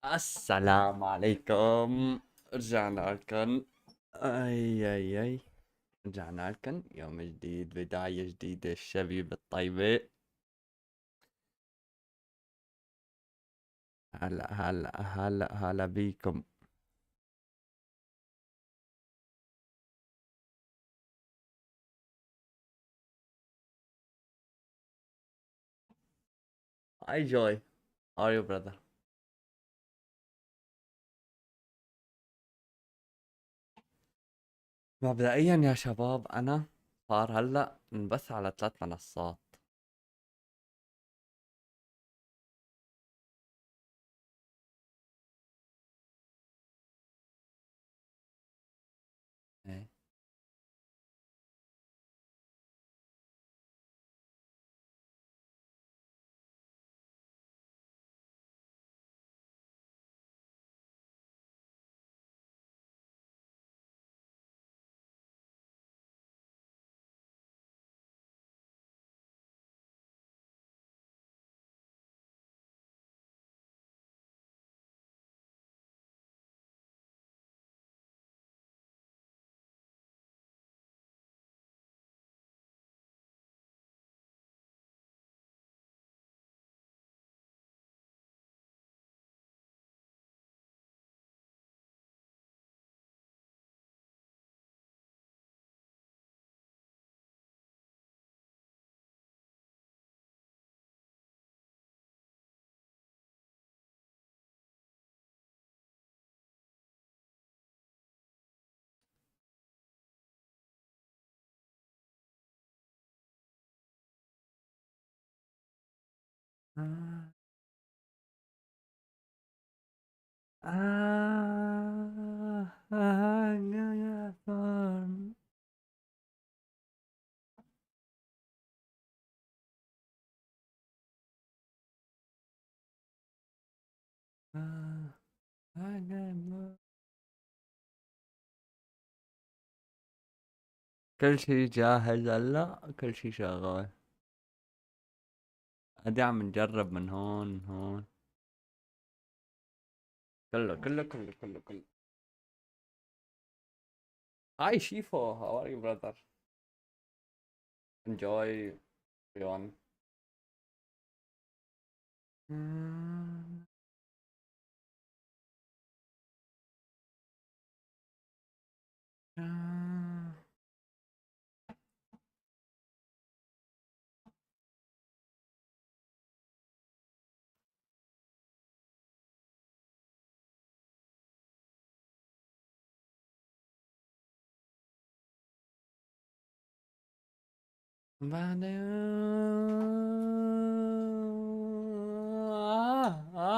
السلام عليكم. رجعنا لكم. اي رجعنا لكم يوم جديد، بداية جديدة، الشبيبة الطيبة. هلا بيكم. هاي جوي. How are you brother؟ مبدئيا يا شباب، انا صار هلا بس على 3 منصات. إيه. آه. يا فان. كل شي جاهز هلا، كل شي شغال. ادي عم نجرب من هون من هون. كله. هاي شيفو، how are you brother؟ Enjoy everyone.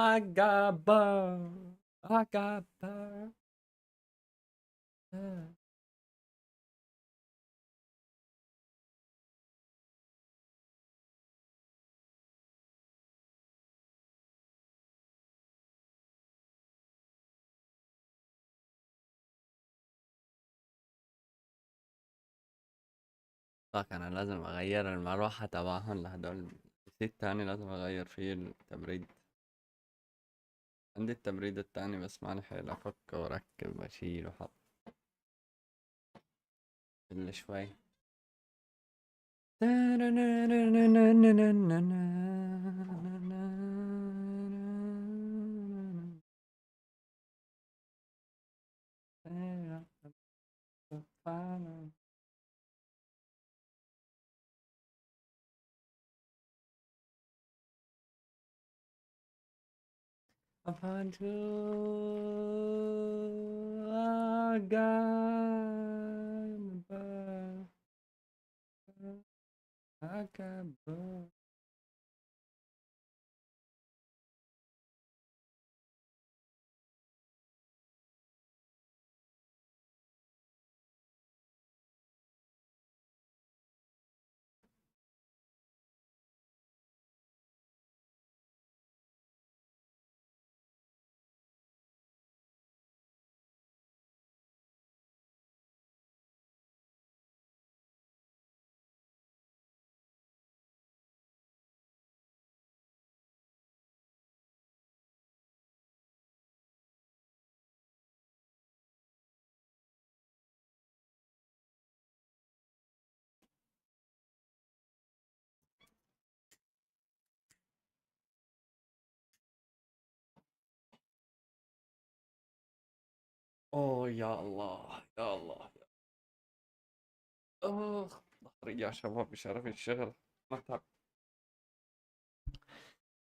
I got burn. فك انا لازم اغير المروحة تبعهم لهدول. البيت التاني لازم اغير فيه التبريد. عندي التبريد التاني بس ماني حيل افك واركب واشيل وحط كل شوي. Upon to a God, I got bored. اوه يا الله يا الله. اخ ظهري يا شباب بشرف الشغل. متعب.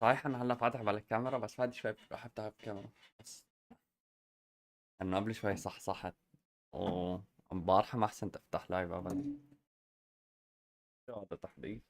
صحيح انا هلا فاتح على الكاميرا بس بعد شوي بروح افتح الكاميرا بس انه قبل شوي صحصحت. اوه امبارحة ما احسن تفتح لايف ابدا. هذا تحديث.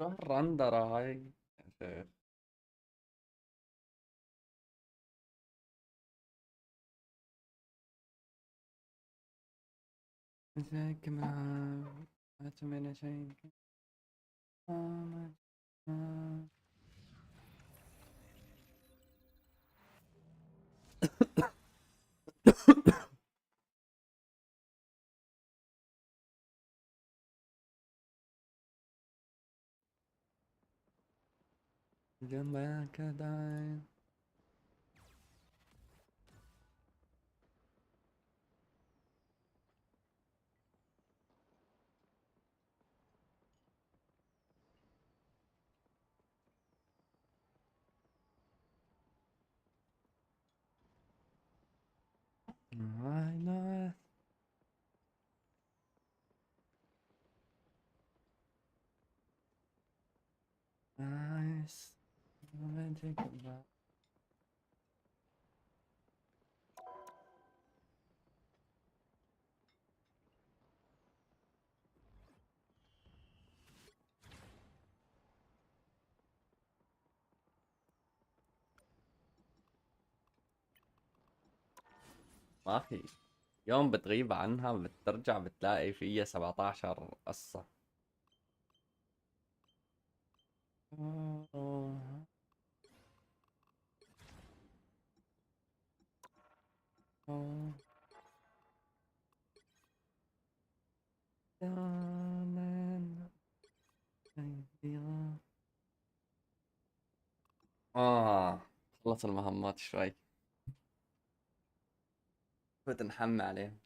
شو الرندرة هاي يا شيخ. زيك ما أتمنى شيء. جنبك دايم. I know it's nice. Romantic about. ما في يوم بتغيب عنها بترجع بتلاقي فيها 17 قصة. خلص المهمات شوي بتنحمي عليهم.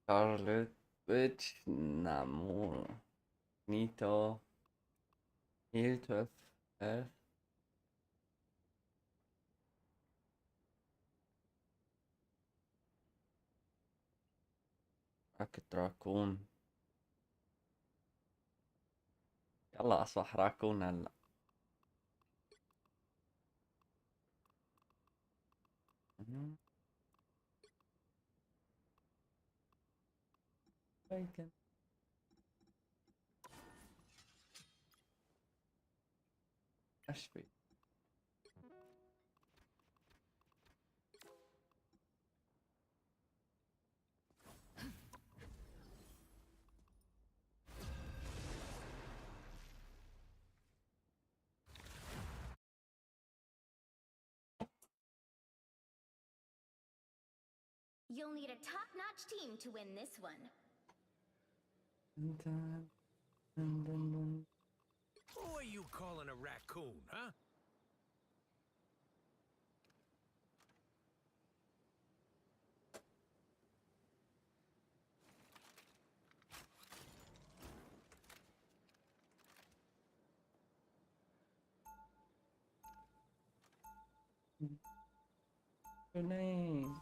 شارلوت ويتش نامور نيتو هيلتوف اف راكت راكون. يلا اصبح راكون هلا. بيكن اشبي. You'll need a top-notch team to win this one. Who are you calling a raccoon, huh? Your name.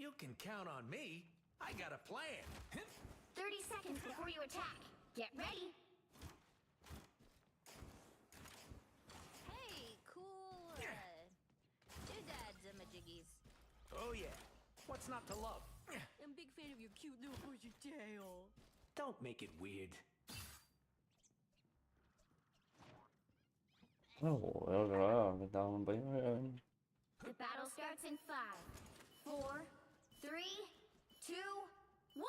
You can count on me. I got a plan. 30 seconds before you attack. Get ready. Hey, cool, doodads, Oh yeah. What's not to love? I'm a big fan of your cute little bushy tail. Don't make it weird. Oh, well, down by The battle starts in 5, 4, 3, 2, 1.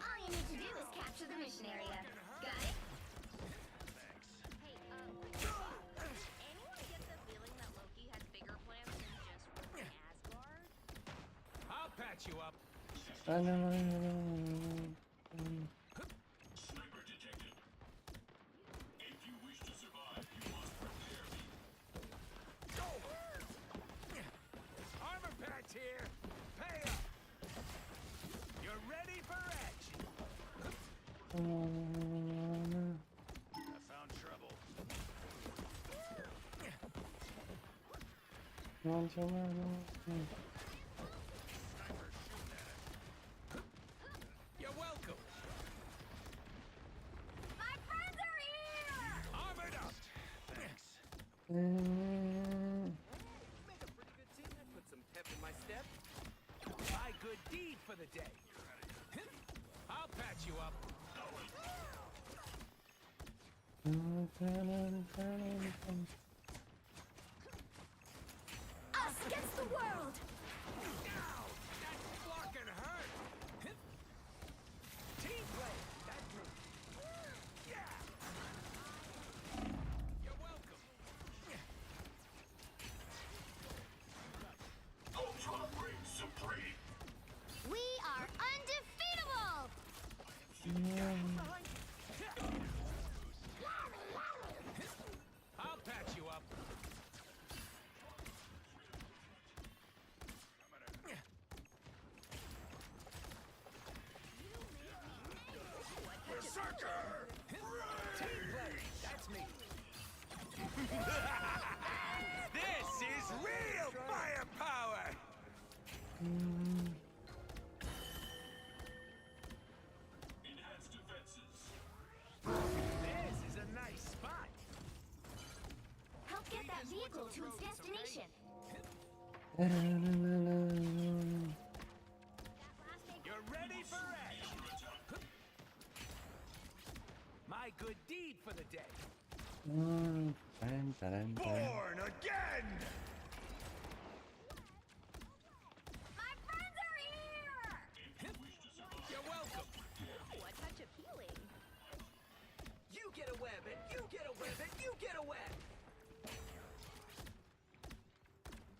All you need to do is capture the mission area. Got it? Hey, does anyone get the feeling that Loki has bigger plans than just ruling Asgard? I'll patch you up. Sniper detected. If you wish to survive, you must prepare me. Armor patch here. Pay up. You're ready for action. I found trouble. Sniper shooting at it. You're welcome. My friends are here! Armored up. Thanks. Make a pretty good team. That put some pep in my step. My good deed for the day. I'll patch you up. Us against the world! Ow! That fucking hurt! Team play! That's me! Yeah! You're welcome! Ultron reigns supreme. We are undefeatable! I'll patch you up. Berserker! Team play! That's me! This is real firepower! Enhanced defenses. This is a nice spot! Help get that vehicle to its destination. You're ready for action! My good deed for the day! Born again! My friends are here! You're welcome! Ooh, a touch of healing. You get a web, and you get a web, and you get a web.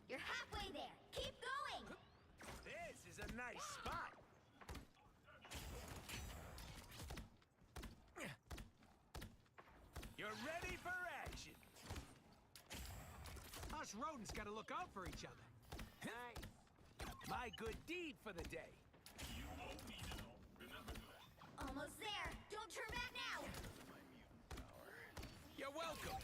You're halfway there. Keep going! This is a nice spot! You're ready for action! Us rodents gotta look out for each other. Nice. My good deed for the day. You owe me now. Remember that. Almost there. Don't turn back now. You're welcome!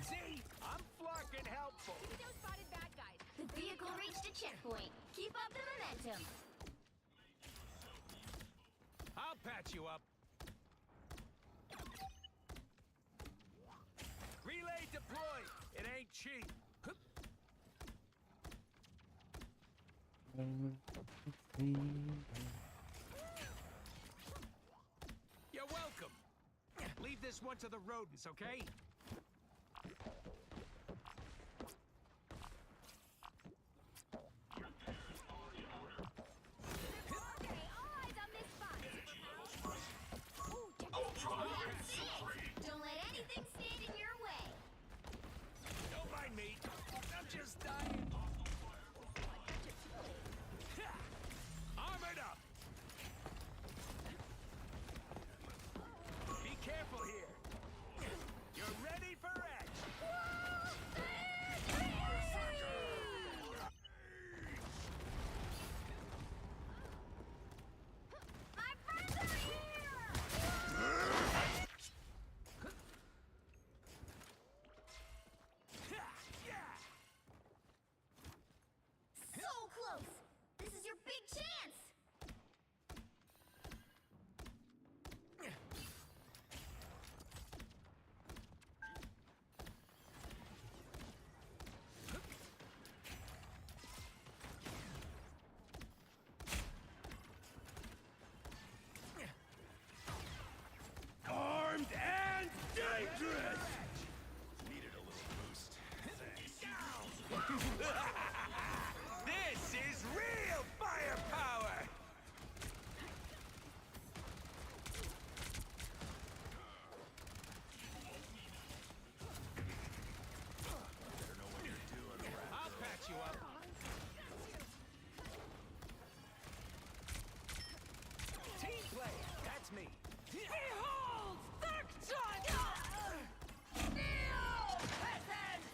See? I'm flarkin' helpful! Those spotted bad guys. The vehicle reached a checkpoint. Keep up the momentum. I'll patch you up. Relay deployed. It ain't cheap. You're welcome. Leave this one to the rodents, okay? Okay, all eyes on this spot. Ooh, check Ultron That's reigns it. supreme. Don't let anything stand in your way. Don't mind me. I'm just dying. Armored up. Be careful here. You're This is real firepower! I'll patch you up. Team play, that's me. Behold! Victor! Neo! Peasants!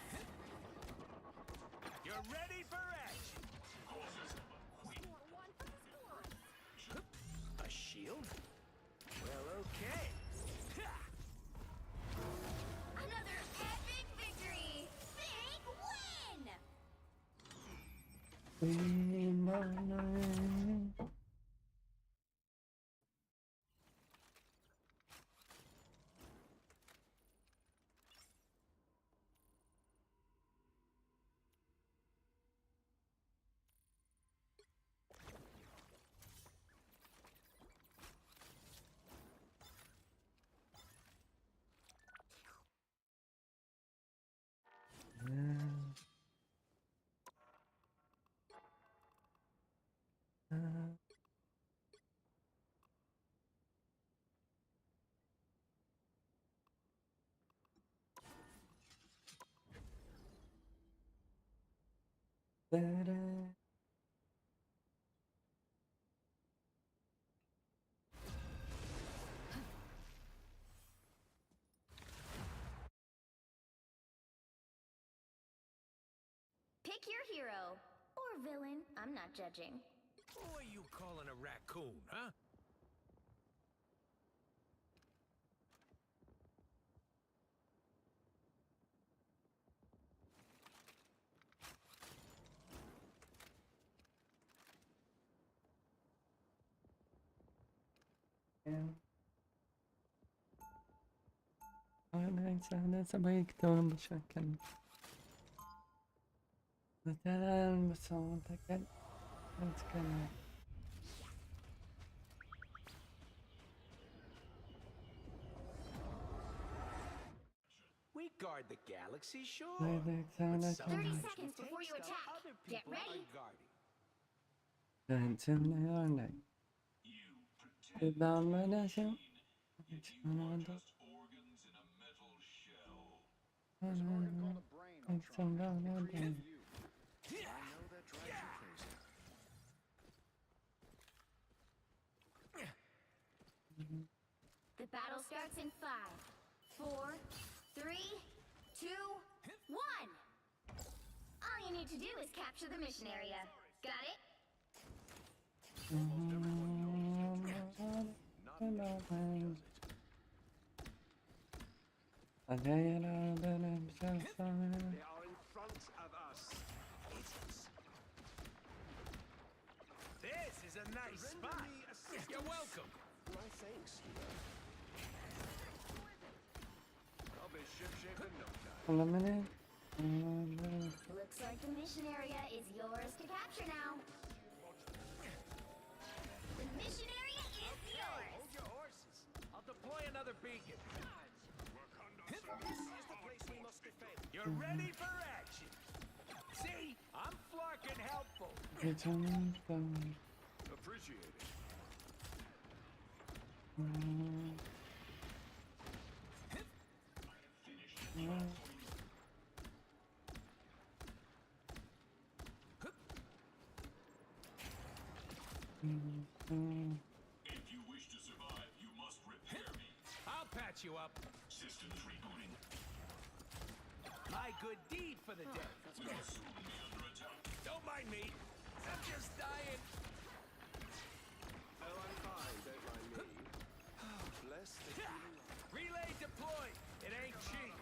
You're ready for action. A shield? Well, okay. Another epic victory! Big win! Pick your hero. Or villain. I'm not judging. Who are you calling a raccoon, huh? أنا إنسان سبق توم بشكل مثلا بصوتك أتكلم We guard the galaxy, sure. لذلك But سألت 30 sometimes seconds we before take you stuff attack. other Get people ready. are guarding. أنت من يعنى You pretend إذا ما نشأ yet you are just organs in a metal shell. There's an organ called a brain, أنت Ultron. من It created يعنى you. I know that drives you crazy. The battle starts in 5, 4, 3, 2, 1. All you need to do is capture the mission area. Got it? They are in front of us. This is a nice spot. You're welcome. My thanks, hero. I'll be shipshape in no time. Looks like the mission area is yours to capture now. The mission area is yours. Hold your horses. I'll deploy another beacon. This is the place we must defend. You're ready for action. See, I'm flocking helpful. Appreciate it. If you wish to survive, you must repair me. I'll patch you up. Systems rebooting. My good deed for the day. We'll soon be under attack. Don't mind me. I'm just dying. Oh, I'm fine, don't mind me. Bless the healing eye. Relay deployed. It ain't cheap.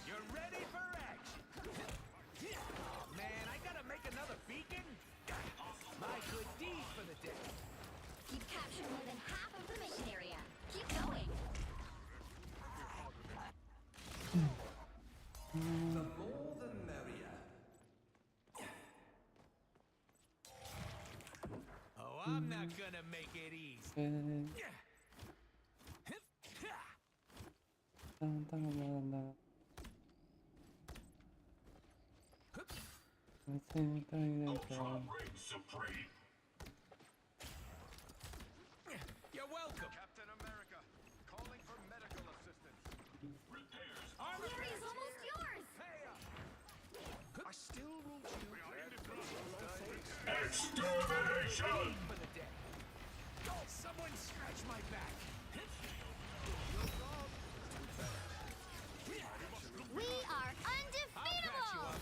You're ready for action. Oh, man, I gotta make another beacon? My good deed for the day. You've captured more than half of the mission area. Keep going. The more the merrier. Oh, I'm not gonna make it easy. Ultron reigns supreme. You're welcome. Captain America, calling for medical assistance. Repairs. Fury is almost yours! Hey up. I still rule you. Extermination! For the day. Oh, someone scratch my back. We are I'll patch you undefeatable! up.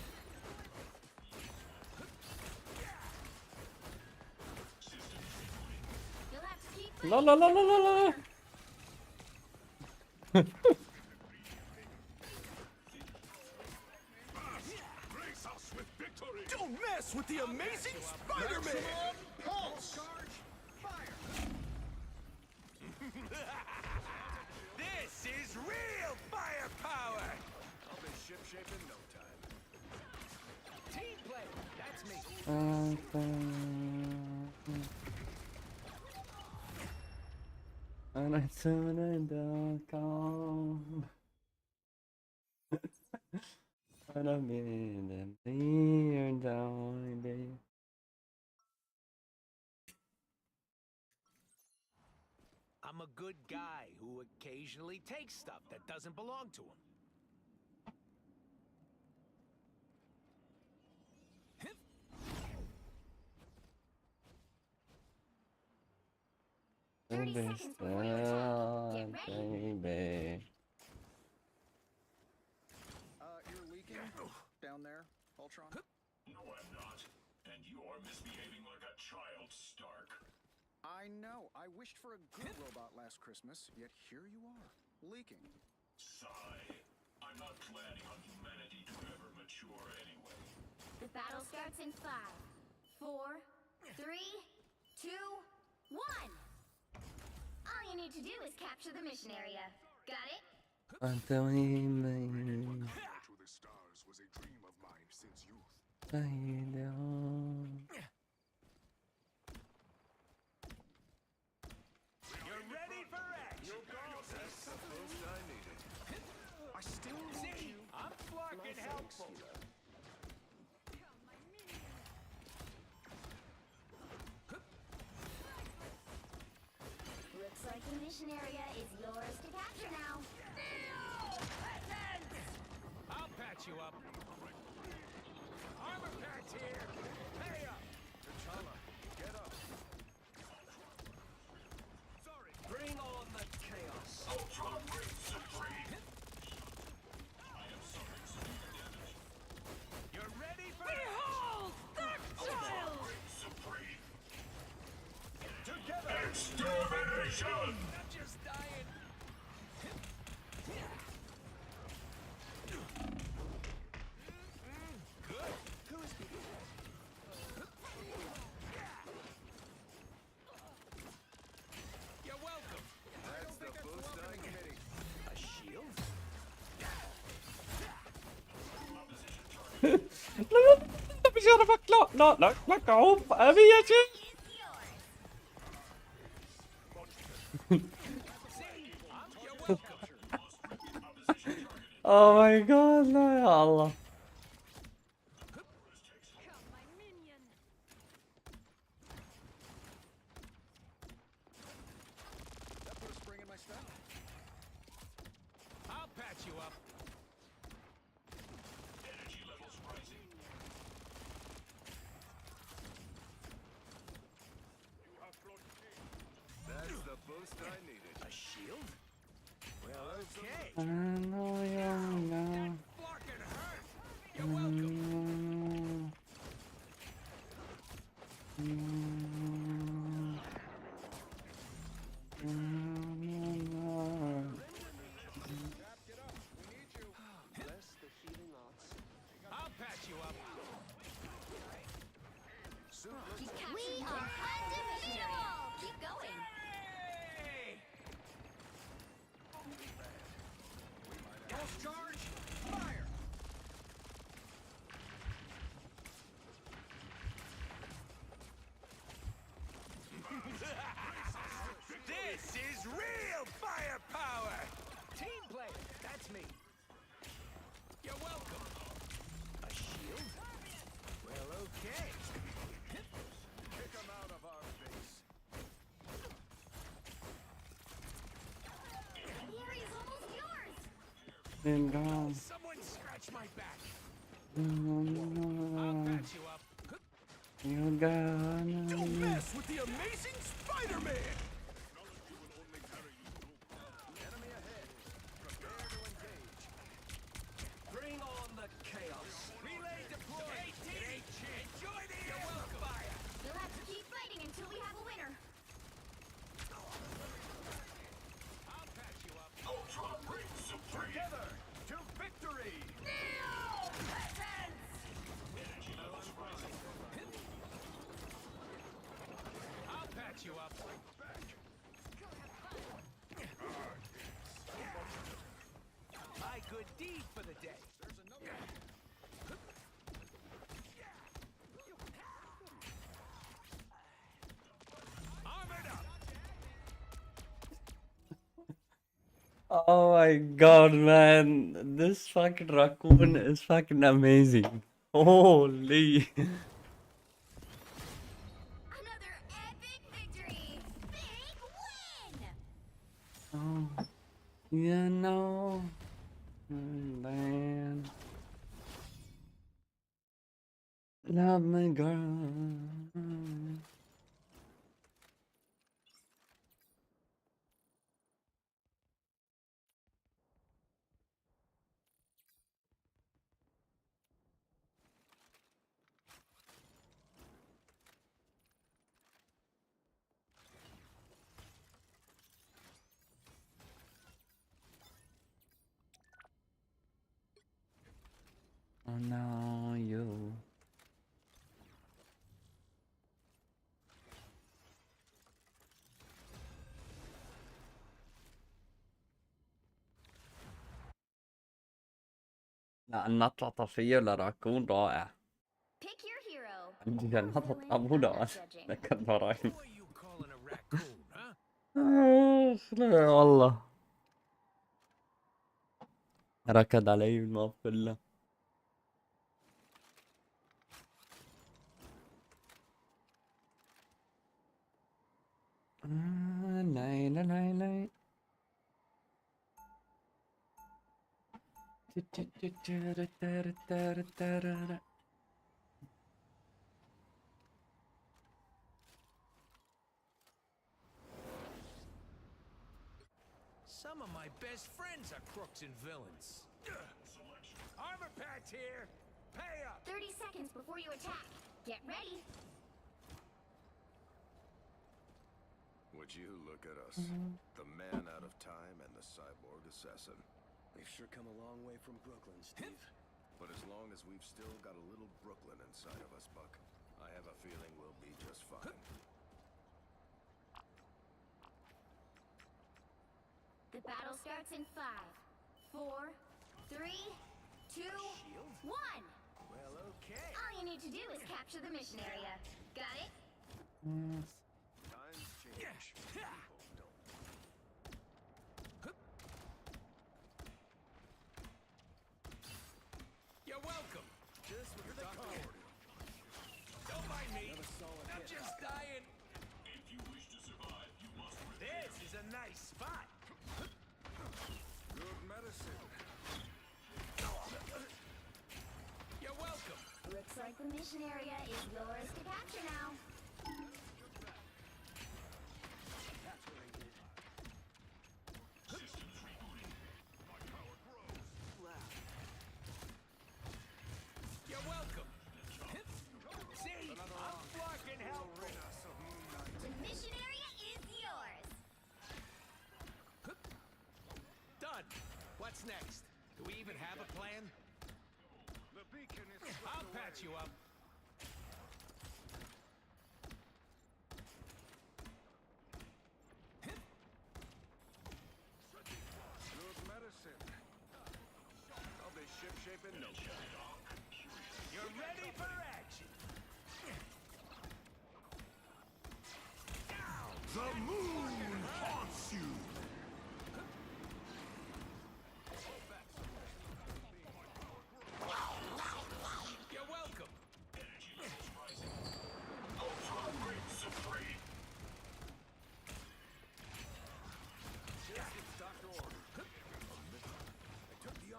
You'll have to keep La la la la la la. Grace us with victory! Don't mess with the amazing Spider-Man! Pulse. This is real firepower. I'll be shipshape in no time. Team play. That's me. And I surrender.com. And I'm in them clear down there. I'm a good guy who occasionally takes stuff that doesn't belong to him. Thirty Baby, seconds before you attack. Get ready. baby. You're leaking down there, Ultron? No, I'm not. And you're misbehaving like a child, Stark. I know. I wished for a good robot last Christmas, yet here you are, leaking. Sigh. I'm not planning on humanity to ever mature anyway. The battle starts in 5, 4, 3, 2, 1! All you need to do is capture the mission area. Got it? I'm telling me. To the stars was a dream of mine since youth. You're ready for action. That's the boost I needed. I still rule See, you. I'm fucking helpful. Looks like the mission area is yours to capture now. I'll patch you up. Armor patch here. Hey up. T'Challa, get up. Sorry. Bring on the chaos! Ultron reigns supreme! I am suffering severe damage. You're ready for Ultron reigns supreme! together. Extermination! I'm just dying. Good. You're welcome. That's the boost I needed. A shield? Let me shut the fuck up. No, no, fuck off. I'm here, shit. See? You're welcome. Oh my god, no, ya Allah. That put a spring in my step. I'll patch you up. Energy levels rising. That's the boost I needed. A shield? Well, okay. I know you're not. Fucking hurt. You're welcome. Bless the healing arts. I'll patch you up. We are undefeatable! Keep going. Hey! Pulse charge! Someone scratch my back. I'll patch you up. Don't mess with the amazing Spider-Man! Enemy ahead. Prepare to engage. Bring on the chaos. Relay deployed. It ain't cheap. Enjoy the fire. You'll have to keep fighting until we have a winner. I'll patch you up. Ultra Ring Supreme. Together to victory. I'll patch you up. My good deed for the day. Armored up. Oh my god, man. This fucking raccoon is fucking amazing. Holy. Another epic victory. Big win. Oh, you know. Man. Love me, girl. Oh no, you. لا النطة طفية لراكون رائع. Pick your hero. عندي Or نطة villain, أبو I'm not نواس judging. ذكرت وراي. Who are you calling a raccoon, huh? لا والله ركض علي الموف كله. لا لا لا لا. Some of my best friends are crooks and villains. Armor patch here. Pay up. 30 seconds before you attack. Get ready. Would you look at us? The man out of time and the cyborg assassin. We've sure come a long way from Brooklyn, Steve. But as long as we've still got a little Brooklyn inside of us, Buck, I have a feeling we'll be just fine. The battle starts in 5, 4, 3, 2, 1. Well, okay. All you need to do is capture the mission area. Got it? Times change. People don't. You're welcome. Just what the Doc ordered. Don't mind me. Another solid I'm hit. just dying. If you wish to survive, you must This is a nice spot. Good medicine. You're welcome. Looks like the mission area is yours to capture now. systems rebooting. My power grows. You're welcome. See, I'm fucking helpful. The mission area is yours. Done. What's next? Do we even have a plan? The beacon is I'll patch you up. good medicine. I'll be ship-shape in no time. You're ready for action. The moon haunts you. You're welcome. Ultra Ring Supreme. Just as Doctor ordered. I took the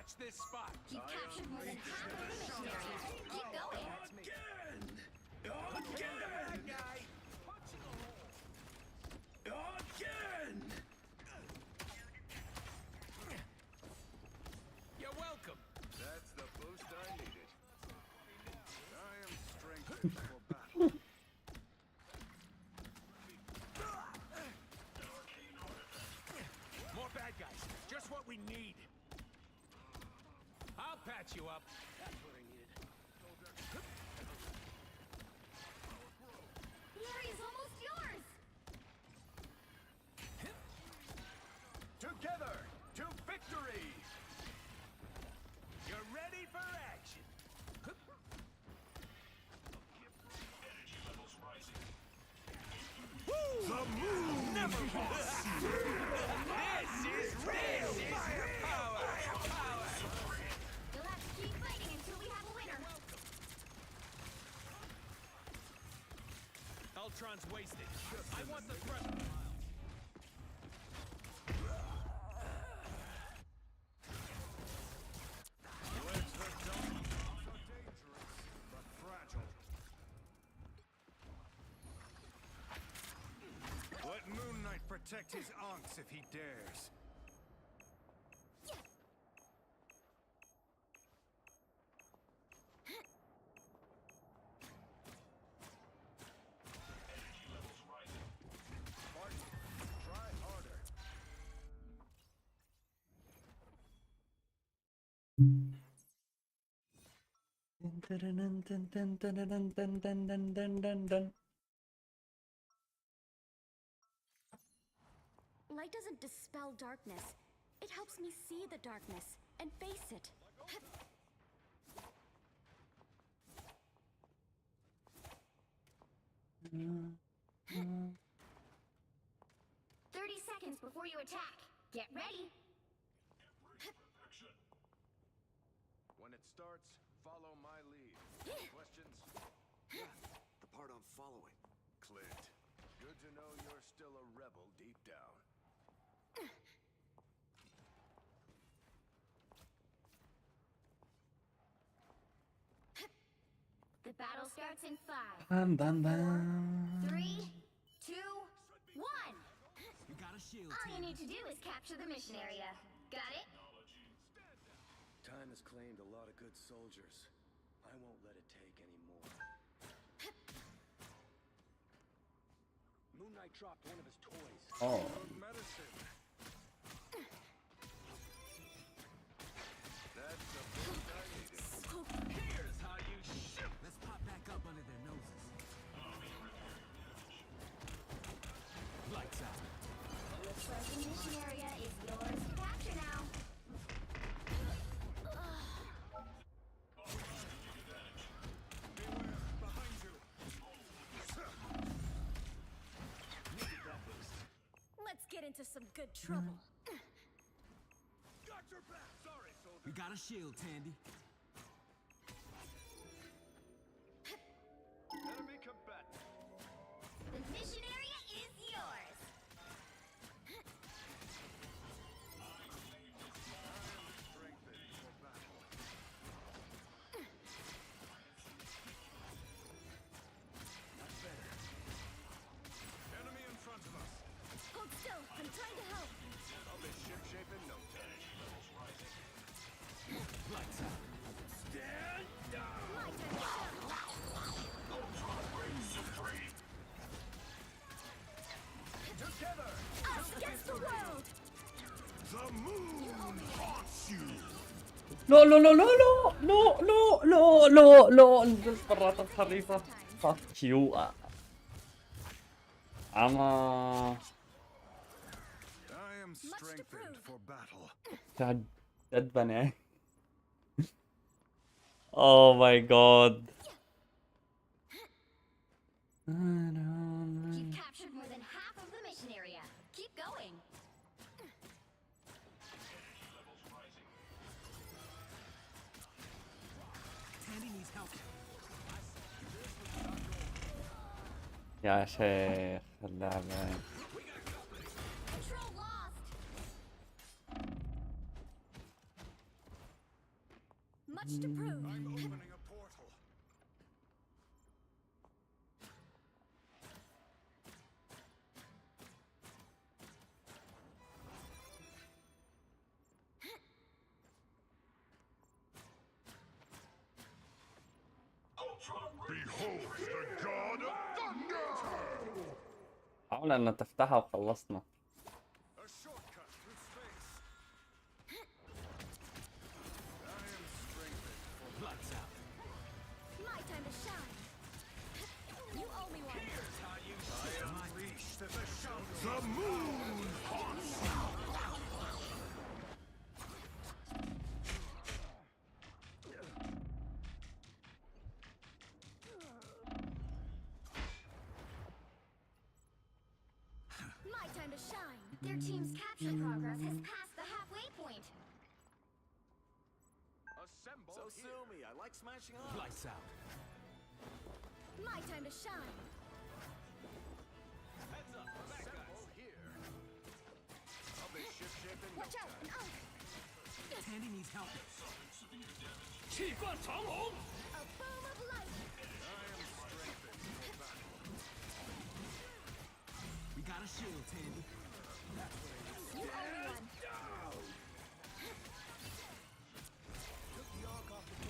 Watch this spot. You've captured more than half of the mission area. Keep going. Again! Bad guy! Again! You're welcome. That's the boost I needed. I am strengthened for battle. More bad guys. Just what we need. I'll patch you up. That's what I needed. The area's almost yours. Together to victory! You're ready for action. Energy levels rising. The moon never lost. This is real firepower. You'll have to keep fighting until we have a winner. Ultron's wasted. I want the thrust. Let's the dome. Dangerous, but fragile. Let Moon Knight protect his aunts if he dares. Energy levels rising. Spartan, try harder. Light doesn't dispel darkness. It helps me see the darkness and face it. 30 seconds before you attack. Get ready. Action. When it starts, follow my lead. Questions? Yeah, the part I'm following. Clint. Good to know you're still a rebel deep down. The battle starts in 5, Bam bam bam. 3, 2, 1. You got a shield. All you need to do is capture the mission area. Got it? Time has claimed a lot of good soldiers. I won't let it take any more. Moon Knight dropped one of his toys. Oh. Medicine. That's the boost I needed. Here's how you shoot. Let's pop back up under their noses. Lights out. Looks like the mission area is yours to capture now. Beware, behind you. Needed that boost. Let's get into some good trouble. Got your back. Sorry, soldier. We got a shield, Tandy. Enemy combatant. The mission area is yours. Strengthened for battle. Not better. Enemy in front of us. Hold still. I'm trying to help. I'll be shipshape in no time. Lights out. My turn to show. Together! Us against the world. The moon haunts you. لا لا لا لا لا لا لا لا لا نزلت برات الخريطة. Fuck you. أما I am strengthened for battle. جد بني. Oh my god. You've captured more than half of the mission area. Keep going. Tandy needs help. يا شيخ اللعبة. Control lost. much to prove. I'm opening a portal. Behold the god of thunder! حاول ان تفتحها وخلصنا. A shortcut through space. I am strengthened for Lights out. My time to shine. You owe me one. How you I unleash the shadow. The moon haunts you! My time to shine. Their team's capture progress has passed the halfway point. Assemble. So sue me. I like smashing up. Lights out. My time to shine. Heads up. Back guys. Assemble here. I'll be ship in no Watch out. time. Tandy needs help. A boom of light. I am strengthened for battle. We got a shield, Tandy. You owe me one.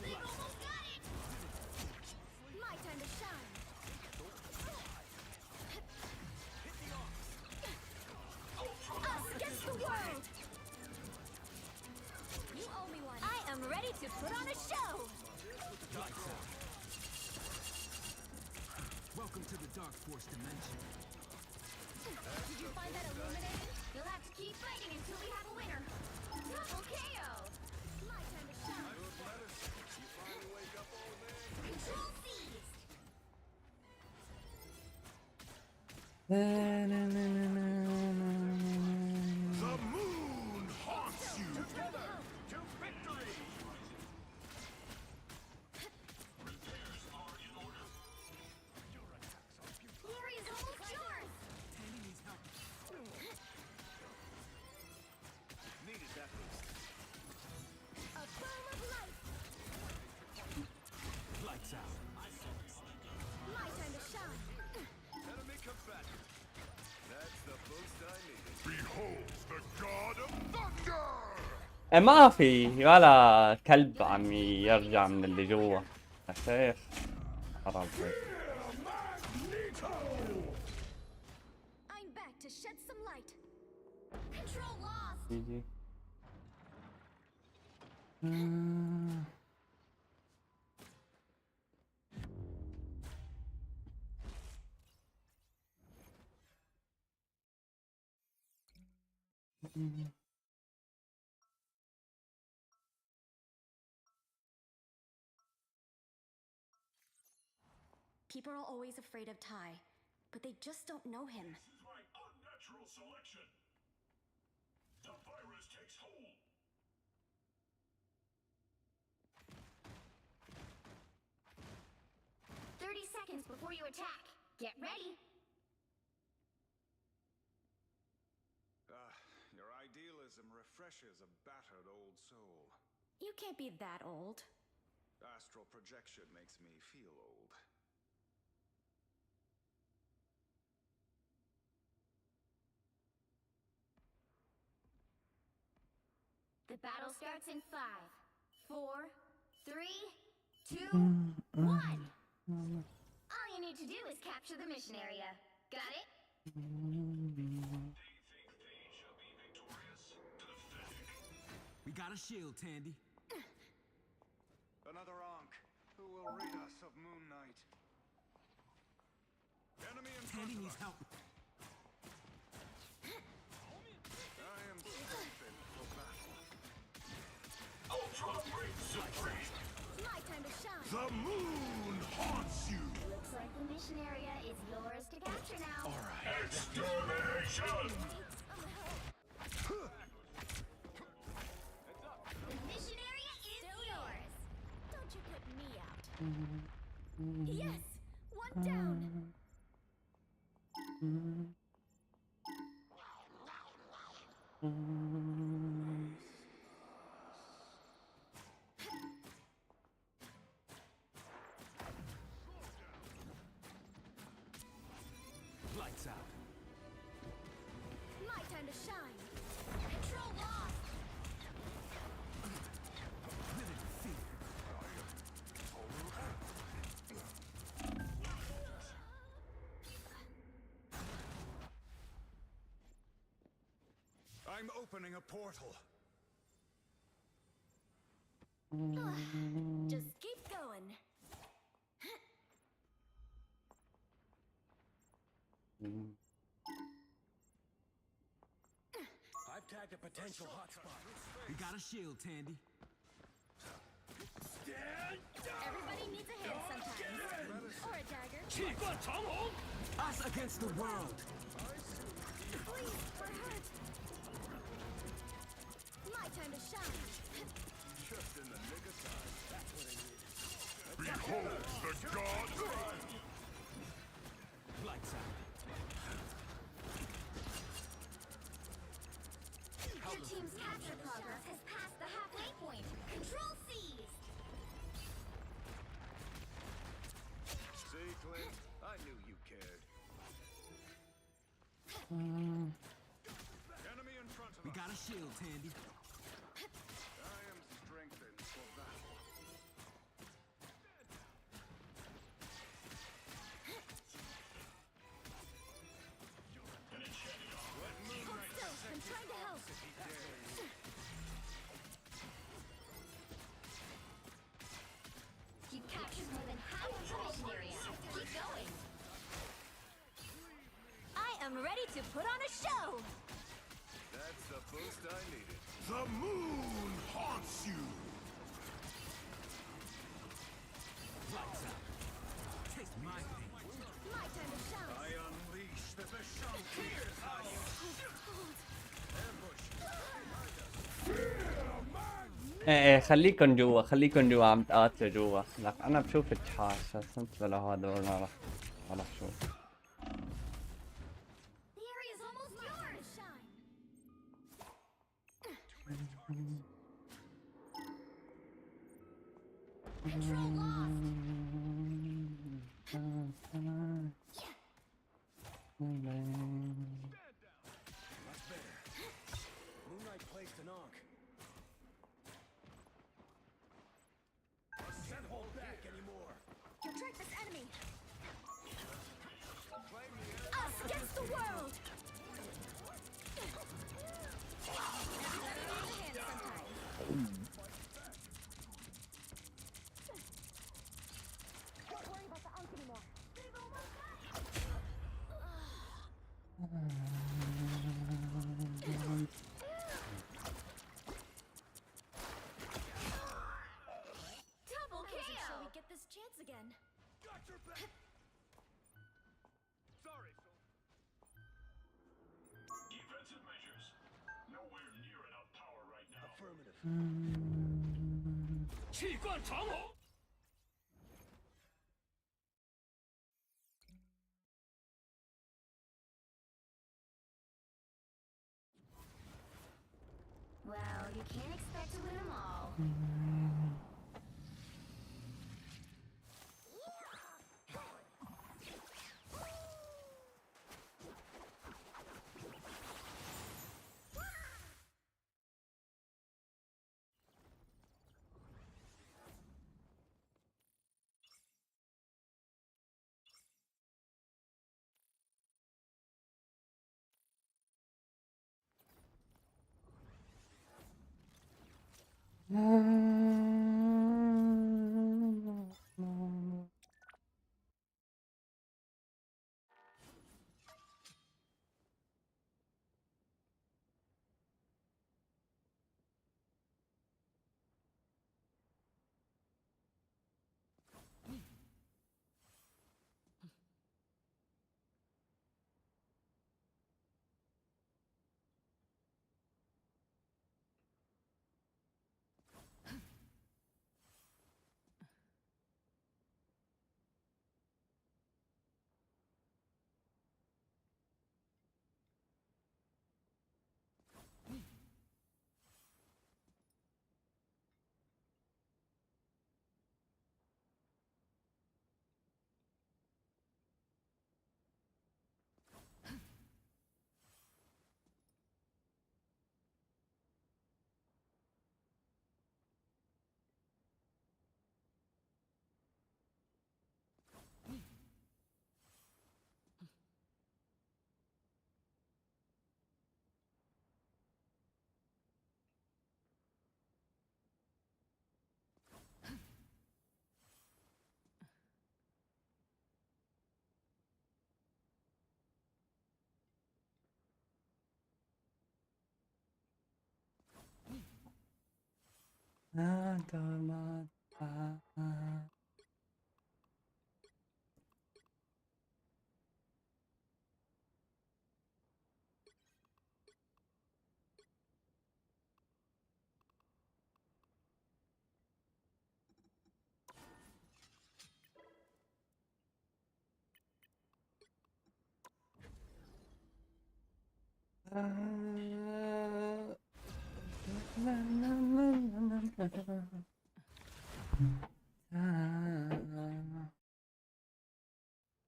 They almost got it. My time to shine. Us against the world. You owe me one. I am ready to put on a show. Lights out. Welcome to the Dark Force dimension. Did you find that illuminating? You'll have to keep fighting until we have a winner. Double KO. My time to shine. You finally wake up, old man? Control seized. The moon haunts you! Together to victory. Glory is almost yours. Tandy needs help. Needed that boost. A boom of light. Lights out. My time to shine. Enemy combatant. That's the boost I needed. Behold the god of thunder! ما في ولا كلب عم يرجع من اللي جوا يا شيخ. حرام عليك. I'm back to shed some light. Control lost. يجي. People are always afraid of Ty, but they just don't know him. This is my unnatural selection. The virus takes hold. 30 seconds before you attack. Get ready. Your idealism refreshes a battered old soul. You can't be that old. Astral projection makes me feel old. The battle starts in 5, 4, 3, 2, 1. All you need to do is capture the mission area. Got it? They think they shall be victorious? Pathetic. We got a shield, Tandy. Another Ankh. Who will rid us of Moon Knight? Enemy in front Tandy of needs us. help. I am strengthened for battle. Ultra Brave Supreme! My time to shine. The moon haunts you! Looks like the mission area is yours to capture now. Extermination! The mission area is yours. Don't you put me out. Yes! One down. Lights out. My time to shine. Control lost. Living fear. I'm opening a portal. Just keep going. I've tagged a potential hotspot. We got a shield, Tandy. Everybody needs a hand sometimes. Or a dagger. Us against the world. Please, we're hurt. My time to shine. Just in the nick of time. Behold the god! Lights out. Your team's capture progress has passed the halfway point. Control C's. See, Clint? I knew you cared. Enemy in front of We us. got a shield, Tandy. I am strengthened for battle. Hold still. I'm trying to help. You captured more than half of the mission area. Keep going. I am ready to put on a show. That's the boost I needed. The moon haunts you! Lights out. Taste my pain. My time to shine. I unleash the Bisham Tears on you. Ambush. خليكن جوا خليكن جوا عم تقاتلوا جوا. لك انا بشوف الشاشة صمت ولا هدول ما رح شوف. The area is almost yours. Shine. Control lost. Much better. Moonlight placed an arc. Can't hold back anymore. You track this enemy. Us against the world. Everybody needs a hand sometimes. Don't worry about the unk anymore. Double KO. Shall we get this chance again? Got your back. Sorry, Phil. Defensive measures. Nowhere near enough power right now. Affirmative. 气贯长虹。 Well, you can't expect to win them all.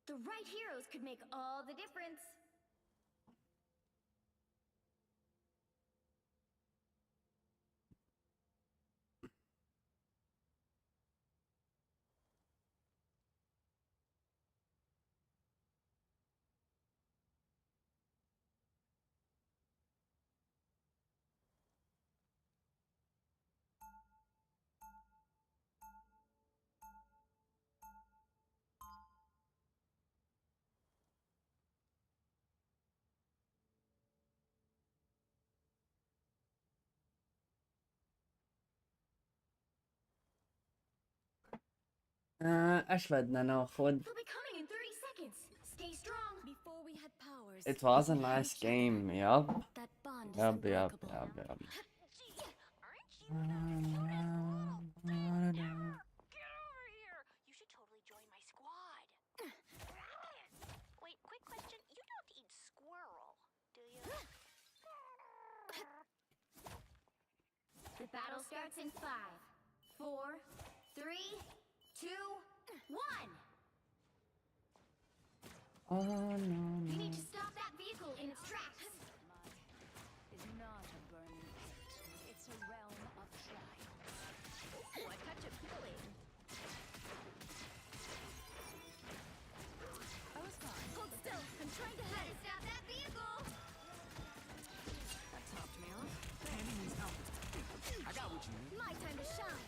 The right heroes could make all the difference. ايش بدنا ناخد؟ They'll be coming in 30 seconds. Stay strong. Before we had powers, It was a we had nice each other. game, yup. That bond is Yup. unbreakable. Gee, aren't you the cutest little thing ever? Get over here! You should totally join my squad. Wait, quick question. You don't eat squirrel, do you? The battle starts in 5, 4, 3, 2, 1. Oh no. You need to stop that vehicle in its tracks. Is not a burning pit. It's a realm of trials. Ooh, a touch of healing. I was fine. Hold still. I'm trying to head. Stop that vehicle. That topped me off. Andy needs help. I got what you need. My time to shine.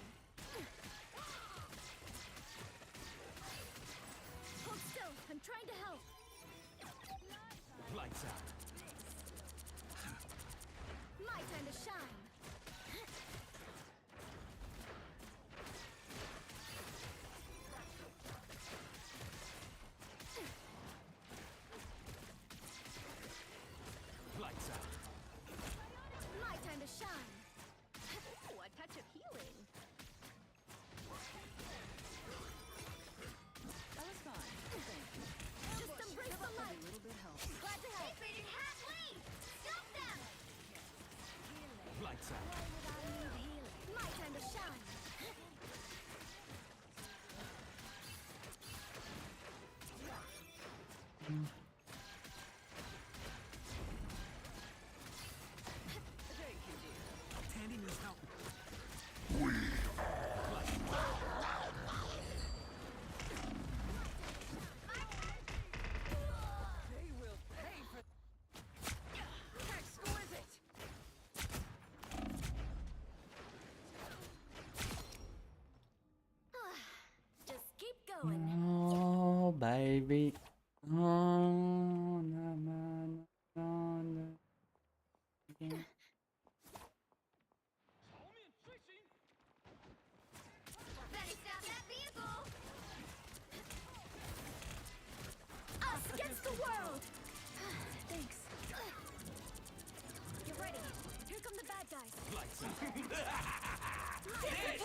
Hold still. I'm trying to help. Lights out. My time to shine. Lights out. My time to shine. Ooh, a touch of healing. I was fine. Thank you. Just embrace the light. A little bit helps. Glad to help. Faded hat, lead. Stop them. Lights out. My time to shine. Tandy needs help. They will pay for. Exquisite. Just keep going. Oh baby. Oh no man. No, no. Yeah. Better stop that vehicle. Us against the world. Thanks. Get ready. Here come the bad guys. Lights out. This is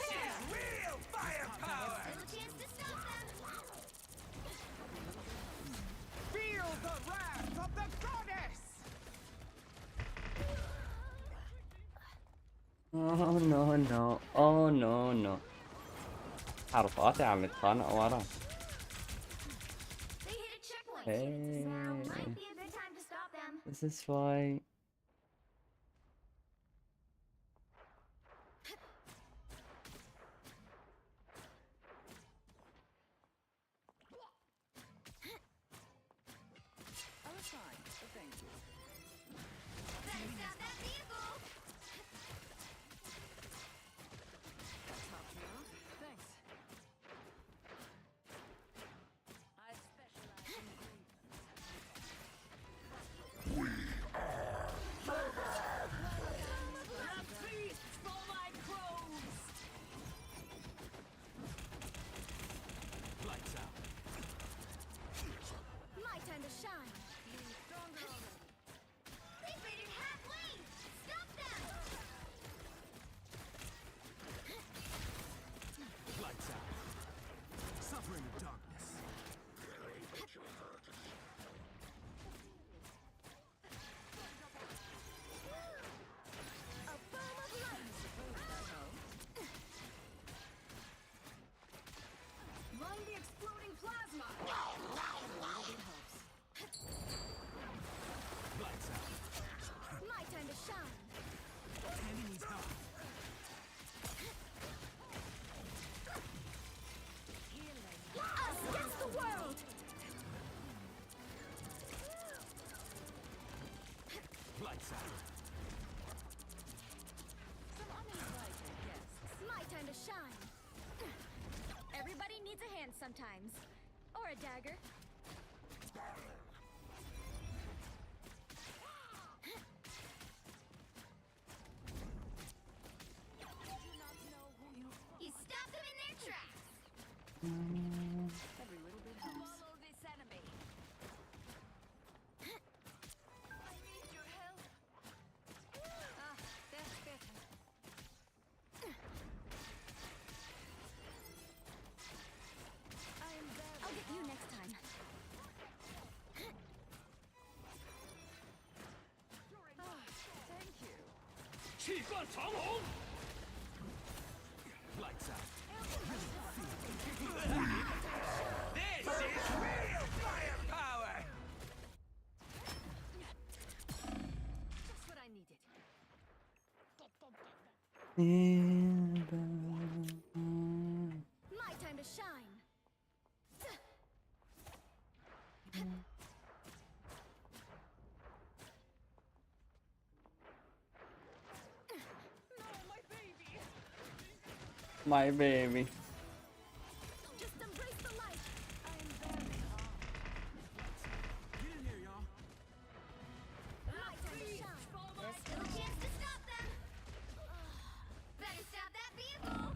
Real firepower! still a chance to stop them. Feel the wrath of the goddess! Oh no no. Oh no no. حرفاتي عم يتخانقوا ورا. They hit a checkpoint. Now Hey. might be a good time to stop them. This is why. I was fine. Thank you. Better stop that vehicle. That topped me off. Thanks. I specialize in grievance. Lights out. Some uninvited guests. It's my time to shine. Everybody needs a hand sometimes. Or a dagger. You stopped them in their tracks. Every little bit helps. Follow this enemy. I need your help. Ah, that's better. I am there. I'll get you next time. Thank you. 气贯长虹。Lights out. This is real firepower. Just what I needed. My time to shine. No, my baby. My baby. Just embrace the light. I am very hard. Get in here, y'all. My time to shine. There's still a chance to stop them. Better stop that vehicle.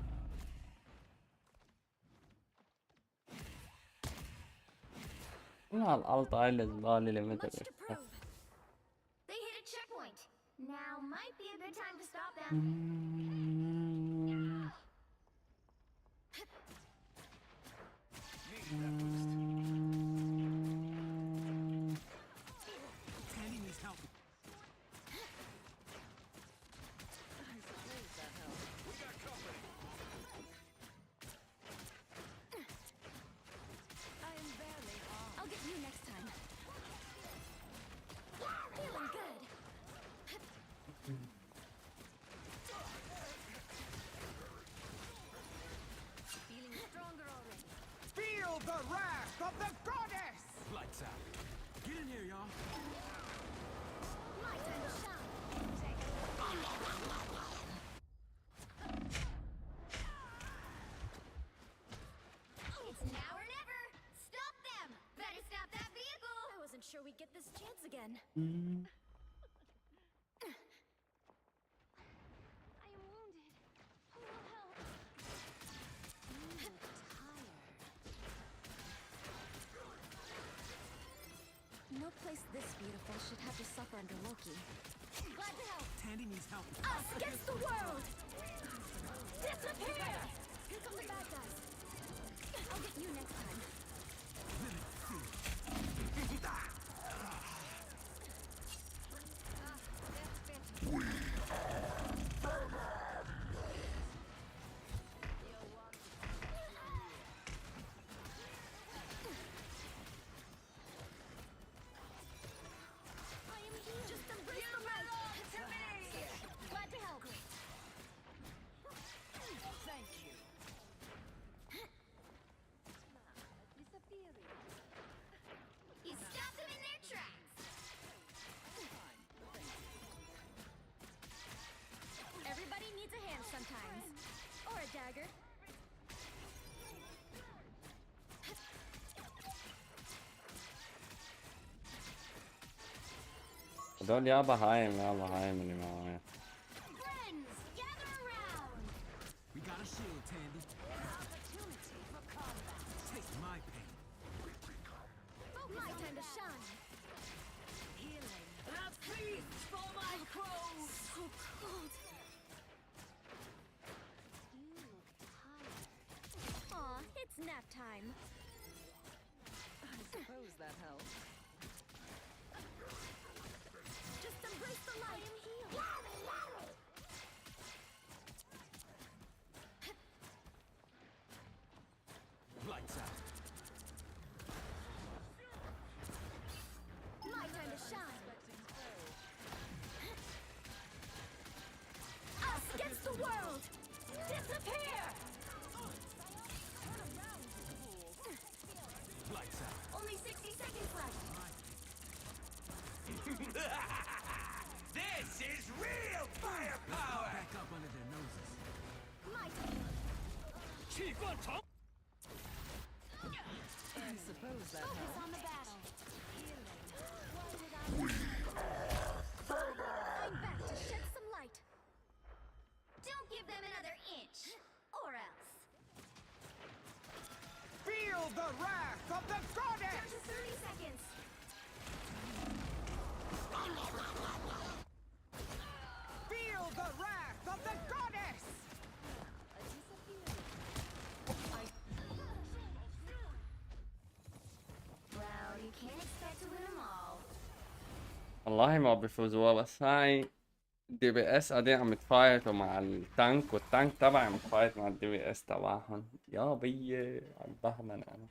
لا الألط عيل زبالة اللي Much متى to prove. They hit a checkpoint. Now might be a good time to stop them. Tandy needs help. I suppose that helps. We got company. I am barely hard. I'll get you next time. Feeling good. Feeling stronger already. Feel the wrath of the goddess. Lights out. Get in here, y'all. My time to shine. It's now or never. Stop them. Better stop that vehicle. I wasn't sure we'd get this chance again. I am wounded. Who will help? You look tired. No place this beautiful should have to suffer under Loki. Glad to help. Tandy needs help. Us against the world! Disappear! Here come the bad guys. I'll get you next time. Ah, that's better. You'll want I am here. Just embrace the light. Glad to help. Thank you. disappearing. You stopped them in their tracks. Everybody needs a hand sometimes. Or a dagger. هدول يا بهايم اللي معايا. Friends, gather around. We got a shield, Tandy. Opportunity for combat. Take my pain. My time to shine. Healing. A feast for my crows. So cold. You look tired. Aw, it's nap time. I suppose that helps. Just embrace the light. I am healed. Lights out. My time to shine. Us against the world. Disappear. Lights out. Only 60 seconds left. This And suppose that Focus helps. on the battle. I'm back to shed some light. Don't give them another inch, or else. Feel the wrath of the goddess! Down to 30 seconds. Feel the wrath of the goddess! Well, you can't expect to win them all. والله ما بيفوزوا، بس هاي الدي بي اس قاعدين عم يتفايتوا مع التانك، والتانك تبعي عم يتفايت مع الدي بي اس تبعهم. يا بيي عم بهمن انا.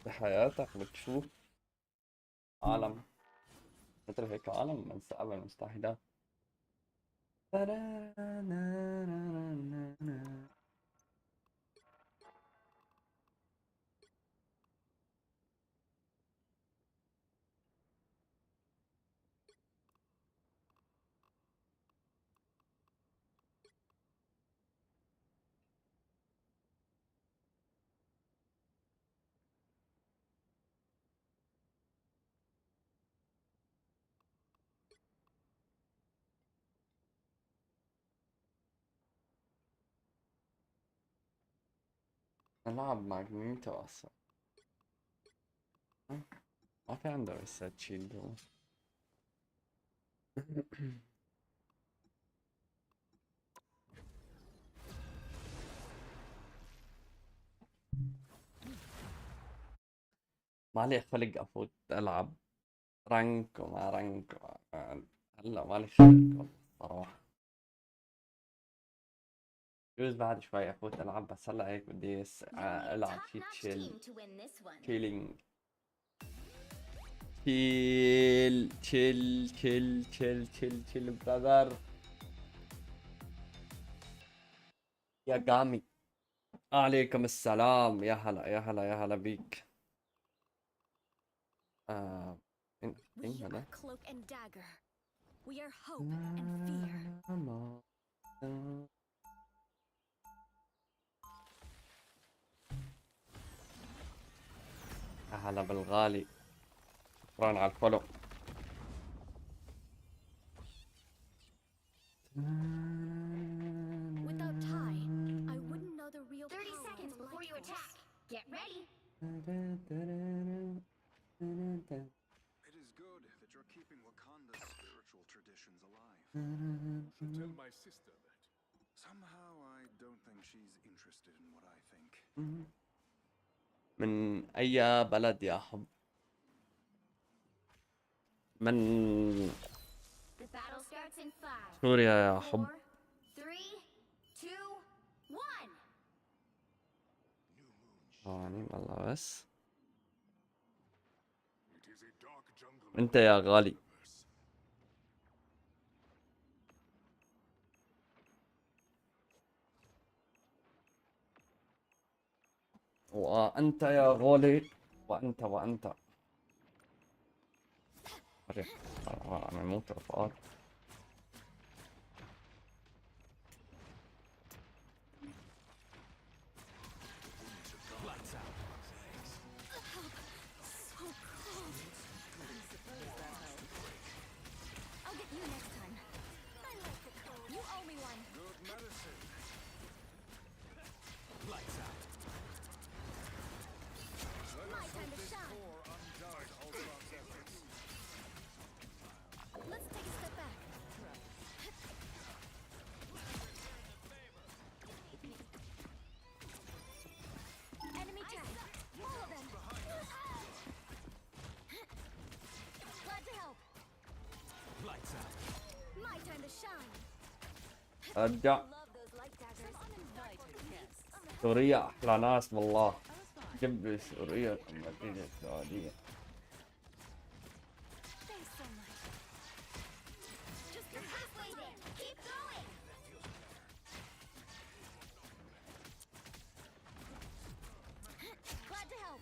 بحياتك بتشوف عالم مثل هيك، عالم من مستقبل مستحيلات. نلعب ماجنيتو اصلا، ما في عنده ريسات شيلد هو. مالي خلق افوت العب رانك وما رانك هلا مالي خلق والله صراحة. بجوز بعد شوي افوت العب، بس هلا هيك بدي العب شي Top-notch تشيل team to win this one. تشيلينج تشيل تشيل تشيل تشيل تشيل تشيل براذر. يا قامي عليكم السلام، يا هلا يا هلا يا هلا بيك. مين We هذا؟ are cloak and dagger. We are hope and fear. يا هلا بالغالي، شكرا على الفولو. Without Ty, I wouldn't know the real 30 seconds before you attack. Get ready. It is good that you're keeping Wakanda's spiritual traditions alive. Should tell my sister that. Somehow, I don't think she's interested in what I think. من أي بلد يا حب؟ من The battle starts in 5, سوريا يا حب. 4, 3, 2, 1. ثواني والله بس. It is a dark jungle. أنت يا غالي. وأنت يا غالي، وأنت أنا موت رفقات. Lights out. So cold. I'll get you next time. I like the cold. You owe me one. Good medicine. Lights out. My time to shine. Core undoes Ultron's efforts. Let's take a step back. Enemy tag. All of them. Glad to help. Lights out. My time to shine. أرجع. Love those light daggers. Some uninvited guests. سوريا أحلى ناس والله. جنب سوريا المدينة السعودية. Thanks so much. Just you're halfway there. Keep going. Glad to help.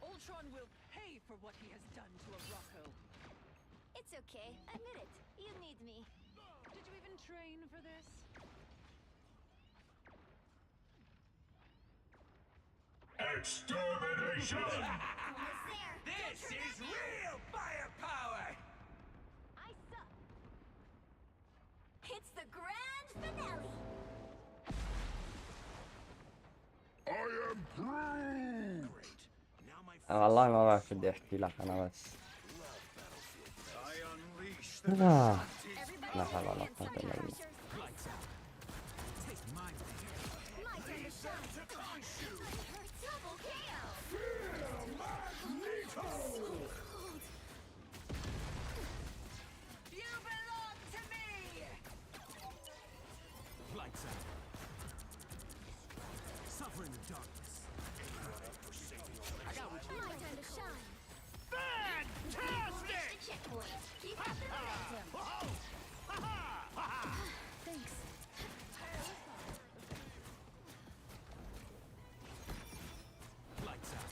Ultron Everyone will pay for what he has done to a Rocco. It's okay. Admit it. You need me. Did you even train for this? Extermination! Almost there. This is real firepower! I suck. It's the grand finale. I am through! Great. Now my والله ما بعرف بدي احكي لك انا بس. I unleash the آه. Everybody لا حول ولا stand قوة some إلا بالله. pressure. lights out. Take my My turn to shine. Double KO. You belong to me! lights out. Suffer in the darkness. I got what you My turn to shine. Fantastic! Reach the checkpoint. Keep up the momentum. Thanks. Lights out.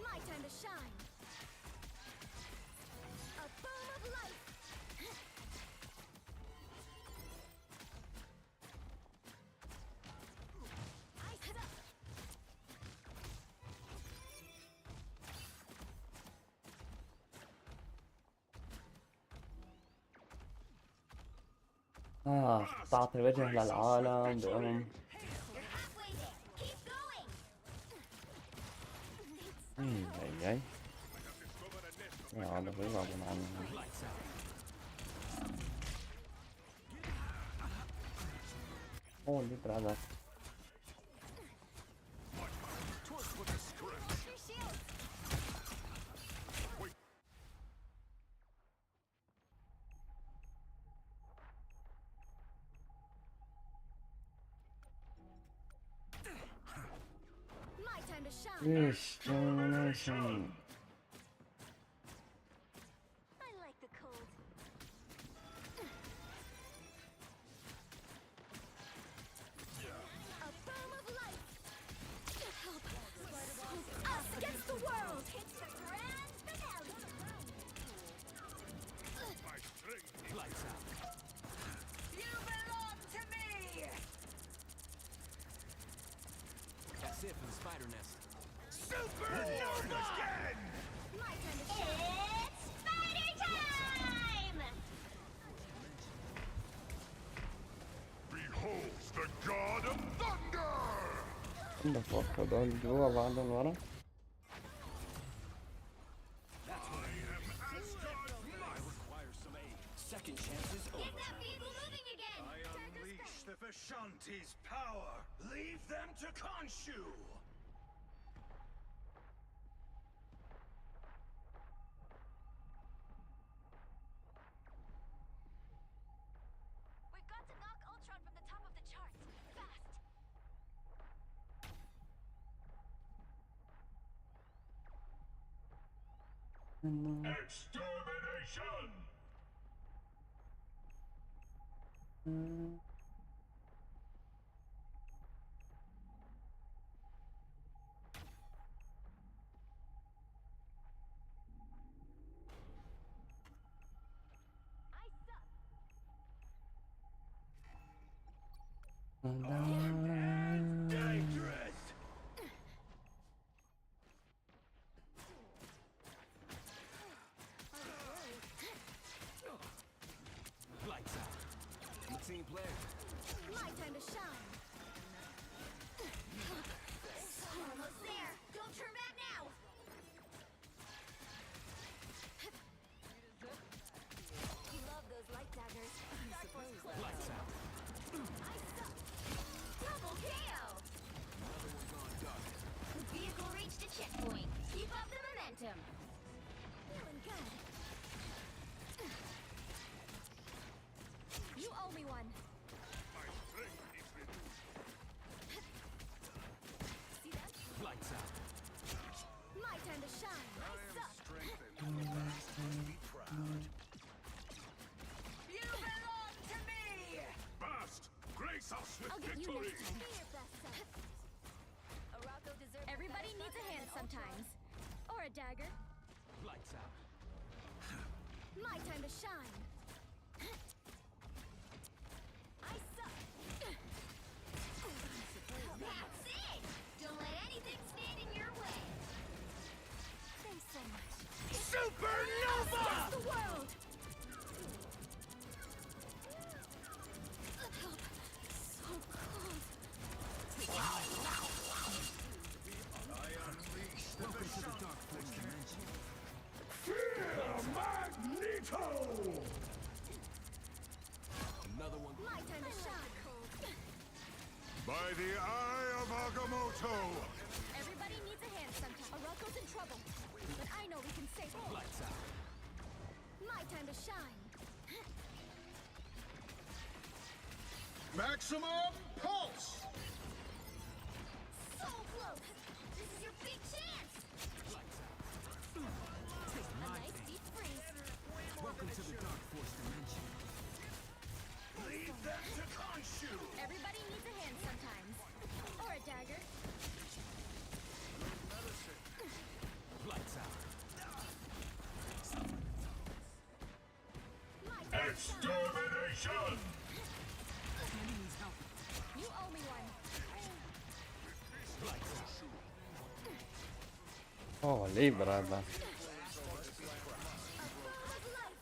My turn to shine. A boom of light. Ice up. تعطي وجه للعالم بأم. You're halfway there. Keep going. اي اي يا هذا غير غصب عنه. Lights out. اوه اللي برادر. Watch your shield. My time to shine. Extermination. I like the cold. A boom of light. Us against the world. It's the grand finale. Lights out. You belong to me! That's it for the spider nest. My turn to shine. It's spider time! Behold the god of thunder! عندك وقت هدول جوا بعدهم ورا. require some aid. Second chances Get over. that vehicle moving again! I unleash the Vishanti's power. Leave them to Khonshu. We've got to knock Ultron from the top of the charts. Fast! Extermination! Ice up! Dangerous! Lights out. I'm a team player. sometimes. Or a dagger. Lights out. My time to shine. I suck. That's it! Don't let anything stand in your way. Thanks so much. Supernova! Against the world! So cold. Welcome to the Dark Force dimension. Magneto! Another one. My time to shine. By the eye of Agamotto! Everybody needs a hand sometimes. Arako's in trouble. But I know we can save him. Lights out. My time to shine. Maximum pulse! So close. This is your big chance. A nice deep freeze. Welcome to the Dark Force dimension. Leave them to Khonshu! Everybody needs a hand sometimes. Or a dagger. Lights out. My time to shine. Extermination! Candy needs help. You owe me one. Lights out. Holy brother. A foam of life.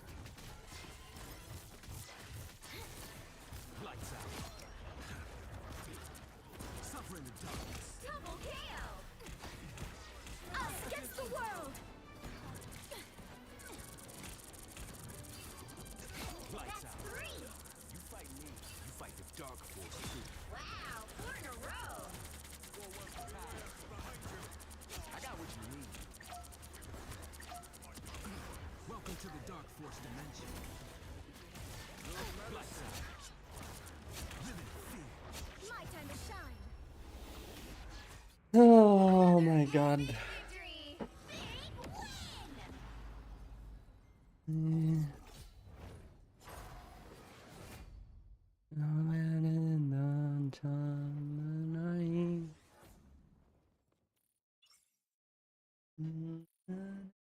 Lights out. Suffer in the darkness. Double KO. Us against the world. Lights That's out. 3. You fight me. You fight the Dark Force too. Wow, 4 in a row. I got what you need. Welcome to the Dark Force dimension. Lights out. Live in fear. My time to shine. Oh my god. Victory. Big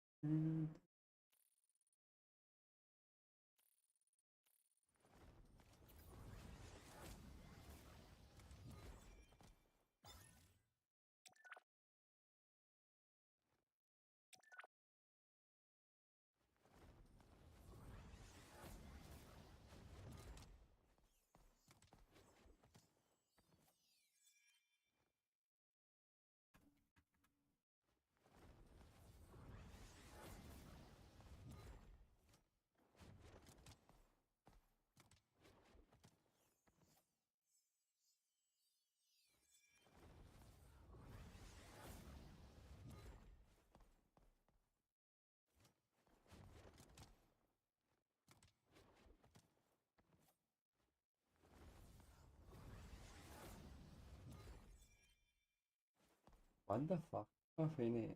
win. What the fuck؟ فيني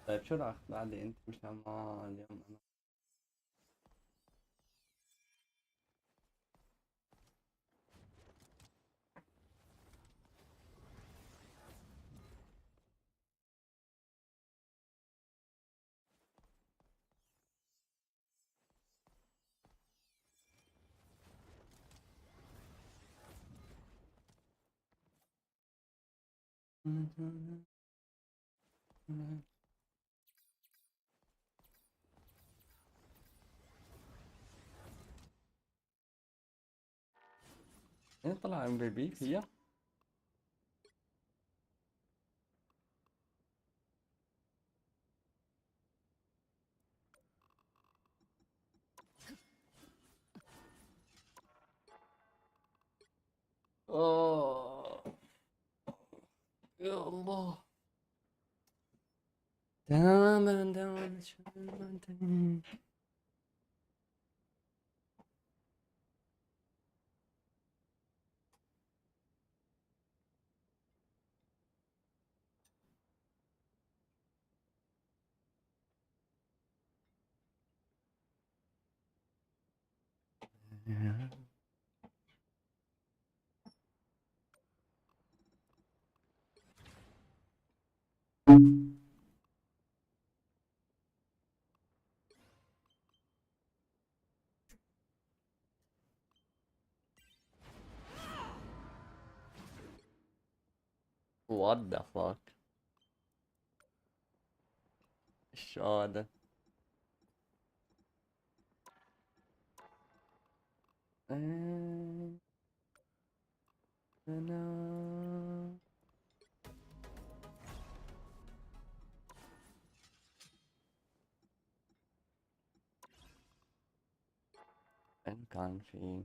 طيب شو راح بعدي انت مش عمال اليوم انا ايه طلع ام بي بي فيها؟ اوه يا الله دائما What the fuck. ايش هذا؟ أنا إن كان في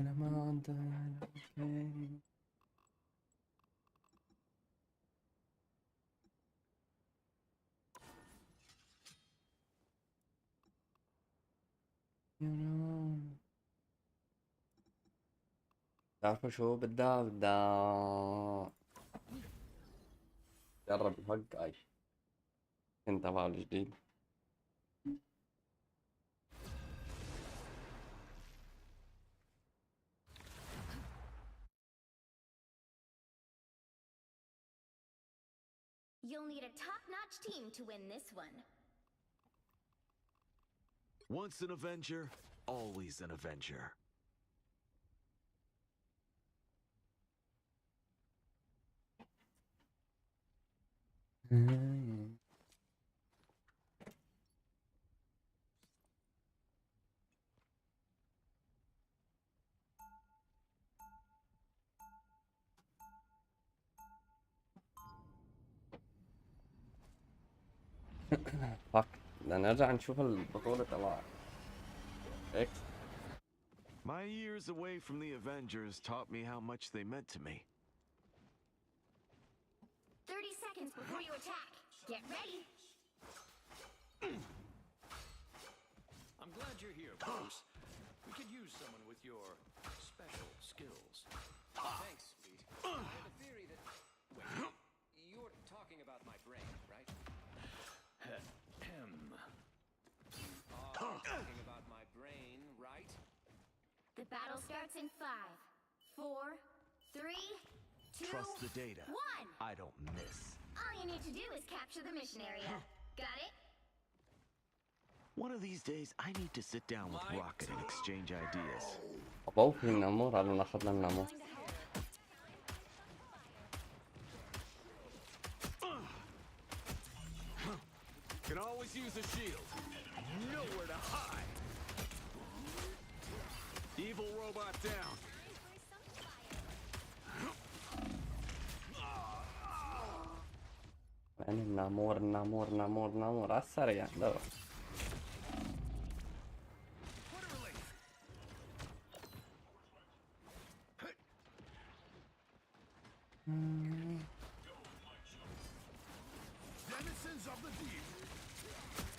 أنا ما عندي أوكي. تعرفوا شو بدها جرب الهوك انت تبعه الجديد. You'll need a top-notch team to win this one. Once an Avenger, always an Avenger. فك بدنا نرجع نشوف البطولة تبع اكس. My years away from the Avengers taught me how much they meant to me. 30 seconds before you attack. Get ready. I'm glad you're here, folks. We could use someone with your special skills. Thanks, sweet. I have a theory that... Wait, you're talking about my brain, right? You are talking about my brain, right? The battle starts in 5, 4, 3, 2, Trust the data. 1. I don't miss. All you need to do is capture the mission area. Got it? One of these days, I need to sit down with Rocket and exchange ideas. أبوه في النمور قالوا ناخذ لنا النمور. Can always use a shield. Nowhere to hide. Evil robot down. يعني النمور على السريع. Denizens of the deep.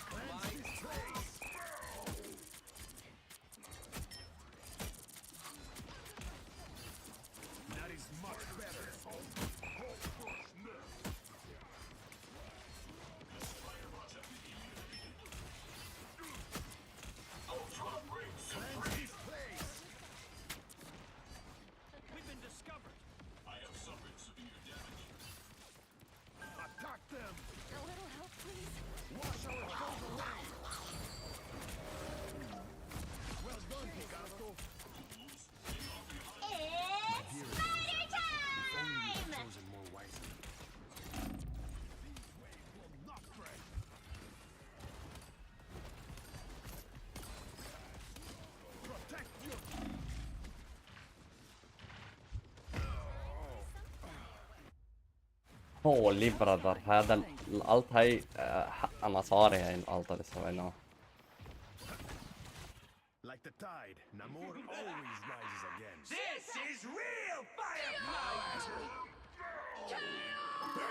Cleanse this place. That is much better. Cleanse this place. We've been discovered. I have suffered severe damage. Attack them. A little help, please. Wash our foes away. Well done, Picasso. It's spider time! Chosen more wisely. These waves will not break. Protect your هولي برادر هذا الالت هاي حق مصاري هاي الالت اللي سويناها. like the tide. Namor always rises again. This is real firepower!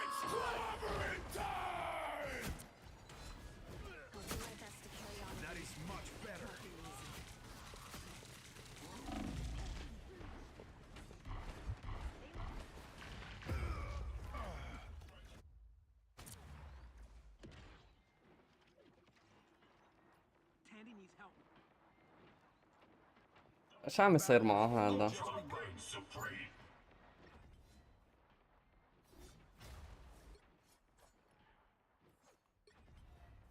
It's clobbering time! I'll do my best to carry on. That is much better. Tandy needs help. ايش عم يصير معه هذا؟ Ultron reigns supreme.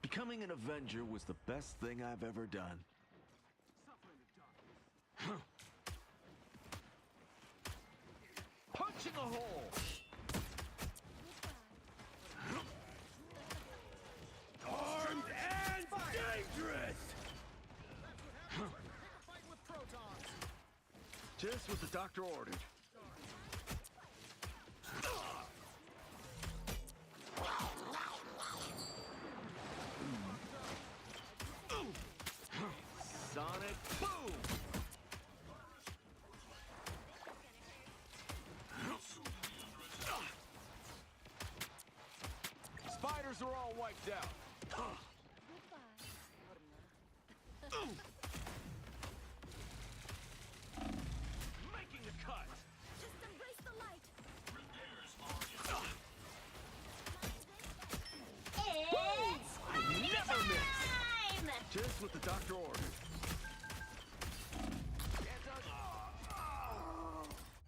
Becoming an Avenger was the best thing I've ever done. Punching a hole! Armed and dangerous! Fight with protons. Just what the doctor ordered. Sonic boom! Spiders are all wiped out. Making the cut. Just embrace the light. It's Never miss. time! Just what the doctor ordered.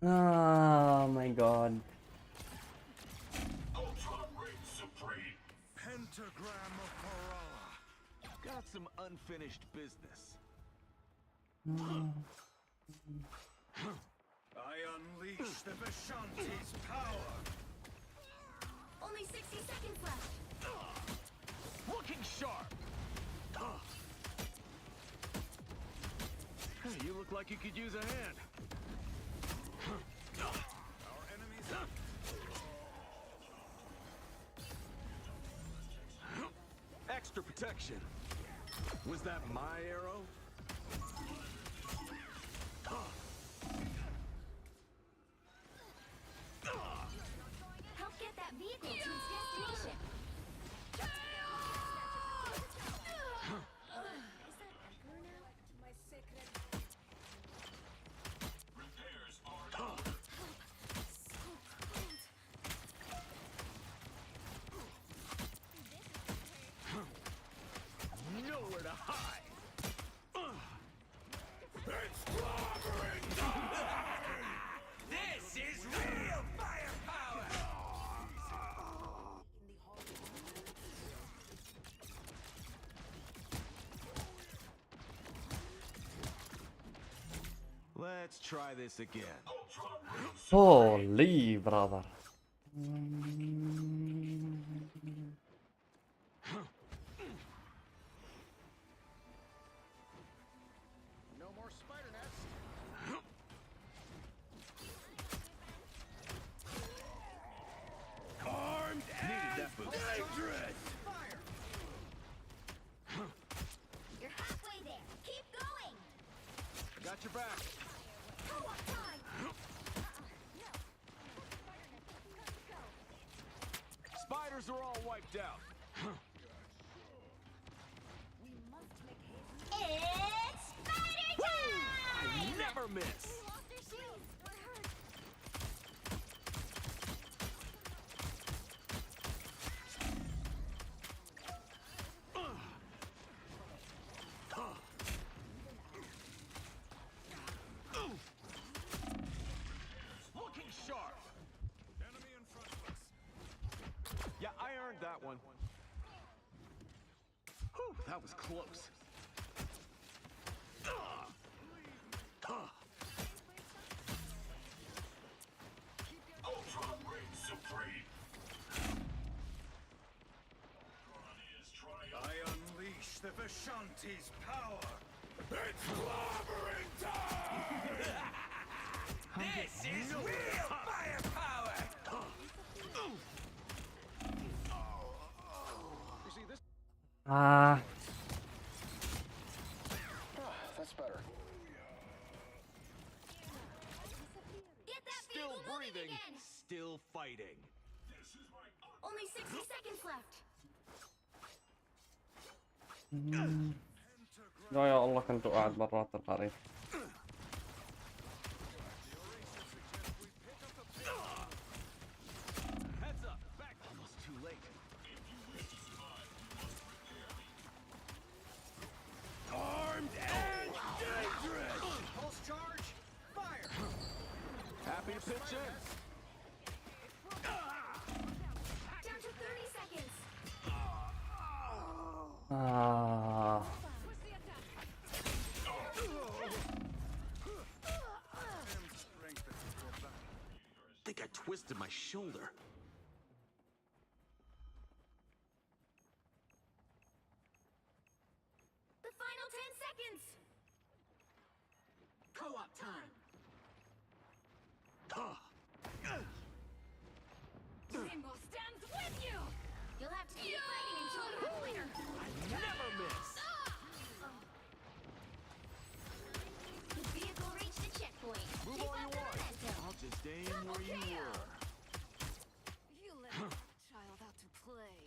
Oh my god. Ultron reigns supreme. Pentagram of Parala. Got some unfinished business. I unleash the Vishanti's power. Only 60 seconds left. Looking sharp. Hey, you look like you could use a hand. Our enemies have Extra protection. Was that my arrow? Help get that vehicle to its destination. Repairs are Nowhere to hide. It's clobbering time! This is real firepower. Let's try this again. Ultron reigns Holy brother. No more spider nets. Armed Needed that boost. dangerous! Fire. You're halfway there. Keep going. Got your back. Co-op time. Spiders are all wiped out. We must make haste. It's spider time! Never miss. They lost their shields. We're hurt. Looking sharp. Enemy in front of us. Yeah, I earned that one. Whew, that was close. Ultron reigns supreme. Ultron is triumph. I unleash the Vishanti's power. It's clobbering time! This is real firepower. You see this? Ah. That's better. Get that Still vehicle moving breathing, again. still fighting. This is my Only 60 seconds left. يا الله كنت قاعد برات القرية. Heads up, back. Almost too late. Armed and dangerous! Pulse charge. Ah. I think I twisted my shoulder. The final 10 seconds. Co-op time. Limbo stands with you. You'll have to keep fighting until you have a winner. Never miss. The vehicle reached the checkpoint. Move Keep all up you the want. momentum. I'll just aim Double where you KO. were. You let the child out to play.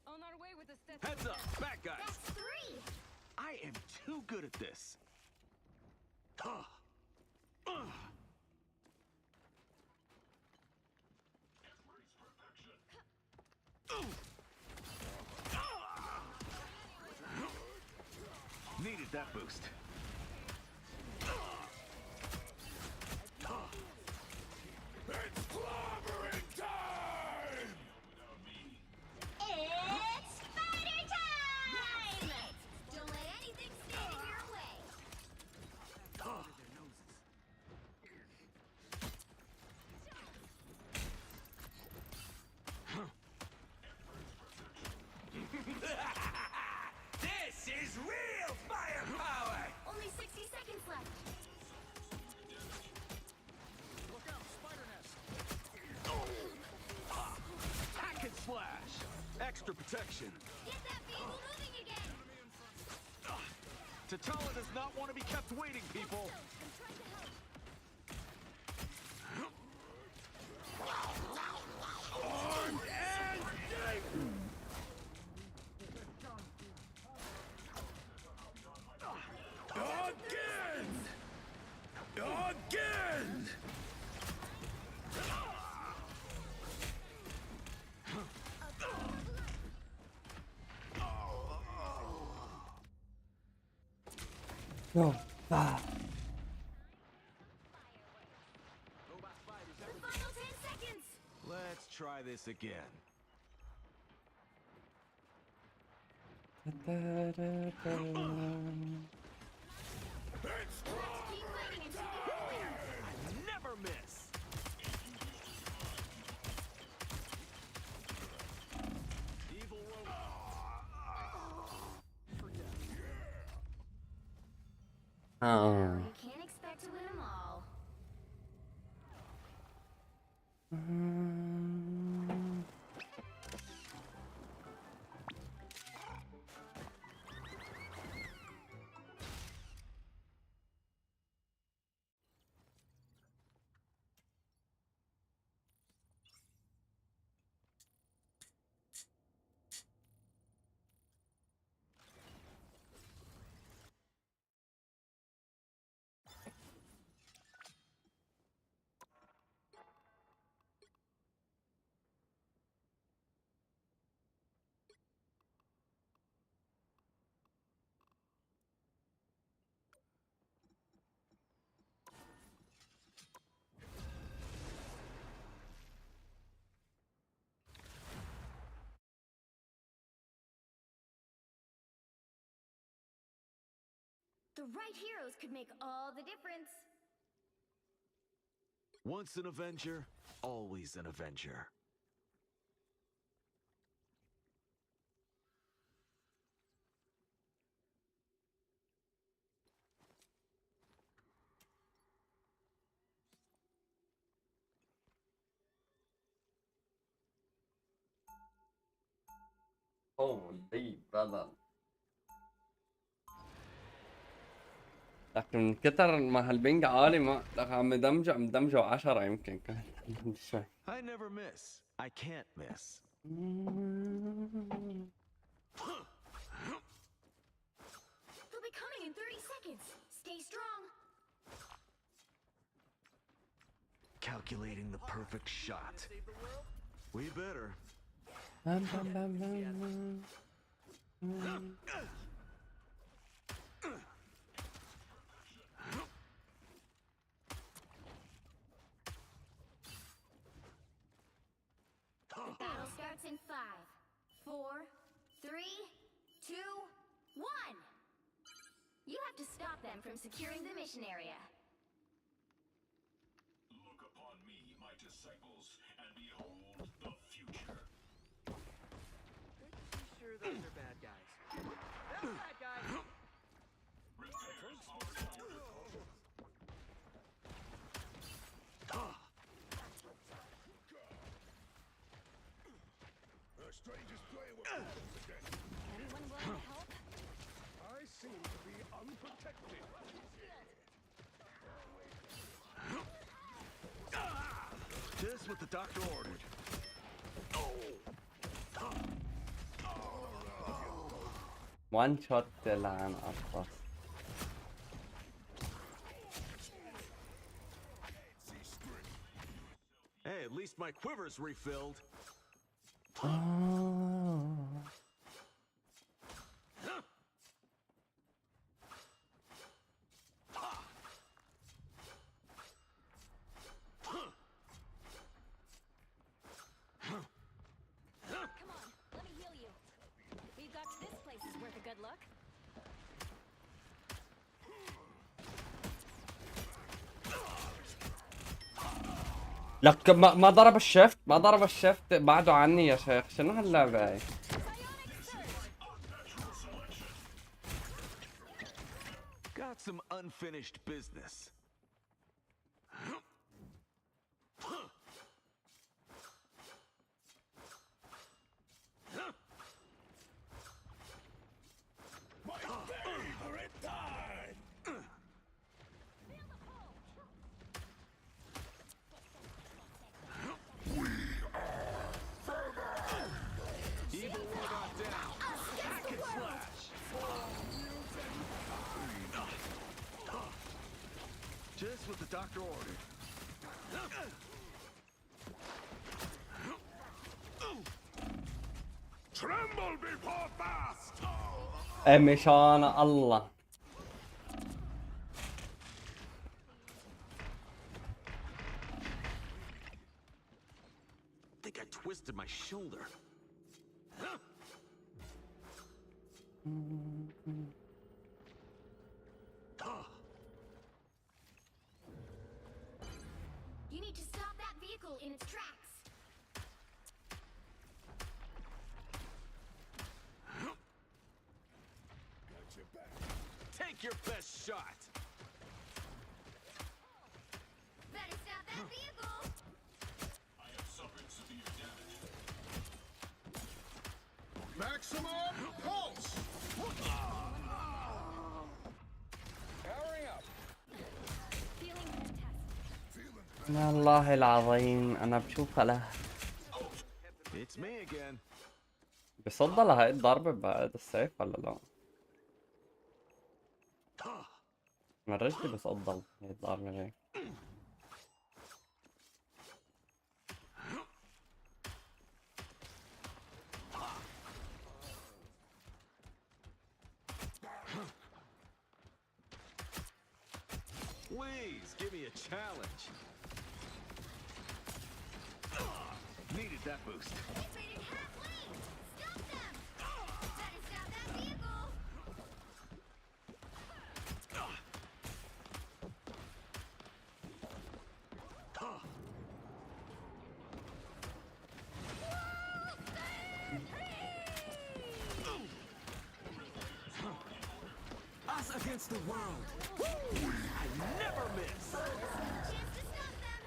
On our way with the step. Heads up, bad guys. That's 3. I am too good at this. Needed that boost. It's clobbering time! It's spider time! Don't let anything stand in your way. This is real firepower! Only 60 seconds left. Look out, spider nest. Hack and slash! Extra protection. Get that vehicle moving again. T'Challa does not want to be kept waiting, people. I'm trying to help. Again! No. Ah. The final 10 seconds. Let's try this again. It's Keep fighting until you have a winner. Never miss. Evil Oh. You can't expect to win them all. The right heroes could make all the difference. Once an Avenger, always an Avenger. Holy brother. لكن من كتر ما هالبنج عالي ما لك عم مدمجه 10 يمكن كان مش شايف. I never miss. I can't miss. They'll be coming in 30 seconds. Stay strong. Calculating the perfect shot. We better. Bam, bam, bam, bam. The battle starts in 5, 4, 3, 2, to stop them from securing the mission area. Look upon me, my disciples, and behold the future. Pretty sure those are bad guys. That's a bad guy! Repairs are in order. The stranger's playing with balls again. Anyone willing to help? I seem to be unprotected. Just what the doctor ordered. وان شوت لعن أرخص. Hey, at least my quiver's refilled. Come on, let me heal you. We've got this place is worth a good look. لك ما ضرب الشفت، ما ضرب الشفت، بعده عني يا شيخ. شنو هاللعبة هاي؟ Got some unfinished business. My favorite time! Evil robot down. Hack and slash. Just what the doctor ordered. Tremble before fast! مشان الله. I think I twisted my shoulder. You need to stop that vehicle in its tracks. Got your back. Take your best shot. Better stop that vehicle. I have suffered severe damage. Maximum pulse! Hurry up! Feeling fantastic. يا الله العظيم أنا بشوفها له. It's me again. بصدها لهاي الضربة بعد السيف ولا لا؟ من رجلي بصدها هاي الضربة هيك. Please give me a challenge. Needed that boost. They traded half lane. Stop them. Better stop that vehicle. Us against the world. I never miss. Chance to stop them.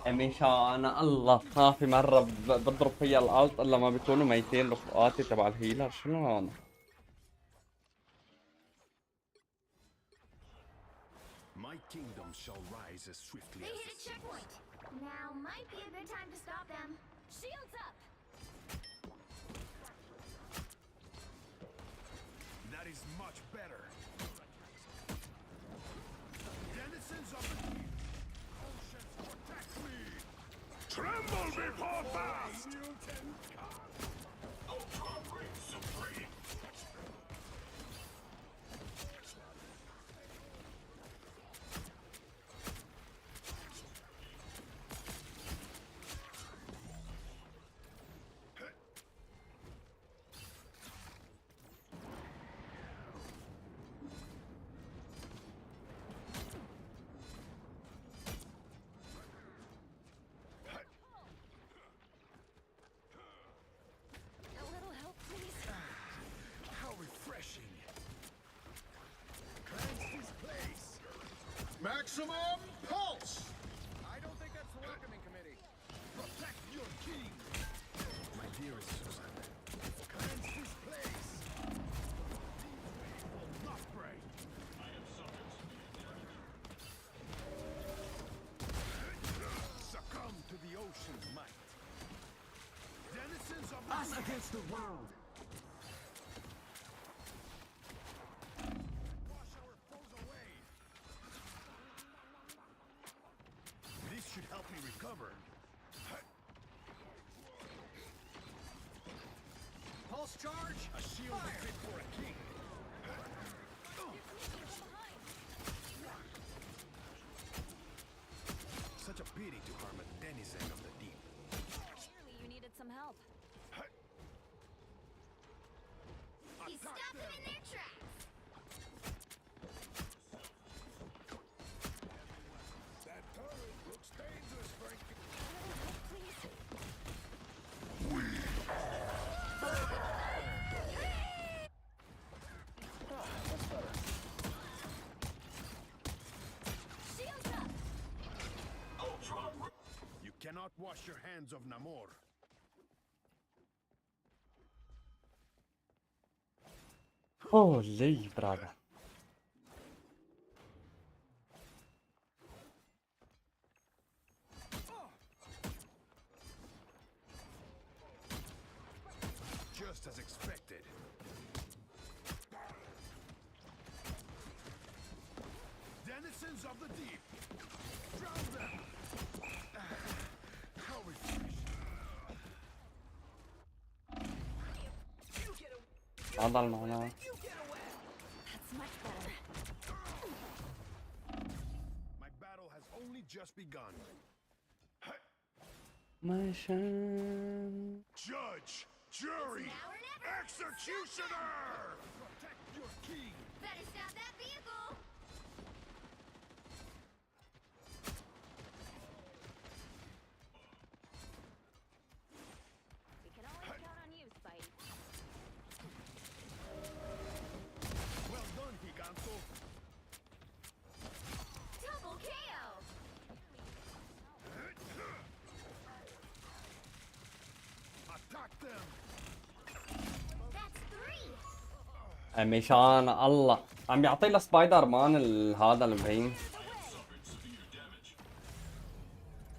مشان الله ما في مرة بضرب فيها الألت إلا ما بيكونوا ميتين رفقاتي تبع الهيلر. شنو هون؟ My kingdom shall rise as swiftly They as hit the a sea. checkpoint. Now might be a good time to stop them. Shields up! That is much better. Denizens of the deep. Oceans protect me. Tremble before fast! Ultra Ring Supreme. Maximum pulse! I don't think that's the welcoming committee. Protect your king! My dearest Susanna, cleanse this place! These waves will not break! I am subjects to your damage. Succumb to the ocean's might. Denizens of the Us against the world. wash our foes away. This should help me recover. Pulse charge! A shield fit for a king. Such a pity to harm a denizen of the deep. Clearly, you needed some help. He stopped them in their tracks. That turret looks dangerous, Frankie. Shields up. You cannot wash your hands of Namor. Holy braga. Just as expected. Denizens of the deep. Drown them. How refreshing. عضل معنا. That's much better. My battle has only just begun. مشان. Judge, jury, Now or never. executioner! Protect your king. Better stop that vehicle. We can always count on you, Spidey. Well done, Giganto. Double KO. Attack them. That's 3. مشان الله عم يعطي له سبايدر مان هذا المبين. Suffered severe damage.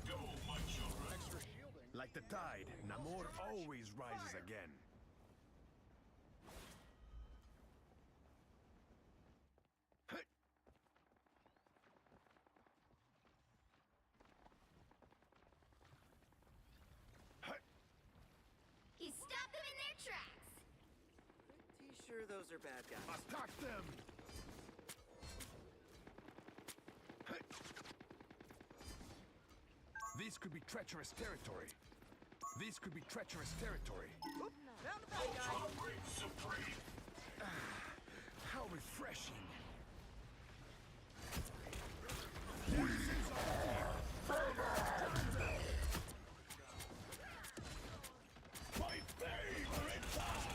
Go, my children. Like the tide, Namor always rises again. He stopped them in their tracks. Pretty sure those are bad guys. Attack them. This could be treacherous territory. This could be treacherous territory. Found the bad guy. Reign supreme. How refreshing. My favorite time.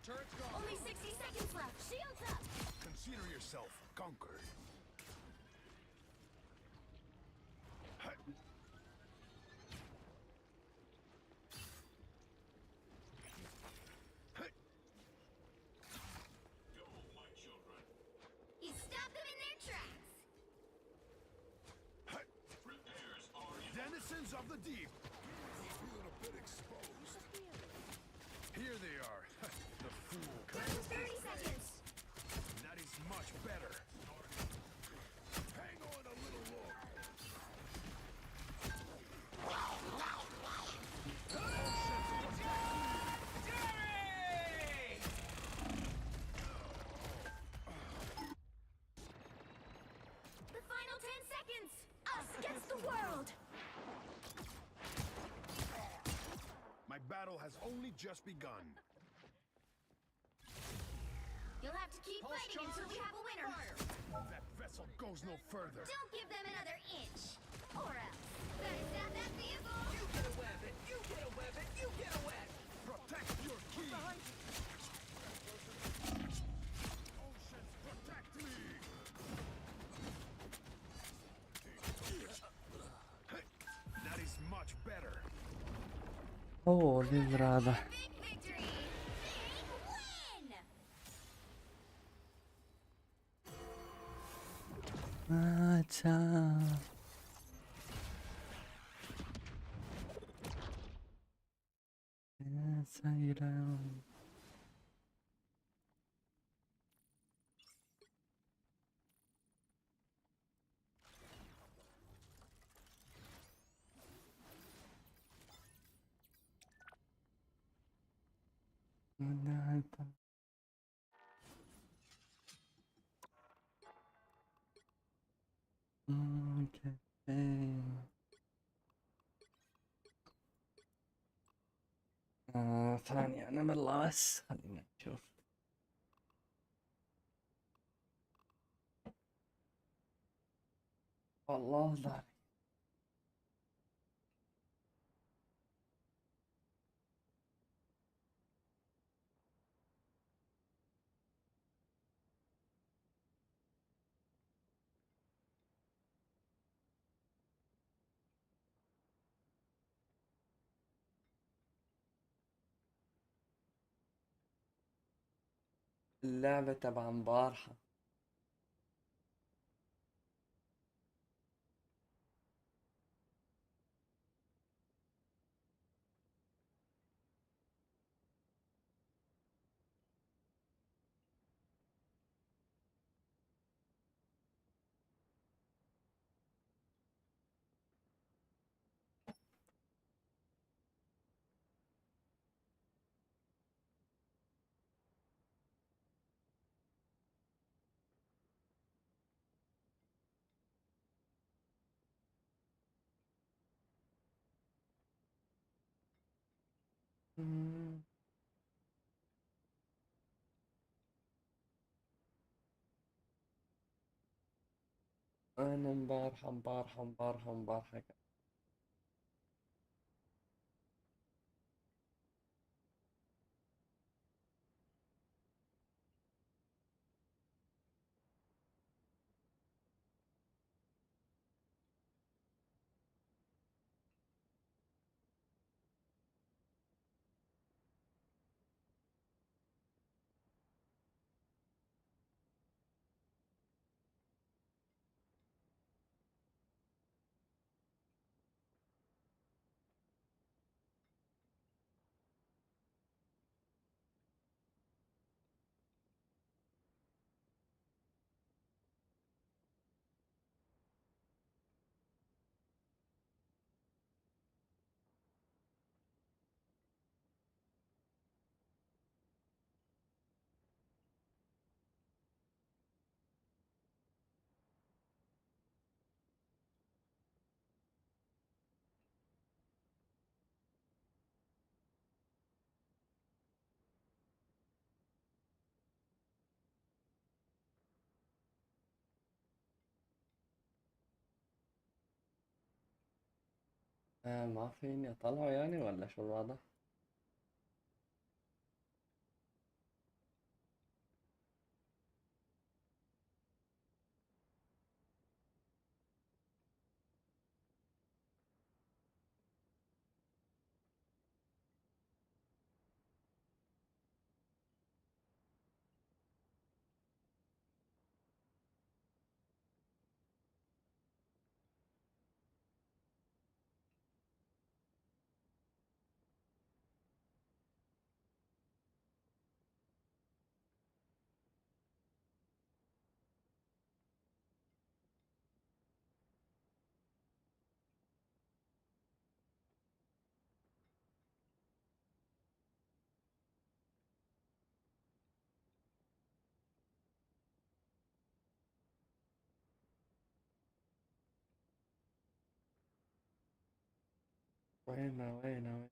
Turret's gone. Only 60 seconds left. Shields up. Consider yourself conquered. Go, my children. He stopped them in their tracks. Repairs are in. Denizens of the deep. Feeling a bit exposed. Here they are. The fool. Down to 30 seconds. That is much better. Hang on a little longer. The final 10 seconds. Us against the world. My battle has only just begun. You'll have to keep fighting until we have a winner. That vessel goes no further. Don't give them another inch. Or else. Better stop that vehicle. You get a weapon. You get a weapon. You get a weapon. Protect your king. Oceans, protect me. Oh, livrada. Big victory! Big win! Ah, ciao. Sairam. Okay. ثانية أنا بالله بس خلينا نشوف. والله ضايع. اللعبة تبع مبارحة. أنا مبارحة. ما فيني أطلعه يعني ولا شو الوضع؟ وين.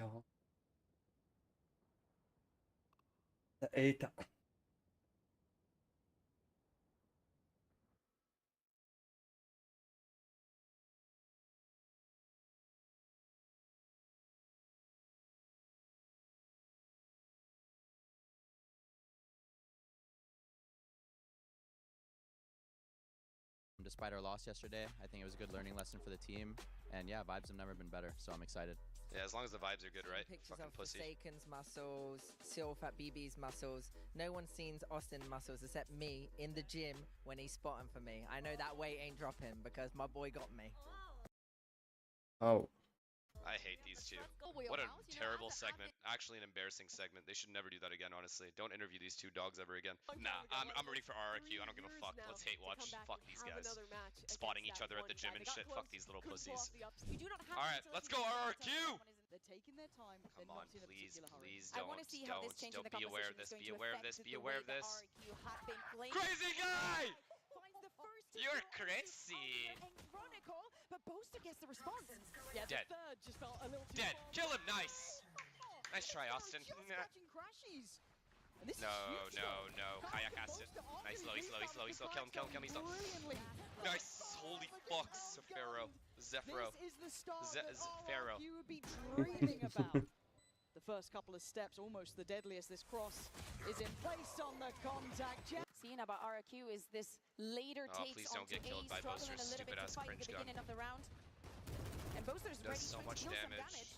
اهو لقيتها. Despite our loss yesterday, I think it was a good learning lesson for the team. And yeah, vibes have never been better, so I'm excited. Yeah, as long as the vibes are good, right? Pictures Fucking of pussy. Forsaken's muscles, Silfat BB's muscles. No one's seen Austin muscles except me in the gym when he's spotting for me. I know that weight ain't dropping because my boy got me. Oh. I hate these two. What a terrible segment. Actually an embarrassing segment. They should never do that again, honestly. Don't interview these two dogs ever again. Nah, I'm rooting for RRQ. I don't give a fuck. Let's hate watch. Fuck these guys. Spotting each other at the gym and shit. Fuck these little pussies. Alright, let's go RRQ! They're taking their time. Come on, please, please don't be aware of this. Be aware of this. Be aware of this. Crazy guy! You're crazy. But Boaster gets the response. Yeah, dead. Just felt a little too Dead. Kill him. Nice. Nice try, Austin. No. Kayak acid. Nice, slow. Kill him. He's low. Nice. Holy fuck, Zephyro. Zephyro. You would be dreaming about. The first couple of steps, almost the deadliest. This cross is in place on the contact. Seeing about RQ is this later takes please don't get killed by Boaster's stupid-ass cringe gun. Beginning of the round. And Boaster's does so much damage.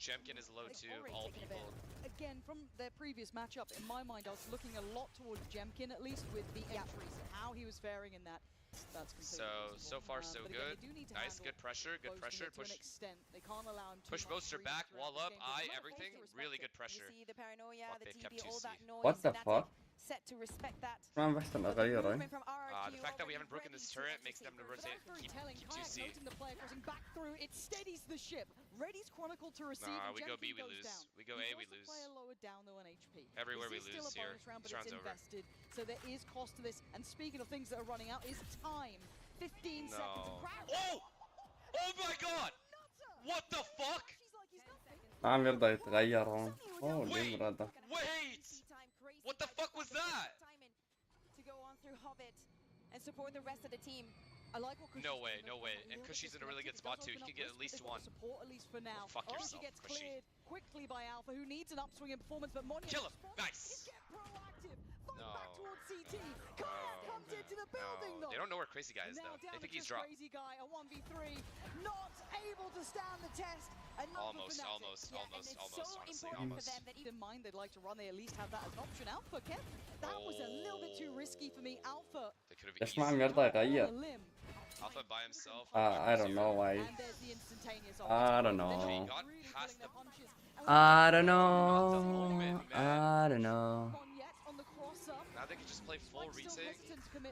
Jemkin is low too, all people. Again, from their previous matchup, in my mind, I was looking a lot towards Jemkin, at least with the entries and how he was faring in that. That's so far so good. Nice, good pressure. Push. They can't allow him push Boaster back, wall up, everything. Really good pressure. You see the paranoia, Fuck, the they've kept TP, all 2C. that noise. What the fuck? Set to respect that. ما بحسن اغيره. The fact that we haven't broken this turret makes them to rotate, keep 2C. The back through, it steadies the ship. Ready's Chronicle to receive. Nah, we go B, we lose. We go A, we lose. Everywhere we lose here. This round's over. So there is cost to this. And speaking of things that are running out, is time. 15 seconds. Oh! Oh my god! What the fuck? ما عم يرضى يتغير هون. اوه ليه مرضى. Wait! What the fuck was that? To go on through Hobbit and support the rest of the team. I like what No way. And Cushy's in a really good spot too. He can get at least one. Support at least for now. Fuck yourself, gets Cushy. cleared quickly by Alpha, who needs an upswing in performance, but Monya Kill him. Nice. Proactive. No. Back towards CT. Comes into the building though. They don't know where Crazy Guy is though. They think he's dropped. Crazy Guy, a 1v3, not able to stand the test. Almost, honestly, almost. In mind, they'd like to run. They at least have that as an option. Alpha, Kev, that was a little bit too risky for me. Alpha. ليش ما عم يرضى يغير؟ Alpha by himself. I don't know why. And there's the instantaneous I don't know. He got past the I don't know. Now they can just play full retake.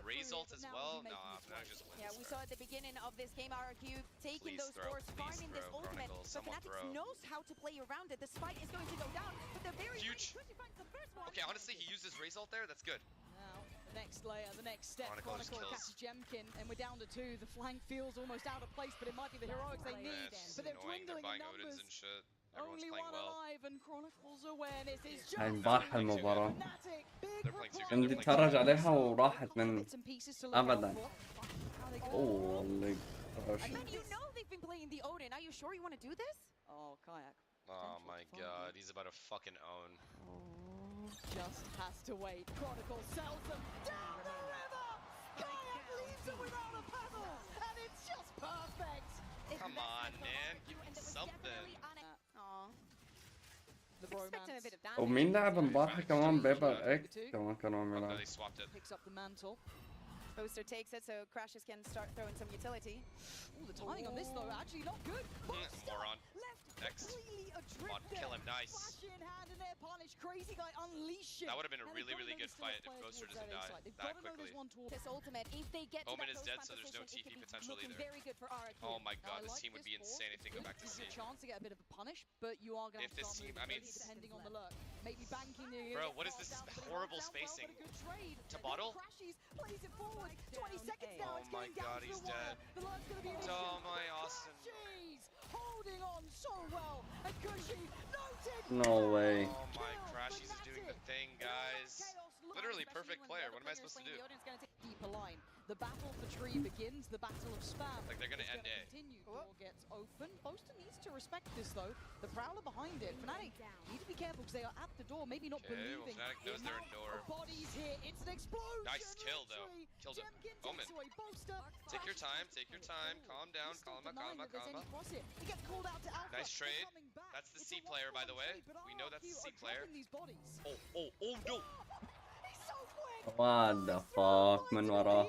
Result as well. Nah, just win. Yeah, we saw at the beginning of this game RQ taking those scores, farming this ultimate. But Fnatic knows how to play around it. The spike is going to go down, but they're very huge. Okay, honestly, he uses result there. That's good. Now, the next layer, the next step. Chronicle catches Jemkin, and we're down to 2. The flank feels almost out of place, but it might be the heroics they need. But they're dwindling in numbers. And shit. Everyone's Only playing one well. alive, and Chronicle's awareness is just هنباح المباراة. They're playing too good. كنت اتفرج عليها وراحت من ابدا. اوه والله. And you know they've been playing the Odin. Are you sure you want to do this? Oh, Kayak. Oh my god, he's about to fucking own. Just has to wait. Chronicle sells them down the river. Kayak leaves them without a paddle, and it's just perfect. Come on, man, give me something. The romance. ومين لعب امبارح كمان بيبر اكس كمان كانوا عم يلعبوا. They swapped it. Picks up the mantle. Booster takes it, so Crashes can start throwing some utility. Ooh, the timing on this though, actually not good. Moron. Left Next. completely adrift Come on, kill him, nice. Flash in hand and air punish. Crazy guy unleashing. That would have been a And really, they've really gotta know good there's still fight if players Ghoster towards doesn't that A die side. They've that gotta know quickly. there's one towards This ultimate, if they get to Omen that is dead, so postman there's no position, TP it could be potential looking either. very good for RRQ. Oh my Now, god, I this like team would this be insane if they go back to Gives C. you a chance to get a bit of a punish, but you are going to If this start team- moving I mean, early, depending on the lurk. Maybe banking the Bro, what is this horrible spacing? To bottle? Crashes, plays it forward. 20 seconds now. Oh It's my getting down god, to he's the wire. dead. The lurk's going to be an issue. Oh my Austin. Crashes holding on so well. And Cushy noted. No way. Oh my, Crashies is doing the thing, guys. Literally perfect player. What am I supposed to do? Deeper line. The battle for tree begins. The battle of spam. Like they're gonna is end gonna A. Continue. Door gets open. Boaster needs to respect this though. The Prowler behind it. Fnatic need to be careful because they are at the door. Maybe not Okay, well, believing. Fnatic knows they're in door. Bodies here. It's an explosion. Nice kill, though. literally. Killed him. Jemkin Omen. takes away Boaster. Take your time, take your time. Calm down, He's still calma, denying calma, that there's calma. any cross hit. He gets called out to Alpha. Nice trade. They're coming back. That's the It's C a player, by the way. one-for-one trade, but We know that's the RRQ C are player. dropping these bodies. Oh no! He's so quick. What the fuck من وراه.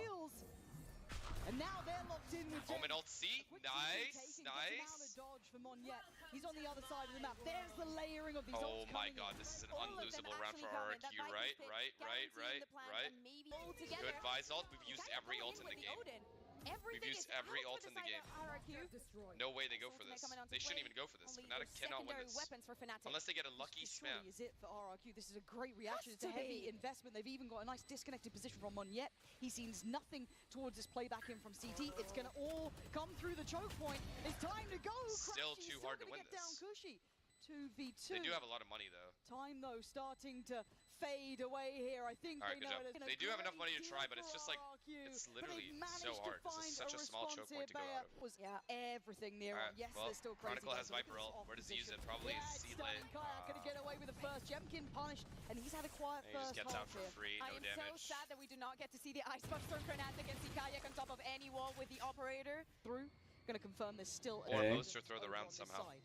And now they're locked in with Omen ult C. Nice, nice. Dodge for Monyet. He's on the other side of the map. There's the layering of these Oh ults my coming god, in. this is an All of them unlosable round for actually coming. RRQ, That right? Vikings Right, pick right, guaranteeing right, the plan right. and maybe all together. Good Vise ult. We've They used kinda every go ult in in the with game. Odin. Everything used is every out ult for in the side game. of RRQ. No way they go for Ultimate this. coming onto They shouldn't play. even go for this. Only Fnatic those cannot win secondary this. weapons for Fnatic. Unless they get a lucky This surely spam. is it for RRQ. This is a great reaction. It's a to heavy be. investment. They've even got a nice disconnected position from Monyet. He sees nothing towards this playback in from CT. It's going to all come through the choke point. It's time to go. Still Crashy too hard to gonna win get down this. Cushy. 2v2. They do have a lot of money, though. Time though starting to fade away here. I think Alright, they good know job. it. They do have enough money to try, but it's just like, it's literally so hard. This is such a small choke point to go out of. Was everything near Alright, on. Yes, well, there's still crazy. Chronicle has guys, but Viper look at ult. this Where does he use off it? Probably position. C It's lane. stunning. Kayak gonna get away with the first. Jemkin punished, and he's had a quiet And he just first gets out half for here. free, I no am so damage. sad that we do not get to see the Icebox from Fnatic and see Kayak on top of any wall with the operator. Through. Gonna confirm there's still Or Okay. Booster throw the over round on this somehow. side.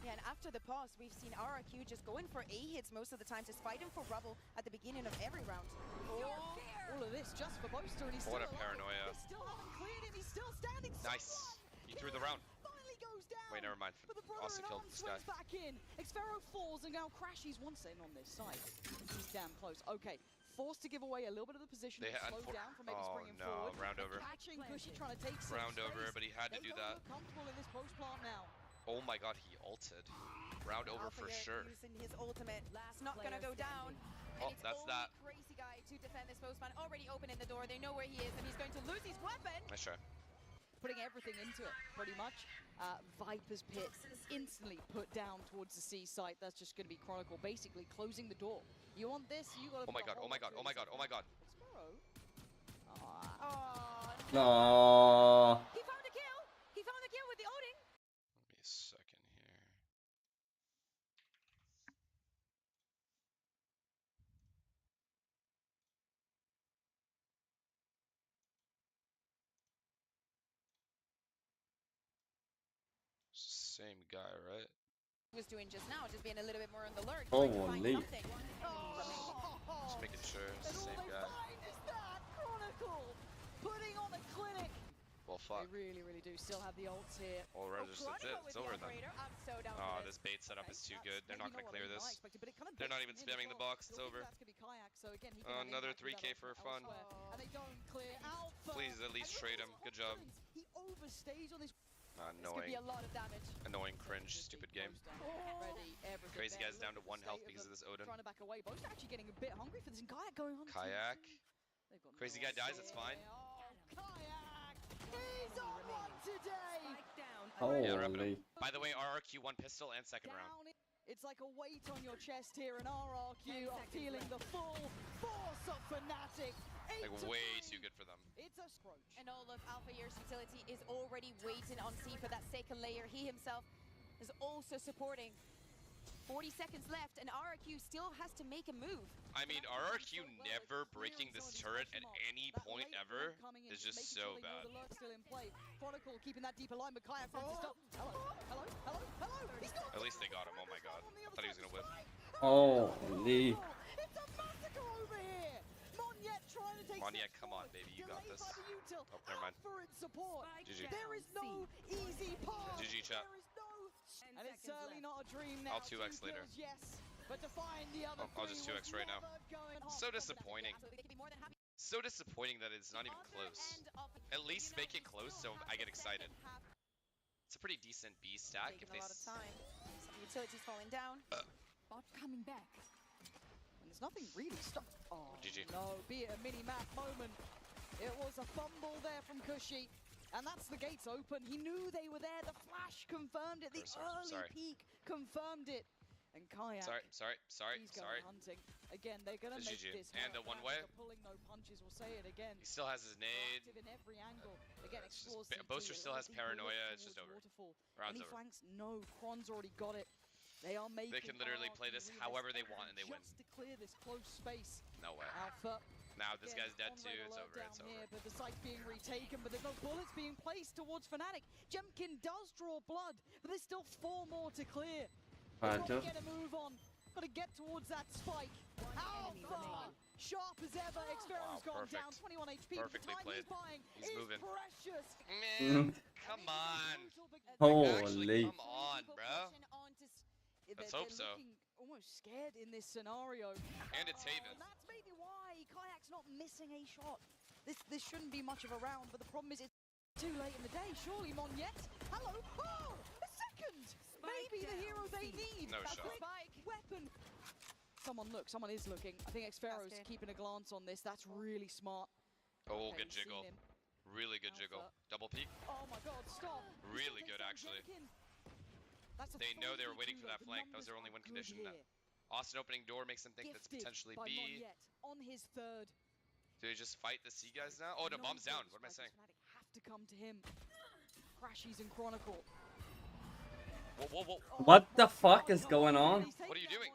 Yeah, and after the pause, we've seen RRQ just going for A hits most of the time, just fighting for rubble at the beginning of every round. All of this just for Boaster, and he's What still a alive. paranoia. They still haven't cleared him. He's still standing. Nice. He threw the round. Finally goes down. Wait, never mind. But the brother Austin in killed arms this guy. swings back in. Xfero falls and now Crashy's once in on this side. He's damn close. Okay, forced to give away a little bit of the position. They had Slow down from maybe oh springing no, forward. round over. Catching Cushy trying to take some Round over, space. but he had to They do don't that. look comfortable in this post plant now. Oh my god, he ulted. Round over Alpha for here sure. using his ultimate. It's not gonna go down. Oh, And it's that's only that. Crazy guy to defend this postman. Already opening the door. They know where he is, and he's going to lose his weapon. Nice try. Putting everything into it, pretty much. Viper's Pit instantly put down towards the C site. That's just going to be Chronicle basically closing the door. You want this? You got to. Oh my god, oh my god, oh my god, oh my god. Oh, No. he found a kill. He found a kill with the Odin. Give me a second here. Same guy, right? Was doing just now, just being a little bit more on the alert. trying to find Holy. something. Just making sure it's And the all same they guy. find is that Chronicle putting on a clinic. Well, fuck. They really, really do still have the ults here. Well, that's it. It's over then. I'm so down Oh, with this bait setup is too That's good. They're not maybe gonna what clear I this. expected, but it kind of They're not builds even in as spamming the well. box. It's Still think over. That's gonna be Kayak, so again, he can Another impact with 3K that for ultimate fun. elsewhere. And they don't clear Alpha. Please at least trade him. Good job. He overstays on this. This could be Annoying. a lot of damage. Annoying cringe. Stupid game. Ready, everything Crazy there. guy's down to Look 1 at the health state because of this Odin. Trying to back away. Both actually getting a bit hungry for this. And Kayak going on. Kayak. They've got Crazy no guy dies, idea. it's fine. Oh, Kayak! He's on one today! Yeah, wrap it Holy. up. By the way, RRQ won pistol and second round. Down it's like a weight on your chest here, and RRQ are feeling the full force of Fnatic. Like way too good for them. It's a approach. And all of Alpha Year's utility is already waiting on C for that second layer. He himself is also supporting. 40 seconds left, and RRQ still has to make a move. I mean, RRQ never breaking this turret at any point ever is just so bad. Still in play. Chronicle keeping that deeper line, but Kayak finds to stop. Hello, hello, hello, hello. He's got At least they got him. Oh my god. I thought he was gonna whip. Holy. It's a massacre over here. Monyet trying to take Come on, yeah, steps come on, forward. baby, you got Delayed this. by the util. Oh, never mind. Alpha in support. GG. There is no easy path. GG, chat. There is no... And it's certainly not a dream now. I'll 2x later. Kills, yes. But to find the other I'll just 2x right now. So disappointing. So disappointing that it's not even close. At least make it close so I get excited. It's a pretty decent B stack if they... A lot of time. Some utilities falling down. Bot coming back. And there's nothing really stop. Oh, GG. no, be it a mini-map moment. It was a fumble there from Cushy. And that's the gates open. He knew they were there. The flash confirmed it. The early peak confirmed it. And Kayak. He's going hunting. Again, they're going to make GG. this. And a one-way. Pulling no punches. We'll say it again. He still has his nade. In every angle. Again, Boaster still has paranoia. It's just over. Round's over. Flanks? No, Kron's already got it. They are making. They can literally play this however they want and they win. Just to clear this close space. No way. Alpha. Now this guy's dead too. It's over. It's over. Here, but the site's being retaken, but there's no bullets being placed towards Fnatic. Jemkin does draw blood, but there's still 4 more to clear. Got to get a move on. Got to get towards that spike. Alpha, sharp as ever. Xfero's gone down. 21 HP. Perfectly played. He's moving. Precious. Man, come on. Holy. Actually, come on, bro. Let's hope so. Almost scared in this scenario. And it's Haven. That's maybe why Kayak's not missing a shot. This shouldn't be much of a round, but the problem is it's too late in the day. Surely Monyet. Hello. Oh, a second. Maybe the hero they need. No That's shot. Spike weapon. Someone is looking. I think Xfero's keeping a glance on this. That's really smart. Oh, good jiggle. Really good jiggle. Double peek. Oh my god, stop. Really good, actually. They know they were waiting for that flank. That was their only win condition. Austin opening door makes them think that's potentially B. On his third. Do they just fight the C guys now? Oh, no, bomb's down. What am I saying? Have to come to him. Crashies and Chronicle. Whoa. What the fuck is going on? What are you doing?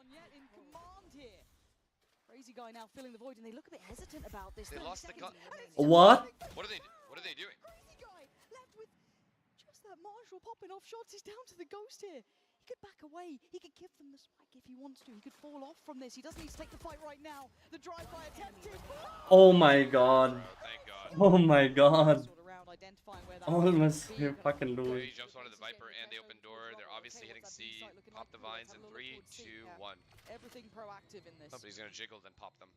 Crazy guy now filling the void, and they look a bit hesitant about this. They lost the gun. What? What are they doing? Crazy guy left with just that Marshall popping off shots. He's down to the ghost here. He could back away. He could give them the spike if he wants to. He could fall off from this. He doesn't need to take the fight right now. The drive-by attempted. Oh my god. Thank God. Oh my god. Identifying where that Almost fucking Okay, lose. he jumps onto the Viper and they open door. They're obviously hitting C. Pop the vines in 3, 2, 1. Everything proactive in this. Oh, but he's gonna jiggle, then pop them.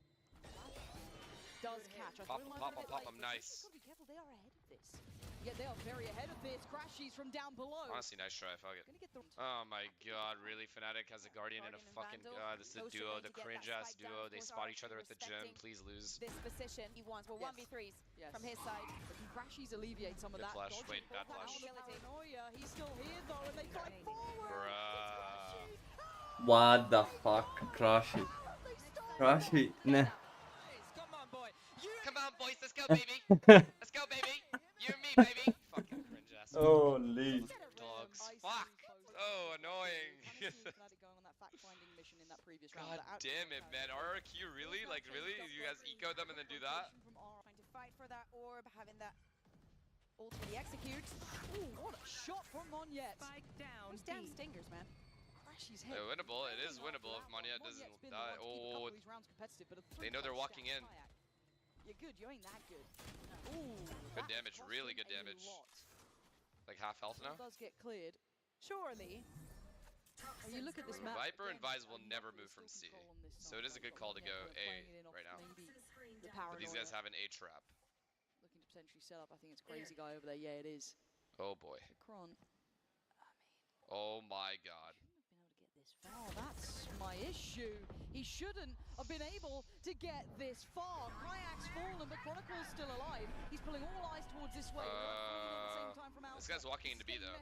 Does catch. Pop them, nice. Gotta be careful, they are ahead of this. Yeah, they are very ahead of this. Crashies from down below. Honestly, nice try, fuck it. Oh my god, really? Fnatic has a Guardian and a fucking... this is the duo, the cringe-ass duo. They spot each other at the gym. Please lose. This position he wants. Well, 1v3s from his side. Crashies alleviate some of that. Flash. Wait, bad flash. He's still here though, and they fight forward. Bruh. What the fuck? Crashy. Crashy. Nah. Come on, boys, let's go, baby. Let's go, baby. You and me, baby. Fucking cringe ass. Holy. Dogs. Fuck. So annoying. God damn it, man. RRQ, really? Like, really? You guys eco them and then do that? Trying to fight for that orb, having that ultimately execute. Ooh, what a shot from Monyet. Those damn stingers, man. Crashy's head. Winnable. It is winnable if Monyet doesn't die. Oh, they know they're walking in. You're good, you ain't that good. Ooh, good damage, really good damage. Like half health now? Does get cleared. Surely. When you look at this map, Viper and Vise will never move from C. So it is a good call to go A right now. But these guys have an A trap. Looking to potentially set up, I think it's crazy guy over there. Yeah, it is. Oh boy. Kron. Oh my god. Oh, that's my issue. He shouldn't have been able to get this far. Kayak's fallen, but Chronicle's still alive. He's pulling all eyes towards this way. This guy's walking into B though.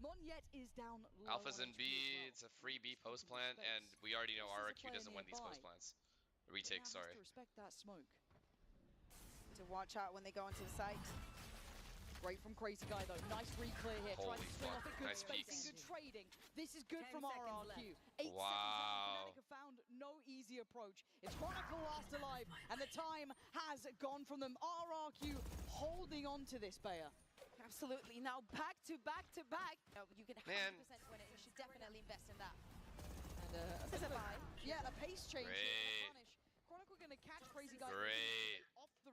Monyet is down low. Alpha's in B, it's a free B post plant, and we already know RRQ doesn't win these post plants. Retake, sorry. Respect that smoke. To watch out when they go into the site. Great from Crazy Guy though. Nice re-clear here. Holy Tries to swing off it. Good nice spacing, peeks. good trading. This is good from RRQ. 8 Wow. seconds left. Fnatic have found no easy approach. It's Chronicle last alive, and the time has gone from them. RRQ holding on to this, Bayer. Absolutely. Now back to back to back. No, you can 100% win it. You should definitely invest in that. And this is a buy. Yeah, a pace change. Great. Chronicle gonna catch Crazy Guy. Great.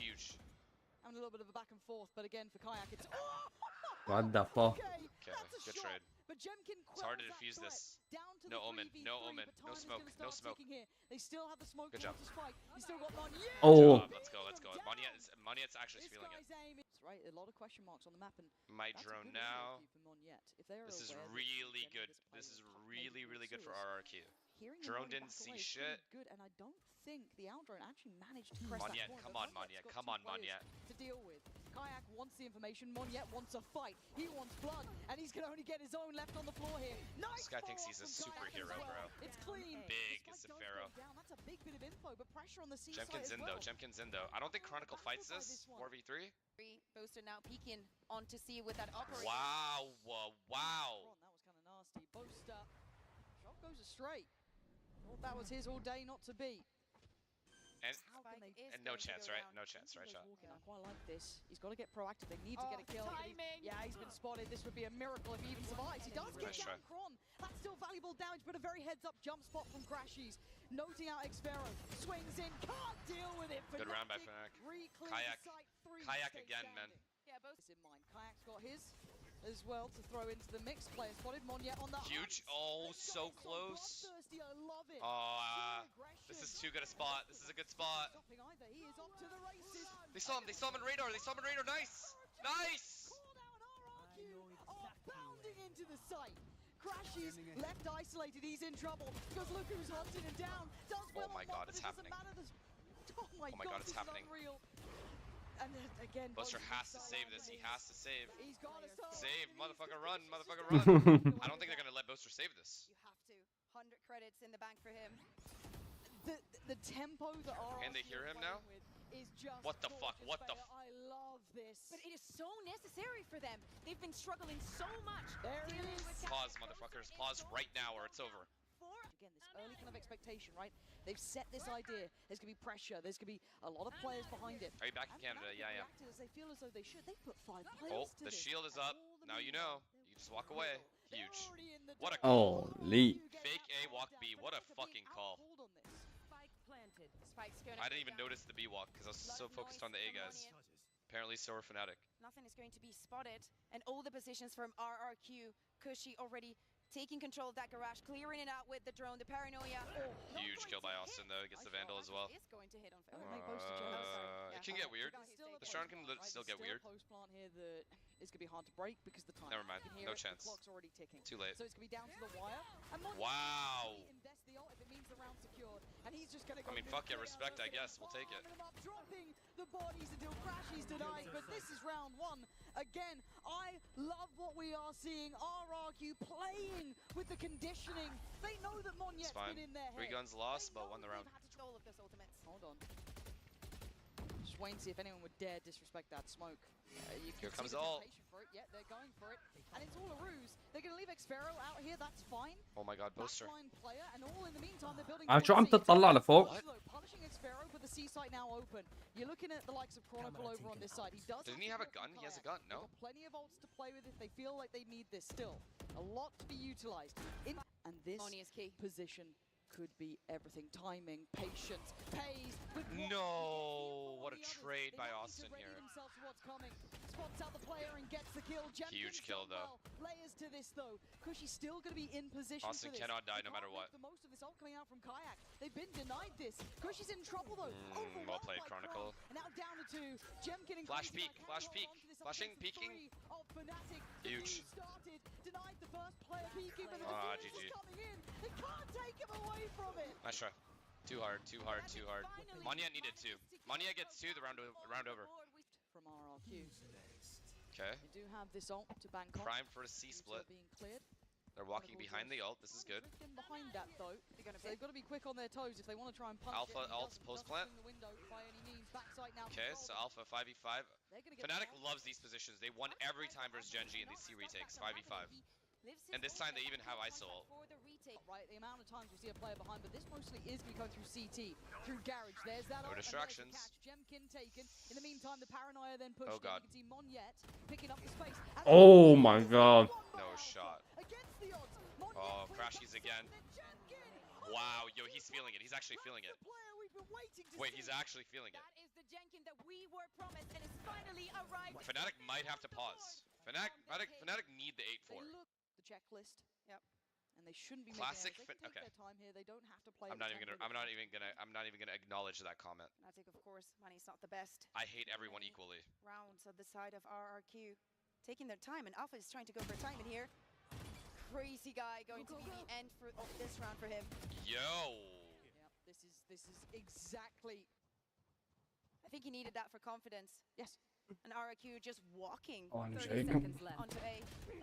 huge. Having a little bit of a back and forth, but again for Kayak, it's What the fuck? Okay, that's a good shot. trade. But Jemkin It's hard to quells that defuse threat. this. Down to No the omen, 3v3, no but omen, time no is smoke, gonna no start smoke. ticking here. They still have the smoke Good towards job. the spike. You still got Monye. Oh. Let's go, let's go. Moniet's actually This feeling it. guy's aim is right. A lot of question marks on the map, and Might that's a drone good visual now. cue for Monye. If they're This is aware that really getting good. this play This is will really, really good for ensues, RRQ. hearing the Drone Monye didn't back see away is shit. pretty good, and I don't think the outdrone actually managed to press Moniet, that corner. come but on, Monyet's Moniet, got come two on, players Moniet. to deal with. Kayak wants the information. Monyet wants a fight. He wants blood, and he's gonna only get his own left on the floor here. Nice. This guy thinks he's a follow-up from Kayak as superhero, well. bro. It's clean. Big The is spike the does Pharaoh. go down. That's a big bit of info, but pressure on the C side Jemkin's as in well. though, Jemkin's in though. I don't think Chronicle fights this. 4v3? Boaster now peeking on to see with that operator. Wow, wow. That was kind of nasty. Boaster, shot goes astray. Thought that was his all day, not to be. And, How can they? and no chance, right? No chance, right, shot. Walking. I quite like this. He's got to get proactive. They need to get a kill. Yeah, he's been spotted. This would be a miracle if he even survives. He does get Nice down try. Kron. That's still valuable damage, but a very heads-up jump spot from Crashies. Noting out Xfero. Swings in. Can't deal with it. Good round by Fnatic Fnatic. reclears Kayak. the site. Three Kayak stay again, man. standing. Yeah, both in mind. Kayak's got his as well to throw into the mix. Player spotted. Monye on the Huge. Oh, so close. bloodthirsty. I love it. Oh, this is too good a spot. This is a good spot. Stopping either. He is off to the races. They saw him on radar. They saw him on radar. Nice. Nice. Called out RRQ are bounding into the site. Crashes left isolated. He's in trouble because look who's hunting him down. Does well Oh my on God, one, it's but it doesn't happening. matter. Oh my Oh my God, God, it's this is happening. unreal. And then again, Buster Boaster has to so save this. He has to save. He's got to Save, motherfucker, run, motherfucker, run. I don't think they're gonna let Boaster save this. You have to. 100 credits in the bank for him. The tempo that RRQ Can they hear him now? is just What the fuck? gorgeous, What the Bayer. I love this. But it is so necessary for them. They've been struggling so much. There it dealing is. with Pause, motherfuckers. Pause right now or it's over. Again, this early kind of expectation, right? They've set this idea. There's going to be pressure. There's going to be a lot of players behind it. Are you back in And Canada? Fnatic Yeah, yeah. reacted as they feel as though they should. They put 5 players Oh, to the this. shield is And up. all the Now you meanwhile, know. You just walk away. they're Huge. already in the What a dark. Holy. You get Fake that A, walk down, B. but What a Fnatic are fucking being call. outcalled on this. Spike planted. Spike's going I didn't even notice the B walk because I was so focused on the A guys. Apparently, so are Fnatic. Nothing is going to be spotted. And all the positions from RRQ. Cushy already taking control of that garage, clearing it out with the drone, the paranoia. Huge kill by Austin though. Gets the Vandal as well. Is going to hit on It can get weird. The Shard can still get weird. Post plant here that is going to be hard to break because the time. Never mind. You can hear No it, chance. The clock's already ticking. Too late. So it's going to be down to the wire. And Monye Wow. invest the ult if it means the round secured. And he's just going to go. I mean, fuck yeah, respect, I guess. We'll take it. Dropping the bodies until Crashies denied, but this is round 1. Again, I love what we are seeing. RRQ playing with the conditioning. They know that Monyet's It's fine. been in their head. 3 guns lost, but won the round. All of those ultimates. Hold on. Just waiting to see if anyone would dare disrespect that smoke. You Here can comes see the ult. temptation for it. Yeah, they're going for it. And it's all a ruse. They're going to leave Xfero out here. That's fine. Oh my God, Boaster. Backline player, and all in the meantime, they're building شو عم towards C. تطلع لفوق؟ Punishing Xfero, but the C site now open. You're looking at the likes of Chronicle over on this side. He does. Doesn't he have a gun? He has a gun, no? Plenty of ults to play with if they feel like they need this still. A lot to be utilized. And this Money is key. position could be everything. Timing, patience, pays. With No, what a the others. trade They by now need Austin to ready here. themselves for what's coming. Spots out the player and gets the kill. Jemkin's Huge kill, done though. well. Layers to this though. Cushy's still going to be in position Austin for this. cannot die They no matter can't what. make the most of this ult coming out from Kayak. They've been denied this. Cushy's in trouble though. Overwhelmed Well played, by Chronicle. Kron. And now down to 2. Jemkin and Flash Crazy peek, Guy flash can't peek. hold on to this Flashing, offensive peeking. three of Fnatic. The Huge. move started, denied the first player peeking, but the Ah, defense GG. is coming in. They can't take him away from it. Nice try. Too hard, too hard, too hard. Monyet needed 2. Monyet gets 2, the round over. From RRQ. Okay. They do have this ult to bank on. Prime for a C split. Being cleared. They're walking behind the ult. This is good. Drift in behind that though. So they've got to be quick on their toes if they want to try and punch Alpha it. ults post plant. The window by any means. Backside now. Okay, so Alpha 5v5. They're gonna get Fnatic down. loves these positions. They won every time versus Genji in these C retakes, 5v5. And this time they even have ISO ult. Right, the amount of times we see a player behind, but this mostly is going to be coming through CT, through Garage. There's that No ult, and there's the distractions. catch. Jemkin taken. In the meantime, the paranoia then pushed. Oh, God. You can see Monyet picking up the space. And Oh my God. No shot. against the odds. Monyet Oh, clears Crashies up the again. space, and then Jemkin. Wow, yo, he's feeling it. He's actually feeling it. The player we've been waiting to Wait, see. he's actually feeling it. That is the Jenkin that we were promised and is finally arrived. Fnatic might have to pause. Fnatic need the 8-4. They look the checklist. Yep. And they shouldn't be Classic. making errors. They can take their time here. They don't have to play. I'm not even gonna acknowledge that comment. Fnatic, of course, money's not the best. I hate everyone equally. Rounds on the side of RRQ, taking their time, and Alpha is trying to go for time in here. Crazy guy going to be the end of this round for him. Yo. Yep. This is exactly. I think he needed that for confidence. Yes. And RRQ just walking. On 30 Jacob. seconds left. Onto A. Yeah,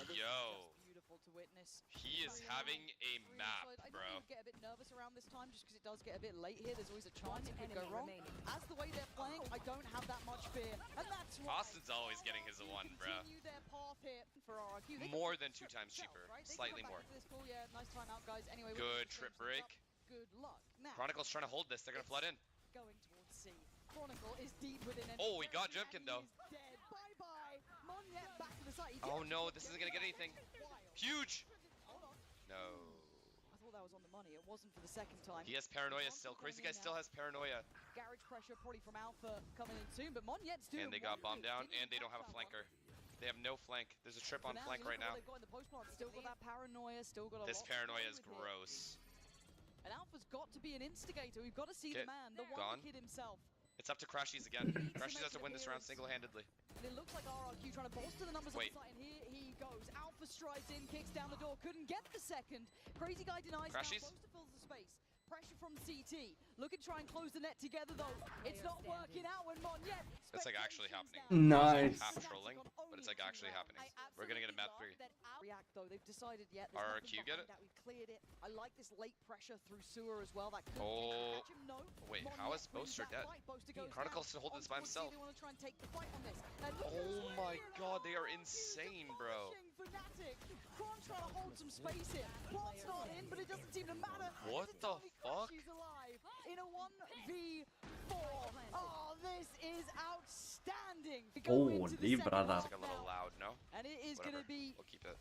this is Yo. just beautiful to witness. He is having a map, I bro. do get a bit nervous around this time just because it does get a bit late here. There's always a chance it could go wrong. As the way they're playing, I don't have that much fear. And that's why Austin's always getting his one, bro. continue their path here for RRQ. They More can than 2 times cheaper. right? They can Slightly come more. back into this pool. Yeah, nice timeout, guys. Anyway, Good trip break. Good luck. Now, Chronicle's trying to hold this. They're gonna flood in. going towards C. Chronicle is deep within an. Oh, he got Jumkin though. Dead. Bye-bye. Monyet back to the side. He Oh did no, it. this isn't gonna get anything. Wild. Huge. Hold on. No. I thought that was on the money. It wasn't for the second time. He has paranoia still. Crazy guy still has paranoia. Garage pressure probably from Alpha coming in soon, but Monyet's doing. And they got bombed down, and they don't have a flanker. They have no flank. There's a trip on flank right now. They've got in the post plant. Still got that paranoia. Still got a This lot to paranoia play is with here. gross. And Alpha's got to be an instigator. We've got to see the Okay, man, the gone. one kid himself. It's up to Crashies again. Crashies has to win this round single-handedly. And it looks like RRQ trying to bolster the numbers Wait. on the site, and here he goes. Alpha strides in, kicks down the door, couldn't get the second. Crazy guy denies. Now Crashies? Poster fills the space. Pressure from CT. Looking to try and close the net together though. It's not working out when Monyet. It's like actually happening. Nice. Half trolling, but it's like actually happening. We're gonna get a map 3. React though, they've decided yet. RRQ get it? That we've cleared it. I like this late pressure through sewer as well. That could Oh. catch him. No. Wait, Monyet how is wins Boaster that dead? fight. Boaster goes Chronicle's down. still holding this by Onto 4C, himself. They want to try and take the fight on this. And look Oh who's my winning god, they are RRQ. insane, bro. Fnatic. Kron trying to hold some space here. Plant's not in, but it doesn't seem to matter. What the fuck? She's alive in a 1v4. Oh, this is outstanding. We go into the Holy second brother. half It's like a little now, loud, no? and it is going Whatever. to be We'll keep it.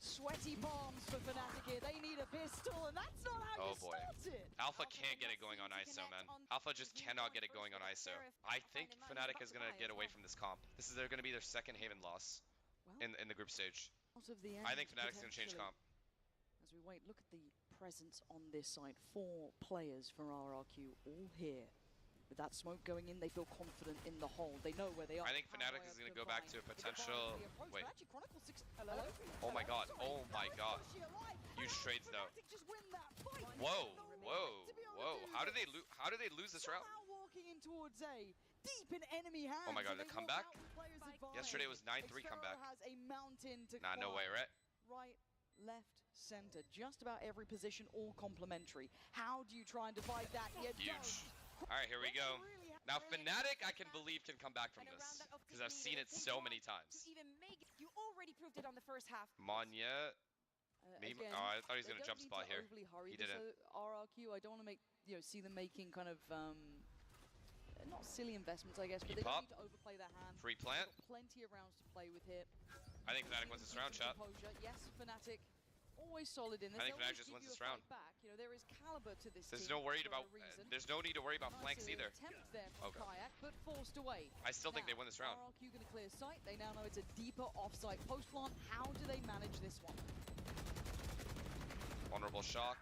sweaty palms for Fnatic here. They need a pistol, and that's not how Oh you boy. start it. Alpha can't get it going on ISO, man. Alpha just cannot get it going on ISO. I think Fnatic is gonna get away from this comp. This is gonna be their second Haven loss in the group stage. Out of the I end, think Fnatic's gonna change potentially. comp. As we wait, look at the presence on this side. 4 players for RRQ, all here. With that smoke going in, they feel confident in the hold. They know where they are. I think Fnatic is gonna go back to a potential. Wait. Hello? Oh my god. Oh my god. Huge trades though. Whoa. Whoa. Whoa. How did they lose this round? Walking in towards A, deep in enemy hands. Oh my god, and the they comeback? walk out with players advantage. Yesterday was 9-3 comeback. Has a mountain to Nah, no way, climb. right? Right, left, center, just about every position, all complementary. How do you try and divide that? You Huge. don't. Alright, here we go. Now Fnatic I can believe can come back from this. Because I've seen it so many times. To even make it, you already proved it on the first half. Monyet. Maybe, Again, oh, I thought he was they gonna don't jump need spot to here. overly hurry He this, didn't. RRQ, I don't want to make see them making kind of not silly investments, I guess, but Keep they don't up. need to overplay their hand. Free plant. They've got plenty of rounds to play with here. I think Fnatic wins this round, chat. Composure. Yes, Fnatic. Always solid in this. I think They'll Fnatic always just give wins you this a fight round. Back. You know, there is caliber to this There's team no worried for about. a reason. There's no need to worry about Nice flanks either. attempt there from Okay. Kayak, but forced away. I still think Now, they win this round. RRQ going to clear sight. They now know it's a deeper off-site post plant. How do they manage this one? Vulnerable shock.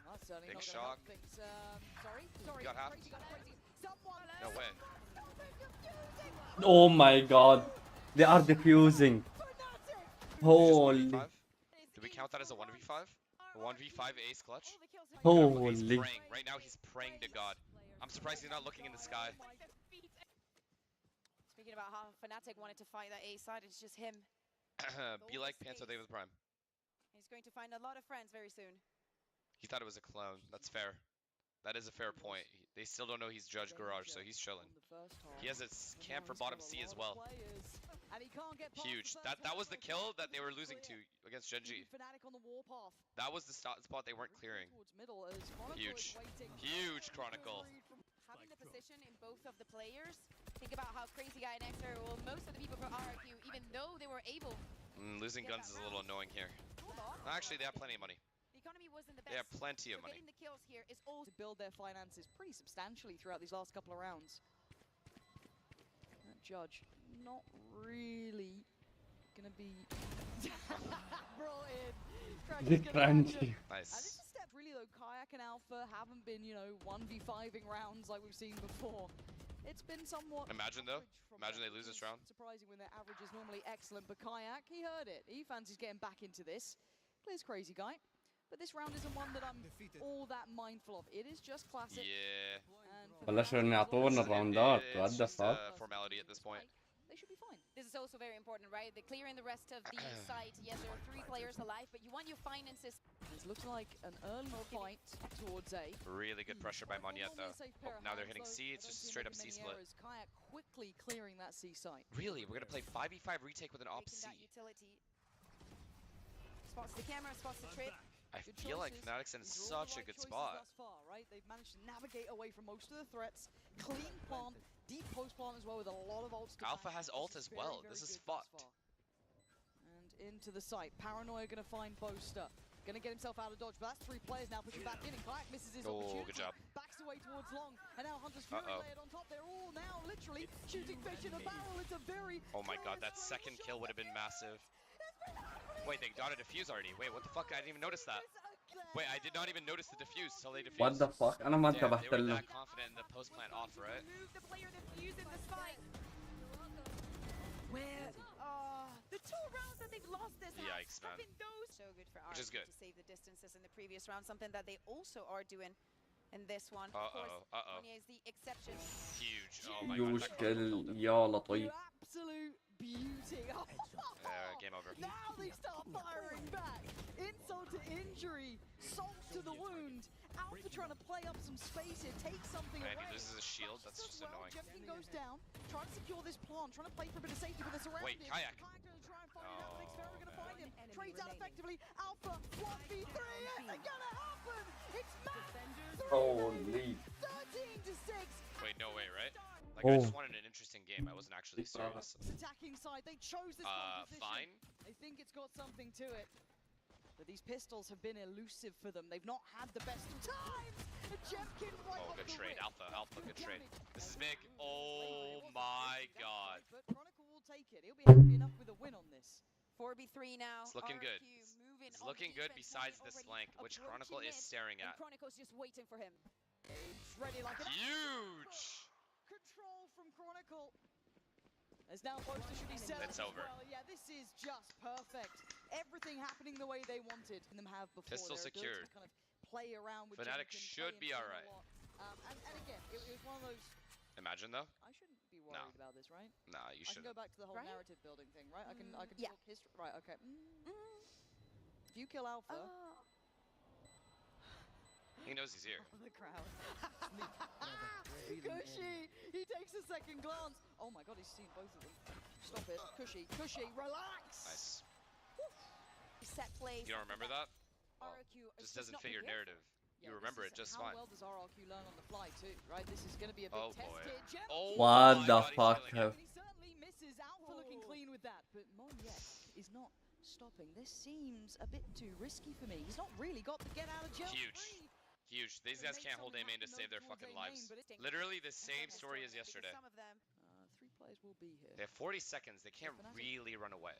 Oh, that's certainly Big not shock. gonna help things. Sorry. Got half. Crazy. Someone. No way. Oh my god. They are defusing. Holy. 1v5? Do we count that as a 1v5? A 1v5 ace clutch? Holy. He's praying. Right now he's praying to God. I'm surprised he's not looking in the sky. Speaking about how Fnatic wanted to fight that A side, it's just him. Be like Panther Day with Prime. He's going to find a lot of friends very soon. He thought it was a clone. That's fair. That is a fair point. They still don't know he's Judge Garage, so he's chilling. He has a camp for bottom C as well. Huge. That was the kill that they were losing to against Genji. Fnatic on the warpath. That was the spot they weren't clearing. Towards middle as Chronicle Huge. is waiting. Huge Chronicle. Having the position in both of the players, think about how Crazy Guy and Exer, well, most of the people from RRQ, even though they were able Losing guns is a little annoying here. Actually, they have plenty of money. economy wasn't the best. They have plenty of so money. Getting the kills here is also to build their finances pretty substantially throughout these last couple of rounds. That judge not really gonna be brought in. Crunchy. Nice. And this is step really though. Kayak and Alpha haven't been, you know, 1v5ing rounds like we've seen before. It's been somewhat. Imagine though. Imagine they lose this round. Surprising when their average is normally excellent, but Kayak, he heard it. He fancies getting back into this. Plays crazy guy. But this round isn't one that I'm all that mindful of. It is just classic. Yeah. بلاش يعطونا الراوندات. What It's the just fuck? a formality at this point. They should be fine. This is also very important, right? They're clearing the rest of the site. Yes, there are 3 players alive, but you want your finances. This looks like an early fight towards A. Really good pressure by Monyet though. Oh, now they're hitting C. It's just a straight up C split. Kayak quickly clearing that C site. Really? We're gonna play 5v5 retake with an op C. Utility. Spots the camera, spots the trip. I feel like Fnatic's in such a good spot. Thus far, right? They've managed to navigate away from most of the threats. Clean plant, deep post plant as well with a lot of ults. Alpha has ult as well. This is fucked. And into the site. Paranoia gonna find Boaster. Gonna get himself out of dodge, but that's 3 players now pushing back in, and Kayak misses his opportunity. Good job. Backs away towards Long, and now Hunter's Fury layered on top. They're all now literally shooting fish in a barrel. It's a very Oh my god, that second kill would have been massive. Wait, they got a defuse already. Wait, what the fuck? I didn't even notice that. Wait, I did not even notice the defuse till they defused. What the fuck? أنا ما Damn, they انتبهت were له. that confident in the post plant off, right? The player defused in the spike. Where? The 2 rounds that they've lost this Yikes, have man. been those. So good for Which is RRQ good. to save the distances in the previous round. Something that they also are doing in this one. Monya is the exception. Huge. Oh my god. that يوشكل يا لطيف. absolute beauty. Game over. Now they start firing back. Insult to injury, salt to the wound. Alpha trying to play up some space here, take something Man, away. he loses his shield. That's just annoying. Jeffkin goes down, trying to secure this plant, trying to play for a bit of safety, but they're surrounded. Wait, Kayak. Kayak gonna try and find it out. Next Pharaoh gonna find him. Trades out effectively. Alpha 1v3. It's gonna happen. It's Matt. Holy. 13 to 6. Wait, no way, right? Like, I just wanted an interesting game. I wasn't actually serious. Attacking side, they chose this position. Fine. They think it's got something to it. But these pistols have been elusive for them. They've not had the best of times. A Jeffkin right Oh, off good the trade. rip. Alpha, good trade. This is big. Oh my god. But Chronicle will take it. He'll be happy enough with a win on this. 4v3 now. It's looking good. It's looking good besides this flank, which Chronicle is staring at. Chronicle's just waiting for him. Ready like an Huge! control from Chronicle. As now Boaster should be set It's up as over. well. Yeah, this is just perfect. Everything happening the way they wanted. And them have before. Pistol their ability secured. to kind of play around with Fnatic Jenkins, should play be insane a alright. lot. And again, it was one of those. Imagine though. I shouldn't be worried about this, right? Nah, you I can shouldn't. go back to the whole Right? narrative building thing, right? I can yeah. talk history. Right, okay. If you kill Alpha, He knows he's here. the crowd. Cushy! He takes a second glance. Oh my god, he's seen both of them. Stop it. Cushy, relax! Nice. Set plays. You don't remember that? RRQ Just doesn't fit your narrative. You remember it just fine. How well does RRQ learn on the fly too, right? This is going to be a big Oh test boy. here. Jeff Oh What my the God, he's fuck? killing it. He certainly misses. Alpha looking clean with that, but Monyet is not stopping. This seems a bit too risky for me. He's not really got the get out of jail Huge. free. Huge. These guys can't hold A main to save their fucking lives. Literally the same story as yesterday. Some of them. 3 players will be here. They have 40 seconds. They can't really run away.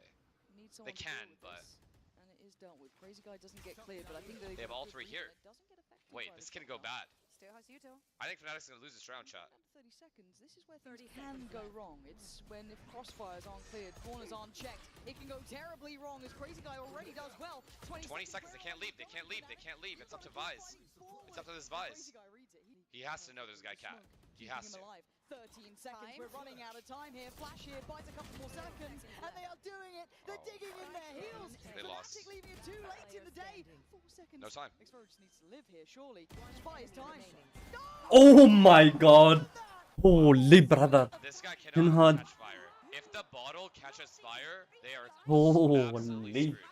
Need someone They to deal can, with but this. And it is dealt with. Crazy Guy doesn't get cleared, but I think they have all 3 here. Doesn't get affected Wait, by this the can go shutdown. bad. Still has Yuto. I think Fnatic's gonna lose this round, chat. Down to 30 seconds. This is where things can go wrong. It's when if crossfires aren't cleared, corners aren't checked, it can go terribly wrong. As Crazy Guy already does well. 20 seconds. They can't leave. They can't leave. They can't leave. It's up to Vise. It's up to this Vise. Crazy Guy reads it. He has to know there's a guy cat. He has to. Keeping him alive. 13 seconds. We're running out of time here. Flash here buys a couple more seconds, and they are doing it. They're digging in their heels. They lost. Fnatic leaving it too late in the day. 4 seconds. No time. Xpero just needs to live here, surely. Spy his time. Oh my god. Holy brother. This guy Pinhead. cannot catch fire. If the bottle catches fire, they are absolutely Holy. screwed.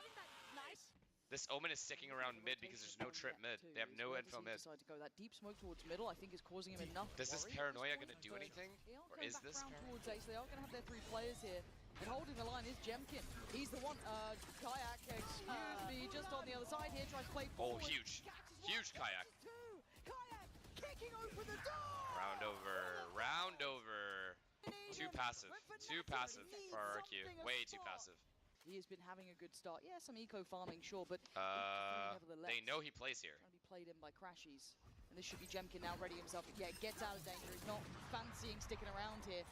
This Omen is sticking around mid because there's no trip mid. They have no info mid. Decide to go that deep smoke towards middle, I think is causing him enough. Is this worry. paranoia gonna do anything? They are Or going is back this round paranoia? towards Ace. They are going to have their 3 players here. And holding the line is Jemkin. He's the one. Kayak, excuse me, just on the other side here. tries to play Oh, forward. huge. Catches Huge one, kayak. catches two. Kayak kicking open the door. Round over. Round over. Too passive. Too passive for RRQ. Way too passive. He has been having a good start. Yeah, some eco farming, sure, but nevertheless. They know he plays here. Trying to be played in by Crashies. And this should be Jemkin now ready himself. Yeah, gets out of danger. He's not fancying sticking around here.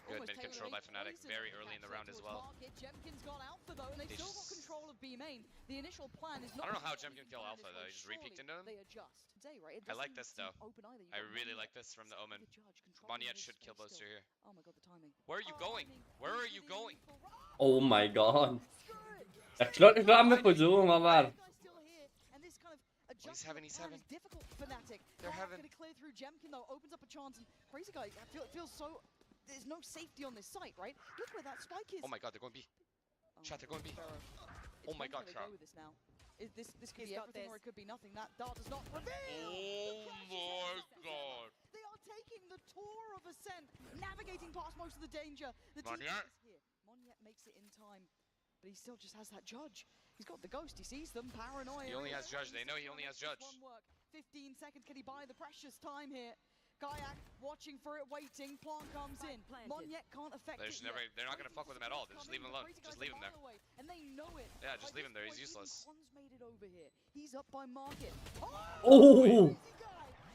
Good mid control by Fnatic very early in the round as well. Jemkin's got Alpha though, and they've still got control of B main. The initial plan is not. I don't know how Jemkin kill Alpha though. He just re-peeked into him. They adjust today, right? I like this though. I really like this from the Omen. Monyet should kill Boaster here. Oh my god, the timing. Where are you going? Where are you going? Oh my god. Jag tror att fram med på Zoom var. He's having Is difficult for Fnatic. They're going to clear through Jemkin though, opens up a chance, and Crazy Guy feels so. There's no safety on this site, right? Look where that spike is. Oh my god, they're going B. Chat, they're going B. Oh my god, Crown. This could be everything or it could be nothing. That dart does not reveal. Oh my god. They are taking the tour of Ascent, navigating past most of the danger. The team Monyet. is here. Monyet makes it in time, but he still just has that judge. He's got the ghost. He sees them. Paranoia. He only has judge. They know he only has judge. 15 seconds. Can he buy the precious time here? Kayak watching for it, waiting. Plant comes in. Monyet can't affect it. They're not gonna fuck with him at all. They just leave him alone. Just leave him there. And they know it. Yeah, just leave him there. He's useless. One's made it over here. He's up by market. Oh!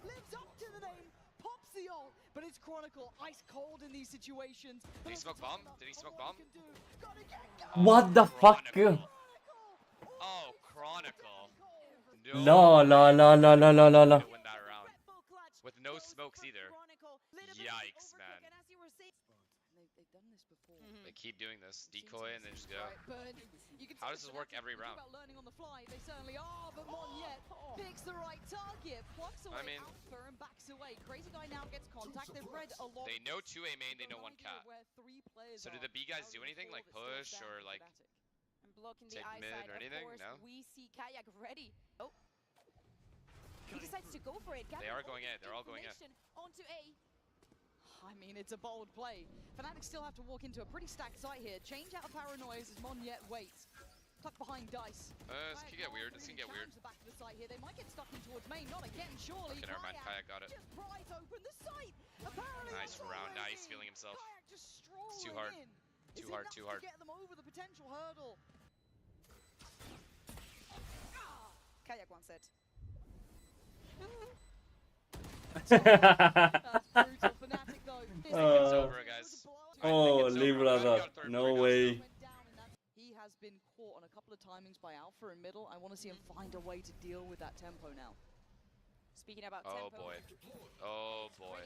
Lives up to the name, pops the ult, but it's Chronicle, ice cold in these situations. Did he smoke bomb? Did he smoke bomb? What the fuck? Oh, Chronicle. No, no, no, no, no, no, no, no. Win that round. With no smokes either. Yikes, man. They've done this before. They keep doing this. Decoy and then just go. How does this work every round? Learning on the fly, they certainly are, but Monyet picks the right target, plucks away Alpha and backs away. Crazy Guy now gets contact. They've read a lot. They know 2A main, they know 1 cat. So do the B guys do anything like push or like blocking the take eye mid side, or anything? of course, No. we see Kayak ready. Oh, he decides to go for it. They are going in. They're all going in. Onto A. I mean, it's a bold play. Fnatic still have to walk into a pretty stacked site here. Change out of Paranoia as Monyet waits. Tuck behind Dice. This can get weird. This can get weird. The back of the site here. They might get stuck in towards main. Not again, surely. Okay, never mind. Kayak got it. Just pries open the site. Apparently, Nice round. Nice feeling himself. Kayak just It's too strolling hard. in. Too hard. Too hard. To get them over the potential hurdle. Kayak wants it. Holy brother, no way. He has been caught on a couple of timings by Alpha in middle. I want to see him find a way to deal with that tempo now. Speaking about Oh tempo, boy. Oh boy.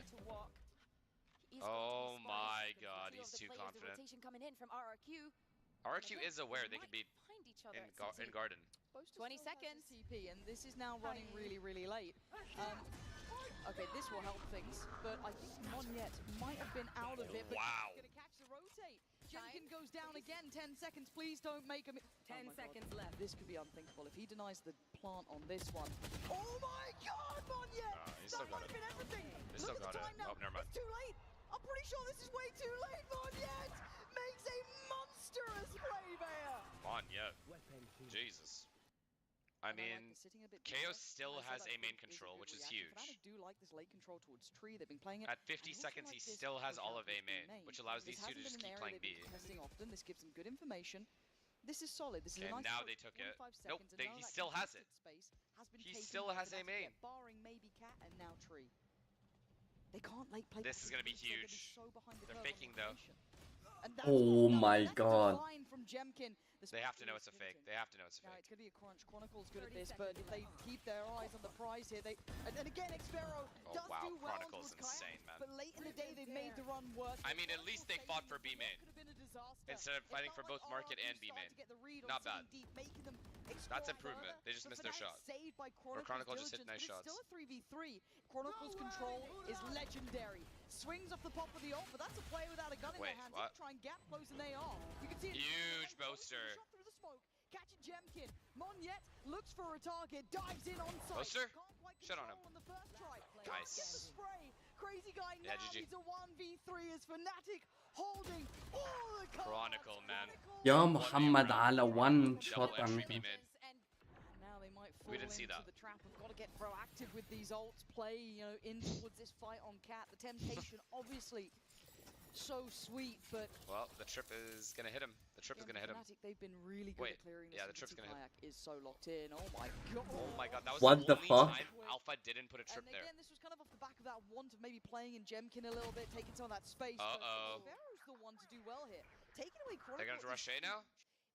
Oh my god, he's too confident. Rotation coming in from RRQ. RRQ is aware they could be Find each other in garden. 20 seconds. TP, and this is now running really late. Okay, this will help things, but I think Monyet might have been out of it. But Wow. He's gonna catch the rotate. Jemkin goes down again. 10 seconds. Please don't make him. 10 seconds left. This could be unthinkable if he denies the plant on this one. Oh my God, Monyet! He still That got might have it. been everything. He still Look at got the it. time now. Oh, never mind. It's too late. I'm pretty sure this is way too late. Monyet makes a monstrous play there. Monyet. Jesus. I mean, Chaos still has A main control, which is huge. Fnatic do like this late control towards tree. They've been playing it. At 50 seconds, he still has all of A main, which allows these two to just keep playing B. Testing often. This gives them good information. This is solid. This is a And nice now they took it. Nope, he still has it. He still has A main. Barring maybe Cat and now Tree. They can't late play. This is gonna be huge. They're faking though. Oh my god. From Jemkin. They have to know it's a fake. They have to know it's a Yeah, fake. it's gonna be a crunch. Chronicle's good at this, but if they keep their eyes on the prize here, they and again Xvero Oh does wow, do well Chronicle's towards Kayak, insane, man. but late in the day they've made the run work. I mean, at least they fought for B main instead of fighting for both market and B main. Not bad. That's improvement. They just missed their shot. Or Chronicle just hit nice shots. Still a 3v3. Chronicle's control is legendary. Swings off the pop of the ult, but that's a player without a gun in Wait, their hands. what? They try and gap close, and they are. You can see it. Huge Boaster. Shot through the smoke. Catching Jemkin. Monyet looks for a target, dives in on sight. Boaster? Can't quite Shut on him. control the first try. Nice. Get the spray. Crazy Guy Yeah, now GG. needs a 1v3 as Fnatic holding all the cards. Chronicle, man. يا محمد على one shot Double entry and B mid. Now they might might fall We didn't see into that. the trap. We've got to get proactive with these ults, play, you know, in towards this fight on Cat. The temptation, obviously, so sweet, but Well, the trip is gonna hit him. The trip is gonna hit him. Fnatic, they've been really good Wait, at clearing this. yeah, the trip's gonna hit. Kayak is so locked in. Oh my god. Oh my god, that was What the the only fuck? time Alpha didn't put a trip And there. again, this was kind of off the back of that want of maybe playing in Jemkin a little bit, taking some of that space. Uh-oh. But Pharaoh's the one to do well here. Taking away Chronicles. They're gonna rush A now?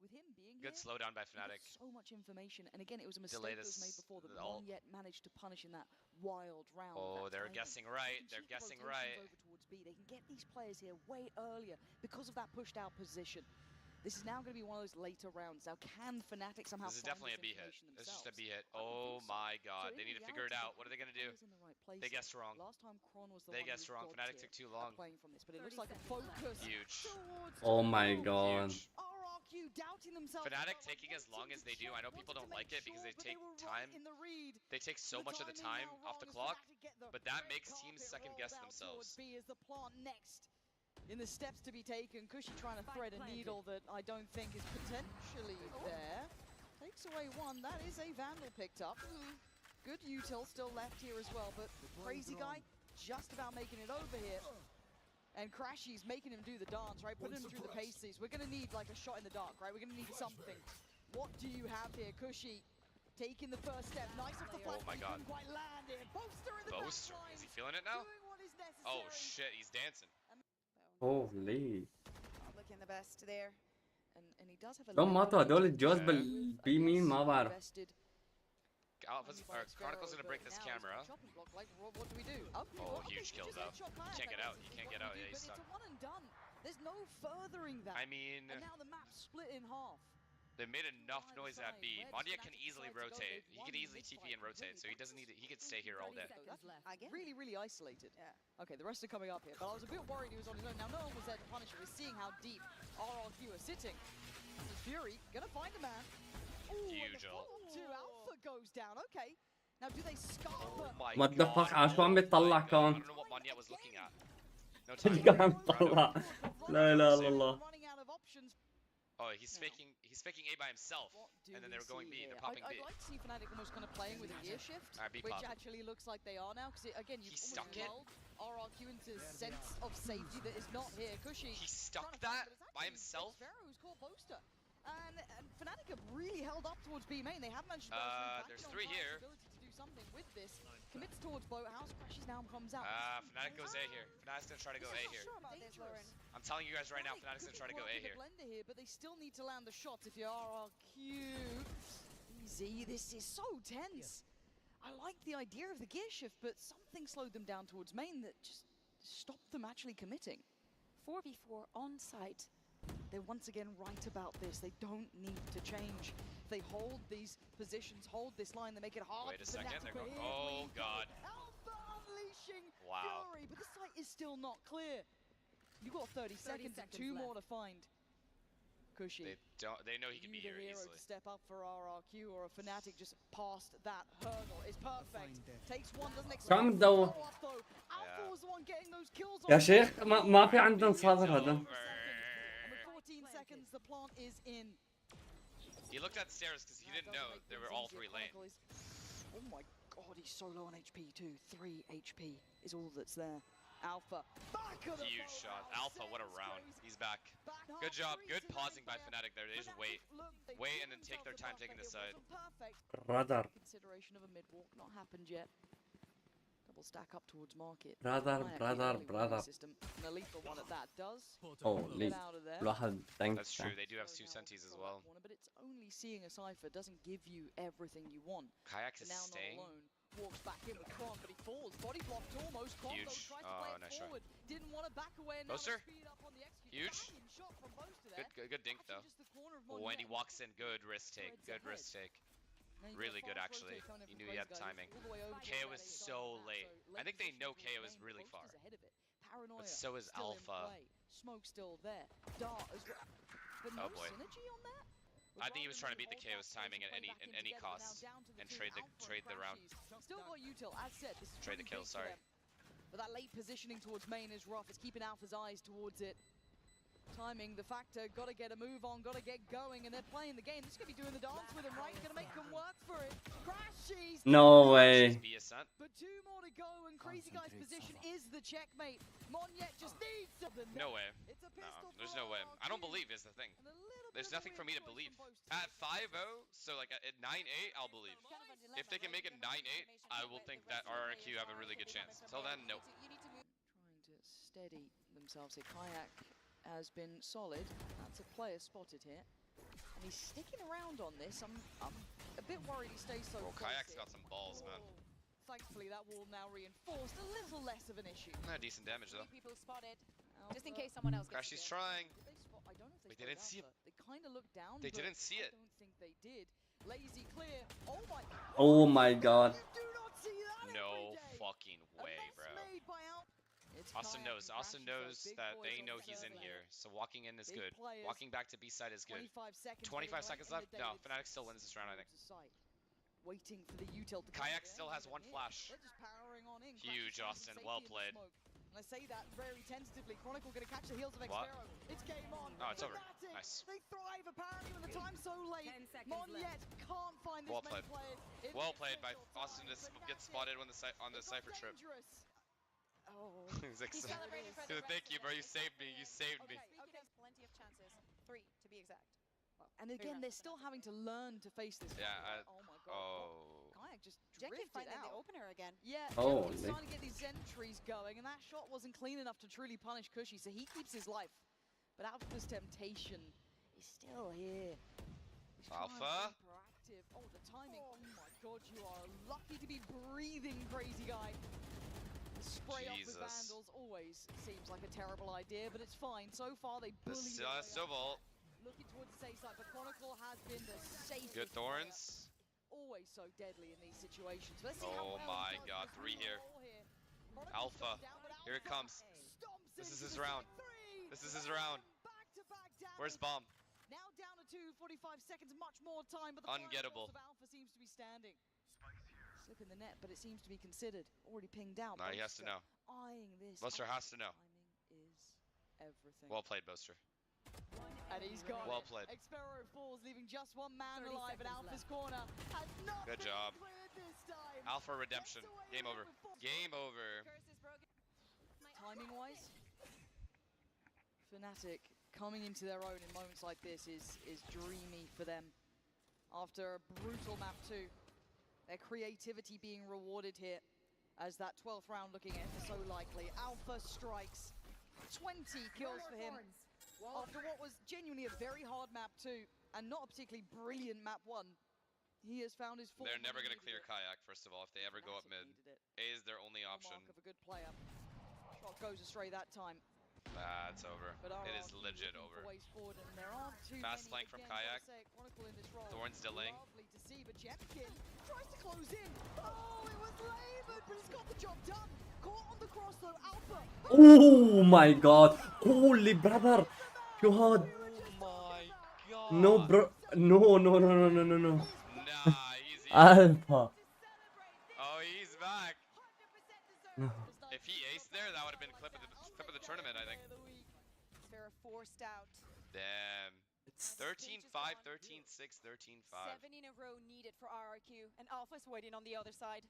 With him being Good here, slowdown by he got Fnatic. so much information, and again, it was a mistake Delay that was this- made before that the ult. one yet managed to punish in that wild round. Oh, that they're timing. guessing They right. can They're cheat guessing rotations right. Over towards B. They can get these players here way earlier because of that pushed out position. This is now going to be one of those later rounds. Now, can Fnatic somehow This is find definitely a this B hit. information This is just a themselves? B hit. I don't Oh think so. my So god, in they need to figure it reality, out. What are they gonna do? players in the right They places. guessed wrong. Last time Kron was the They one guessed who wrong. got Fnatic here took too long. playing from this, but it looks like a focus Huge. towards Oh my Total. god. Huge. RRQ doubting themselves. Fnatic taking as long as they do. I know people don't like it because they take time. They take so much of the time off the clock, but that makes teams second guess themselves. B is the plant next in the steps to be taken. Cushy trying to thread a needle that I don't think is potentially there. Takes away one. That is a Vandal picked up. Good util still left here as well, but Crazy Guy just about making it over here. And Crashy's making him do the dance, right? Putting him through the paces. We're gonna need like a shot in the dark, right? We're gonna need something. What do you have here? Cushy taking the first step. Nice off the flank. Oh my god. Couldn't quite land it. Boaster in the Boaster? back Is he feeling it now? doing what is necessary. Oh shit, he's dancing. Holy. Not looking the best there. And he does have a لو leg ماتوا هدول to الجوز play with, I بالبي guess, ما بعرف. invested Alpha's, money by or Chronicle's Sparrow, gonna break but this now he's camera. got a chopping block. Like, what do we do? Oh, okay, huge he kill just though. headshot You Kayak, can't get I out. guess, You is can't what get we out. do, Yeah, he's but stuck. it's a one and done. There's no furthering that. I mean, And now the map split in half. they made enough noise at B. Where does Mandia Fnatic can easily decide to go? rotate. They've He won can easily this TP fight and rotate, so he doesn't need to, he could stay here all day. Really, really isolated. Yeah. Okay, the rest are coming up here, but I was a bit worried he was on his own. Now, no one was there to punish him. We're seeing how deep RRQ are sitting. Fury gonna find a man. Ooh, Huge ult. Two Alpha goes down. Okay. Now, do they scarper? Oh my What the god. fuck عشان عم Oh بيطلع my god. I كون. don't know what Manya was looking at. No اللي time. قاعد بيطلع. لا اله الا الله. Running out of options. Oh, he's faking A by himself, and then they were going B. They're popping B. I'd like to see Fnatic almost kind of playing with a gear shift, Alright, B which pop. actually looks like they are now, because again, you've He stuck almost it. lulled RRQ into a sense of safety that is not here. Cushy. He stuck that by himself? Sparrow who's called Boaster. And Fnatic have really held up towards B main. They have managed to go There's through three here. ability to do something with this. Commits towards Boathouse, crashes down, comes out. Fnatic goes A here. Fnatic's gonna try to go A here. Sure about this, Lauren. I'm telling you guys right now, Fnatic's gonna try to go A here. Blender here, but they still need to land the shots if you're RRQ. Easy, this is so tense. I like the idea of the gear shift, but something slowed them down towards main that just stopped them actually committing. 4v4 on site. They're once again right about this. They don't need to change. They hold these positions, hold this line, they make it hard. Wait a for second, Fnatic, they're but going. here Oh we god. go. Alpha unleashing Wow. Fury, but the site is still not clear. You've got 30 seconds and two more to find. Cushy. They know he can be Either here hero easily. to step up for RRQ or a Fnatic just past that hurdle is perfect. Takes one, doesn't expect عم تدور. follow-up though. Alpha was the one getting those kills يا on. شيخ ما في عندنا صبر هذا. And with 14 seconds, the plant is in. He looked at stairs because he didn't know there were all three lane. Oh my god, he's so low on HP too. 3 HP is all that's there. Alpha, back of the Huge shot. Alpha, what a round. He's back. Good job. Good pausing by Fnatic there. They just wait. Wait and then take their time taking the side. Radar. Consideration of a mid walk not happened yet. Double stack up towards market. Brother. System. And a lethal one at that does. Oh, get out of there. الواحد That's true. They do have two senties as well. But it's only seeing a cipher doesn't give you everything you want. Kayak is Now staying. not alone. Walks back in with Kron, but he falls. Body blocked almost. Kron though Huge. tries to play Oh, it nice shot. forward. Didn't want to back away. And now Boaster? the speed up on the execute. Huge. Banging shot from Boaster there. Good dink though. Just the corner of Oh, when he Monument. walks in, good wrist take. Good Threads wrist take. Now you've got Really a good fast actually. rotate coming He from knew he had Crazy Guy. timing. All the way over to KO that is A so dot. late. So I think they late know position KO is remain. really Boaster's far. ahead of it. Paranoia But so is still in Alpha. play. Smoke still there. Dart as well. But Oh no boy. synergy on that? I think he was trying to beat the KO's timing at any cost and trade the round. Still got util, as said, this is Trade the pretty kill, big for sorry. them. But that late positioning towards main is rough. It's keeping Alpha's eyes towards it. Timing, the factor, gotta get a move on, gotta get going, and they're playing the game. This is gonna be doing the dance with him, right? Gonna make them work for it. Crashy! No way. Be a cent. But 2 more to go, and Crazy Guy's position is the checkmate. Monyet just needs something. No way. It's a No, pistol there's for no way. I don't RRQ. believe is the thing. And a little bit There's of a nothing for weird me to choice believe. from both At 5-0, so like at 9-8, I'll believe. If they can make it 9-8, I will think that RRQ have a really good chance. Till then, no. Trying to steady themselves here. Kayak has been solid. That's a player spotted here. And he's sticking around on this. I'm a bit worried he stays so close Kayak's here. got some balls, man. Thankfully, that wall now reinforced. A little less of an issue. Decent damage though. People spotted, just in case someone else gets Crashy's trying. Did they spot? I don't know if They they didn't see it. They kind of looked down. They but didn't see it. I don't think they did. Lazy clear. Oh my. Oh my god. You do not see that No every day. fucking way, A mess bro. made by It's Austin Kayak knows. and Austin Crashy, knows those big that boys they on know the he's in serve here. lane. So walking in is Big good. players. Walking back to B side is good. 25 seconds. 25 seconds left? No, Fnatic Fnatic still wins this round, I think. Waiting for the util to come Kayak in. still has one They're flash. just powering on in. Huge, Crashy's Austin. finding Well safety in the played. smoke. And I say that very tentatively. Chronicle gonna catch the heels of What? Xero. It's game on. Oh, it's over. Fnatic, Nice. They thrive apparently when the time's so late. 10 seconds Monyet can't find this Well many played. players. in Well this played by crucial Austin time. to get Fnatic, spotted on the it got Cypher trip. dangerous. Oh. He's like, He celebrated for the thank rest you, of bro. them. You saved me. You saved me. Okay. Plenty of chances. 3 to be exact. And again, they're still having to learn to face this. Yeah. Oh my god. Oh. Kayak just Jen can drifted find in the out. opener again. Yeah, Oh, he's they- trying to get these entries going, and that shot wasn't clean enough to truly punish Cushy, so he keeps his life. But Alpha's temptation is still here. He's trying to Alpha? be proactive. Oh, the timing. Oh my god, you are lucky to be breathing, Crazy Guy. The spray off Jesus. with Vandals always seems like a terrible idea, but it's fine. So far, they bullied This their way still up. vault. Looking towards the safe side, but Chronicle has been the safest Good player. Thorns. Always so deadly in these situations. Let's see how Oh well my he does god, this 3 here. roll here. Chronicle's Alpha. gone down, but Here it Alpha comes. stomps This is into his the round. three. This is his round. Back-to-back Where's damage. Bomb? Now down to 45 seconds, much more time, but the final Ungettable. force of Alpha seems to be standing. Slip in the net, but it seems to be considered. Already pinged out. No, he has to Boaster know. Eyeing this. Buster has to know. Timing is everything. Well played, Boaster. And he's got Well it. played. Xpero falls, leaving just one man 30 alive at seconds Alpha's corner. Has not Good been job. cleared this time. Alpha redemption. Gets away Game with it over. with four- Game over. Curse is broken. Timing-wise, Fnatic coming into their own in moments like this is dreamy for them. After a brutal map 2, their creativity being rewarded here as that 12th round looking ever so likely. Alpha strikes, 20 kills for him after what was genuinely a very hard map 2 and not a particularly brilliant map 1. He has found his form. They're never when he going to clear needed it. Kayak, first of all, if they ever go up mid. Needed it. A is their only A option. mark of a good player. Shot goes astray that time. That's over. But It is RRQ legit looking for over. ways forward, and there aren't too Fast many. flank from Again, Kayak. gotta say, Chronicle in this role. Thorns delaying. Lovely to see, but Jemkin tries to close in. Oh, it was labored, but it's got the job done. Caught on the cross though, Alpha. Oh my god. Holy brother. God. Oh my god. No, bro. No, no, no, no, no, no, no. Nah, easy. Alpha. Oh, he's back. No. If he aced there, that would have been clip of the tournament, I think. Farah forced out. Damn. It's 13-5, 13-6, 13-5. 7 in a row needed for RRQ, and Alpha's waiting on the other side.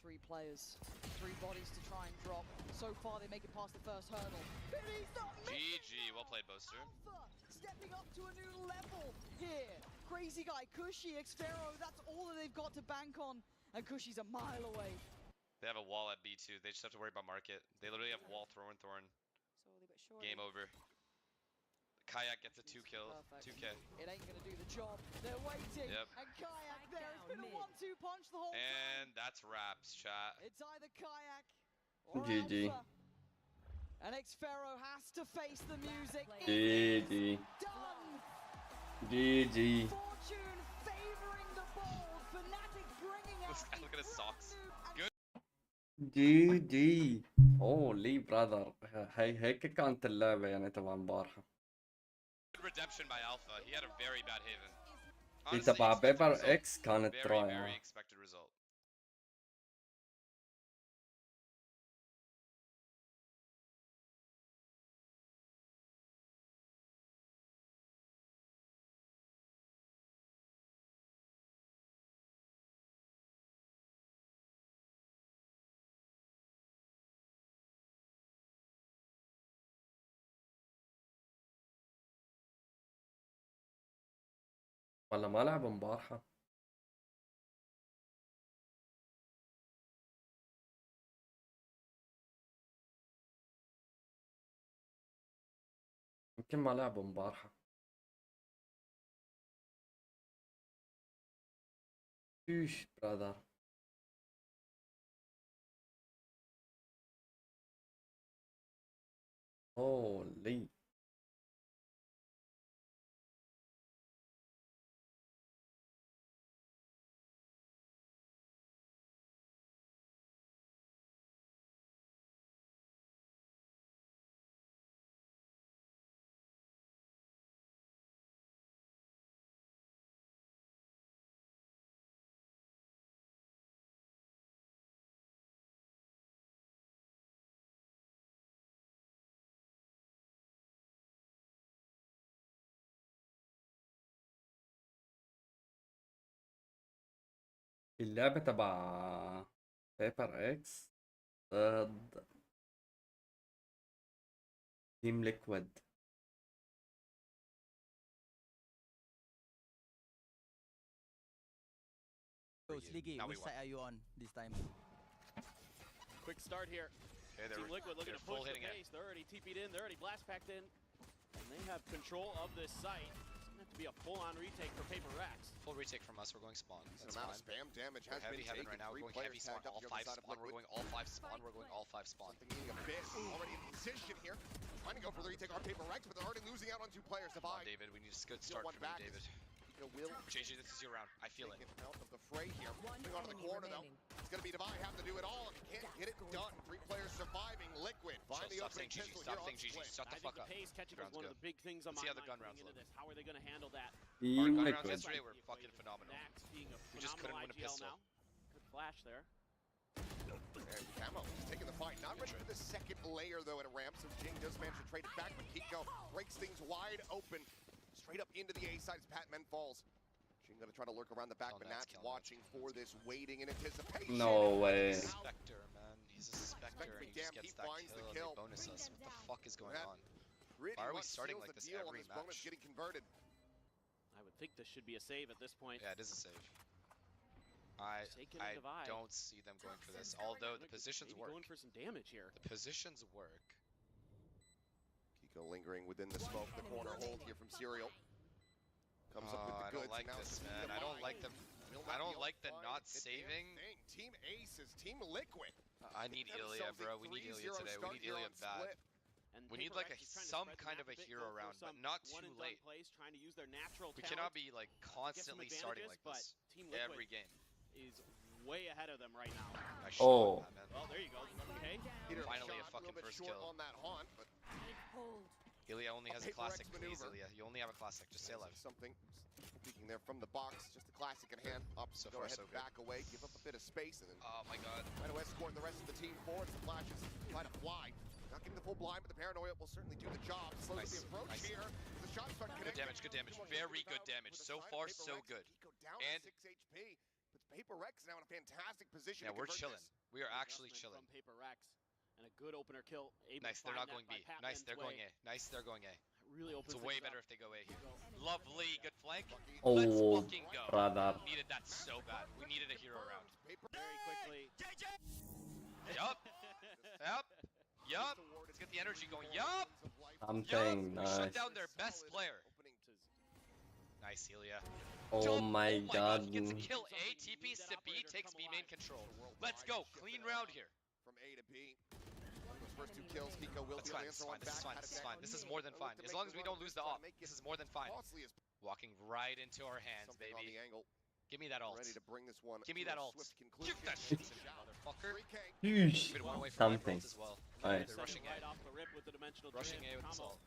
3 players, 3 bodies to try and drop. So far, they make it past the first hurdle. But he's not GG, well played, Boaster. Alpha stepping up to a new level here. Crazy Guy, Cushy, Xfero, that's all that they've got to bank on. And Cushy's a mile away. They have a wall at B2. They just have to worry about market. They literally have wall, thorn. Slowly but surely. Game over. Kayak gets a 2 kill. Perfect. 2K. It ain't gonna do the job. They're waiting. Yep. And Kayak there. It's been a 1-2 punch the whole time. And that's wraps, chat. It's either Kayak or GG. Alpha. And Xfero has to face the music. GG. Done. GG. Fortune favoring the bold. Fnatic bringing out. Look at his socks. Good. GG. Holy brother. هيك كانت اللعبة يعني تبع امبارحة. Redemption by Alpha. He had a very bad Haven. هي Honestly, تبع expected بيبر result. اكس كانت Very, very رائعة. expected result. ولا ما لعبوا امبارحة؟ يمكن ما لعبوا امبارحة. ايش برادر. هولي. اللعبة تبع بيبر اكس ضد تيم ليكويد. Sliggy, which side are you on this time? Quick start here. Hey, Team Liquid looking to push the hitting pace. They're already TP'd in. They're already blast packed in. And they have control of this site. It's going to have to be a full-on retake for Paper Rex. Full retake from us. We're going spawn. Decent amount of spam damage has heavy been heaven taken. right now. We're Three going heavy players spawn. tagged up All the other 5 side of spawn. We're Liquid. going all 5 spawn. We're going all 5 spawn. Something needing a bit. Already in position here. Trying to go for the retake on Paper Rex, but they're already losing out on 2 players. Come on, David. We need a good start from you, David. Will JJ, this is your round. I feel it. Out of the fray here. Moving on to the corner though. It's gonna be Divide having to do it all. If he can't get it done, 3 players surviving. Liquid. Find the Stop opening saying GG. pistol Stop here on saying GG. Split. Shut the fuck up. The pace catching is one of the big things on Let's my see how the gun rounds into look. this. How are they going to handle that? Team Our gun rounds Liquid. yesterday were fucking phenomenal. Nax being a We just couldn't win a phenomenal IGL pistol. now. Good flash there. And Camo is taking the fight. Not ready for the second layer though at a ramp, so Jing does manage to trade it back, but Kiko breaks things wide open. Straight up into the A side as Patman falls. Jing gonna try to lurk around the back, but Nat's watching for this, waiting in anticipation. No way. Spectre, man. He's a Spectre and he just gets that kill and they bonus us. What the fuck is going on? Why are we starting like this every match? Getting converted. I would think this should be a save at this point. Yeah, it is a save. I don't see them going for this, although the positions work. Going for some damage here. The positions work. Kiko lingering within the smoke, the corner hold here from Serial. Comes up with the goods. I don't like this, man. I don't like them. I don't like the not saving. Team Ace is Team Liquid. I need Ilya, bro. We need Ilya today. We need Ilya bad. We need like some kind of a hero round, but not too late. We cannot be like constantly starting like this every game. Is way ahead of them right now. Oh. Well, there you go. Okay. Finally a fucking first kill. On that haunt, but Ilya only has a classic, please, Ilya. You only have a classic. Just stay alive. Something speaking there from the box, just a classic in hand. Up, so go far, ahead, so good. back away, give up a bit of space, and then oh my god. right away escorting the rest of the team forward. The flashes try to fly. Not getting the full blind, but the paranoia will certainly do the job. Slows the approach here. The shots start connecting. Good damage. Very good damage. So far, so good. And 6 HP. Puts Paper Rex now in a fantastic position. Yeah, we're chilling. We are actually chilling. From Paper Rex. And a good opener kill. Nice, they're not going B. Nice, they're going A. Nice, they're going A. Really opens it's way better if they go A here. Lovely, good flank. Oh, let's fucking go. brother. Needed that so bad. We needed a hero round. Very quickly. Yup. Let's get the energy going. Yup. Something We nice. shut down their best player. Nice, Ilya. Oh my god. He gets a kill A, TPs to B, takes B main control. Let's go. Clean round here. From A to B. Those first 2 kills, Kiko will That's fine. This is fine. This is more than fine. As long as we don't lose the op, this is more than fine. Walking right into our hands, baby. Give me that ult. Ready to bring this one. Give me that ult. Give that shit to me, motherfucker. Yeesh. One away from Something. as well. Nice. They're rushing A. Right off the rip with the dimensional Rushing A with the salt.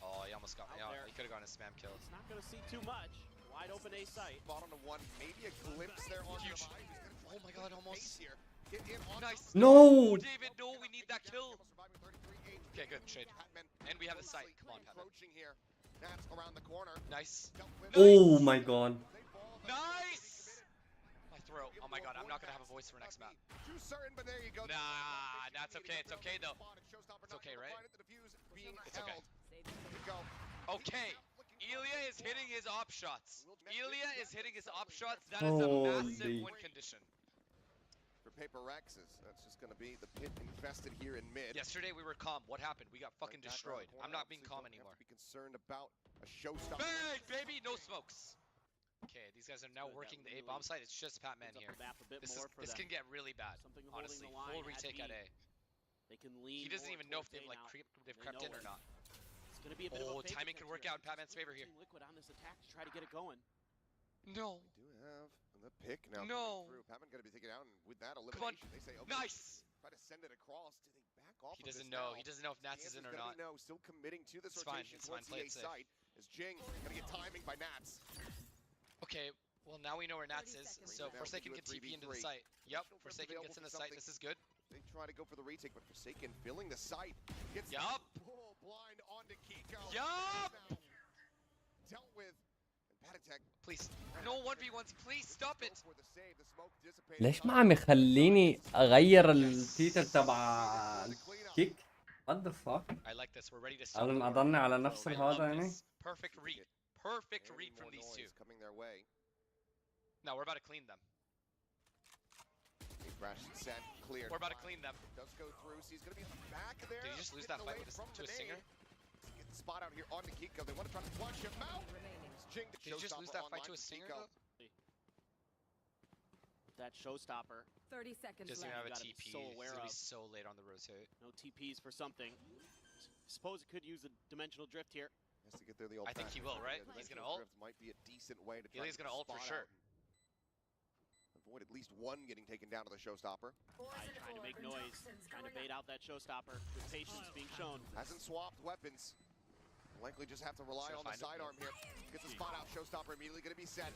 Oh, he almost got me. He could have gone a spam kill. It's not going to see too much. Wide open A site. Spot on the one, maybe a glimpse there on Huge. the Oh my god, almost. Nice. No! David, no, we need that kill. Okay, good. Shade. And we have the sight. Come on, Patman. Here. That's around the corner. Nice. Oh my god. Nice! My throat. Oh my god, I'm not gonna have a voice for next map. Too certain, but there you go. Nah, that's okay. It's okay though. It's okay, right? It's okay. Okay. Ilya is hitting his op shots. Ilya is hitting his op shots. That is a massive win condition. For Paper Rexes, that's just going to be the pit infested here in mid. Yesterday we were calm. What happened? We got fucking destroyed. I'm not being calm anymore. Be concerned about a showstopper. Bang, baby, no smokes. Okay, these guys are now working the A bomb site. It's just Patman here. This can get really bad. Honestly, full retake at A. They can lean. He doesn't even know if they've crept in or not. It's gonna be a bit of a timing could work out in Patman's favor here. Liquid on this attack to try to get it going. No. We do have the pick now coming through. Patman going to be taken out, and with that elimination, they say, okay, nice. Try to send it across. Do they back off? He doesn't know. He doesn't know if Nats is in or not. No, still committing to this It's rotation fine. towards the A site. As Jing going to get timing by Nats. Okay, well now we know where Nats is, so Forsaken can TP into the site. Yep, Forsaken gets in the site. This is good. They try to go for the retake, but Forsaken filling the site. Gets pull blind onto Kiko. Yup. Dealt with. Please, no 1v1s, please stop it. ليش ما عم يخليني اغير التيتر تبع كيك؟ What the fuck؟ I like this. We're ready to stop. أنا أضلني على نفس الهذا يعني. Perfect read. Perfect read from these two. Coming their way. Now we're about to clean them. Cleared. We're about to clean them. Does go through. So he's going to be in the back there. Did he just lose that fight with to a stinger? Get the spot out here on Kiko. They want to try to flush him out. Did he just lose that fight to a stinger? That showstopper. 30 seconds doesn't left. even have a TP. So He's gonna be so late on the rotate. No TPs for something. Suppose it could use a dimensional drift here. Has to get there the old I think he will, right? He's gonna ult. Might be a decent way to try. He's gonna ult for sure. Avoid at least one getting taken down to the showstopper. Trying to make noise, trying to bait out that showstopper. With patience being shown. Hasn't swapped weapons. Likely just have to rely on the sidearm here. Gets the spot out. Showstopper immediately going to be set.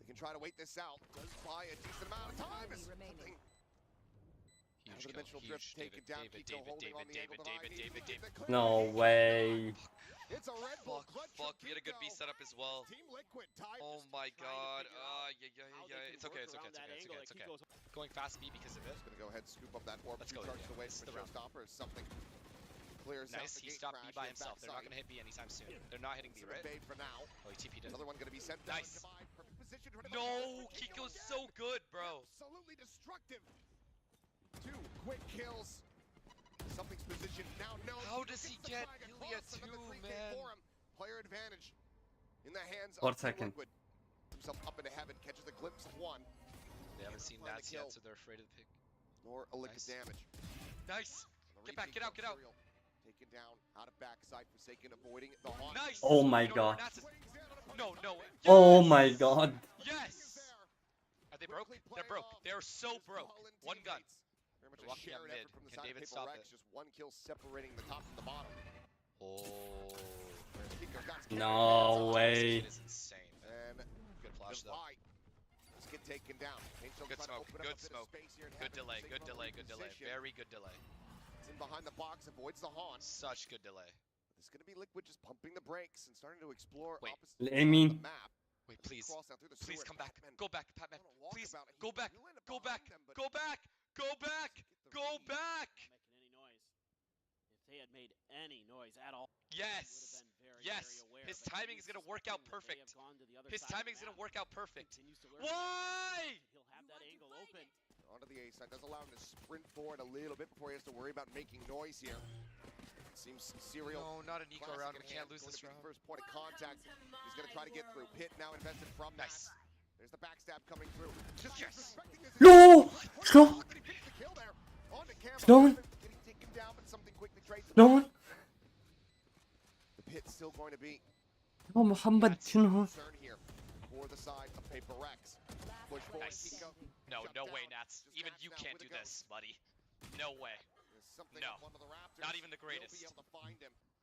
They can try to wait this out. Does buy a decent amount of time. Huge dimensional drift taken down. Kiko holding on the angle David. No way. It's a Red Bull fuck, we had a good B setup as well. Team Liquid tied. Oh my god. Yeah. It's okay. Going fast B because of it. Just gonna go ahead and scoop up that orb. Let's go. Charges away from the showstopper is something. Clears nice, out the he stopped B crash by himself. They're not gonna hit B anytime soon. They're not hitting B, right? For now. Oh, he TP'd it. Another one gonna be sent nice. down. Perfect position. No, Kiko's so good, bro. Absolutely destructive. 2 quick kills. Something's positioned now. No. How does he get Ilya 2, man? Player advantage in the hands of Liquid. Himself up into heaven, catches a glimpse of one. They haven't seen Nats yet, so they're afraid of the pick. Nor a lick of damage. Nice. Get back, get out. Taken down out of backside, Forsaken avoiding the haunt. Nice. Oh my god. No. Yes! Oh my god. Yes. Are they broke? They're broke. They're so broke. One gun. Very much a shared effort from the side of Paper Rex. Just one kill separating the top from the bottom. Oh. No way. This is insane. And good flash though. Let's get taken down. Good smoke. Good smoke. Good delay. Very good delay. It's in behind the box, avoids the haunt. Such good delay. It's gonna be Liquid just pumping the brakes and starting to explore opposite I mean, the map. Wait, please. Please come back. Go back, Patman. Please go back. Go back. Go back. Go back. Go back. Making any noise. If they had made any noise at all. Yes. Yes. His timing is gonna work out perfect. His timing is gonna work out perfect. Why? He'll have that angle open. Onto the A side. Does allow him to sprint forward a little bit before he has to worry about making noise here. Seems serial. No, not an eco round. We can't lose this round. First point of contact. He's going to try to get through. Pit now invested from nice. There's the backstab coming through. Just no! Slow! Slow! Getting taken down, but something quickly trades. No! The pit's still going to be. Oh, Muhammad, شنو here for the side of Paper Rex. Push forward, Kiko. No way, Nats. Even you can't do this, buddy. No way. No, not even the greatest.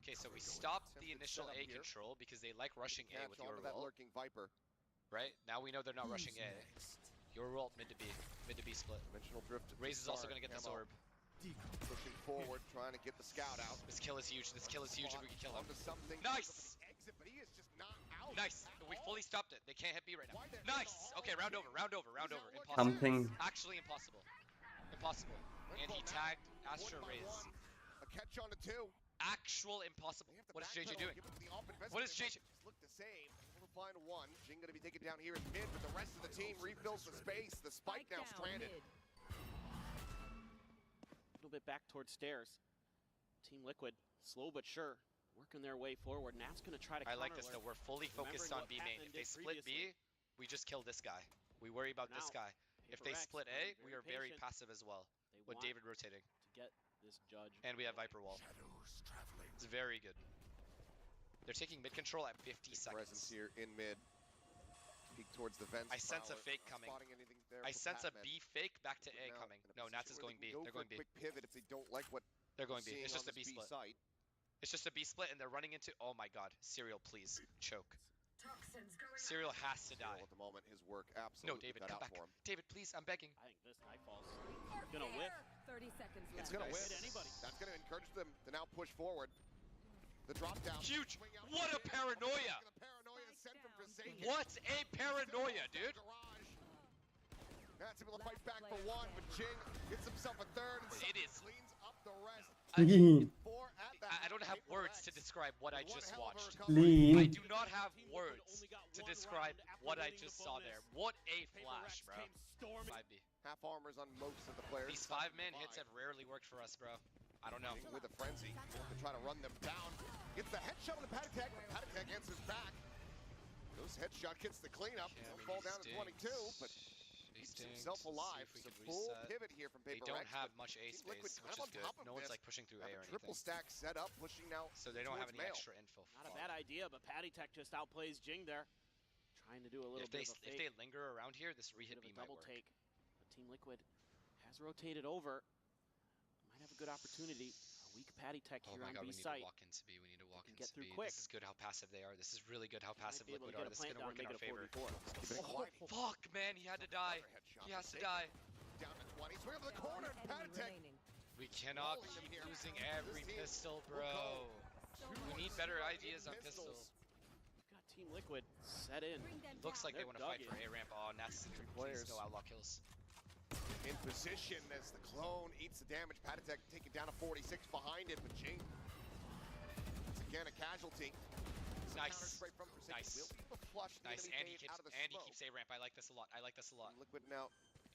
Okay, so we stopped the initial A control because they like rushing A with your ult. Right? Now we know they're not rushing A. Your ult mid to B split. Raze is also gonna get this orb. Pushing forward, trying to get the scout out. This kill is huge. This kill is huge if we can kill him. Nice! Nice! We fully stopped it. They can't hit B right now. Nice! Okay, round over. Impossible. Something. Actually impossible. Impossible. And he tagged Astra Raze. A catch on the 2. Actual impossible. What is JJ doing? What is JJ? Just look to save. We'll find one. Jing gonna be taken down here in mid, but the rest of the team refills the space. The spike now stranded. A little bit back towards stairs. Team Liquid, slow but sure, working their way forward. Nat's gonna try to I like this though. We're fully focused on B main. If they split B, we just kill this guy. We worry about this guy. If they split A, we are very passive as well. With David rotating. To get this judge. And we have Viper wall. It's very good. They're taking mid control at 50 seconds. Presence here in mid. Peek towards the vents. I sense a fake coming. I sense a B fake back to A coming. No, Nats is going B. They're going B. Quick pivot if they don't like what they're going B. It's just a B split. It's just a B split, and they're running into. Oh my God, Serial, please choke. Serial has to die. At the moment, his work absolutely. No, David, come back. David, please, I'm begging. I think this high falls gonna whip. 30 seconds left. It's gonna whip. Anybody. That's gonna encourage them to now push forward. The drop down. Huge. What a paranoia. What a paranoia, dude. That's able to fight back for one, but Jing gets himself a third. And it is. Cleans up the rest. I don't have words to describe what I just watched. I do not have words to describe what I just saw there. What a flash, bro. 5B. Half armors on most of the players. These 5-man hits have rarely worked for us, bro. I don't know. With a frenzy to try to run them down. Gets the headshot on the pad attack, but pad attack answers back. Those headshot gets the cleanup. He'll fall down to 22, but keeps himself alive. It's a full pivot here from Paper X. They don't have much A space, which is good. No one's like pushing through A or anything. Triple stack set up, pushing now. So they don't have any extra info. Not a bad idea, but Patty Tech just outplays Jing there. Trying to do a little bit of a fake. If they linger around here, this re-hit B might work. Take. But Team Liquid has rotated over. Might have a good opportunity. A weak Patty Tech here on B site. We need to walk into B. We need to walk into B. Quick. This is good how passive they are. This is really good how passive Liquid are. This is going to work in our favor. Fuck, man. He had to die. He has to die. Down to 20. Swing up the corner. Patty Tech. We cannot keep using every pistol, bro. We need better ideas on pistols. Team Liquid set in. Looks like they want to fight for A ramp. Oh, Nats, please go outlaw kills. In position as the clone eats the damage. Patatek taken down to 46 behind it, but Jing once again a casualty. Nice. Nice. Nice. And he keeps A ramp. I like this a lot. I like this a lot. Liquid now.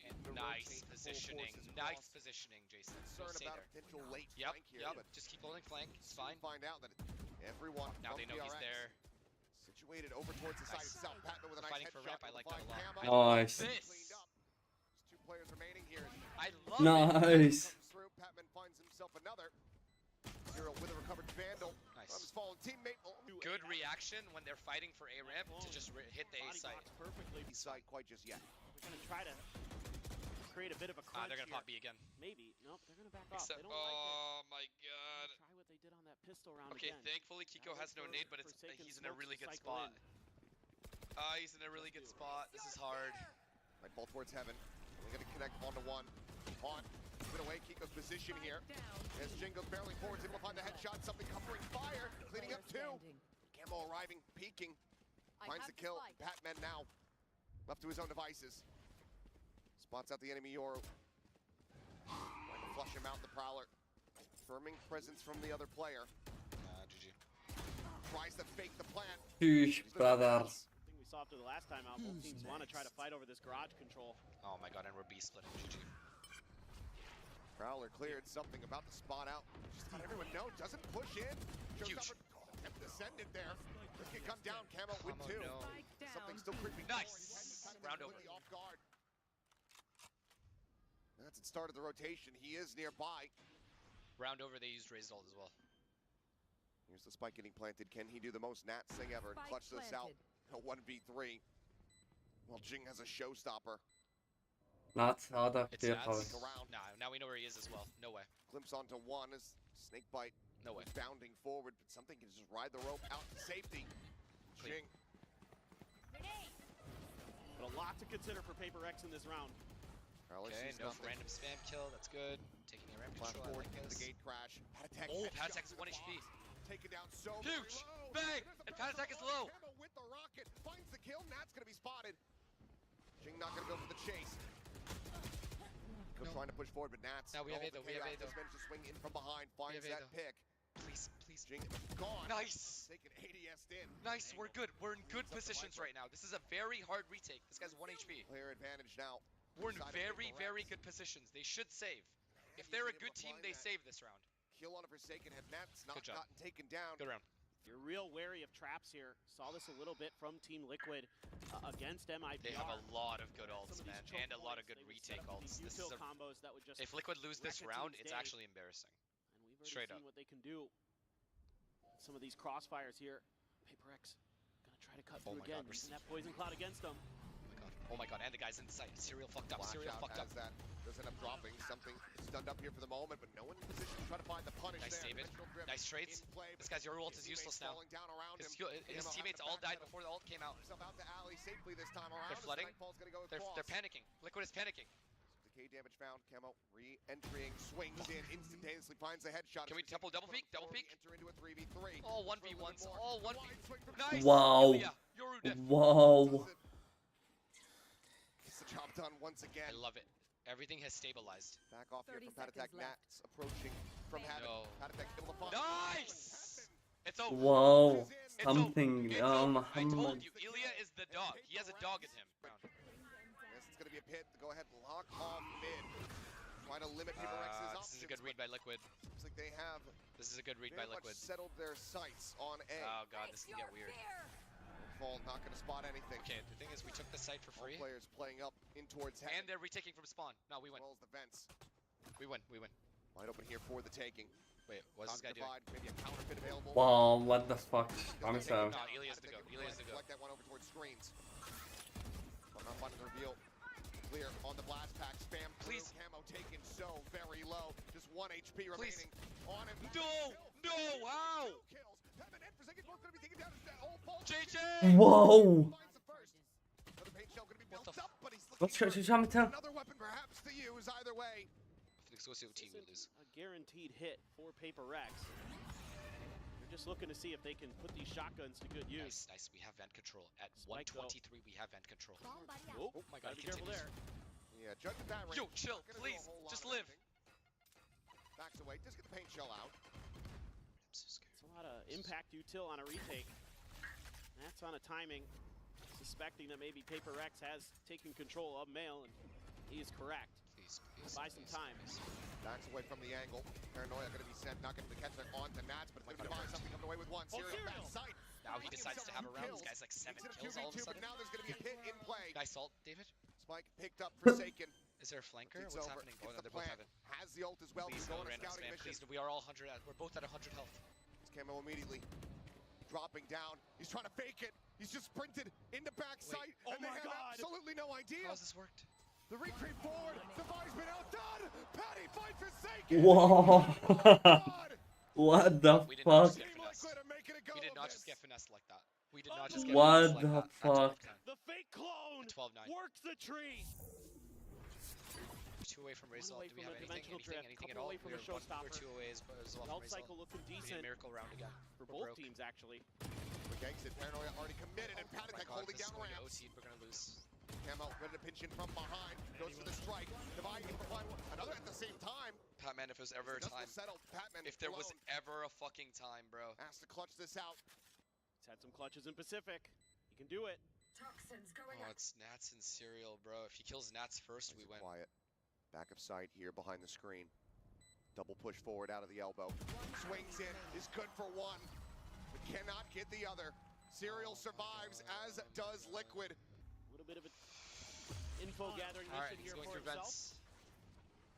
And nice positioning. Nice positioning, Jason. Concerned about potential late flank here. Yep. Just keep holding flank. It's fine. Find out that everyone. Now they know he's there. Situated over towards the side itself. Patman with a nice headshot. I like that a lot. Nice. Cleaned up. There's 2 players remaining here. I love it. Nice. Through. Patman finds himself another. Zero with a recovered Vandal. Nice. His fallen teammate. Good reaction when they're fighting for A ramp to just hit the A site. Perfectly. B site quite just yet. They're gonna try to create a bit of a crunch. They're gonna pop B again. Maybe. Nope. They're gonna back off. They don't like it. Oh my God. Try what they did on that pistol round again. Okay, thankfully Kiko has no nade, but he's in a really good spot. He's in a really good spot. This is hard. Right ball towards heaven. We're gonna connect 1-to-1. On. Spin away Kiko's position here. As Jing goes barreling forwards, able to find the headshot. Something covering fire. Cleaning up 2. Camo arriving, peeking. Finds the kill. Patman now left to his own devices. Spots out the enemy Yoru. Trying to flush him out, the Prowler. Firming presence from the other player. GG. Tries to fake the plant. Huge, brother. I think we saw after the last time out, both teams want to try to fight over this garage control. Oh my God, and we're B splitting. GG. Prowler cleared something about the spot out. Just let everyone know, doesn't push in. Huge. Descended there. This can come down, Camo with 2. No. Something still creeping. Nice. Round over. Off guard. That's the start of the rotation. He is nearby. Round over, they used Raised Ult as well. Here's the spike getting planted. Can he do the most Nats thing ever and clutch this out? A 1v3. Well, Jing has a showstopper. Nats sağda It's bir Nats. yapalım. Now we know where he is as well. No way. Glimpse onto 1 as Snakebite. No way. Bounding forward, but something can just ride the rope out to safety. Jing. But a lot to consider for Paper X in this round. Okay, no random spam kill. That's good. Taking a ramp control. Forward into the gate crash. Oh, Patatek is 1 HP. Taken down so huge. Bang! And Patatek is low. With the rocket, finds the kill. Nat's gonna be spotted. Jing not gonna go for the chase. Trying to push forward, but Nats. Now we have A though. We have A though. Just managed to swing in from behind. Finds that pick. Please. please. Gone. Nice. Taking ADS'd in. Nice, we're good. We're in good positions right now. This is a very hard retake. This guy's 1 HP. Player advantage now. We're in very, very good positions. They should save. If they're a good team, they save this round. Kill on a Forsaken had Nats not Good job. gotten taken down. Good round. You're real wary of traps here. Saw this a little bit from Team Liquid against MIBR. They have a lot of good ults, Some of man, these choke and a lot of points, good they would set retake up these ults. This is util combos that would just if Liquid lose this wreck a round, team's it's day. actually embarrassing. And we've already Straight seen up. what they can do. Some of these crossfires here. Paper X gonna try to cut Oh through my again, God, we're using that poison cloud against them. Oh my god, and the guy's inside. Serial fucked up. Flash Serial out fucked up. as that does end up dropping. Something stunned up here for the moment, but no one in position to try to find the punish Nice, there. David. Dimensional drift Nice trades. in play, This but guy's your ult his is useless teammates now. falling down around His him. his Camo teammates having to all died back before the ult came out. himself out the alley safely this time around. They're as flooding. Nightfall's gonna go They're across. panicking. Liquid is panicking. Decay damage found. Camo re-entering, swings in, instantaneously finds a headshot. Can we double peek? Double peek? Enter into a 3v3. All 1v1s. All 1v. Nice. Wow. Yeah, Yoru diff. Wow. Gets the job done once again. I love it. Everything has stabilized. Back off here 30 from Patatak. seconds left. Nats approaching from Havoc. No. Patatak able to find. Nice! It's over. Wow. It's Something. over. It's يا over. I told محمد. you, Ilya is the dog. He has a dog in him. Yes, it's going to be a pit. Go ahead, lock off mid. Try to limit Paper X's options. This is a good read by Liquid. Looks like they have This is a good read very by Liquid. much settled their sights on A. Oh god, this can get weird. Fall not going to spot anything. Okay, the thing is we took the site for All free. players playing up in towards Havoc. And they're retaking from spawn. No, we As win. well as the vents. We win. We win. Wide open here for the taking. Wait, what's this guy doing? Divide, maybe a counterfeit available. Wow, what the fuck. I'm sorry. No, Ilya's the go. Ilya's the go. Select that one over towards screens. But not finding the reveal. Clear on the blast pack. Spam. Please. Camo taken so very low. Just 1 HP remaining on him. No! No! How? 2 kills. Pepin and Forsaken both going to be taken down. Old Paul. JJ! Whoa. Finds the first. Another paint shell going to be built up, but he's What's looking your for jump? another weapon perhaps to use either way. Let's go see what team we lose. A guaranteed hit for Paper X. They're just looking to see if they can put these shotguns to good use. Nice, nice. We have vent control. At Spike, 123, we have vent control. Bomb buddy out. Oh, Oh my god, gotta he be careful continues. there. Yeah, judge at that range. Yo, chill, Not gonna do a please. whole lot Just of live. anything. Backs away. Just get the paint shell out. I'm so scared. It's a lot of impact util on a retake. That's on a timing. Suspecting that maybe Paper X has taken control of Mail, and he is correct. Please, please. Buy some please, time. please. Backs away from the angle. Paranoia going to be sent. Not going to catch that on to Nats, but going to buy something coming away with one. Serial back sight. Now he decides to have a round. This guy's like 7 kills all of a But sudden. now there's going to be a hit in play. Nice ult, David. Spike picked up Forsaken. Is there a flanker? It's What's over. happening? Gets Oh no, the they're both plant. having. Has the ult as well. Please He's go going on a random scouting spam. mission. Please, we are all 100. We're both at 100 health. It's Camo immediately dropping down. He's trying to fake it. He's just sprinted into back sight, Oh and they my have God. absolutely no idea. How's this worked? The retreat forward. Devi's been outdone. Patty fights Forsaken. Wow. What the We did not fuck? just get Team finessed. Liquid are making a go We did of not this. just get finessed like that. We did not just get What finessed like the that. fuck? The fake clone 12-9. works the tree. 2 away from Razor. away Do we from have the anything? dimensional drift, Anything at couple all? away from We're the showstopper. 2 away as well The from ult Razor. cycle looking We need a decent miracle round again. for We're both broke. teams, actually. Quick exit. Paranoia already committed, and Oh my Patatek god, holding this is down going to ramps. OT. We're going to lose. Camo ready to pinch in from behind. Goes for the strike. Divide in for one. Another at the same time. Patman, if there's ever a Just time. settled. Patman If there was alone ever a fucking time, bro. has to clutch this out. He's had some clutches in Pacific. He can do it. Toxins going Oh, it's Nats and Serial, bro. If he kills Nats first, we win. Quiet. Back of sight here behind the screen. Double push forward out of the elbow. Swings in. Is good for one. But cannot get the other. Serial survives, as does Liquid. A little bit of an info gathering All right, mission he's here going for through himself. vents.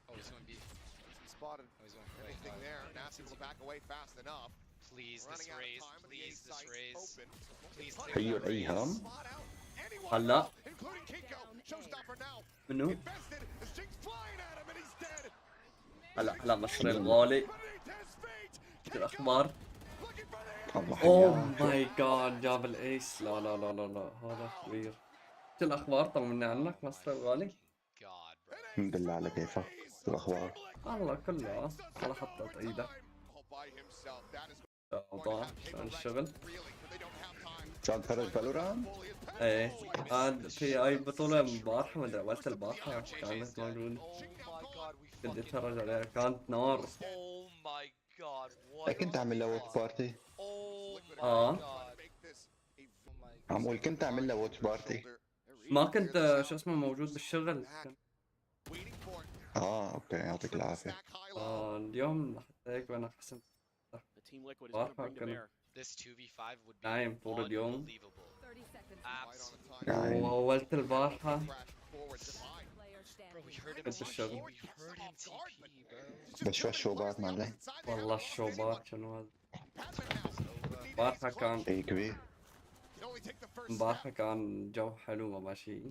Oh, he's going B. He spotted Oh, he's going everything there. Nats able to back away fast enough. Please, this Running out of raise. time, but the Please, A this site's raise. open. Please, Punish clear that raise. أيهم Spot out. Anyone هلا will, including Kinko. Showstopper now. منو؟ Invested. As Jinx flying at him and he's dead. هلا مصري الغالي. Beneath his feet. شو الأخبار؟ Looking for the الله اوه حياك. ماي جاد جاب الايس. لا لا لا لا لا هذا كبير. شو الأخبار؟ طمني عنك مصري الغالي. God, bro. الحمد لله على كيفك. شو الأخبار؟ الله كله على حطت ايدك. all by himself. That is اوضاع شلون الشغل؟ reeling, but they don't have time. كان تفرج فالورانت؟ ايه عاد في اي بطولة امبارحة ما ادري اولت البارحة كانت موجودة. Oh my god, we بدي fucking. اتفرج عليها كانت نار. Oh my god, what كنت اعمل لها واتش بارتي. عم قول كنت اعمل لها واتش بارتي. ما كنت شو اسمه موجود بالشغل. اوكي يعطيك العافية. اليوم حتى هيك انا حسن بارحة كنا This 2v5 would be نايم طول اليوم. absolutely. وولت البارحة Bro, we heard him كنت الشغل. TP, we heard him TP, bro. بس شو الشوبات معلم؟ والله الشوبات شنو هذا. البارحة كان شيء كبير. البارحة كان جو حلو ماشي.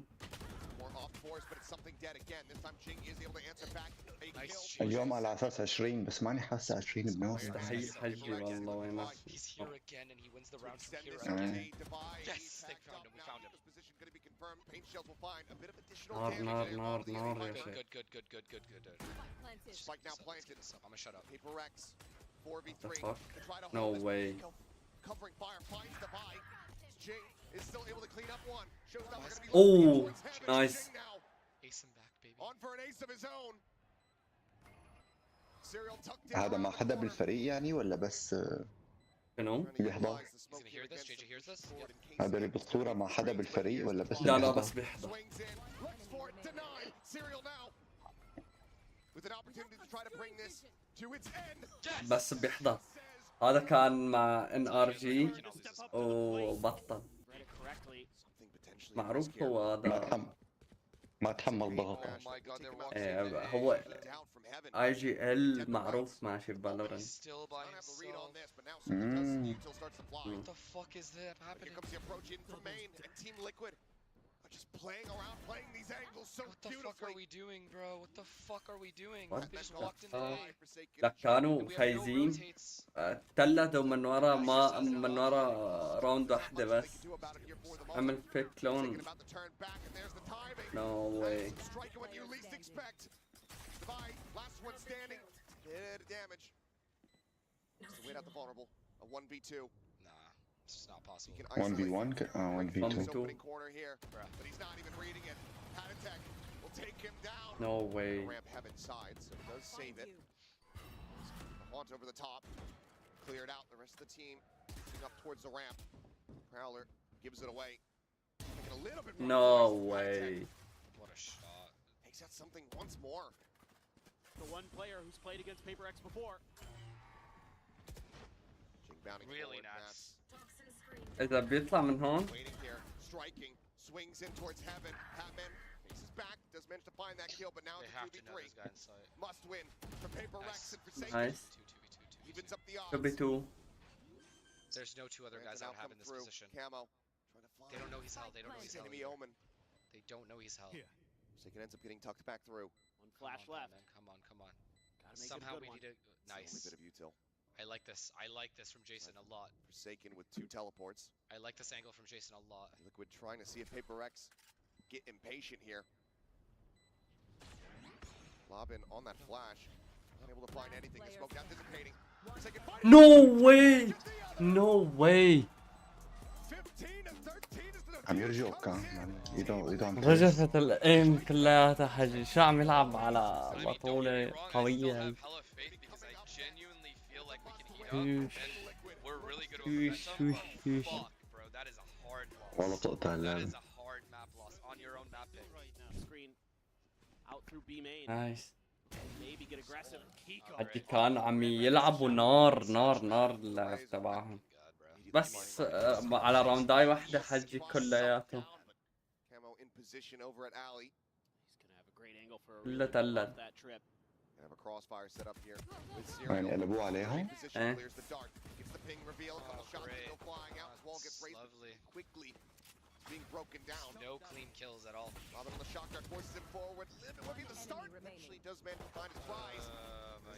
اليوم على اساس 20 بس ماني حاسة 20 بنوصل. مستحيل حجي والله وينك. He's here again and he wins the round from here again. Yes, they found him, we found him. نار نار نار نار يا شيخ. Good. Spike now planted. I'm gonna shut up. Paper Rex, 4v3. What the fuck? No way. Covering fire, finds the buy. Jing is still able to clean up one. Shows that we're gonna be Oh, nice. Ace him back, baby. On for an ace of his own. Serial tucked in. هذا مع حدا بالفريق يعني ولا بس شنو؟ بيحضر؟ He's gonna hear this. JJ hears this. Yep. هذا اللي بالصورة مع حدا بالفريق ولا بس لا بيحضر؟ بس بيحضر. Looks for it, denied. Serial now. With an opportunity to try to bring this to its end. بس بيحضر. هذا كان مع EN.AR.GE وبطل. معروف هو هذا. ما تحمل ضغط. هو IGL معروف ماشي بفالورانت. Still by himself. What the fuck is that happening? Here comes the approach in from main and Team Liquid are just playing around, playing these angles so What the fuck are we doing, bro? What the fuck are we doing? What They just the walked in today. لا كانوا فايزين تلتوا من ورا ما من ورا راوند واحدة بس. عمل فيك كلون. No way. Strike when you least expect. Divide, last one standing. Bit of damage. So wait out the vulnerable. A 1v2. Nah, it's just not possible. 1v1 1v2. Opening corner here, but he's not even reading it. Pad attack will take him down. No way. Ramp heaven side, so it does save it. Haunt over the top. Cleared out. The rest of the team moving up towards the ramp. Prowler gives it away. Making a little bit more No noise. way. What a shot. Takes out something once more. The one player who's played against Paper X before. Really nice. إذا بيطلع من هون. Waiting here, striking, swings in towards heaven. Hatman faces back, does manage to find that kill, but now They it's a have to know 2v3. this guy in sight. Must win for Paper Rex and Forsaken. Nice. Evens up the odds. Could be two. There's no two other guys I would have in this position. Camo, trying to find. They don't know he's held. They don't know he's held. Enemy Omen. They don't know he's held. Forsaken ends up getting tucked back through. One flash left. Man. Come on. Gotta make Somehow it a we good need one. to. Nice. Only bit of util. I like this. I like this from Jason a lot. Forsaken with 2 teleports. I like this angle from Jason a lot. Liquid trying to see if Paper Rex get impatient here. Lobbin on that flash. Unable to find anything. The smoke out dissipating. Forsaken fighting. No way. No way. 15 and 13 is the عم يرجعوا كان يدعم. رجفت الام كلياتها حجي. شو عم يلعب على بطولة قوية. والله تقطع اللعبة. نايس. Maybe get aggressive. حجي كان عم يلعبوا نار نار نار اللعب تبعهم. بس على راونداي واحدة حجي كلياتهم. Camo in position over at Alley. He's gonna have a great angle for a إلا تلت. that trip. Gonna have a crossfire set up here. يعني قلبوه عليهم. Clears the dark. Gets the ping reveal. A couple shots still flying out. His wall gets raised quickly. Being broken down. No clean kills at all. Robin on the shotgun forces him forward. It would be the start. Actually does manage to find his rise.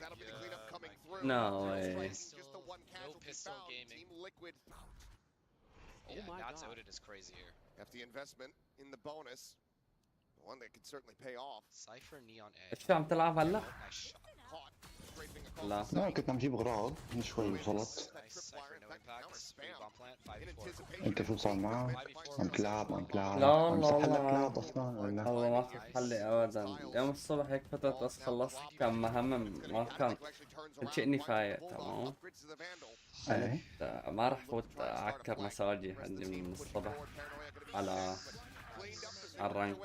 That'll be the cleanup coming through. No way. Just the one casualty found. Team Liquid. Yeah, God's Odin is crazy here. After the investment in the bonus, one that could certainly pay off. Cypher Neon A. شو عم تلعب هلا؟ Nice shot. Caught. لا لا كنت عم جيب اغراض من شوي وصلت. انت شو صار معك؟ عم تلعب عم تلعب لا عم والله يسحب لك والله لعب اصلا ولا؟ والله ما في حل ابدا. اليوم الصبح هيك فترة بس خلصت كم مهمة ما كنت اني فايق تمام. قلت ايه ما راح فوت اعكر مساجي عندي من الصبح على الرنك.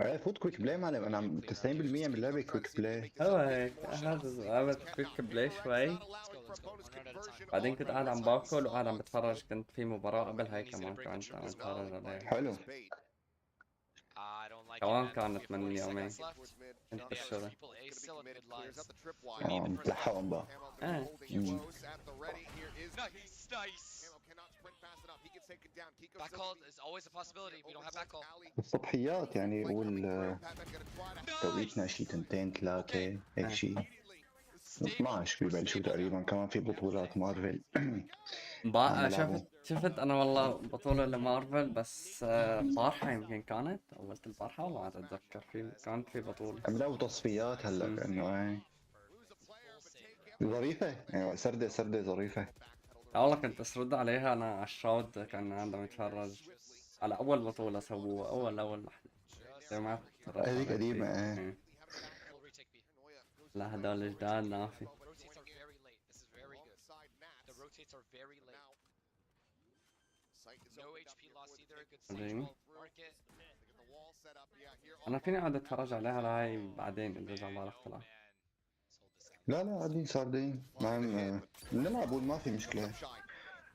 ايه فوت كويك بلاي معلم، انا 90% من اللعبة كويك بلاي. هو هيك هذا عملت كويك بلاي شوي. بعدين كنت قاعد عم باكل وقاعد عم بتفرج، كنت في مباراة قبل هاي كمان كنت عم بتفرج عليها. حلو. كمان كانت من يومين كنت بالشغل. متلحقهم بقى. ايه الصبحيات يعني قول توقيتنا شي 2 3 هيك شي 12 ببلشوا تقريبا، كمان في بطولات مارفل عم بقى يلعبوا. شفت انا والله بطولة لمارفل بس البارحة يمكن كانت أول البارحة وما عاد أتذكر كانت في بطولة. عم يلعبوا تصفيات هلا كأنه ايه ظريفة يعني، سردة ظريفة. والله كنت أسرد عليها أنا على الشوت، كان عندهم يتفرج على أول بطولة سووها، أول وحدة ما تفرجت هذيك عليها قديمة كثير. ايه. لا هدول الجداد نافي. أنا فيني أقعد أتفرج عليها لهاي بعدين إذا جمال اختلاف. لا قاعدين صاردين ما نلعب ما في مشكلة،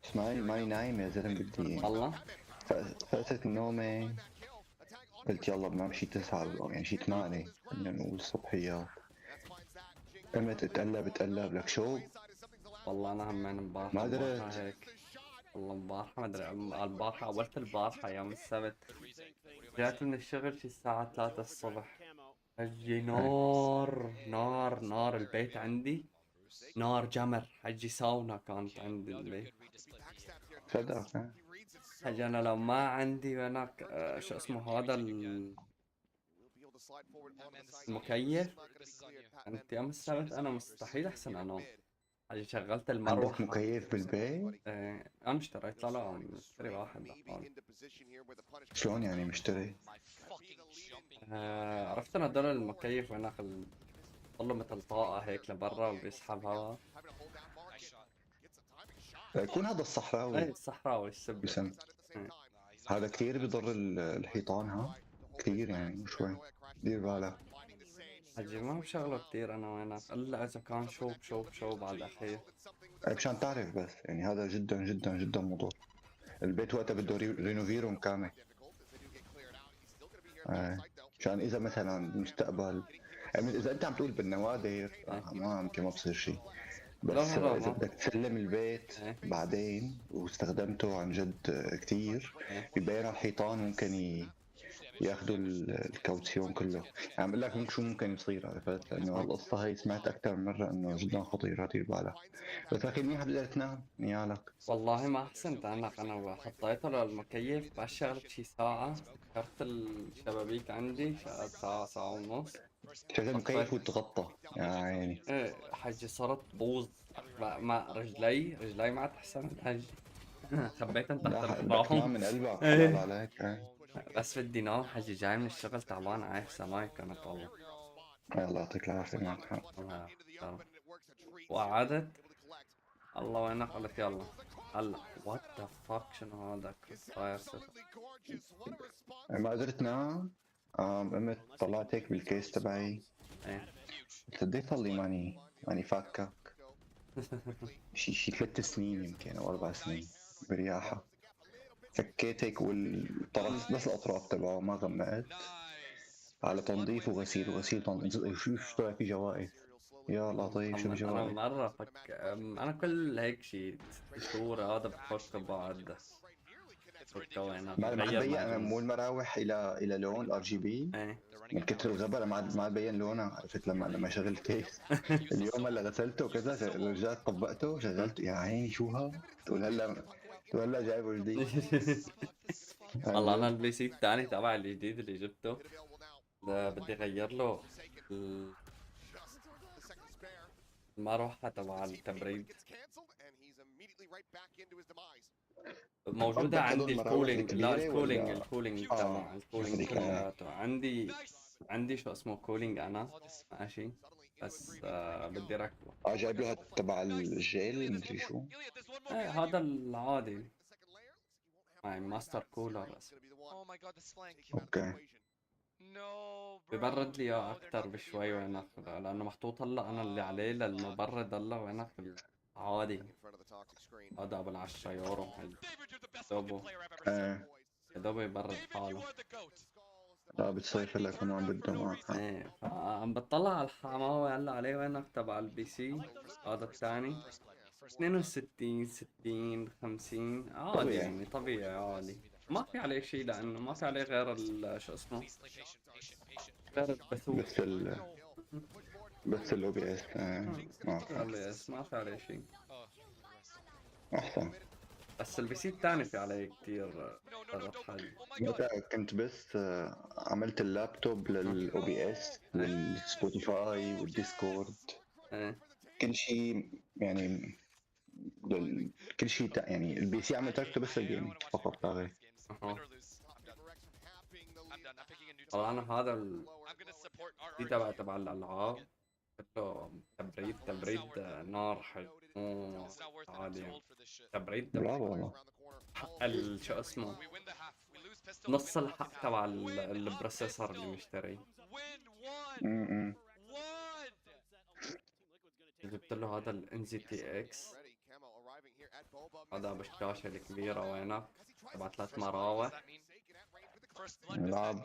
بس ماني نايم يا زلمة، بدي والله فقست نومي قلت يلا بنام شي 9 يعني شي 8 بدنا نقول الصبحيات. قمت اتقلب لك شو. والله أنا همين ما البارحة درت. هيك. والله البارحة ما أدري البارحة أولت البارحة يوم السبت رجعت من الشغل شي الساعة 3 الصبح. حجي نار البيت عندي نار جمر. حجي ساونا كانت عندي البيت. صدق حجي أنا لو ما عندي هناك شو اسمه هذا المكيف. كنت يوم السبت أنا مستحيل أحسن أنام. حجي شغلت عندك المروحة. مكيف بالبيت؟ أنا اشتريت لا مشتري واحد لحالي. شلون يعني مشتري؟ عرفت أنا هدول المكيف هناك طلوا مثل طاقة هيك لبرا وبيسحب هوا. يكون هذا الصحراوي. ايه الصحراوي السبة. بسم. هذا كثير بضر الحيطان، ها كثير يعني شوي دير بالك. حجي ما بشغله كتير انا وينك الا اذا كان شوب على الاخير. مشان تعرف بس يعني هذا جدا جدا جدا مضر. البيت وقتها بده رينوفيرهم كامل. مشان اذا مثلا بالمستقبل يعني اذا انت عم تقول بالنوادر ما يمكن ما بصير شيء، بس اذا بدك تسلم البيت بعدين واستخدمته عن جد كتير ببين الحيطان ممكن ياخذوا الكاوتسيون كله. عم بقول لك شو ممكن يصير، عرفت؟ لانه القصه هي سمعت اكثر من مره انه جدا خطيره، دير بالك. بس اخي منيح بتقدر تنام نيالك. والله ما احسنت انا حطيته للمكيف بعد شغلت شي ساعة سكرت الشبابيك عندي شغلت ساعة ونص. شغل مكيف وتغطى يا عيني. ايه حجي صرت بوظ ما رجلي ما تحسنت حجي. خبيتن تحت بدك تنام الفراغ. من قلبك حلال عليك. بس بدي نام حجي جاي من الشغل تعبان عايش سماي كانت والله. الله يعطيك العافية معك حق. وقعدت الله وينك قلت يلا هلا وات ذا فاك شنو هذا صاير ما قدرت نام. قمت طلعت هيك بالكيس تبعي. قلت قد ايه صار لي ماني فاكك. شي 3 سنين يمكن او 4 سنين برياحة. فكيت هيك والطرف بس الاطراف تبعه ما غمقت على تنظيف وغسيل تنظيف. شو طلع في جوائز يا لطيف. شو انا جوائز؟ مرة انا كل هيك شي 6 شهور هذا بفك بعد ما بين انا مو المراوح الى لون RGB من كتر الغبرة ما عاد بين لونها، عرفت؟ لما شغلت كيس اليوم هلا غسلته وكذا رجعت طبقته شغلته يا عيني شو هذا؟ تقول هلا جايبه جديد. والله انا البي سي الثاني تبع الجديد اللي جبته بدي اغير له المروحة تبع التبريد gets canceled and he's immediately right back into his demise. موجودة قصدك هدول عندي المراوح الكولينج. لا الكبيرة الكولينج ولا تبع الكولينج هذيك كلياته عندي شو اسمه كولينج انا ماشي بس بدي ركبه. جايب له تبع الجيل مدري شو. ايه هذا العادي معي ماستر كولر بس Oh my god, this flank. اوكي. No, ببرد bro. لي اياه No, they're اكتر not giving بشوي you وينك لانه محطوط هلا انا اللي عليه للمبرد هلا وينك العادي هذا ابو 10 يورو دوبه ايه دوبه يبرد حاله. لا بالصيف هلا كمان بده معك. ايه فعم بطلع على الحماوي هلا عليه وينك تبع البي سي هذا الثاني 62 60 50 عادي طبيعي. يعني طبيعي عادي ما في عليه شيء لانه ما في عليه غير شو اسمه غير البثوث بس الاو بي اس ما في عليه شيء احسن. بس البي سي الثاني في عليه كثير حاجة. كنت بس عملت اللابتوب للاو بي اس للسبوتيفاي والديسكورد كل شيء يعني كل شيء يعني البي سي عملت تركته بس الجيم فقط لا غير. طبعا انا هذا دي تبع الالعاب له تبريد نار حلو عادي يعني. تبريد برافو والله. شو اسمه نص الحق تبع البروسيسور اللي مشتري. جبت له هذا الان زي تي اكس هذا بالشاشة الكبيرة وينك تبع 3 مراوح لعب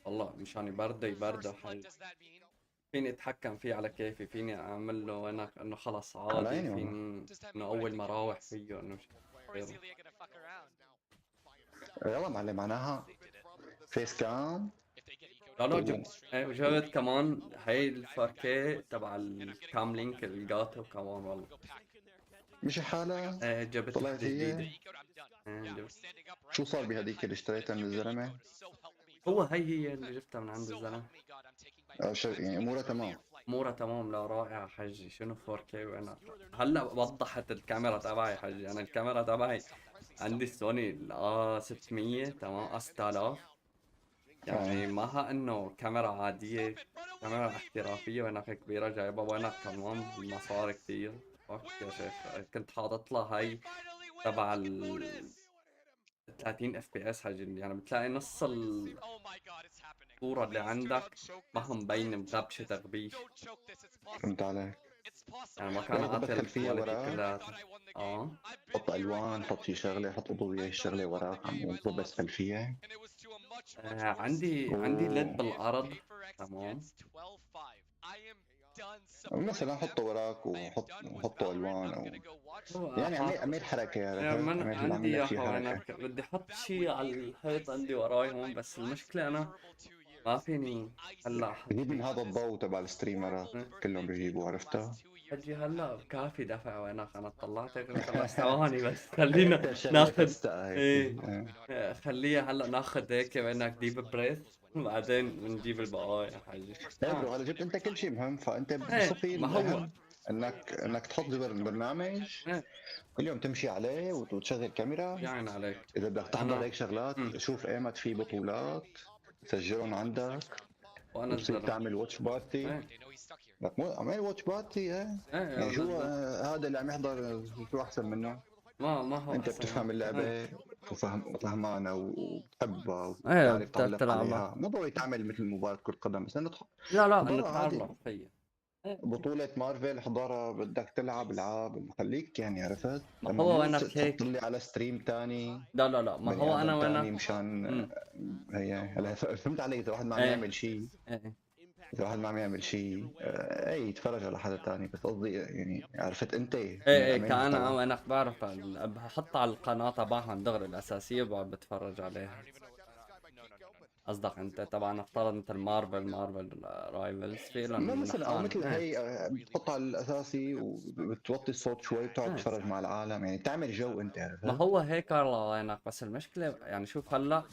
والله مشان يبرده حلو. فيني اتحكم فيه على كيفي فيني اعمل له وينك انه خلص عادي فيني انه اول مراوح فيه انه يلا معلم معناها فيس كام. لا جبت كمان هاي ال 4K تبع الكام لينك الجاتو كمان والله مش حالة. ايه جبت طلعت جديدة. هي. شو صار بهذيك اللي اشتريتها من الزلمة؟ هي اللي جبتها من عند الزلمة. يعني امورها تمام. امورها تمام لا رائعة حجي شنو 4K وانا هلا وضحت الكاميرا تبعي حجي انا الكاميرا تبعي عندي سوني ال 600 تمام 6000 يعني ماها انه كاميرا عادية كاميرا احترافية وينك كبيرة جايبها وينك كمان بالمصاري كتير. يا شيخ كنت حاطط لها هاي تبع ال 30 اف بي اس حجي يعني بتلاقي نص الصورة اللي عندك ما هم مبينة مغبشة تغبيش. فهمت عليك. يعني ما كان عاطل الكواليتي كلها. حط الوان حط شي شغله حط اضويه شغله وراك عم يضبط خلفيه. عندي ليد بالارض تمام مثلا حطه وراك وحطه الوان او يعني عميل حركه عرفت. عندي اياها بدي احط شيء على الحيط عندي وراي هون بس المشكله انا ما فيني هلا بجيب من هذا الضوء تبع الستريمرات كلهم بيجيبوا عرفتها. حجي هلا كافي دفع وينك انا طلعت خلص ثواني بس خلينا ناخذ خليها هلا ناخذ هيك وينك ديب بريث وبعدين بنجيب البقايا يا حجي. برو هلا جبت انت كل شيء مهم فانت بصفي الاهم انك تحط برنامج كل يوم تمشي عليه وتشغل كاميرا. يعني عليك اذا بدك تحضر هيك شغلات شوف ايمت في بطولات سجلهم عندك وانا بتصير تعمل واتش بارتي. لك مو عمل واتش بارتي يعني شو هذا اللي عم يحضر شو احسن منه. ما هو انت بتفهم اللعبه وفهمانه وبتحبها وبتعرف تعلق عليها. مو ضروري تعمل مثل مباراه كره قدم بس انه لا نتعرف فيها. بطولة مارفل حضرها بدك تلعب العاب خليك يعني عرفت. ما هو انا هيك تطلع على ستريم تاني. لا ما هو انا تاني مشان هي هلا فهمت علي. اذا واحد ما عم يعمل شيء اذا واحد ما عم يعمل شيء اي يتفرج على حدا تاني بس قصدي يعني عرفت انت كان انا بعرف بحط على القناة تبعهم دغري الاساسية بقعد بتفرج عليها. قصدك انت طبعا افترض انت المارفل رايفلز في لهم مثلا او مثل هي بتحطها على الاساسي وبتوطي الصوت شوي وتقعد تتفرج مع العالم يعني تعمل جو انت عرفت. ما هو هيك الله وينك بس المشكله يعني شوف هلا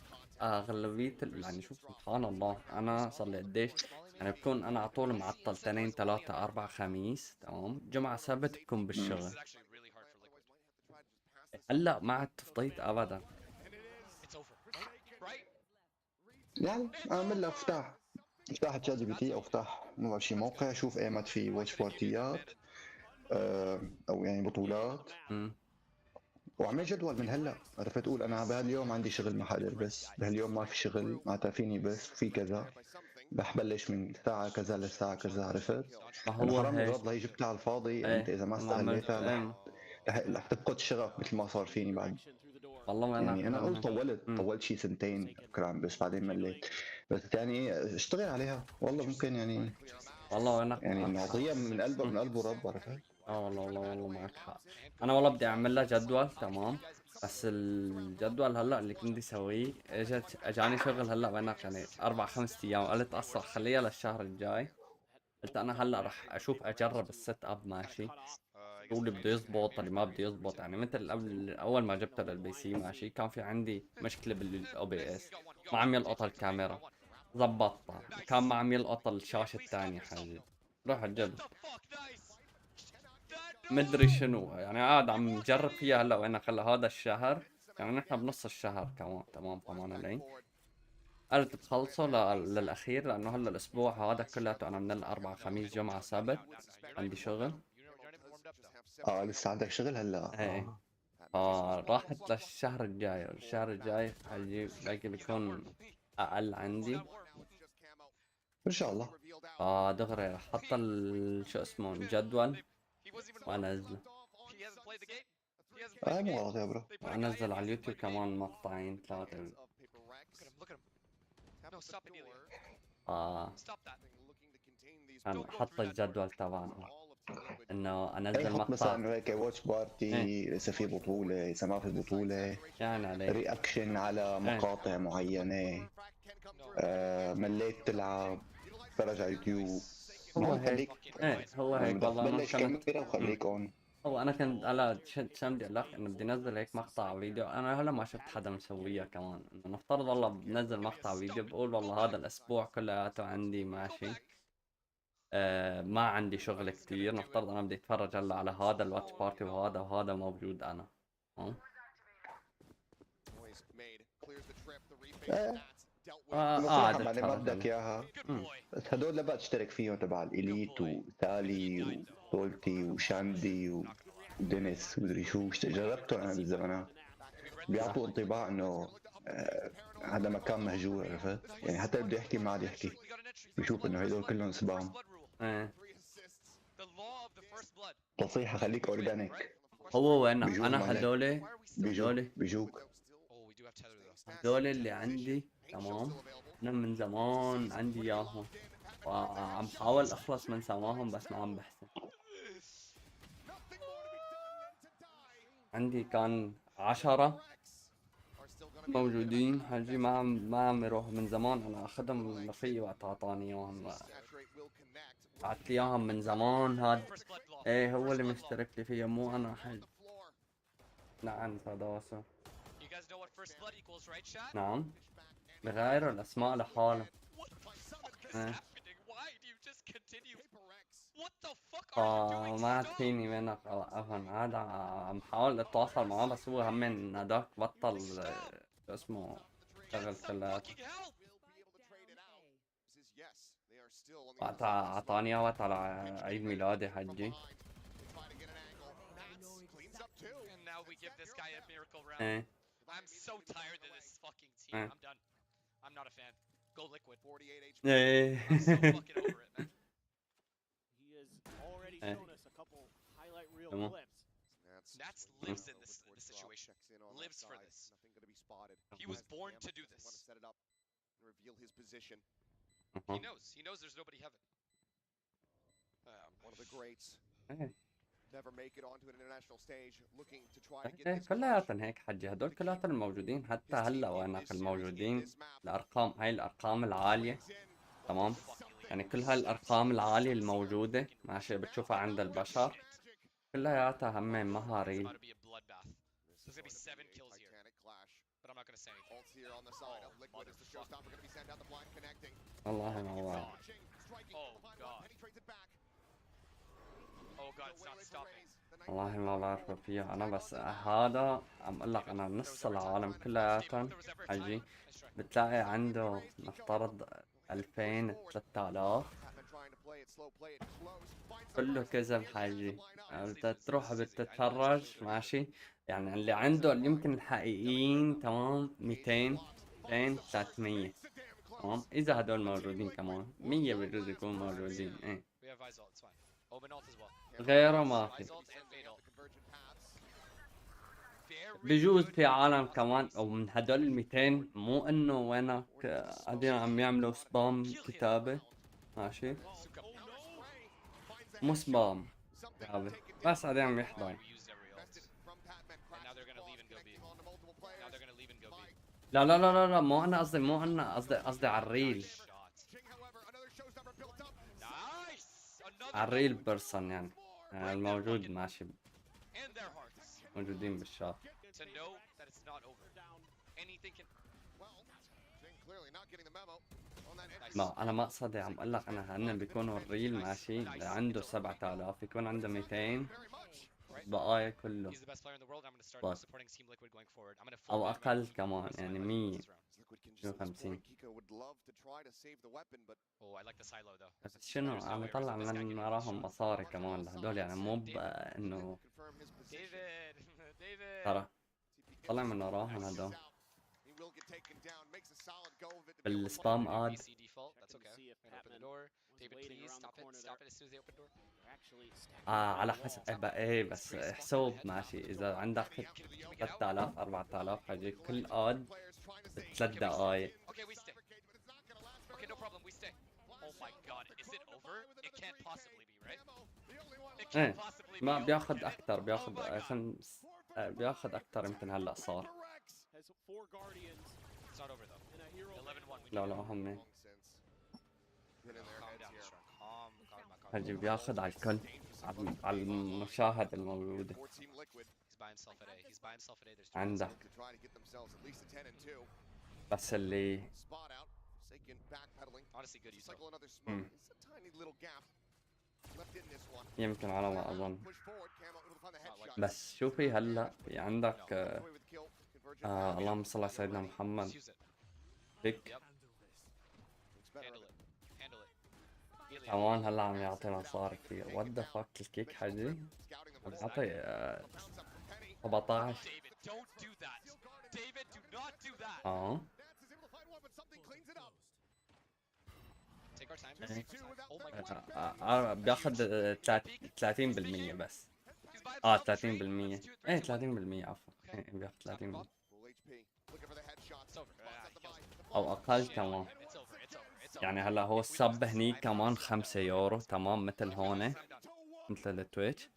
اغلبيه يعني شوف سبحان الله انا صار لي قديش يعني بكون انا على طول معطل تنين ثلاثة اربع خميس تمام، جمعة سبت بكون بالشغل. هلا ما عاد فضيت ابدا. يعني اعمل لها افتح تشات جي بي تي او افتح شي موقع، شوف ايمت في واتش بارتيات او يعني بطولات، واعمل جدول من هلا. عرفت تقول انا بهاليوم عندي شغل ما حقدر، بس بهاليوم ما في شغل معناتها فيني بس في كذا، رح بلش من الساعة كذا للساعة كذا. عرفت؟ ما لأنه هو حرام هيك. الرياضة هي جبتها على الفاضي، أنت ايه إذا ما انا عملت استغليتها رح تفقد الشغف مثل ما صار فيني بعد. والله انا يعني أنا كمان طولت شي سنتين كرام، بس بعدين مليت. بس يعني اشتغل عليها والله، ممكن يعني والله انا يعني معك حق. المعطية من قلبه من قلبه رب. عرفت؟ والله معك حق. انا والله بدي اعمل لها جدول تمام، بس الجدول هلا اللي كنت اسويه اجاني شغل هلا بينك يعني 4 5 ايام، قلت اصلا خليها للشهر الجاي. قلت انا هلا رح اشوف اجرب السيت اب ماشي، شو اللي بده يزبط اللي ما بده يزبط. يعني مثل قبل اول ما جبت للبي سي ماشي كان في عندي مشكله بالاو بي اس، ما عم يلقط الكاميرا، زبطتها. كان ما عم يلقط الشاشه الثانيه حاجه، رحت جبت مدري شنو يعني، قاعد عم نجرب فيها هلا وانا خلى هذا الشهر، يعني نحن بنص الشهر كمان تمام كمان علي. قلت بخلصه للاخير، لانه هلا الاسبوع هذا كلياته انا من الاربعاء خميس جمعه سبت عندي شغل. لسه عندك شغل هلا؟ ايه راحت للشهر الجاي، الشهر الجاي حجيب باقي بيكون اقل عندي إن شاء الله. دغري رح حط شو اسمه الجدول وانزله. مو غلط يا برو. وانزل على اليوتيوب كمان مقطعين 3. انا حط الجدول تبعنا انه انزل حط مثلا مقطع. انه هيك واتش بارتي، اذا في بطولة اذا ما في بطولة، يعني عليه رياكشن على مقاطع معينة. مليت تلعب، تفرج على يوتيوب. هو المهم هيك. خليك هو هيك والله انا بلش كنت كاميرا وخليك اون. هو انا كنت على شو بدي اقول لك، انه بدي انزل هيك مقطع فيديو. انا هلا ما شفت حدا مسويها كمان، انه نفترض والله بنزل مقطع فيديو بقول والله هذا الاسبوع كلياته عندي ماشي، ما عندي شغل كتير. نفترض انا بدي اتفرج هلا على هذا الواتش بارتي وهذا موجود انا. نصيحة قعدت ما اتفرج بدك عليه. اياها، بس هدول لا بقى تشترك فيهم، تبع الاليت وتالي وسولتي وشاندي ودينيس ومدري شو. جربتهم انا بالزمانات، بيعطوا انطباع انه هذا مكان مهجور. عرفت؟ يعني حتى اللي بده يحكي ما عاد يحكي، بيشوف انه هدول كلهم سبام. نصيحة خليك اورجانيك. هو وين انا بيجوك هدول اللي عندي تمام. انا من زمان عندي اياهم وعم حاول اخلص من سواهم، بس ما عم بحسن. عندي كان 10 موجودين حجي، ما عم يروح من زمان. انا اخذهم رفيقي وقت اعطاني اياهم، بعت لي اياهم من زمان. هاد ايه هو اللي مشترك لي فيه مو انا حج. نعم صداسة. نعم بغيروا الاسماء لحالهم. ما عاد فيني منك اوقفهم، عاد عم حاول اتواصل معاه، بس هو هم من هداك بطل شو اسمه شغل كلياته. وقت عطاني وقت على عيد ميلادي حجي. ايه I'm so tired of this fucking team. I'm done. I'm not a fan. Go liquid. ايه I'm so fucking over it, man. He has already shown us a couple highlight reel clips. Nats lives in this situation. Lives for this. He was born to do this. Set it up and reveal his position. He knows. He knows there's nobody heaven. One of the greats. Never make it onto an international stage, looking to try to get this. كلياتهم هيك حجي، هدول كلياتهم الموجودين حتى هلا وينك الموجودين. الارقام هاي الارقام العالية تمام، يعني كل هاي الارقام العالية الموجودة ماشي بتشوفها عند البشر كلياتها هم مهارين. There's gonna be 7 kills here, but I'm not gonna say anything. Ults here on the side of Liquid as the showstopper gonna be sent out the blind connecting. والله ما Oh god, it's not stopping. والله ما بعرف فيها انا، بس هذا عم اقول لك انا نص العالم كلياتهم حجي بتلاقي عنده نفترض 2000 3000 كله كذب حاجي. بدك تروح بتتفرج ماشي، يعني اللي عنده اللي يمكن الحقيقيين تمام 200 200 300 تمام، اذا هدول موجودين كمان 100 بجوز يكونوا موجودين ايه، We have Visol, it's fine. Omen ult as well. غيره ما في. Visol and Fade ult. بجوز في عالم كمان او من هدول ال 200 مو انه وينك قاعدين عم يعملوا سبام كتابة ماشي، مو سبام كتابة بس قاعدين عم يحضروا. لا لا لا لا لا، مو انا قصدي، مو انا قصدي على الريل، على الريل بيرسون يعني الموجود ماشي موجودين بالشات. To know that it's not over. Anything can. ما انا مقصدي عم اقول لك انا هن بيكونوا الريل ماشي عنده 7000 يكون عنده 200 بقايا كله He's the best player in the world. I'm going to start بس supporting Team Liquid going forward. I'm going to او full ban اقل Liquid كمان for the rest of يعني my life 100 this round. 150. Oh, I like the silo though. بس شنو عم يطلع من وراهم مصاري كمان لهدول، يعني مو انه David. ترى طلع من وراهم هدول بالسبام اد. PC default. That's okay. And open the door. David, please stop it. Stop it as soon as they open the door. على حسب ايه بس حسوب ماشي، اذا عندك 3000 4000 حاجي كل اد ب3 دقايق. Okay, we stay. Okay, no problem. We stay. Oh my god, is it over? It can't possibly be, right? It ايه can't possibly be ما over. بياخد اكتر، بياخد بياخد اكتر يمكن هلا صار. It's not over though. 11-1. لا لا هم Calm down, Strong. Calm. حجي بياخد على الكل، على المشاهد الموجودة. He's by himself at A. He's by himself at A. There's two. عندك بس اللي Honestly, good use. يمكن على ما اظن. بس شوفي هلا في عندك اللهم صل على سيدنا محمد بيك كمان هلا عم يعطي مصاري كثير. وات ذا فاك الكيك حجي عم يعطي 17. بياخد 30% بس 30%. ايه 30% عفوا، ايه بياخد 30% او اقل كمان. يعني هلا هو السب هني كمان 5 يورو تمام مثل هون مثل التويتش.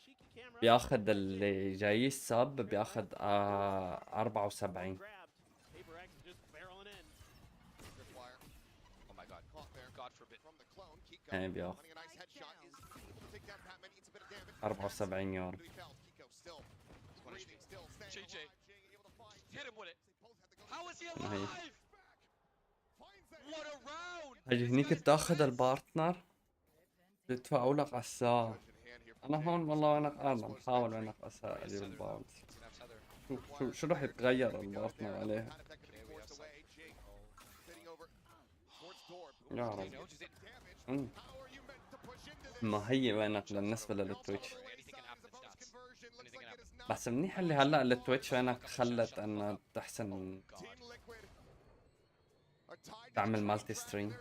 بياخد اللي جاي السب بياخد 74. ايه بياخد 74 يورو. هجي هنيك بتاخد البارتنر بيدفعوا لك على الساعة. انا هون والله انا قاعد عم بحاول وينك اجيب الباونس. شو رح يتغير البارتنر عليها يا رب. ما هي وينك بالنسبة للتويتش، بس منيح اللي هلا التويتش وينك خلت انه تحسن تعمل مالتي ستريم.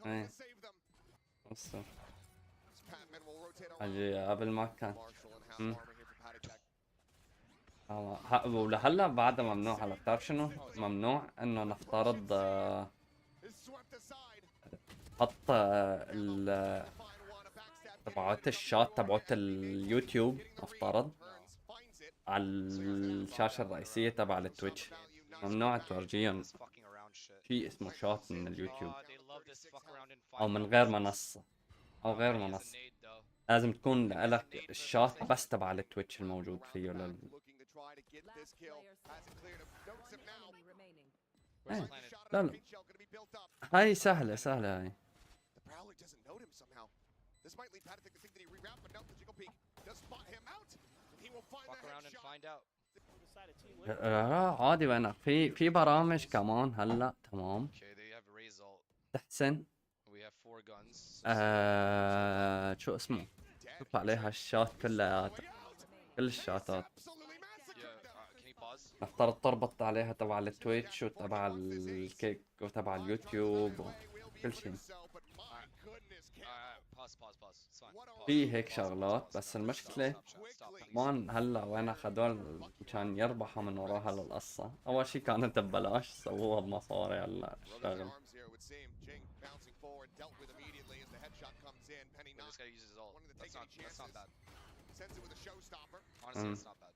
ايه بص اجي قبل ما كان ولهلا بعدها ممنوع. هلا بتعرف شنو ممنوع؟ انه نفترض حط تبعات الشات تبعات اليوتيوب نفترض على الشاشة الرئيسية تبع التويتش، ممنوع تورجيهم شيء اسمه شات من اليوتيوب او من غير منصة او غير منصة. لازم تكون لك الشات بس تبع التويتش الموجود فيه ايه. لا لا هاي سهلة سهلة هاي. The Prowler doesn't note him somehow. This might lead Patek to think that he reroute, but no, the Jiggle Peak does spot him out. And he will find Fuck the around and headshot. find out. لا عادي وينك، في برامج كمان هلا تمام Okay, they have result. تحسن. We have 4 guns. شو اسمه؟ شوف عليها الشات كلياتها، كل الشاتات. Can you pause? نفترض تربط عليها تبع التويتش وتبع الكيك وتبع اليوتيوب وكل شيء. Pause. It's fine. في هيك شغلات، بس المشكلة كمان هلا وين هدول مشان يربحوا من وراها للقصة. أول شي كانت ببلاش، سووها بمصاري هلا الشغل. This guy uses his ult. That's not bad. Sends it with a showstopper. Honestly, it's not bad.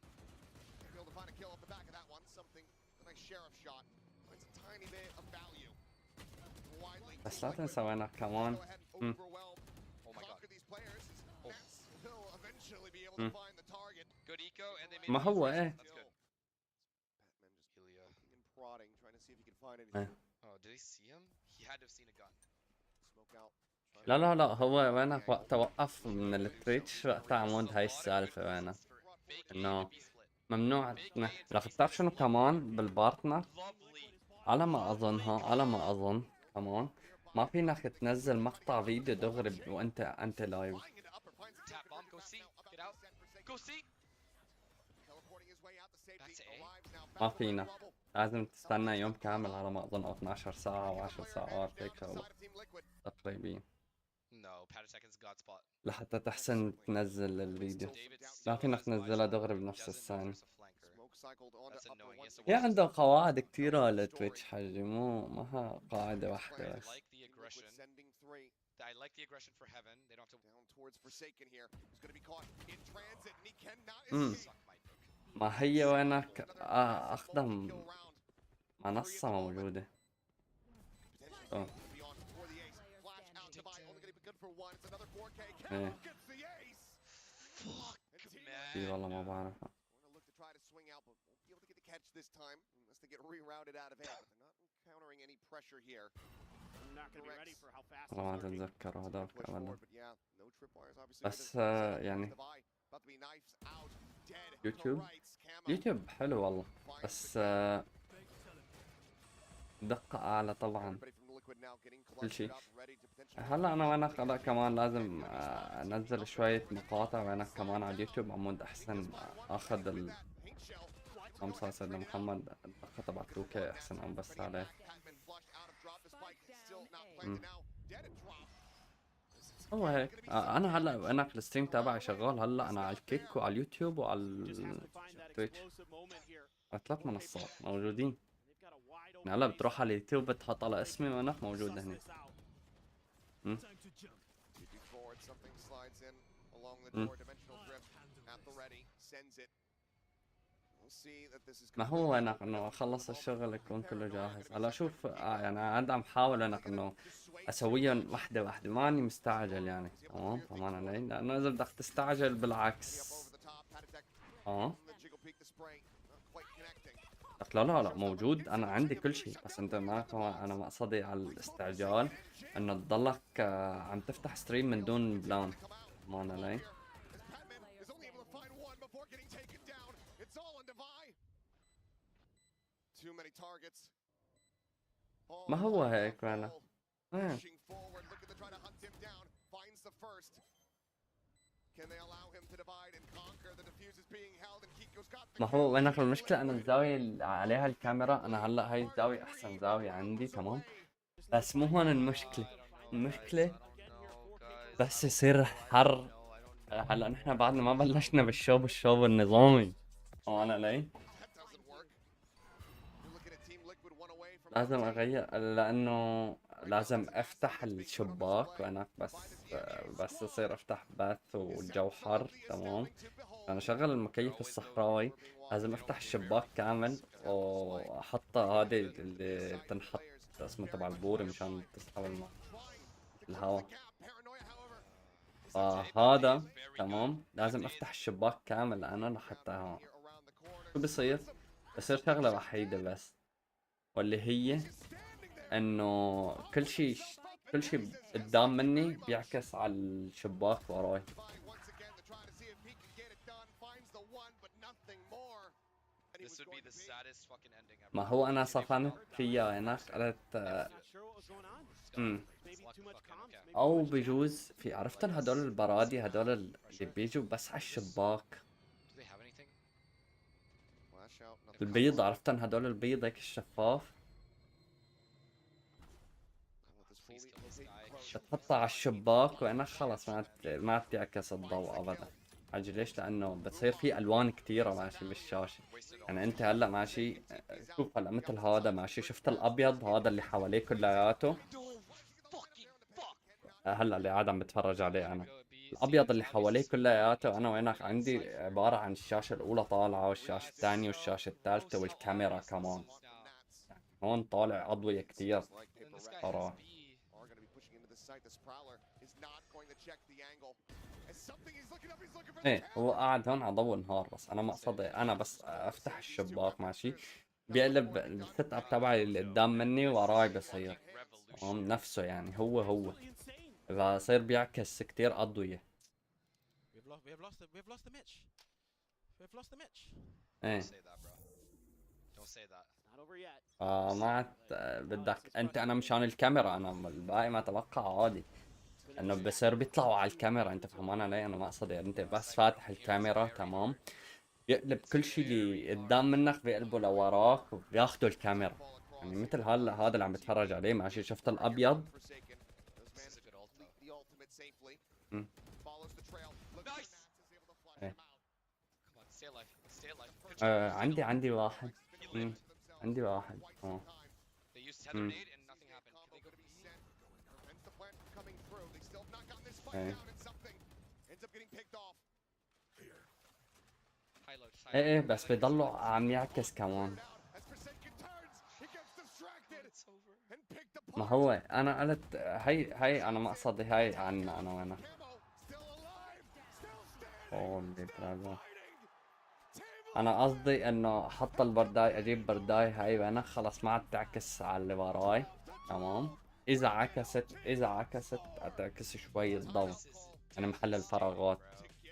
Able to find a kill off the back of that one. Something, a nice sheriff shot. It's a tiny bit of value. Widely. بس لا تنسى وينك كمان. Oh my god. Will eventually be able to find the target. Good eco, and they made ما هو ايه. That's good. In prodding, trying to see if he can find anything. Oh, did he see him? He had to have seen a gun. Smoke out. لا هو وينك وقت وقف من التويتش وقتها عمود هاي السالفة وينك. انه ممنوع لك بتعرف شنو كمان بالبارتنر؟ على ما اظن كمان ما فينك تنزل مقطع فيديو دغري وانت لايف. Tap bomb, go see. Get out. Go see. That's A. ما فينك، لازم تستنى يوم كامل على ما اظن، او 12 ساعة او 10 ساعات هيك شغلة تقريبا. No, Patek got spot. لحتى تحسن تنزل الفيديو، لا فينك تنزلها دغري بنفس الثانية. هي عنده قواعد كتيرة لتويتش حجي، ما قاعدة واحدة بس. I like the aggression for Heaven. They don't have to down towards Forsaken here. He's going to be caught in transit and he cannot escape. ما هي وينك أقدم منصة موجودة. ايه في والله ما بعرفها. والله ما اتذكر هذاك ابدا، بس يعني يوتيوب حلو والله، بس دقة أعلى طبعا كل شيء. هلا أنا وينك هلا كمان لازم أنزل شوية مقاطع وينك كمان على اليوتيوب عمود أحسن أخذ خمسة سيدنا محمد الدقة تبع 2K أحسن أم بس عليه. هو هيك أنا هلا وينك الستريم تبعي شغال هلا، أنا على الكيك وعلى اليوتيوب وعلى التويتش، على 3 منصات موجودين. هلا بتروح على اليوتيوب بتحط على اسمي وينك موجود هنا. ما هو وينك انه اخلص الشغل يكون كله جاهز. هلا شوف يعني انا عم حاول انه اسويهم وحده وحده، ماني مستعجل يعني. تمام فهمان علي، لانه اذا بدك تستعجل بالعكس لا موجود، انا عندي كل شيء، بس انت ما انا مقصدي على الاستعجال انه تضلك عم تفتح ستريم من دون بلان. فهمان علي. ما هو هيك فعلا. ما هو وينك المشكلة، أنا الزاوية اللي عليها الكاميرا أنا هلا هاي الزاوية أحسن زاوية عندي تمام، بس مو هون المشكلة بس يصير حر. هلا نحن بعدنا ما بلشنا بالشوب النظامي. أنا علي لازم أغير، لأنه لازم أفتح الشباك وأنا بس يصير أفتح بث والجو حر تمام. أنا شغل المكيف الصحراوي، لازم أفتح الشباك كامل وأحط هذه اللي بتنحط اسمه تبع البوري مشان تسحب الهواء. هذا تمام، لازم أفتح الشباك كامل أنا لحتى شو بصير شغلة وحيدة بس، واللي هي انه كل شيء قدام مني بيعكس على الشباك وراي. This would be the saddest fucking ending ever. ما هو انا صفنت فيها هناك قلت او بجوز في عرفتن هدول البرادي هدول اللي بيجوا بس على الشباك Do they have anything? البيض، عرفتن هدول البيض هيك الشفاف Please kill this guy. بتحطها على الشباك وهناك خلص ما بتعكس الضوء ابدا. عجل ليش؟ لانه بتصير في الوان كتيره ماشي بالشاشه. يعني انت هلا ماشي، شوف هلا مثل هذا ماشي، شفت الابيض هذا اللي حواليه كلياته، هلا اللي قاعد عم بتفرج عليه انا، الابيض اللي حواليه كلياته انا وينك عندي عباره عن الشاشه الاولى طالعه والشاشه الثانيه والشاشه الثالثه والكاميرا كمان. يعني هون طالع اضويه كتير صراحه. ايه هو قاعد هون على ضوء النهار، بس انا مقصدي انا بس افتح الشباك ماشي بيقلب السيت اب تبعي اللي قدام مني وراي بصير تمام نفسه، يعني هو بصير بيعكس كتير اضوية. We have lost the match. We have lost the match. ايه Don't say that, bro. Don't say that. Not over yet. ما عاد بدك انت، انا مشان الكاميرا، انا الباقي ما اتوقع عادي انه بصير بيطلعوا على الكاميرا، انت فهمان علي؟ انا ما اقصد انت بس فاتح الكاميرا تمام بيقلب كل شيء اللي قدام منك بيقلبوا لوراك وبياخدوا الكاميرا. يعني مثل هلا هذا اللي عم بتفرج عليه ماشي، شفت الابيض؟ This is a good ult though. Nice. ايه. Come on, stay alive. Stay alive. Good job. عندي واحد. عندي واحد. They used tether nade and nothing happened. Can they go to B? ايه. High load. ايه بس بيضلوا عم يعكس كمان. ما هو انا قلت هي انا مقصدي هاي عنا انا وانا. انا قصدي انه احط البرداي، اجيب برداي هاي وانا خلص ما عاد تعكس على اللي وراي تمام. اذا عكست تعكس شوي الضوء، يعني محل الفراغات،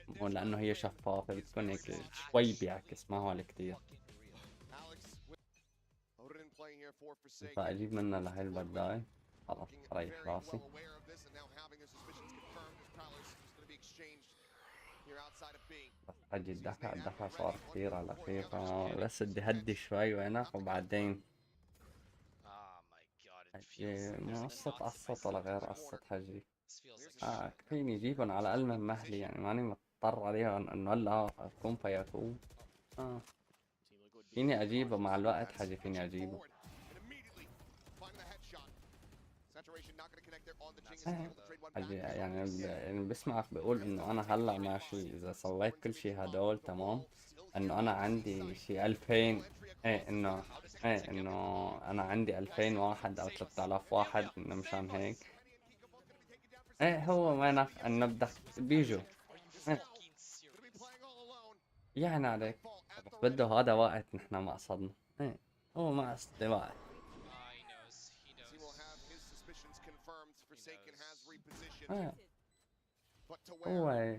مو لانه هي شفافة بتكون هيك شوي بيعكس ما هو كتير. فاجيب منها لهي البرداي خلص ريح راسي. بس اجي الدفع صار كثير على الاخير، بس بدي هدي شوي وينك وبعدين مو قصة ولا غير قصة حجي. فيني جيبن على الاقل من مهلي، يعني ماني مضطر عليهم انه هلا اكون فيكون. فيني اجيبه مع الوقت حجي، فيني اجيبه. حجي يعني بسمعك بقول انه انا هلا ماشي اذا سويت كل شي هدول تمام، انه انا عندي شي 2000. انه انا عندي 2000 واحد او 3000 واحد، انه مشان هيك هو وينك انه بدك بيجوا. يعني عليك بس بده هذا وقت، نحنا ما قصدنا. هو ما قصدي وقت. هو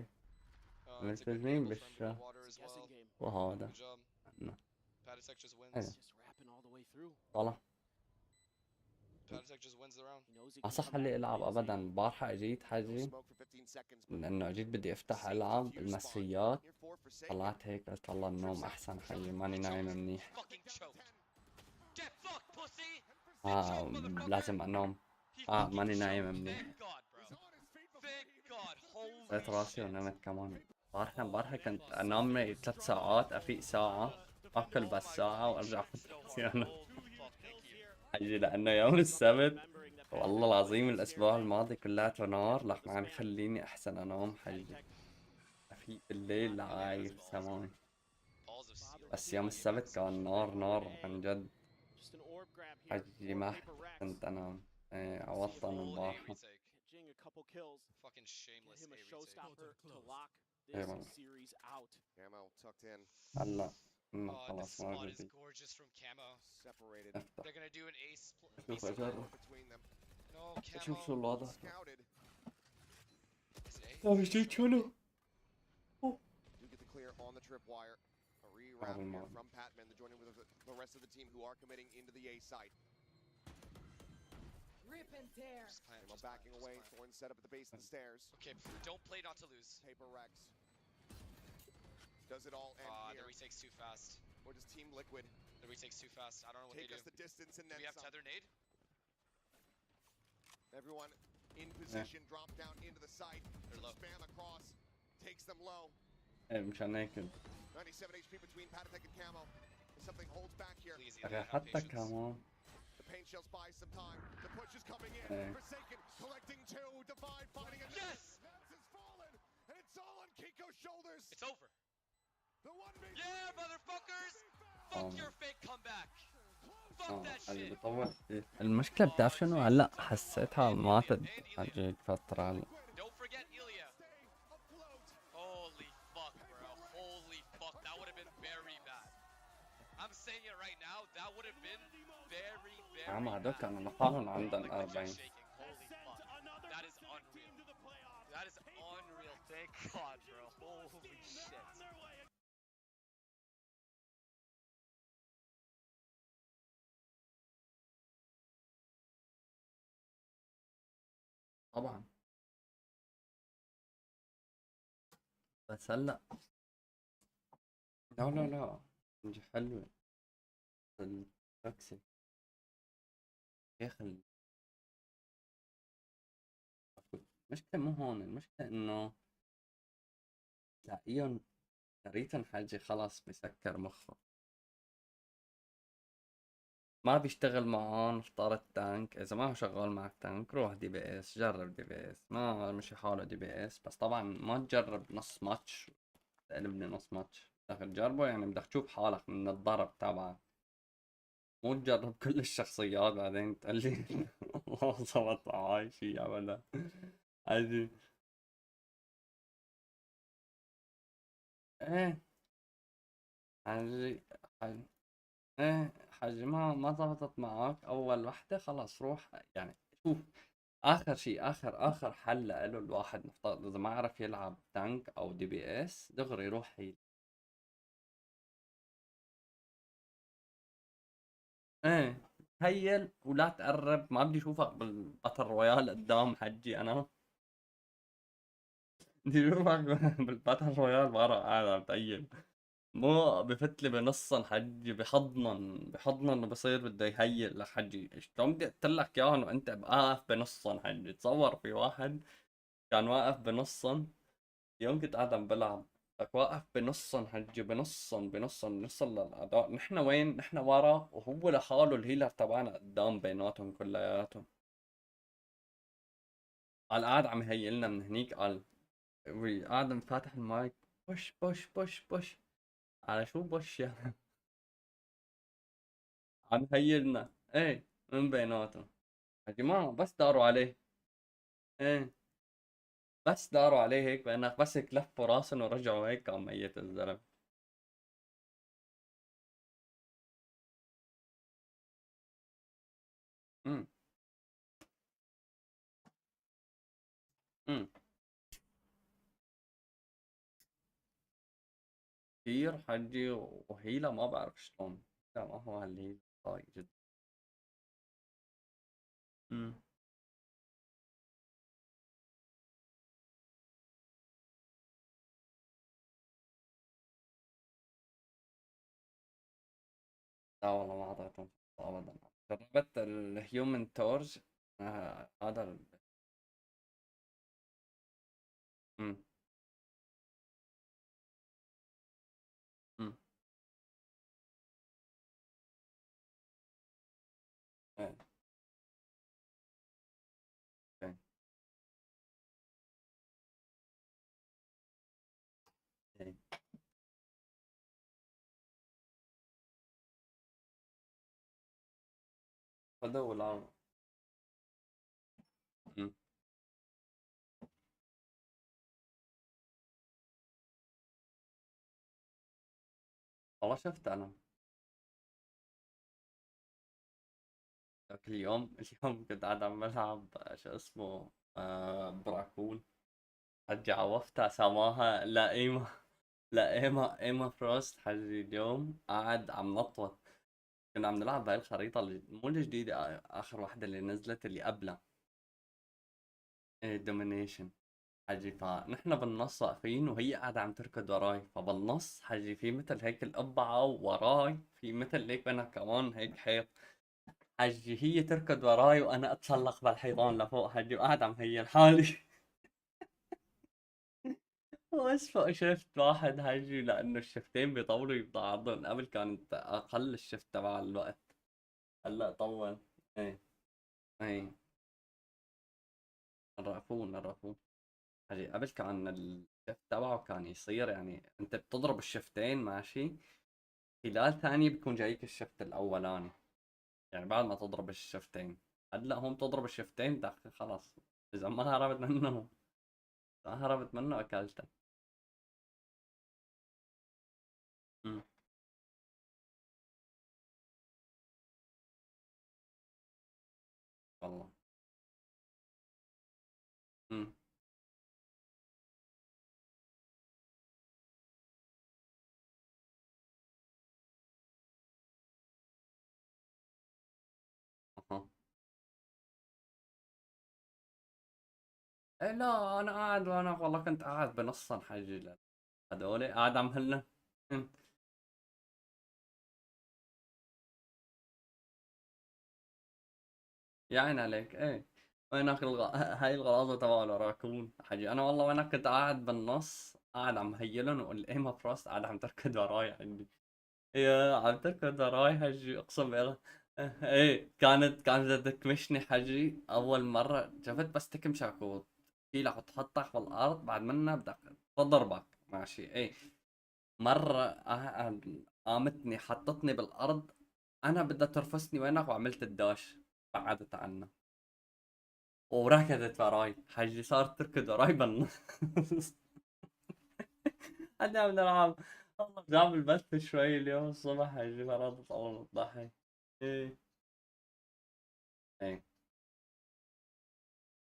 ملتزمين بالشهر وهذا طلع صح اللي العب ابدا. البارحة اجيت حجي لانه اجيت بدي افتح العب المسيات، طلعت هيك قلت والله النوم احسن حجي، ماني نايم منيح. لازم انام. ماني نايم منيح. لقيت راسي ونمت كمان. امبارحة كنت انام 3 ساعات، افيق ساعة، اكل بس ساعة وارجع احط راسي انام. حجي لانه يوم السبت والله العظيم الاسبوع الماضي كلياته نار، لك ما عم يخليني احسن انام حجي، افيق بالليل عايف سماي. بس يوم السبت كان نار عن جد حجي، ما كنت انام. عوضت انا البارحة. هلا Oh, this خلاص ما spot is بدي gorgeous from camo. Separated. افتح They're gonna do an ace. اشوف اجرب Between them. No اشوف camo. شو الوضع. Scouted. Is it لا مش جيت حلو. Do get the clear on the tripwire. A re-wrap here from Patman. They're joining with the rest of the team who are committing into the A site. Rip and tear. Just plan, They're just backing plan, away. just plan. Thorn set up at the base of the stairs. Okay, don't play not to lose. Paper Rex. Does it all end The here? retake's too fast. Or does Team Liquid The retake's too fast. I don't know what take they us do. the distance and Do then we have some? tether nade? Everyone in position, drop down into the site. They're low. Spam across, takes them low. ايه مشان هيك 97 HP between Patatek and Camo. If something holds back here. Please, اخي Ilya, have حتى patience. كمان The paint shells buy some time. The push is coming in. Hey. Forsaken collecting two. Divide fighting a Yes! Nance has fallen, and it's all on Kiko's shoulders. It's over. The 1v3. Yeah, motherfuckers! Fuck your fake comeback. Fuck that اللي shit. بيطول كتير. المشكلة بتعرف شنو هلا حسيتها ماتت هجيك فترة هلا. Don't forget Ilya. Holy fuck, bro. Holy fuck. That would have been very bad. I'm saying it right now. That would have been very, very عم هدول bad. كانوا لحالهم عندهم Like legit 40. shaking. Holy fuck. That is unreal. That is unreal. Thank God, bro. Holy shit. طبعا بس هلا لا لا لا مش حلوة التاكسي يا اخي. المشكلة مو هون، المشكلة انه تلاقيهم ريتن حاجة خلاص بسكر مخه، ما بيشتغل معهم. اختار التانك، اذا ما هو شغال معك تانك روح دي بي اس، جرب دي بي اس. ما مشي حاله دي بي اس، بس طبعا ما تجرب نص ماتش تقلبني نص ماتش. بدك تجربه يعني بدك تشوف حالك من الضرب تبعك، مو تجرب كل الشخصيات بعدين تقول لي ما وصلت معي شي ابدا. عادي ايه حاجي ايه حاجة ما ضبطت معك اول وحدة خلاص روح. يعني شوف اخر شي اخر حل له الواحد نفترض اذا ما عرف يلعب تانك او دي بي اس دغري يروح هيل. ايه هيل ولا تقرب، ما بدي اشوفك بالباتل رويال قدام حجي انا. بدي اشوفك بالباتل رويال برا قاعد عم تأيل، مو بفتلي بنصن حجي بحضنن وبصير بده يهيل لك حجي. شلون بدي اقتلك اياهم وانت واقف بنصن حجي؟ تصور في واحد كان واقف بنصن يوم كنت قاعد عم بلعب، لك واقف بنصن حجي بنصن نوصل للأداء. نحن وين؟ نحن ورا وهو لحاله الهيلر تبعنا قدام بيناتهم كلياتهم. قال قاعد عم يهيلنا من هنيك، قال قاعد فاتح المايك بوش بوش بوش بوش. على شو بوش يعني؟ عم هيلنا ايه من بيناتهم يا جماعة. بس داروا عليه ايه، بس داروا عليه هيك بانك بس هيك لفوا راسن ورجعوا هيك قام ميت الزلمة. امم امم كثير حجي وهيلا ما بعرف شلون. لا ما هو هالهيلا طايق جدا. امم لا والله ما اعطيتهم فرصة ابدا. جربت الهيومن تورج هذا امم امم ايه اوكي ايه هذا ولا امم والله شفت انا ذاك اليوم كنت قاعد عم بلعب شو اسمه براكون. حجي عوفتها سماها لا ايما فروست. حجي اليوم قاعد عم نطوط. كنا عم نلعب بهاي الخريطة اللي مو الجديدة، آخر واحدة اللي نزلت اللي قبلها، ايه دومينيشن. حجي فنحن بالنص واقفين وهي قاعدة عم تركض وراي، فبالنص حجي في مثل هيك القبعة وراي في مثل هيك أنا كمان هيك حيط. حجي هي تركض وراي وأنا أتسلق بالحيطان لفوق حجي وقاعد عم هيل حالي. بس فوق شفت واحد حجي لأنه الشفتين بيطولوا يبعضهم، قبل كانت أقل الشفت تبع الوقت، هلا طول. ايه ايه الرافون. حجي قبل كان الشفت تبعه كان يصير يعني انت بتضرب الشفتين ماشي، خلال ثانية بيكون جايك الشفت الأولاني، يعني بعد ما تضرب الشفتين. هلا هم تضرب الشفتين داخل خلاص، إذا ما هربت منه، إذا هربت منه أكلته. أمم، والله. أمم، أها. إيه لا أنا قاعد، وأنا والله كنت قاعد بنص حجي هذول قاعد عم هلنا. أمم، يا عين عليك إيه. وينك هاي الغرازة تبع الراكون حجي، أنا والله وأنا كنت قاعد بالنص قاعد عم هيلن والإيما فروست قاعد عم تركض وراي عندي. يا عم تركض وراي حجي اقسم بالله. ايه كانت بدها تكمشني حجي اول مره شفت، بس تكمشك وتشيلك وتحطك بالارض بعد منها بدك تضربك ماشي ايه. مره قامتني حطتني بالارض، انا بدها ترفسني وينك وعملت الداش، بعدت عنها وركضت وراي حجي، صارت تركض وراي بالنص. احنا عم نلعب. والله جاب البث شوي اليوم الصبح حجي مرات طول الضحك. ايه ايه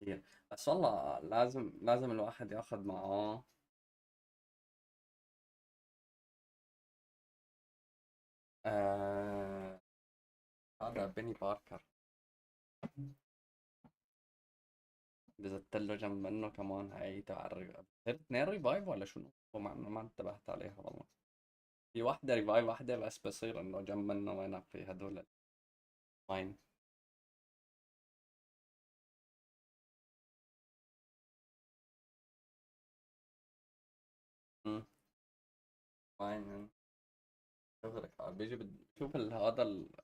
كتير. بس والله لازم الواحد ياخذ معاه آه هذا بيني باركر، نزلت له جنب منه كمان هاي تبع اثنين ريفايف ولا شنو؟ ما انتبهت عليها والله. في واحدة ريفايف واحدة بس بصير انه جنب منه وينك في هدول الماين. مم. ماين دغري بيجي بشوف هذا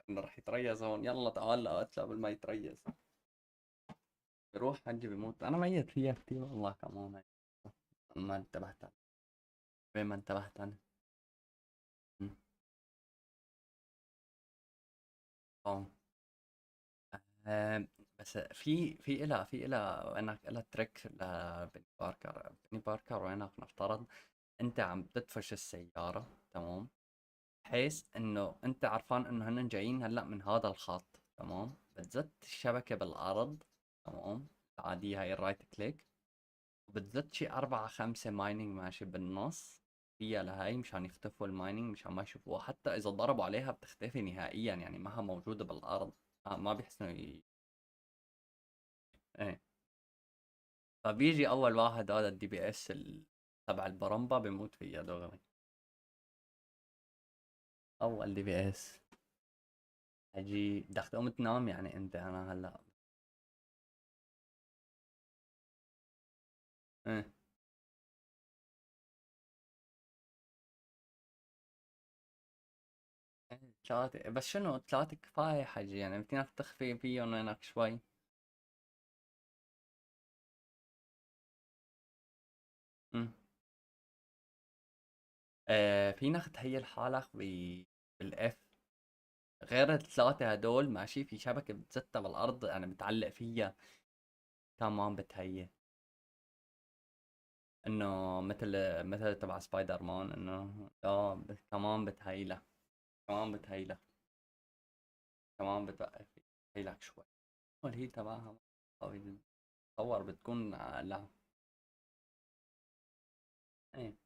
انه رح يتريز هون، يلا تعال قاتله قبل ما يتريز. بروح عندي بموت، انا ميت فيها كتير والله كمان هاي. ما انتبهت عليه. وين ما انتبهت انا. مم. اه آه، بس في إلها انك إلها تريك لبني باركر. بني باركر وينك نفترض انت عم تدفش السيارة تمام، بحيث انه انت عرفان انه هن جايين هلا من هذا الخط تمام، بتزت الشبكة بالارض تمام، العادية هاي الرايت كليك، وبتزت شي 4 5 مايننج ماشي بالنص فيها لهاي مشان يختفوا المايننج، مشان ما يشوفوها، حتى اذا ضربوا عليها بتختفي نهائيا يعني ما موجودة بالارض. ما بيحسنوا ايه. فبيجي اول واحد هذا الدي بي اس تبع البرمبا بيموت فيها دغري. اول دي بي اس اجي بدك تقوم تنام يعني انت، انا هلا ايه. ثلاثة بس شنو 3 كفاية حجي، يعني بدك تخفي فيهم هناك شوي. امم فينك تهيل حالك بالاف، غير ال3 هدول ماشي في شبكة بتزتها بالارض يعني بتعلق فيها كمان بتهيل، انه مثل تبع سبايدر مان انه كمان بتهيله. كمان بتهيلك، كمان بتوقف بتهيلك شوي. والهي تبعها قوي جدا. تصور بتكون لعب. ايه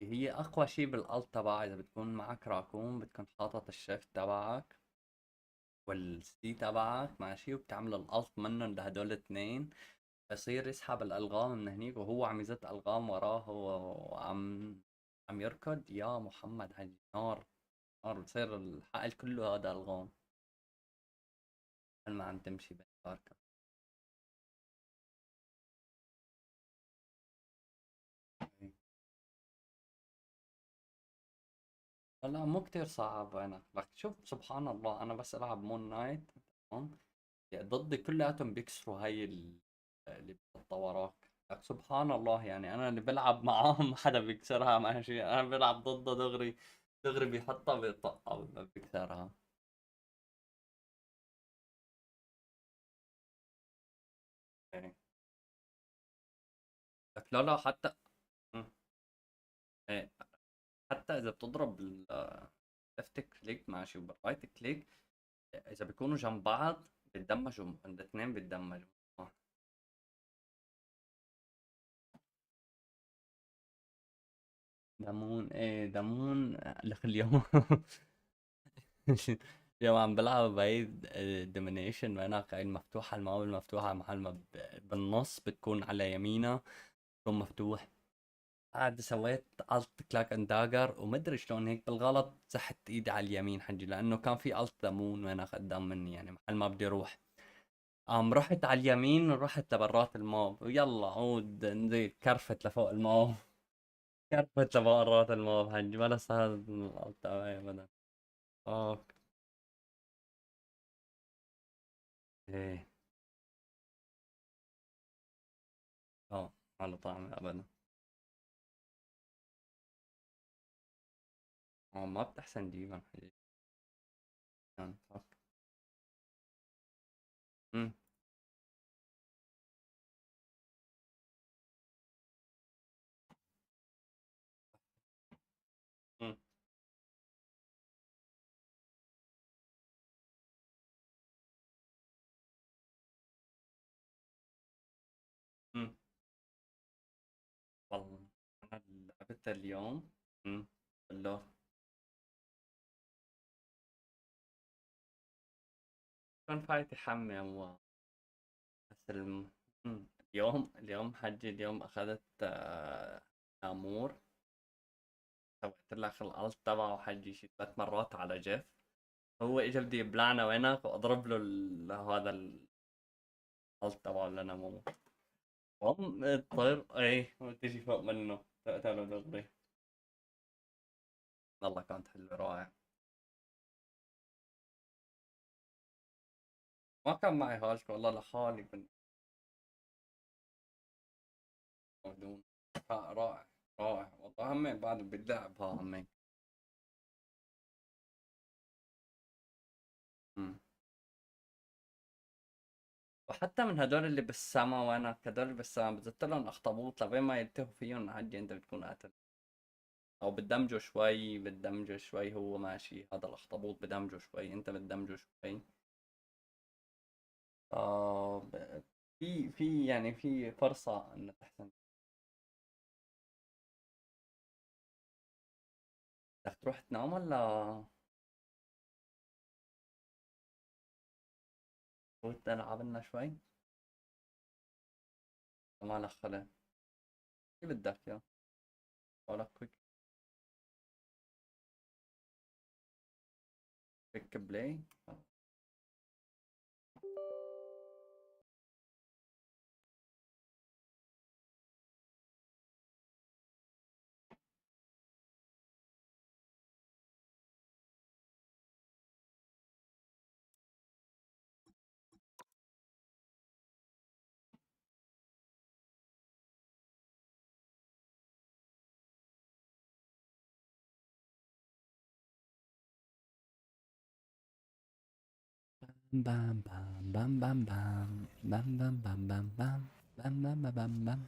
هي اقوى شي بالالت تبعها، اذا بتكون معك راكون بتكون حاطط الشيفت تبعك والسي تبعك ماشي، وبتعمل الالت منهم لهدول الاثنين، بصير يسحب الالغام من هنيك وهو عم يزت الغام وراه وعم يركض. يا محمد حجي نار، نار. بتصير الحقل كله هذا الغام ما عم تمشي بالباركة. لا مو كتير صعب. انا لك شوف سبحان الله، انا بس العب مون نايت تمام، يعني ضدي كلياتهم بيكسروا هاي اللي بتطورات. لك سبحان الله، يعني انا اللي بلعب معاهم ما حدا بيكسرها ماشي، انا بلعب ضده دغري دغري بيحطها بيطقها بيكسرها. يعني لك لا لا حتى مم. إيه، حتى اذا بتضرب الليفت كليك ماشي وبالرايت كليك، اذا بيكونوا جنب بعض بيتدمجوا الاثنين بيتدمجوا. دامون ايه دامون لك اليوم. اليوم عم بلعب بعيد دومينيشن، وهناك هاي المفتوحة الماب المفتوحة محل ما بالنص بتكون على يمينها بتكون مفتوح. قاعد سويت الت كلاك اند داجر ومدري شلون هيك بالغلط زحت ايدي على اليمين حجي، لانه كان في الت دامون وهناك قدام مني يعني محل ما بدي اروح. رحت على اليمين ورحت لبرات الماب، ويلا عود نزيد كرفت لفوق الماب. كرفت لبرات الماب حجي، ولا صار الالت تبعي ابدا. اه ايه اه على طعمي ابدا. ما بتحسن جيبا حقيقي يعني صح. امم امم امم والله انا لعبت اليوم. بالله كان فايتي حمي الله. بس اليوم حجي اليوم اخذت امور، سويت لك الالت تبعه حجي شي 3 مرات على جيف. هو اجى بده يبلعنا وينك واضرب له هذا الالت تبعه اللي انا مو الطير ايه وتجي فوق منه تقتله دغري. والله كانت حلوة رائع. ما كان معي هالك والله لحالي كنت موجود. رائع رائع والله. همين بعد باللعب ها همين. مم. وحتى من هدول اللي بالسما، وانا هدول اللي بالسما بزت لهم اخطبوط لبين ما يلتهوا فيهم عادي انت بتكون قاتل. او بتدمجه شوي هو ماشي، هذا الاخطبوط بدمجه شوي انت بتدمجه شوي. في يعني في فرصة انه تحسن. بدك تروح تنام ولا فوت نلعب لنا شوي؟ ما لك خلق. شو بدك يا ولا كويك كويك بلاي. Bam bam bam bam bam bam bam bam bam bam bam bam bam bam bam.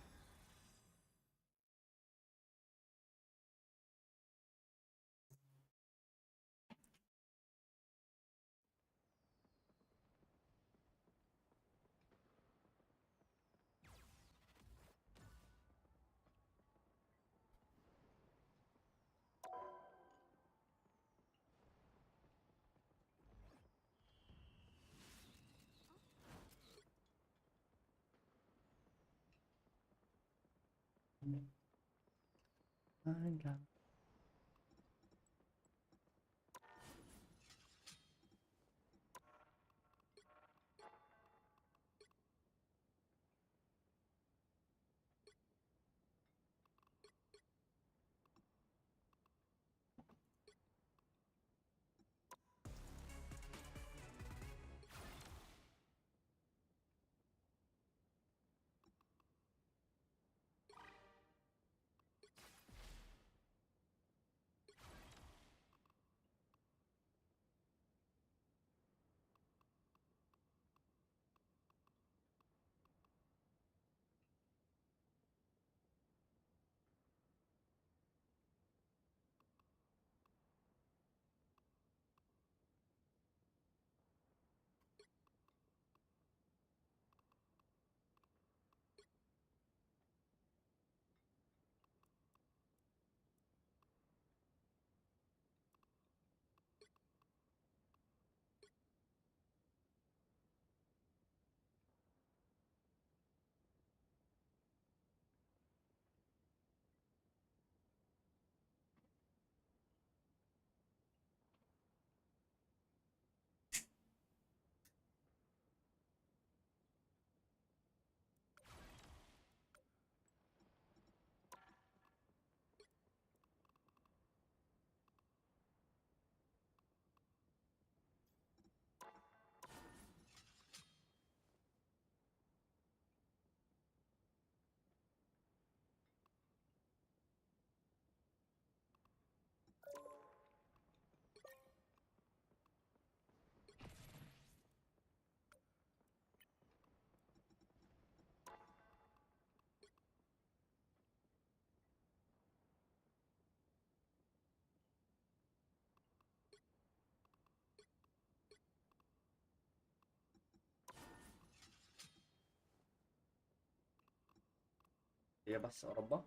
هي بس اوروبا.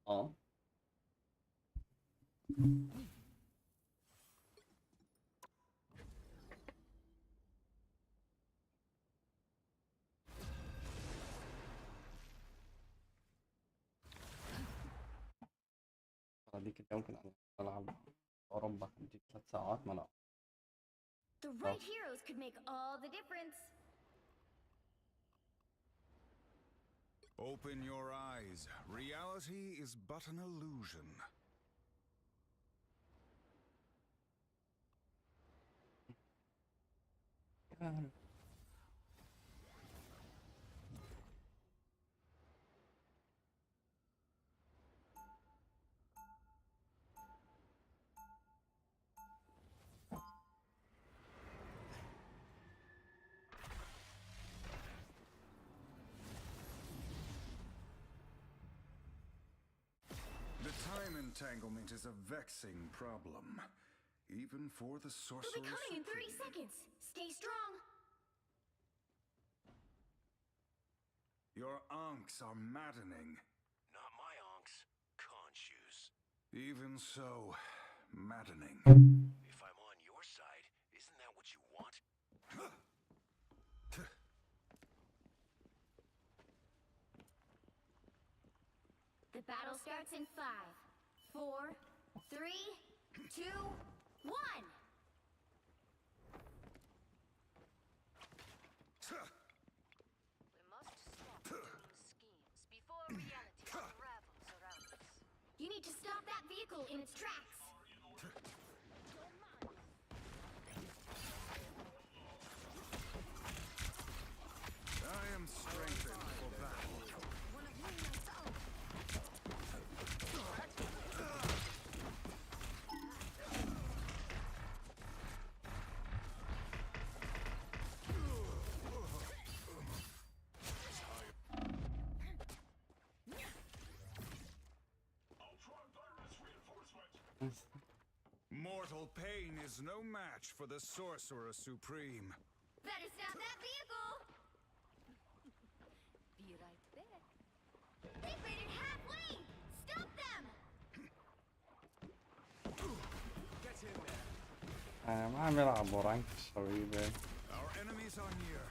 اه هذيك اللي ممكن العب اوروبا تجي 3 ساعات ما لا. The right heroes could make all the difference. Open your eyes. Reality is but an illusion. The time entanglement is a vexing problem, even for the They'll sorcerer. be coming in 30 seconds. Stay strong. Your ankhs are maddening. Not my onks. Conscious. Even so, maddening. If I'm on your side, isn't that what you want? The battle starts in 5, 4, 3, 2, 1. We must stop Doom's schemes before reality unravels around us. You need to stop that vehicle in its tracks. I am strengthened for battle. Mortal pain is no match for the Sorcerer Supreme. Better stop that vehicle. Be right there. They've made it halfway. Stop them. Get in there. ما عم يلعبوا رانك الشبيبة. Our enemies are near.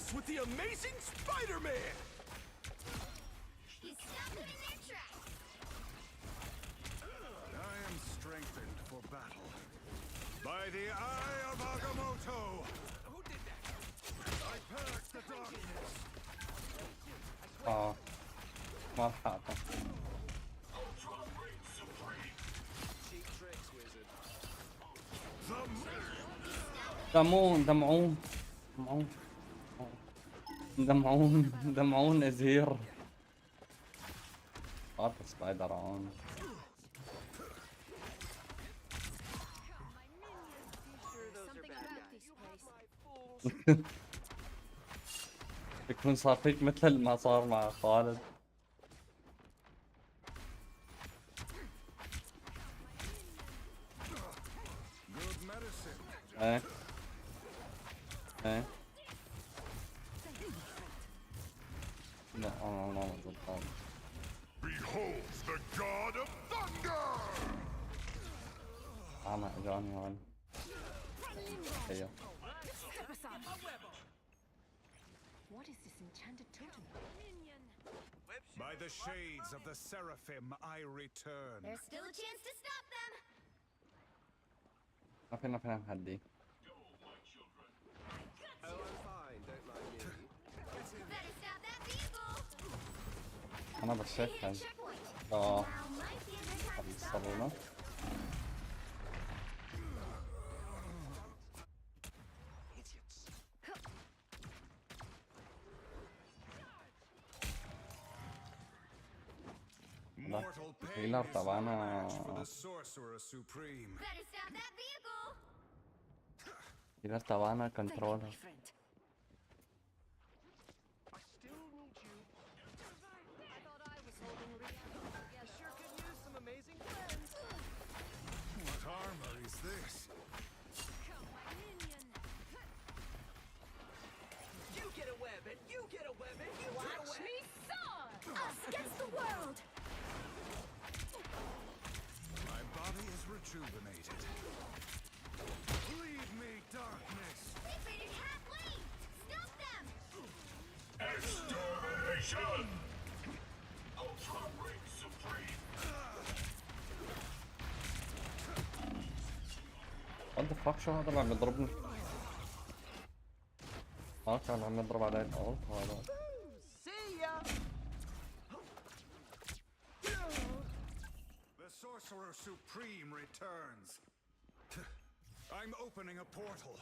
mess with the amazing Spider-Man! You stopped them in their tracks. I am strengthened for battle by the eye of Agamotto. Who did that? I purge the darkness. ما لحقته. Cheap tricks, wizard. دمعون دمعون دمعون دمعون ازهير. قاط سبايدر عون. يكون صار فيك مثل ما صار مع خالد. ايه ايه لا انا ما نزلت خالد. Behold the god of thunder! انا اجاني هون. ايوه. What is this enchanted totem? By the shades of the Seraphim, I return. There's still a chance to stop them. ما فينا نهدي. Oh, I'm fine, don't mind me. Better stop that vehicle. انا بشكل. اه. الصالونة. Mortal pain هيلر is no تبعنا. match for the sorcerer supreme. Better stop that vehicle. هيلر تبعنا كنترولر. What armor is this? You get a weapon, you get a weapon, you get a Watch weapon. me soar. Us against the world. My body is rejuvenated. Leave me, darkness. They faded half lane. Stop them. Extermination! Ultra Ring Supreme! What the fuck شو هذا اللي عم يضربني؟ كان عم يضرب علي الأرض هذا. See ya. The sorcerer supreme returns. I'm opening a portal.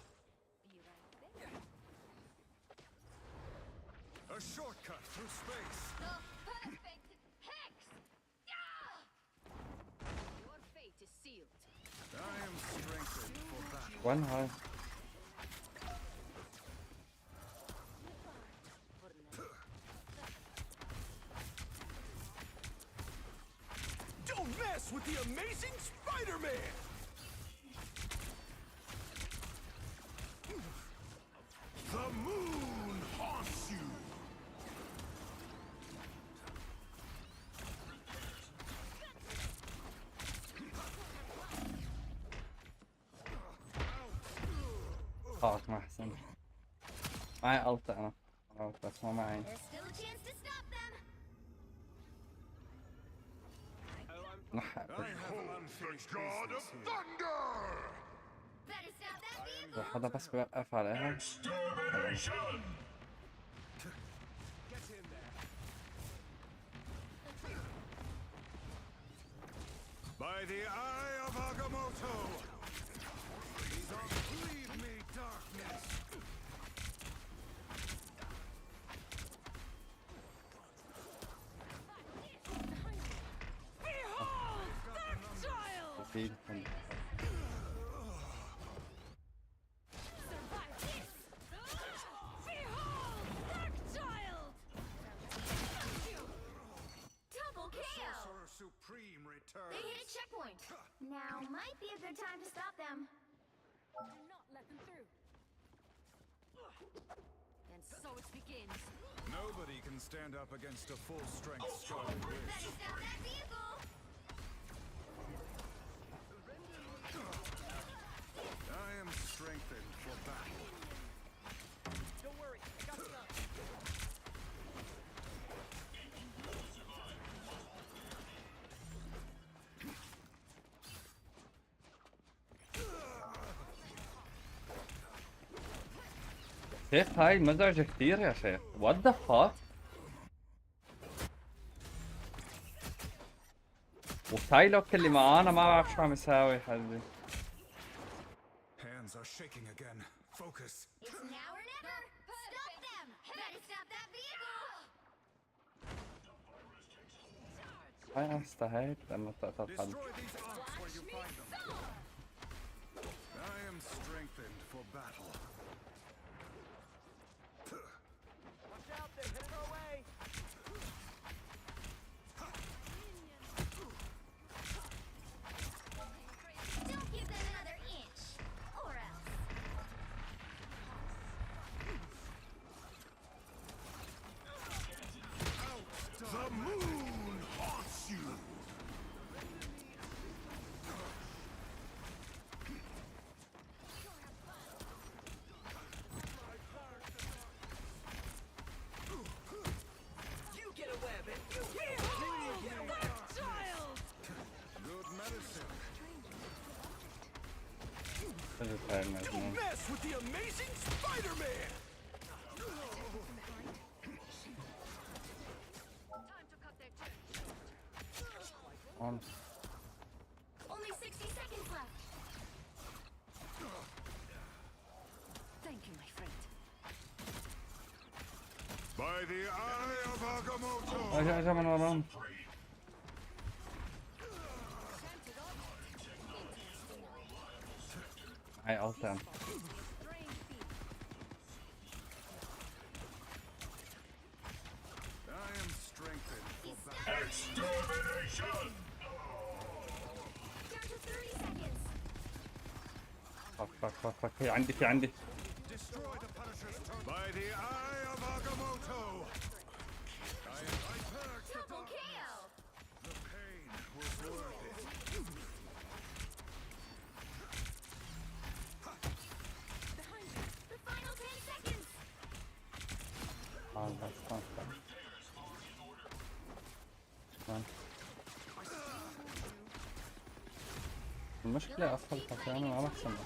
A shortcut through space. The perfect hex. Your fate is sealed. I am strengthened for battle. وين هاي؟ Don't mess with the amazing Spider-Man! The moon haunts you! ما أحسن. معي ألت أنا. بس ما معي. There's still a chance to stop them. نحق. Behold the god of thunder! Better stop that vehicle. لو حدا بس بيوقف عليها. Extermination! Get in there. By the eye of Agamotto! Leave me, darkness! Behold that child! أكيد. Survive this! Behold that child! Double The KO. sorcerer supreme returns. They hit a checkpoint. Now might be a good time to stop them. Do not let them through. And so it begins. Nobody can stand up against a full-strength Scarlet Witch. Better stop that vehicle. I am strengthened for battle. Don't worry, I got some. شيخ هاي مزعجة كثير يا شيخ. What the fuck؟ وتايلوك اللي معانا ما بعرف شو عم يساوي حبيبي. Hands are shaking again. Focus. It's now or never. Stop them. Better stop that vehicle. هاي أنا استحيت لأنه تقتل حد. Destroy these arcs where you find them. I am strengthened for battle. Watch out, they're headed our way. Don't give them another inch, or else. The moon haunts you. You get a web and you get a web, child. Good medicine. Don't mess with the amazing Spider-Man! On. Only 60 seconds left. Thank you, my friend. By the eye of Agamotto. أجا من وراهم. هاي أوتان. I am strengthened for battle. Extermination! Down to 30 seconds. فك في عندي. Destroy the Punisher's turret. By the eye of Agamotto. I perked the Double darkness. kill! The pain was worth it. The final 10 seconds. المشكلة أصلا حتى أنا ما بحسن.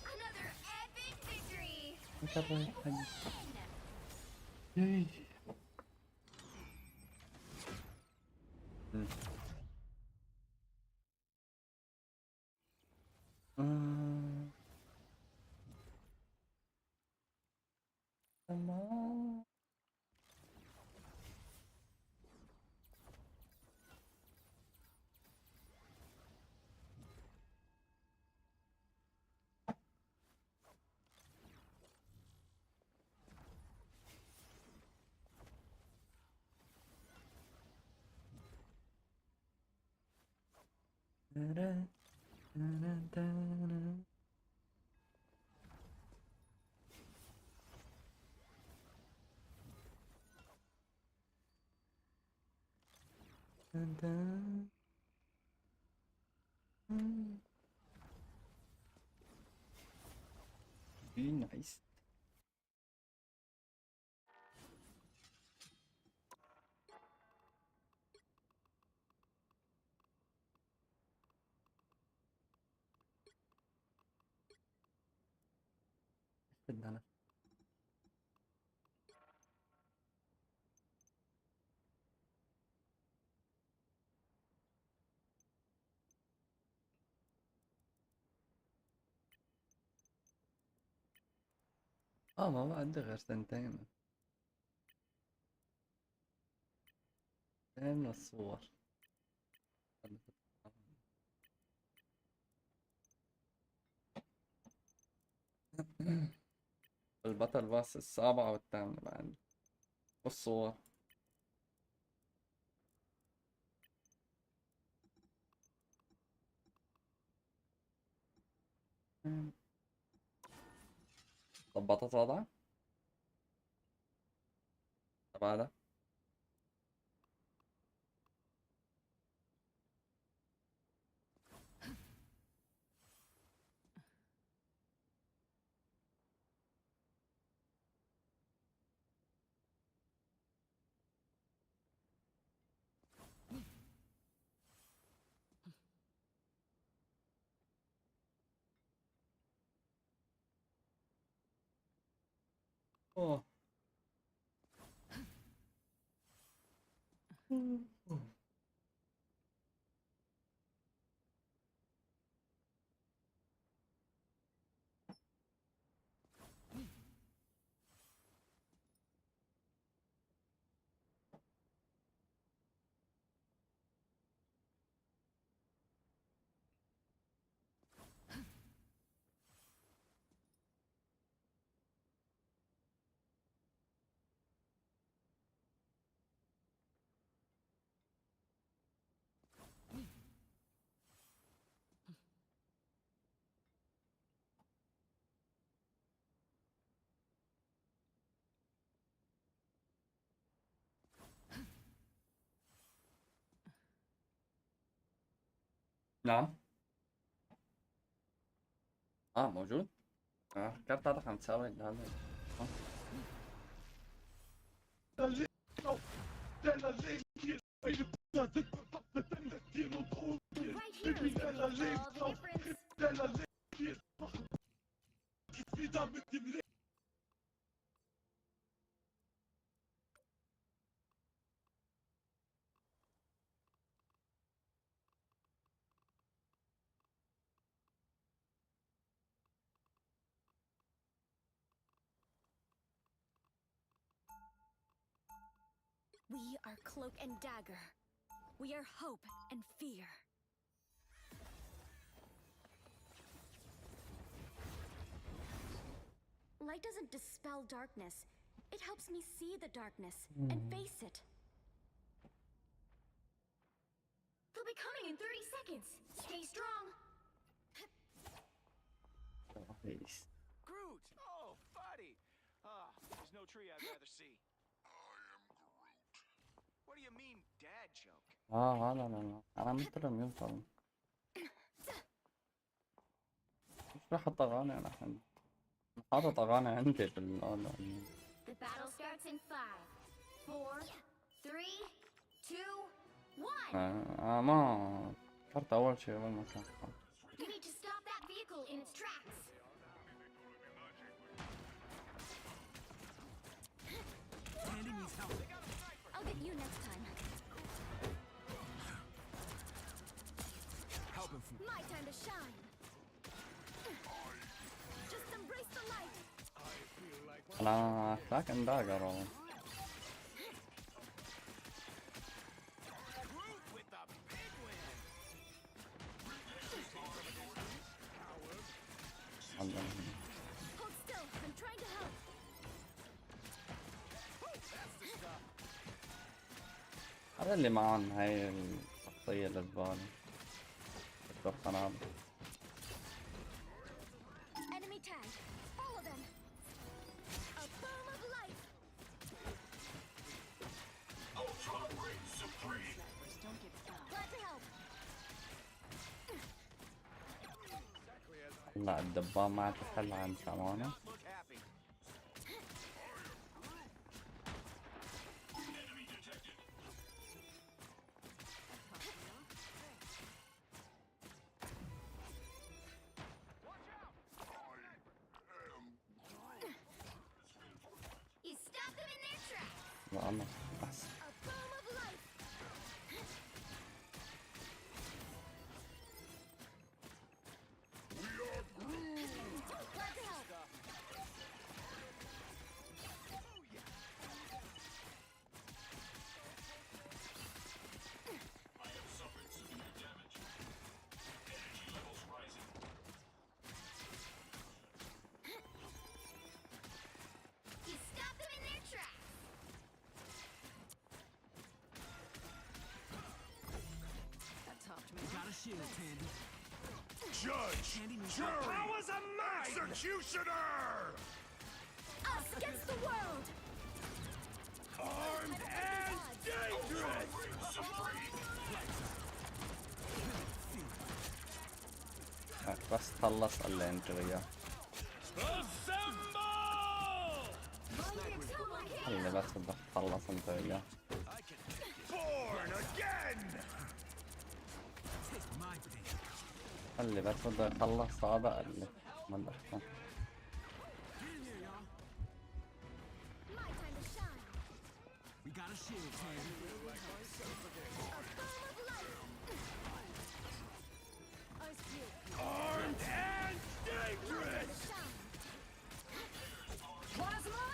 Another epic victory. Be nice. بدنا ما بعد غير سنتين من الصور. البطل باص السابعة والثامنة بعد والصور. ضبطت وضعك؟ طب هذا اوه نعم. موجود. الكارت بتاعتك عم تساوي هذا. We are Cloak and Dagger. We are hope and fear. Light doesn't dispel darkness. It helps me see the darkness and face it. They'll be coming in 30 seconds. Stay strong. Groot! Oh, buddy! There's no tree I'd rather see. What do you mean, dad joke? لا انا مترم يوصل. مش راح احط اغاني انا الحين. حاطط اغاني عندي في The battle starts in 5, 4, 3, 2, 1. ما كارت اول شيء اول ما كان. You need to stop that vehicle in its tracks. I'll get you next time. My time to shine. Just embrace the light. انا cloak and dagger. Hold still. I'm trying to help. هذا اللي معهم هاي الشخصية الزبالة. القنابل. Enemy tag. Follow them. A bomb of light. Ultra Race Supreme. Don't get found. Glad to help. لا الدبان ما تحل عن ثمانة. لا أنا أحسن. Judge, jury, executioner! Us against the world! Armed and dangerous! بس خلص اللي انت وياه. اللي بس بدك تخلص انت وياه. Born again! اللي بس بده يخلص هذا اللي ما بدك. shield, Tandy. Armed and dangerous! Plasma!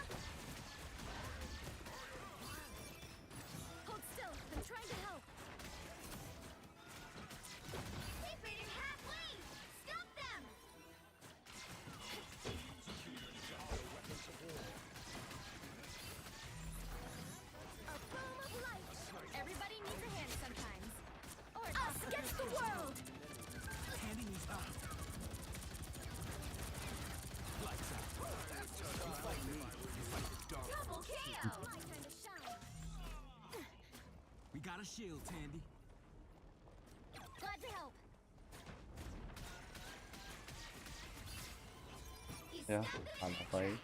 Hold still. I'm trying to help. They've made it halfway! Stop them! A boom of light! Everybody needs a hand sometimes. Or us against the world! Tandy needs help. Lights out. Double kill! My time to shine. We got a shield, Tandy. Glad to help. Yeah, I'm afraid.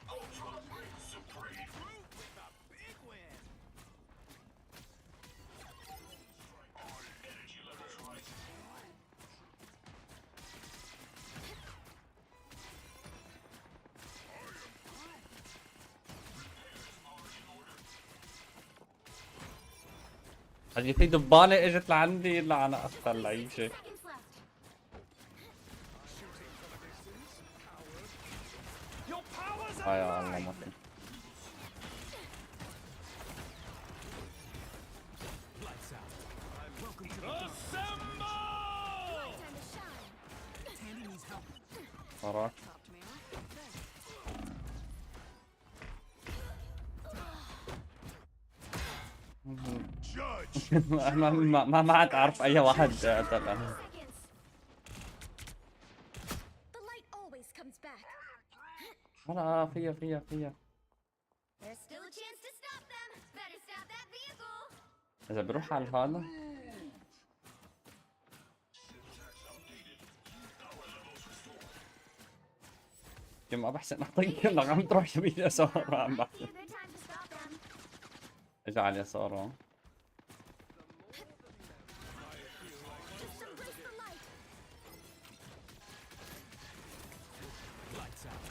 هذه في دبانة اجت لعندي اللي انا اخطر العيشة. يا الله ما في. Lights out. Welcome to the Tandy needs help. وراك. ما عاد اعرف اي واحد قتل انا. هلا فيا. اذا بروح على هذا ما بحسن اعطيك كلك عم تروح يمين يسار عم بحسن. اجى على اليسار. Lights out.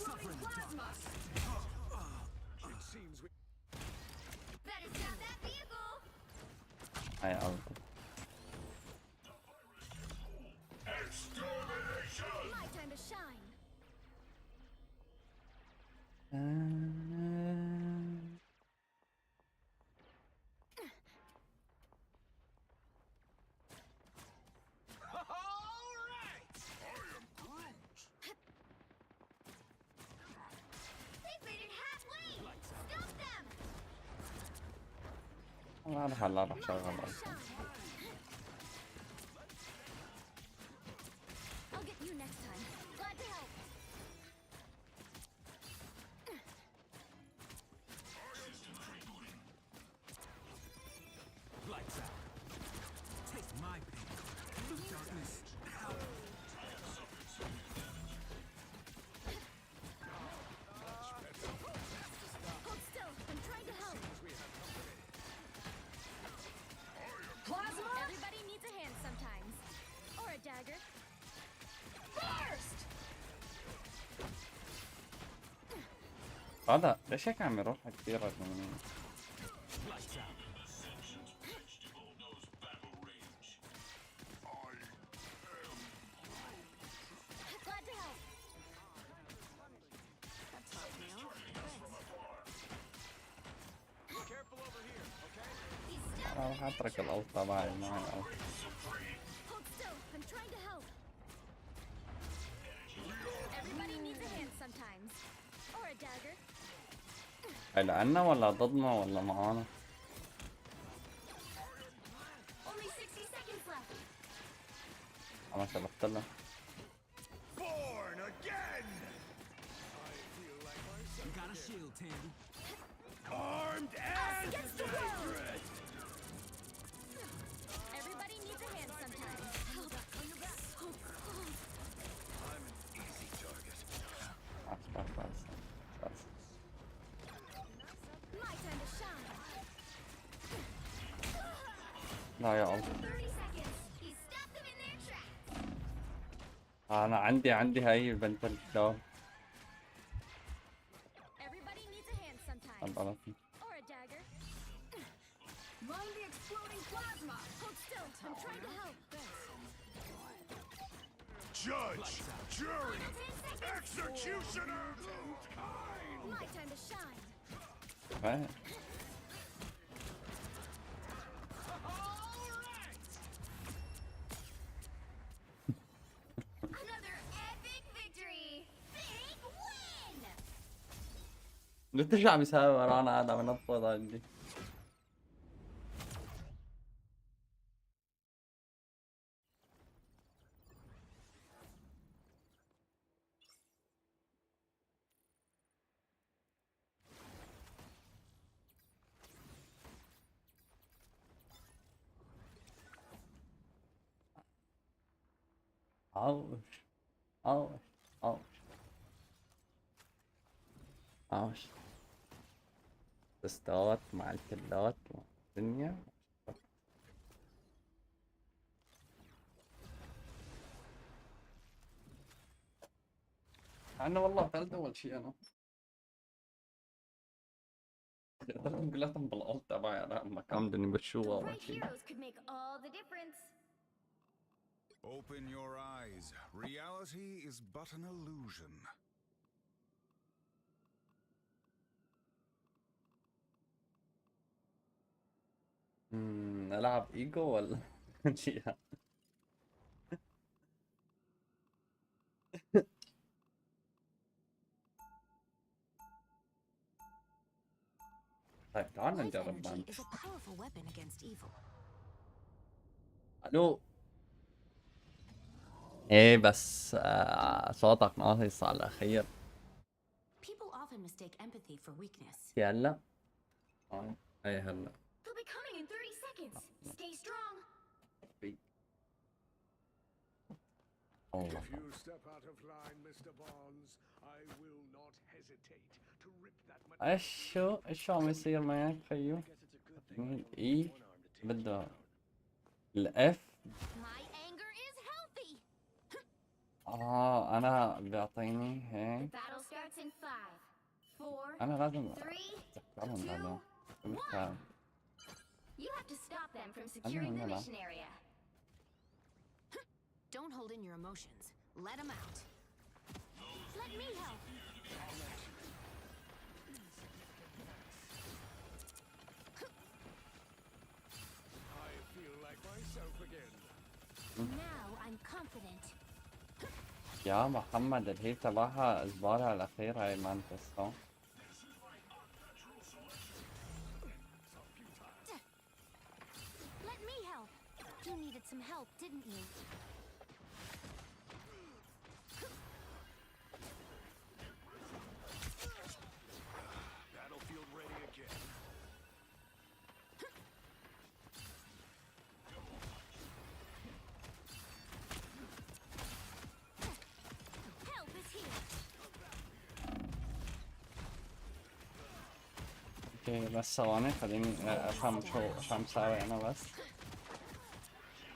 Suffer in the darkness. It seems we هاي قصدي. My time to shine. هلا راح شغل I'll get you next time. Glad to help. lights out. Take my pain. Darkness. Hold still. I'm trying to help. Plasma? Everybody needs a hand sometimes. Or a dagger. First! هذا ليش هيك عم يروح كثير من Lights out. Glad to help. Careful over here, okay? انا راح اترك الاوت تبعي معي الاوت. Hold still. I'm trying to help. Everybody needs a hand sometimes. Or a dagger. هاي لعنا ولا ضدنا ولا معانا؟ Only 60 seconds left. انا شلفت له. Born again! We got a shield, Tandy. Armed and dangerous! Everybody needs a hand sometimes. So cold. I'm an easy target. بس. My time to shine. لا يا الله. 30 seconds. He stopped them in their tracks. انا عندي هاي البنت الكتاب. Everybody needs a hand sometimes. البلد. Or a dagger. Exploding plasma! Hold still, I'm trying to help. Judge, jury, executioner! My time to shine. Right. Another epic victory! Big win! قلت ايش عم يساوي ورانا هذا من الطوطة عندي. اوش اوش اوش اوش تستوت مع الكلات مع الدنيا. انا والله قتلت اول شيء انا قتلتهم كلاتهم بالالت تبعي انا ما كان بدهم يبشوها اول شيء. Open your eyes. Reality is but an illusion. العب ايجو ولا شيء؟ طيب تعال نجرب بان. الو. ايه بس صوتك ناقص على الاخير. People often mistake empathy for weakness. هلا ايه هلا. They'll be coming in 30 seconds. Stay strong. If you step out of line, Mr. Barnes, I will not hesitate to rip that. ايش عم يصير معك خيو؟ اي بده الاف. انا بيعطيني هيك. انا لازم اتذكرهم هذول. You have to stop them from securing the mission area. Don't hold in your emotions. Let them out. Let me help. I feel like myself again. Now I'm confident. يا محمد الهيل تبعها زبالة الأخير هاي مانتس صح؟ Let me help. You needed some help, didn't you? Battlefield ready again. Help is here. اوكي بس ثواني خليني افهم شو عم ساوي انا بس.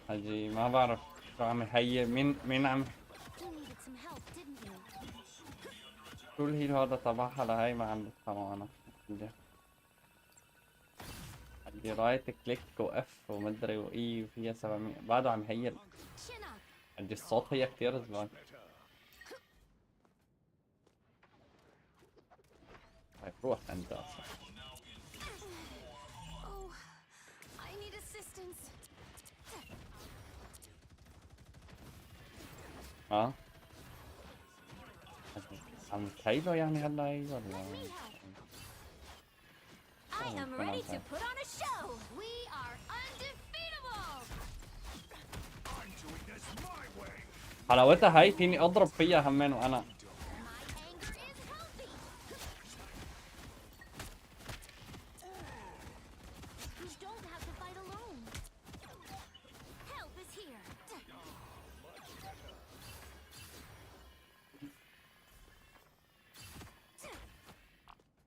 اجي ما بعرف شو عم يهيئ مين عم شو الهيل هذا تبعها لهي ما عم بفهمه انا. عندي رايت كليك واف ومدري واي وفيها 700 بعده عم يهيئ. عندي الصوت هي كتير زبال. طيب روح انت اصلا. عم تهيله يعني هلا هي ولا؟ I am ready to put on a show. We are undefeatable. I'm doing this my way. حلاوتها هاي فيني اضرب فيها همين وانا. You don't have to fight alone. Help is here.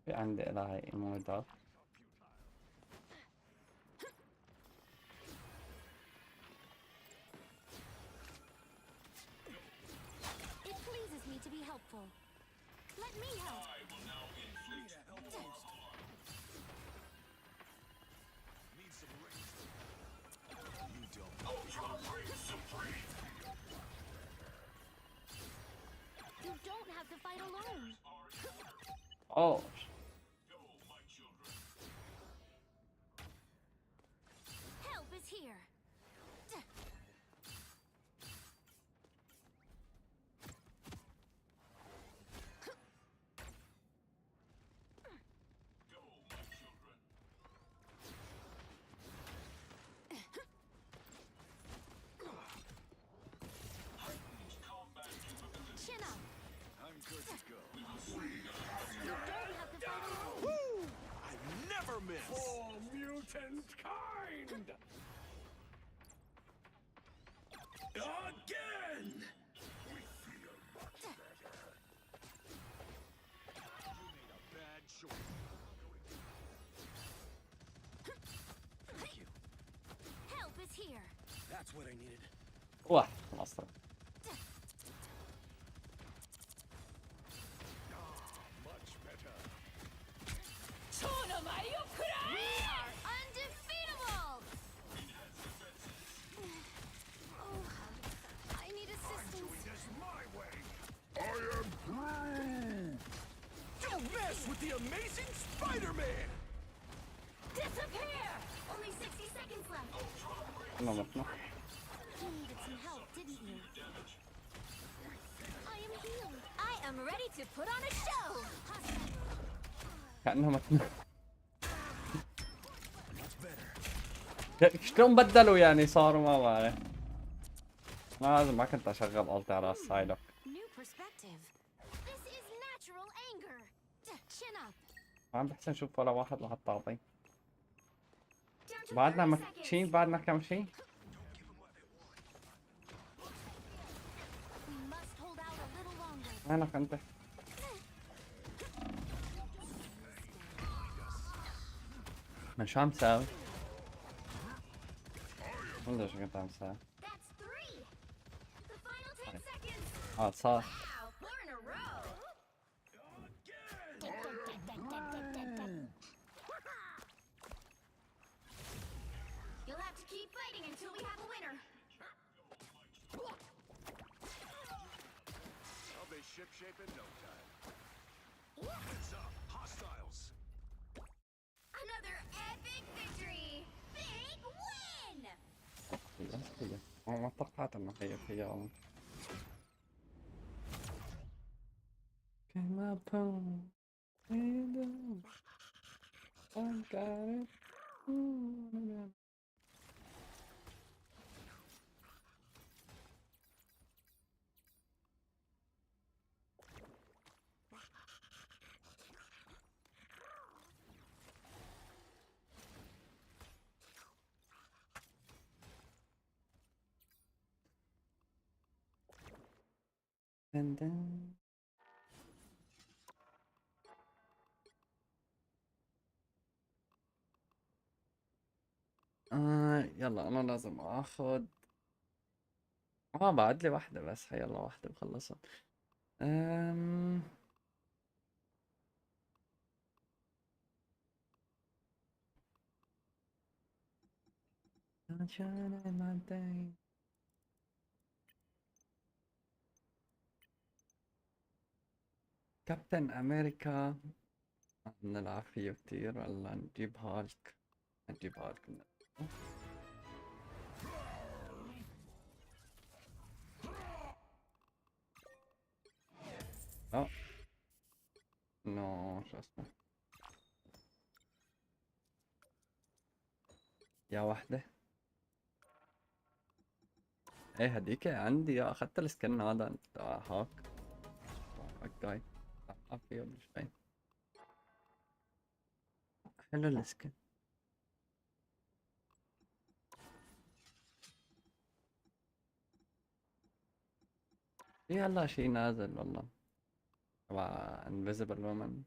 في عندي لها ايمودات. It pleases me to be helpful. Let me help. I will now inflict help boost. Need some range. have to fight alone. Oh. Help is here. Chin up. I'm good to go. You don't have to fight alone. Woo! I never miss. For mutant kind! Again! We feel much better. You made a bad choice. Thank you. Help is here. That's what I needed. واحد خلاص. Much better. We are undefeatable! Oh, I need assistance. This my way. I am Groot. Don't mess with the amazing Spider-Man! Disappear! Only 60 seconds left. ما متنا. You needed some help, didn't you? I am healed. I am ready to put on a show. كأنه متنا. Much better. شلون بدلوا يعني صاروا ما بعرف. ما كنت اشغل الت على السايدك. New perspective. This is natural anger. Chin up. ما عم بحسن اشوف ولا واحد لحتى اعطي. Down to بعدنا 30 شي seconds. بعدنا كم شي؟ We must hold out a little longer. وينك انت؟ من شو عم تساوي؟ ما شو كنت عم تساوي؟ That's 3. The final 10 seconds. صار. Wow, 4 in a row. You'll have to keep fighting until we have a winner. I'll be shipshape in no time. Heads up, hostiles. Another epic victory. Big win. هي ما توقعت انه هي Came up home. I got it. And then يلا انا لازم اخذ بعد لي واحدة بس يلا واحدة بخلصها. sunshine in my day. كابتن امريكا نلعب فيه كتير ولا نجيب هالك؟ نجيب هالك. نو شو اسمه يا وحدة. ايه هديك عندي يا اخذت السكن هذا تبع هاك جاي العب فيه ولا شوي. حلو السكن. في هلا شي نازل والله تبع invisible woman.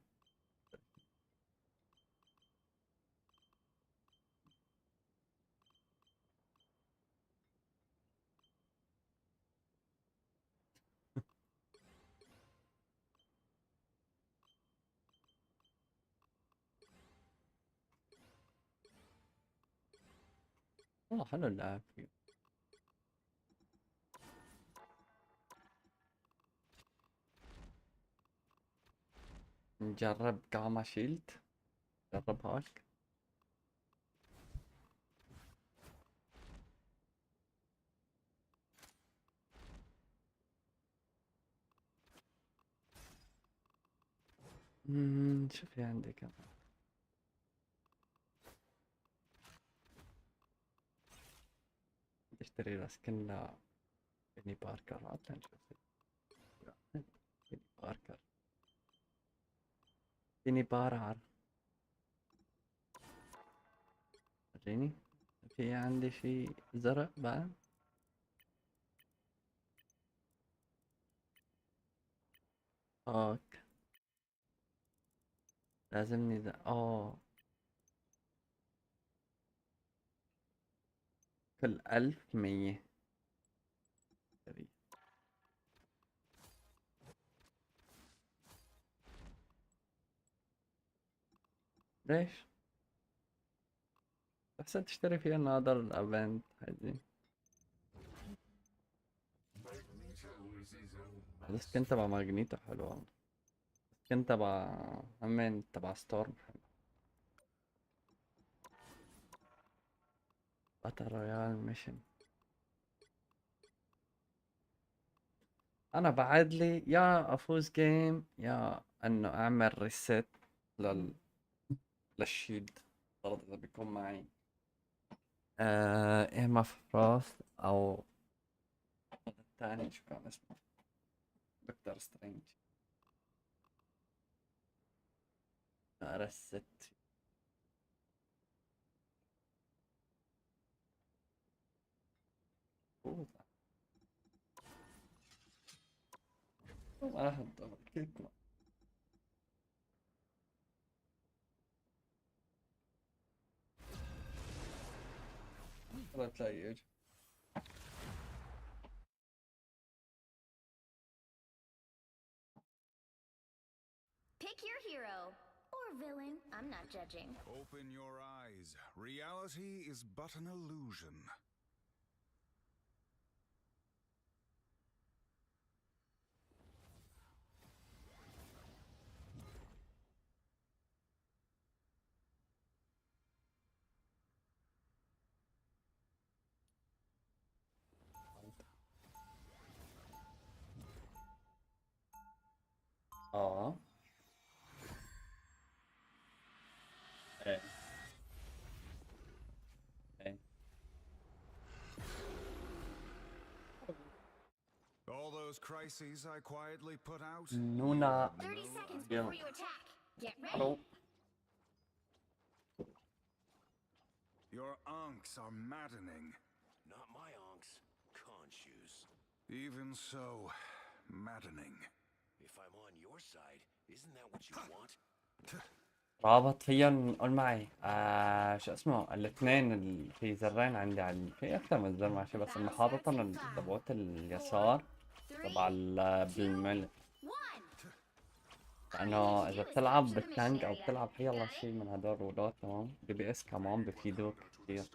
والله حلو اللعب فيه. نجرب جاما شيلد. جرب هاك. شوف في عندي كم. اشتري راسكن بني باركر. عطنا نشوف بني باركر. بني بارعر. وريني في عندي شي زرق بعد. اوك لازمني ذا كل 1100. ليش؟ أحسن تشتري فيها نادر الأفنت هذي. السكن تبع ماجنيتو حلو. السكن تبع همين تبع ستورم حلو. باتل رويال ميشن. أنا بعد لي يا أفوز جيم يا إنه أعمل ريست للشيلد. فرض إذا بيكون معي إما فراست أو الثاني شو كان اسمه دكتور سترينج. رست واحد كيف ولا تلاقي ايش. Pick your hero. Or villain. I'm not judging. Open your eyes. Reality is but an illusion. ايه ايه. All those crises I quietly put out. Nuna. 30 seconds before you attack. Get ready. Hello. Your ankhs are maddening. Not my ankhs. Khonshu's. Even so, maddening. If I'm on your side, isn't that what you want? رابط فيهم قول معي شو اسمه الاثنين اللي في زرين عندي على في اكثر من زر ماشي بس انه حاططهم تبعوت اليسار تبع بالملء. لانه اذا بتلعب بالتانك او بتلعب حي الله شيء من هدول الرولات تمام DPS كمان بفيدوك كثير.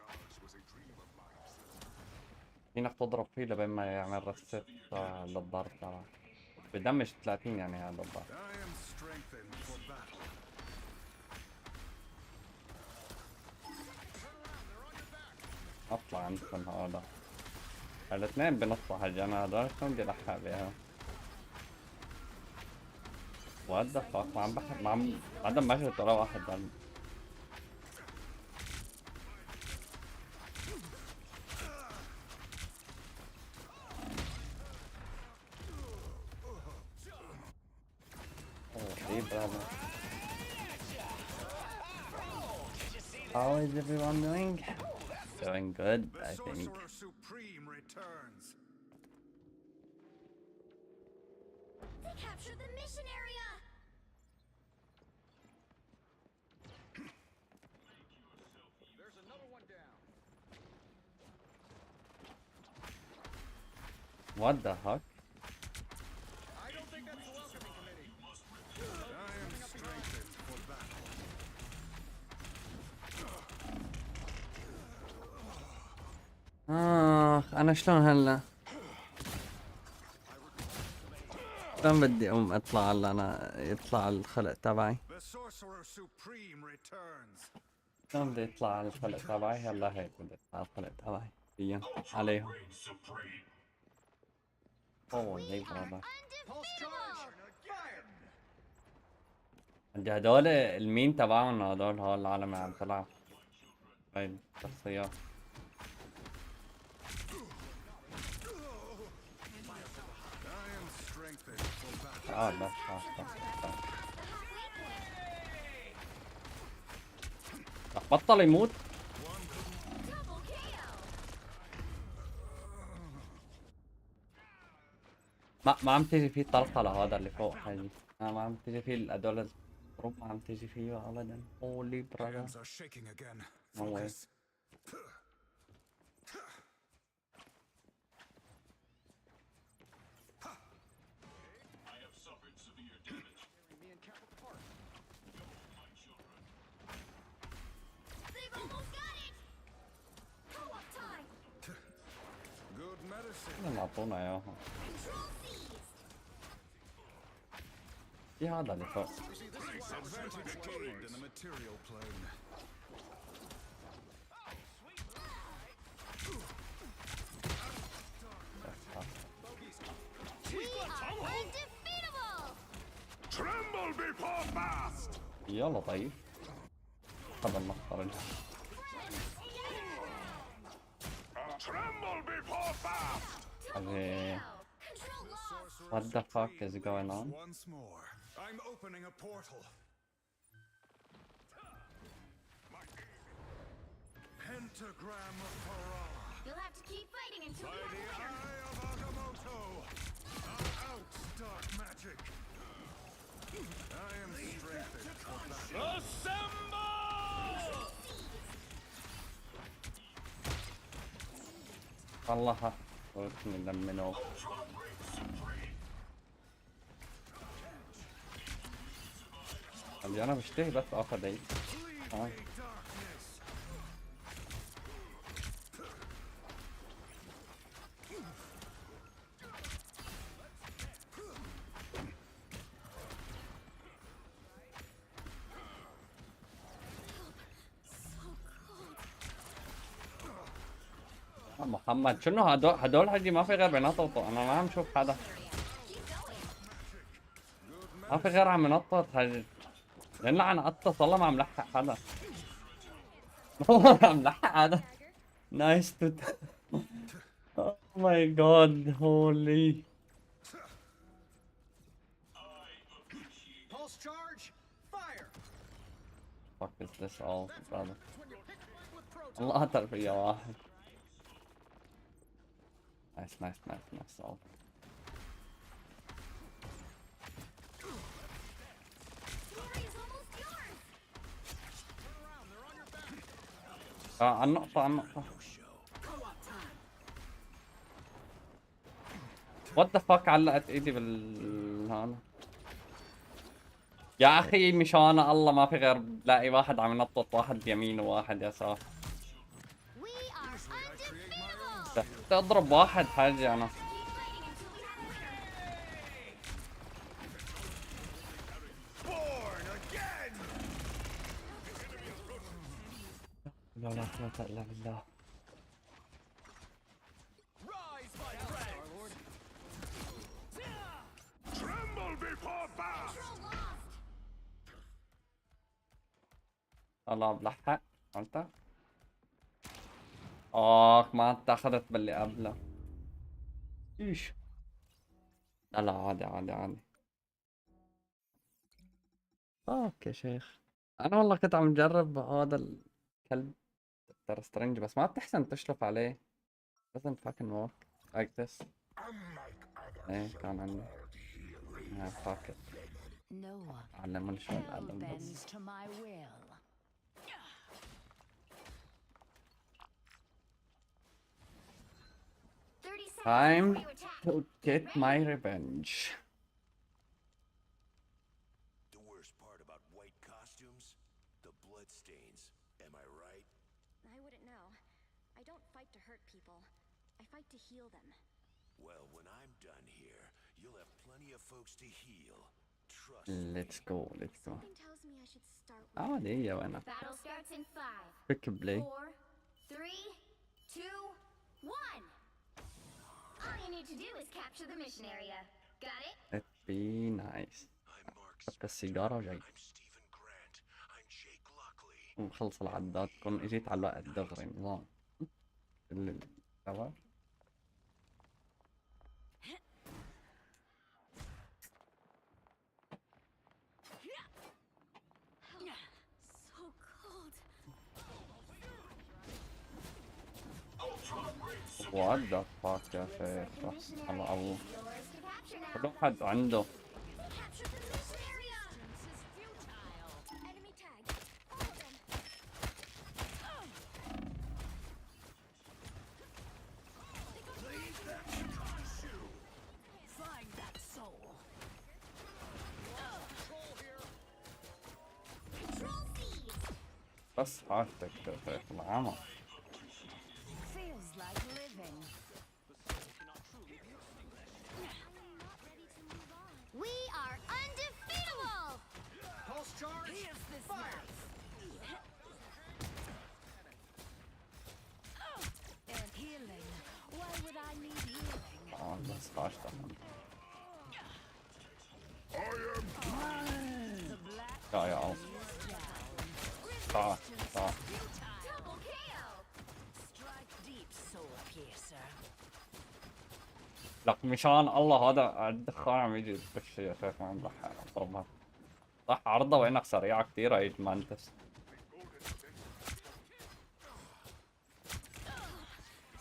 فينك تضرب فيه لبين ما يعمل رست للضرب تبعك. بدمج 30 يعني هذا الضرب. اطلع عندكم هذا. الاثنين بنطوا هالجنة هذول شلون بدي الحق بيها؟ وات ذا فاك ما عم بحب ما عم عدم مجهد ولا واحد ضل. bravo. How is everyone doing? Doing good, I think. Supreme returns. They captured the mission area. There's another one down. What the heck? I don't think that's the welcoming committee. I am strengthened for battle. أنا شلون هلا؟ ما بدي اقوم اطلع هلا انا يطلع الخلق تبعي. The Sorcerer Supreme returns. ما بدي يطلع الخلق تبعي هلا هيك بدي يطلع الخلق تبعي فيهم عليهم. اوه ليه برادر. بدي هدول المين تبعهم هدول هول العالم عم تلعب هاي الشخصيات. بس بطل يموت. ما عم تيجي فيه طلقة لهذا اللي فوق هاي. ما عم تيجي فيه هدول الضرب ما عم تيجي فيه ابدا. هولي برادر. No way. ما اعطونا اياها. في هذا اللي فوق. Tremble before fast. يلا طيب. هذا المخرج. Tremble before fast. Okay. What the fuck is going on? Once more. I'm opening a portal. Pentagram of Parala. You'll have to keep fighting until By we the have a eye of Agamotto. Out, dark magic. I am strengthened for battle. Assemble! والله من لمنه. اللي انا بشتهي بس اخذ اي. محمد شنو هدول حجي ما في غير بينططوا. انا ما عم شوف حدا. ما في غير عم ينطط حجي. لان عم اقطص والله ما عم لحق حدا. والله ما عم لحق حدا. نايس تو. اوه ماي جاد هولي. Pulse charge, fire. Fuck is this all, brother? الله قتل فيا واحد. نايس all. على النقطة. What the fuck علقت ايدي هذا. يا اخي مشان الله ما في غير بلاقي واحد عم ينطط واحد يمين وواحد يسار. تضرب واحد حاجة انا. لا قوة الا بالله. الله بلحق عملتها. ما انت اخذت باللي قبله. ايش. لا عادي. اوكي شيخ. انا والله كنت عم جرب هذا الكلب دكتور سترينج بس ما بتحسن تشلف عليه. doesn't fucking work like this. ايه كان عندي. fuck it. علموني شو القلم بس. Time to get my revenge. The worst part about white costumes? The blood stains. Am I right? I wouldn't know. I don't fight to hurt people. I fight to heal them. Well, when I'm done here, You'll have plenty of folks to heal. Trust let's go let's go. Something tells me I should start with عادي يا وانا Battle starts in 5, quick play. 4, 3, 2, 1. All you need to do is capture the mission area. Got it? Let's be nice. فك السيجارة وجاي ومخلص العداد كون اجيت على الوقت دغري نظام تمام. So cold. What the fuck يا شيخ الله أبوه كل واحد عنده Capture the mission area. Enemy tag. All of them. Find that soul. Control thieves. بس حاجتك يا شيخ العمى. Feels like living. We are undefeatable. Pulse charge. Here's this knife. And healing. Why would I need healing? بس حاجتك. The black يا عم. تعال تعال. Double KO. strike deep, soul piercer. لك مشان الله هذا الدخان عم يجي يدش يا شيخ ما عم بلحق اضربها. صح عرضه وينك سريعة كثير هاي المانتس.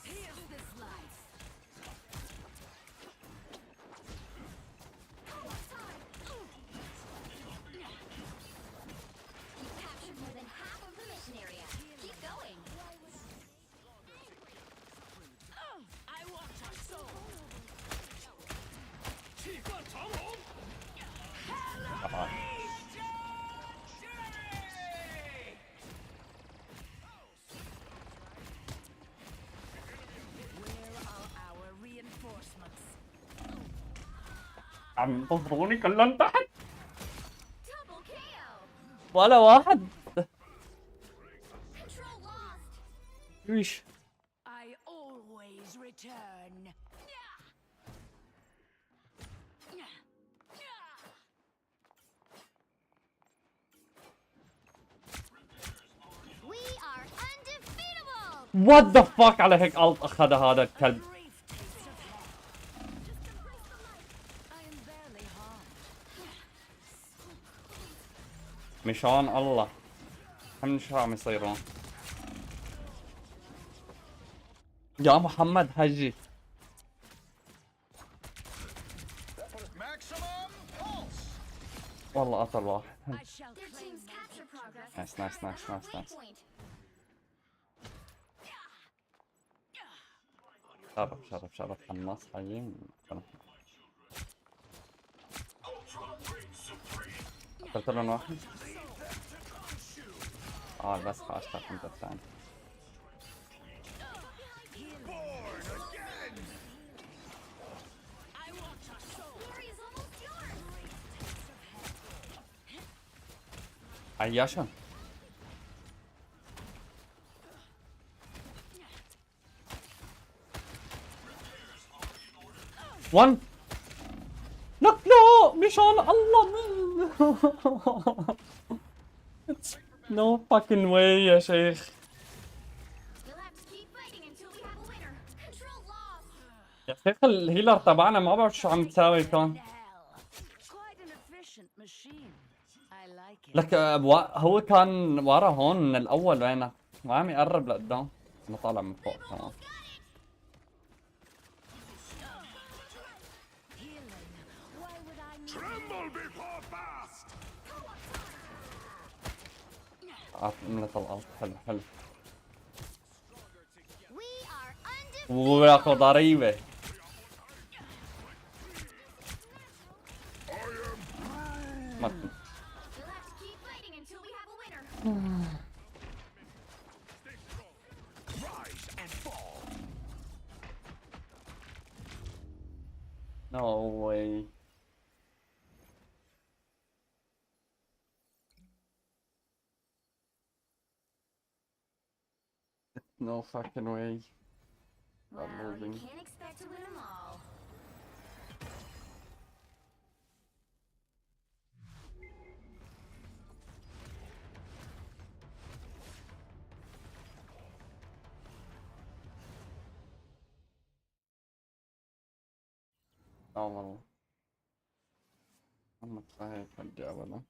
Here's this life. You've captured more than half of the mission area. Keep going. I want your soul. Where are our reinforcements? عم ينتظروني كلهم تحت Double KO. ولا واحد. Control lost. ايش I always return. We are undefeatable. وات ذا فاك على هيك الت اخذ هذا الكلب. I am barely harmed. مشان الله هم شو عم يصيرون يا محمد هجي. والله قتل واحد. I shall Their claim team's capture progress. نايس نايس نايس نايس نايس. Waypoint. شرف حماس حجي. قتلت لهم واحد. بس حاشتك انت الثاني. I want your soul. Glory is almost yours. عياشا. وان لك لا مشان الله no fucking way يا شيخ. You'll have to keep fighting until we have a winner. Control lost. يا شيخ الهيلر تبعنا ما بعرف شو عم تساوي كان. Quite an efficient machine. I like it. لك هو كان ورا هون من الاول وينك ما عم يقرب لقدام. انا طالع من فوق كمان. Healing. Why would I need Tremble before fast. عملت الأرض حلو حلو. We are undefeated. وياخذ ضريبة. ما You'll have to keep fighting until we have a winner. Rise and fall. No way. No fucking way. Well, I'm you moving. can't expect to win them all. اه والله. انا متفاهم بدي ابدا.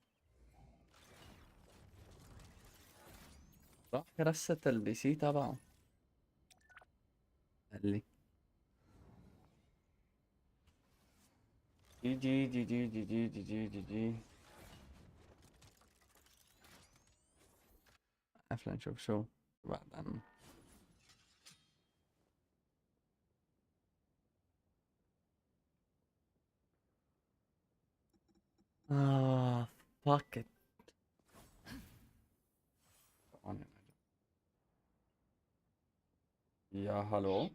راح رست البي سي تبعه. قال لي جي جي جي جي جي جي جي جي جي جي. قفله نشوف شو بعد عنه. fuck it. يا هلو.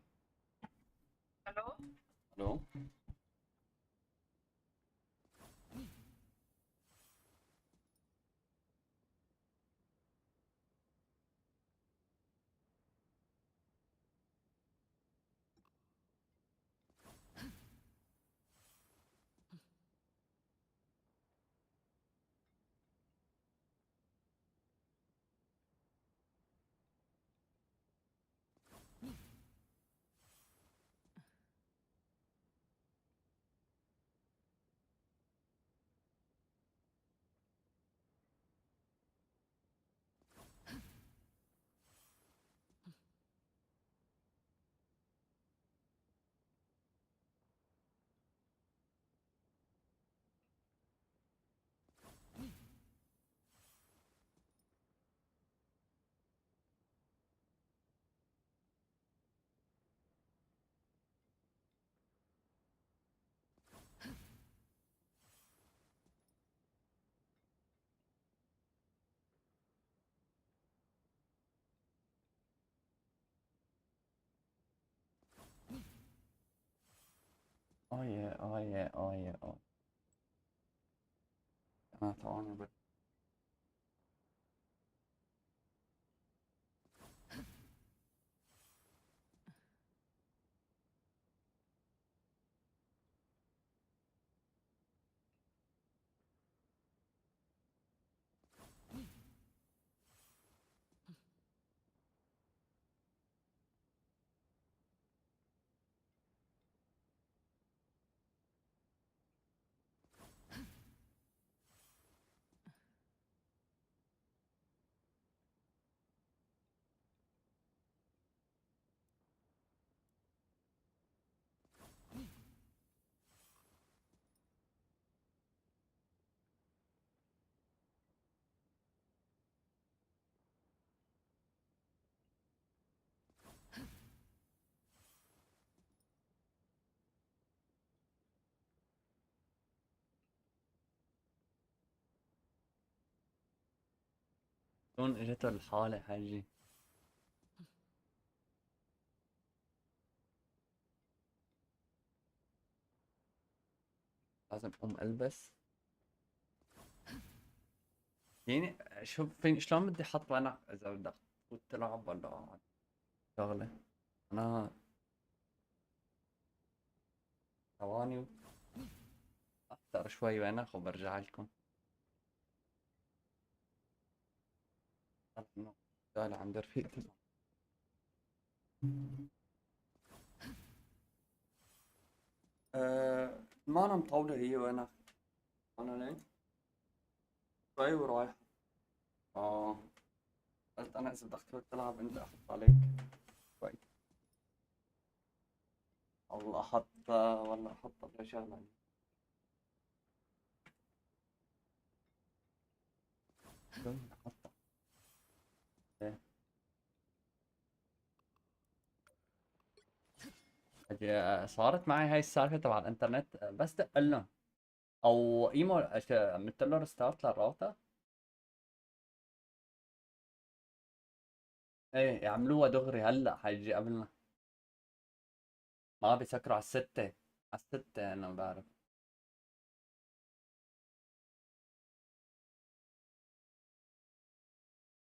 الو الو. اه يا اه يا اه يا اه. انا طبعا شلون اجته الحالة حجي. لازم اقوم البس. يعني شوف فين شلون بدي احط وانا اذا بدك تفوت تلعب ولا شغلة. انا ثواني افطر شوي وينك وبرجع لكم. انه قال عند رفيقتي. ما انا مطولة هي وينك. انا لين شوي ورايح. قلت انا اذا بدك تفوت تلعب انت احط عليك شوي. والله احط ولا احط بلا شغلة. شلون احطها؟ إيه. صارت معي هاي السالفة تبع الانترنت بس دق لهم او ايمو عملت له ريستارت للراوتر. ايه يعملوها دغري هلا حيجي قبلنا. ما بيسكروا على 6. حسيت انا بعرف.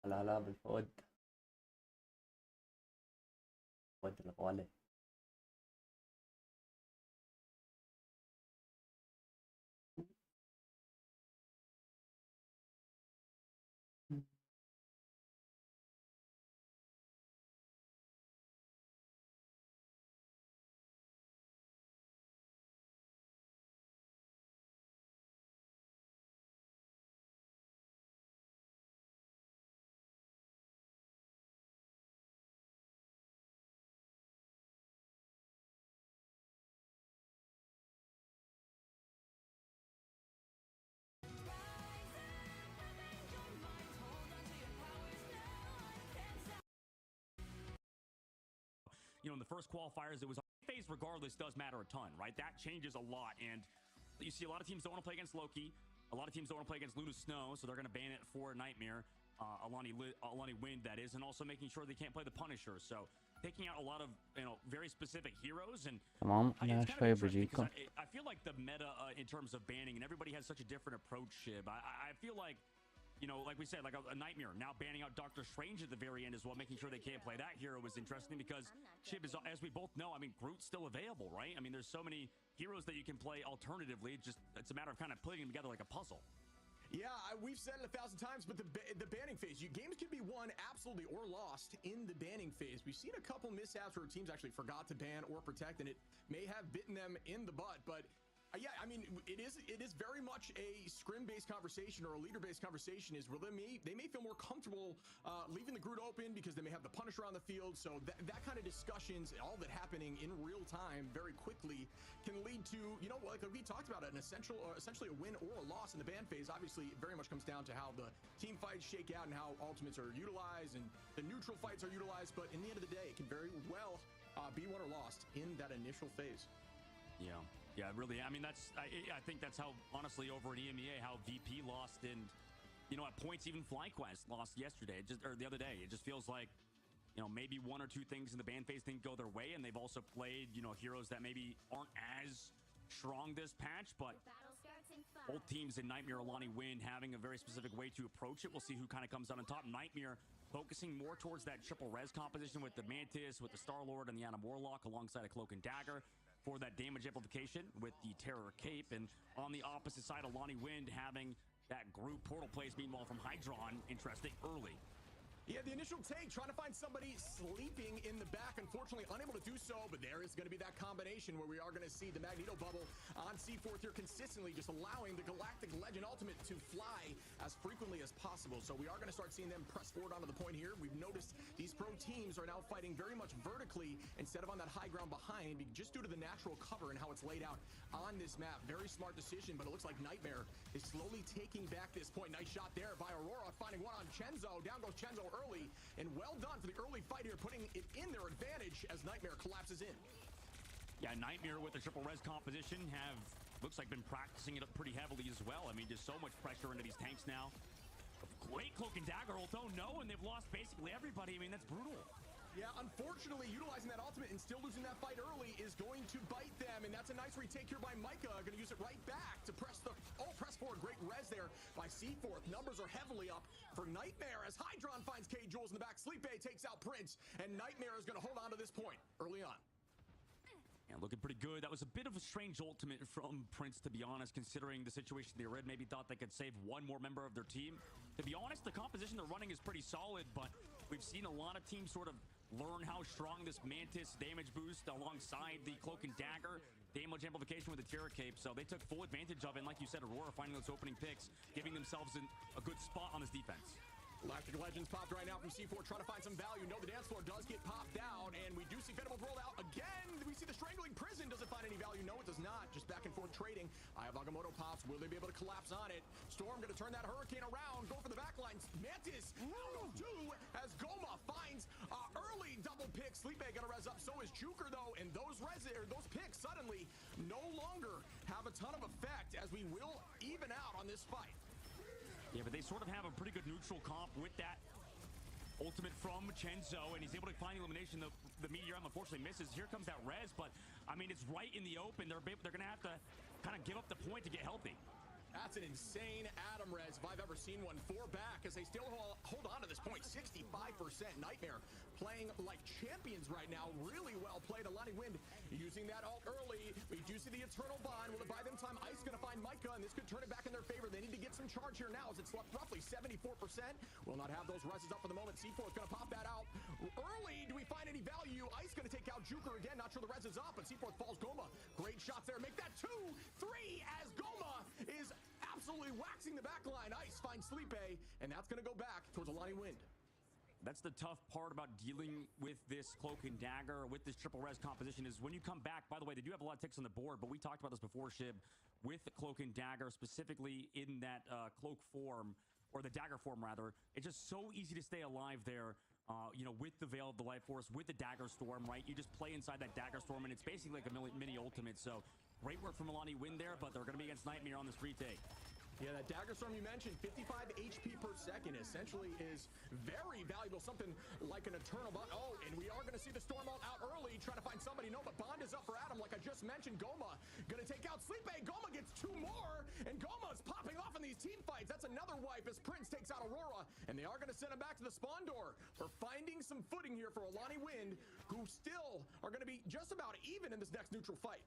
هلا بالفود. فود الغالي. You know, in the first qualifiers, it was phase regardless does matter a ton, right? That changes a lot. And you see a lot of teams don't want to play against Loki. A lot of teams don't want to play against Luna Snow, so they're going to ban it for Nightmare. Alani Wind, that is, and also making sure they can't play the Punisher. So taking out a lot of, you know, very specific heroes. And تمام انا شوي بجيكم. I feel like the meta in terms of banning, and everybody has such a different approach, Shib. I feel like, you know, like we said, like a Nightmare now banning out Doctor Strange at the very end as well, making sure they can't play that hero was interesting because Shib is, as we both know, I mean, Groot's still available, right? I mean, there's so many heroes that you can play alternatively. It's a matter of kind of putting them together like a puzzle. Yeah, we've said it 1,000 times, but the banning phase, games can be won absolutely or lost in the banning phase. We've seen a couple mishaps where teams actually forgot to ban or protect, and it may have bitten them in the butt, but yeah, I mean, it is very much a scrim-based conversation or a leader-based conversation. Is where they may feel more comfortable leaving the Groot open because they may have the Punisher on the field. So that kind of discussions, all that happening in real time very quickly, can lead to, you know, like we talked about, essentially a win or a loss in the ban phase. Obviously, it very much comes down to how the team fights shake out and how ultimates are utilized and the neutral fights are utilized. But in the end of the day, it can very well be won or lost in that initial phase. Yeah. Yeah, really. I mean, I think that's how, honestly, over at EMEA, how VP lost, and, you know, at points even FlyQuest lost yesterday, or the other day. It just feels like, you know, maybe one or two things in the ban phase didn't go their way, and they've also played, you know, heroes that maybe aren't as strong this patch, but both teams in Nightmare, Alani Wind, having a very specific way to approach it. We'll see who kind of comes out on top. Nightmare focusing more towards that triple res composition with the Mantis, with the Star-Lord, and the Adam Warlock alongside a Cloak and Dagger for that damage amplification with the Terror Cape. And on the opposite side, Alani Wind having that group portal plays, meanwhile, from Hydron, interesting early. Yeah, the initial take, trying to find somebody sleeping in the back. Unfortunately, unable to do so, but there is going to be that combination where we are going to see the Magneto bubble on C4 here consistently, just allowing the Galactic Legend Ultimate to fly as frequently as possible. So we are going to start seeing them press forward onto the point here. We've noticed these pro teams are now fighting very much vertically instead of on that high ground behind, just due to the natural cover and how it's laid out on this map. Very smart decision, but it looks like Nightmare is slowly taking back this point. Nice shot there by Aurora, finding one on Chenzo. Down goes Chenzo early, and well done for the early fight here, putting it in their advantage as Nightmare collapses in. Yeah, Nightmare with the triple res composition looks like been practicing it pretty heavily as well. I mean, just so much pressure into these tanks now. Great Cloak and Dagger, although no, and they've lost basically everybody. I mean, that's brutal. Yeah, unfortunately, utilizing that ultimate and still losing that fight early is going to bite them, and that's a nice retake here by Micah. Going to use it right back to press forward. Great res there by C4. Numbers are heavily up for Nightmare as Hydron finds K-Jules in the back. Sleep Bay takes out Prince, and Nightmare is going to hold on to this point early on. Yeah, looking pretty good. That was a bit of a strange ultimate from Prince, to be honest, considering the situation they were in. Maybe thought they could save one more member of their team. To be honest, the composition they're running is pretty solid, but we've seen a lot of teams sort of learn how strong this Mantis damage boost alongside the Cloak and Dagger damage amplification with the Terror Cape. So they took full advantage of it. And like you said, Aurora finding those opening picks, giving themselves a good spot on this defense. Galactic Legends popped right now from C4, trying to find some value. No, the dance floor does get popped down, and we do see Venomable rolled out again. We see the Strangling Prison. Does it find any value? No, it does not. Just back and forth trading. Eye of Agamotto pops. Will they be able to collapse on it? Storm going to turn that Hurricane around. Go for the backline. Mantis out of two as Goma finds early double pick. Sleep Bay going to res up. So is Juker, though, and those picks suddenly no longer have a ton of effect as we will even out on this fight. Yeah, but they sort of have a pretty good neutral comp with that ultimate from Chenzo, and he's able to find elimination. The the meteor unfortunately misses. Here comes that res, but I mean, it's right in the open. They're going to have to kind of give up the point to get healthy. That's an insane Adam res if I've ever seen one. 4 back as they still hold on to this point. 65% Nightmare playing like champions right now. Really well played. Alani Wind using that ult early. We do see the Eternal Bond. Will it buy them time? Ice going to find Micah, and this could turn it back in their favor. They need to get some charge here now as it's left roughly 74%. Will not have those reses up for the moment. C4 is going to pop that out early. Do we find any value? Ice going to take out Juker again. Not sure the res is up, but C4 falls Goma. Great shots there. Make that 2-3 as Goma is absolutely waxing the back line. Ice finds Sleep A, and that's going to go back towards Alani Wind. That's the tough part about dealing with this Cloak and Dagger, with this triple res composition, is when you come back. By the way, they do have a lot of ticks on the board, but we talked about this before, Shib, with the Cloak and Dagger, specifically in that Cloak form, or the Dagger form, rather. It's just so easy to stay alive there, you know, with the Veil of the Life Force, with the Dagger Storm, right? You just play inside that Dagger Storm, and it's basically like a mini ultimate. So great work from Alani Wind there, but they're going to be against Nightmare on this retake. Yeah, that Dagger Storm you mentioned, 55 HP per second, essentially is very valuable. Something like an Eternal Bond. Oh, and we are going to see the Storm ult out early, trying to find somebody. No, but Bond is up for Adam, like I just mentioned. Goma going to take out Sleep A. Goma gets 2 more, and Goma is popping off in these team fights. That's another wipe as Prince takes out Aurora, and they are going to send him back to the spawn door. We're finding some footing here for Alani Wind, who still are going to be just about even in this next neutral fight.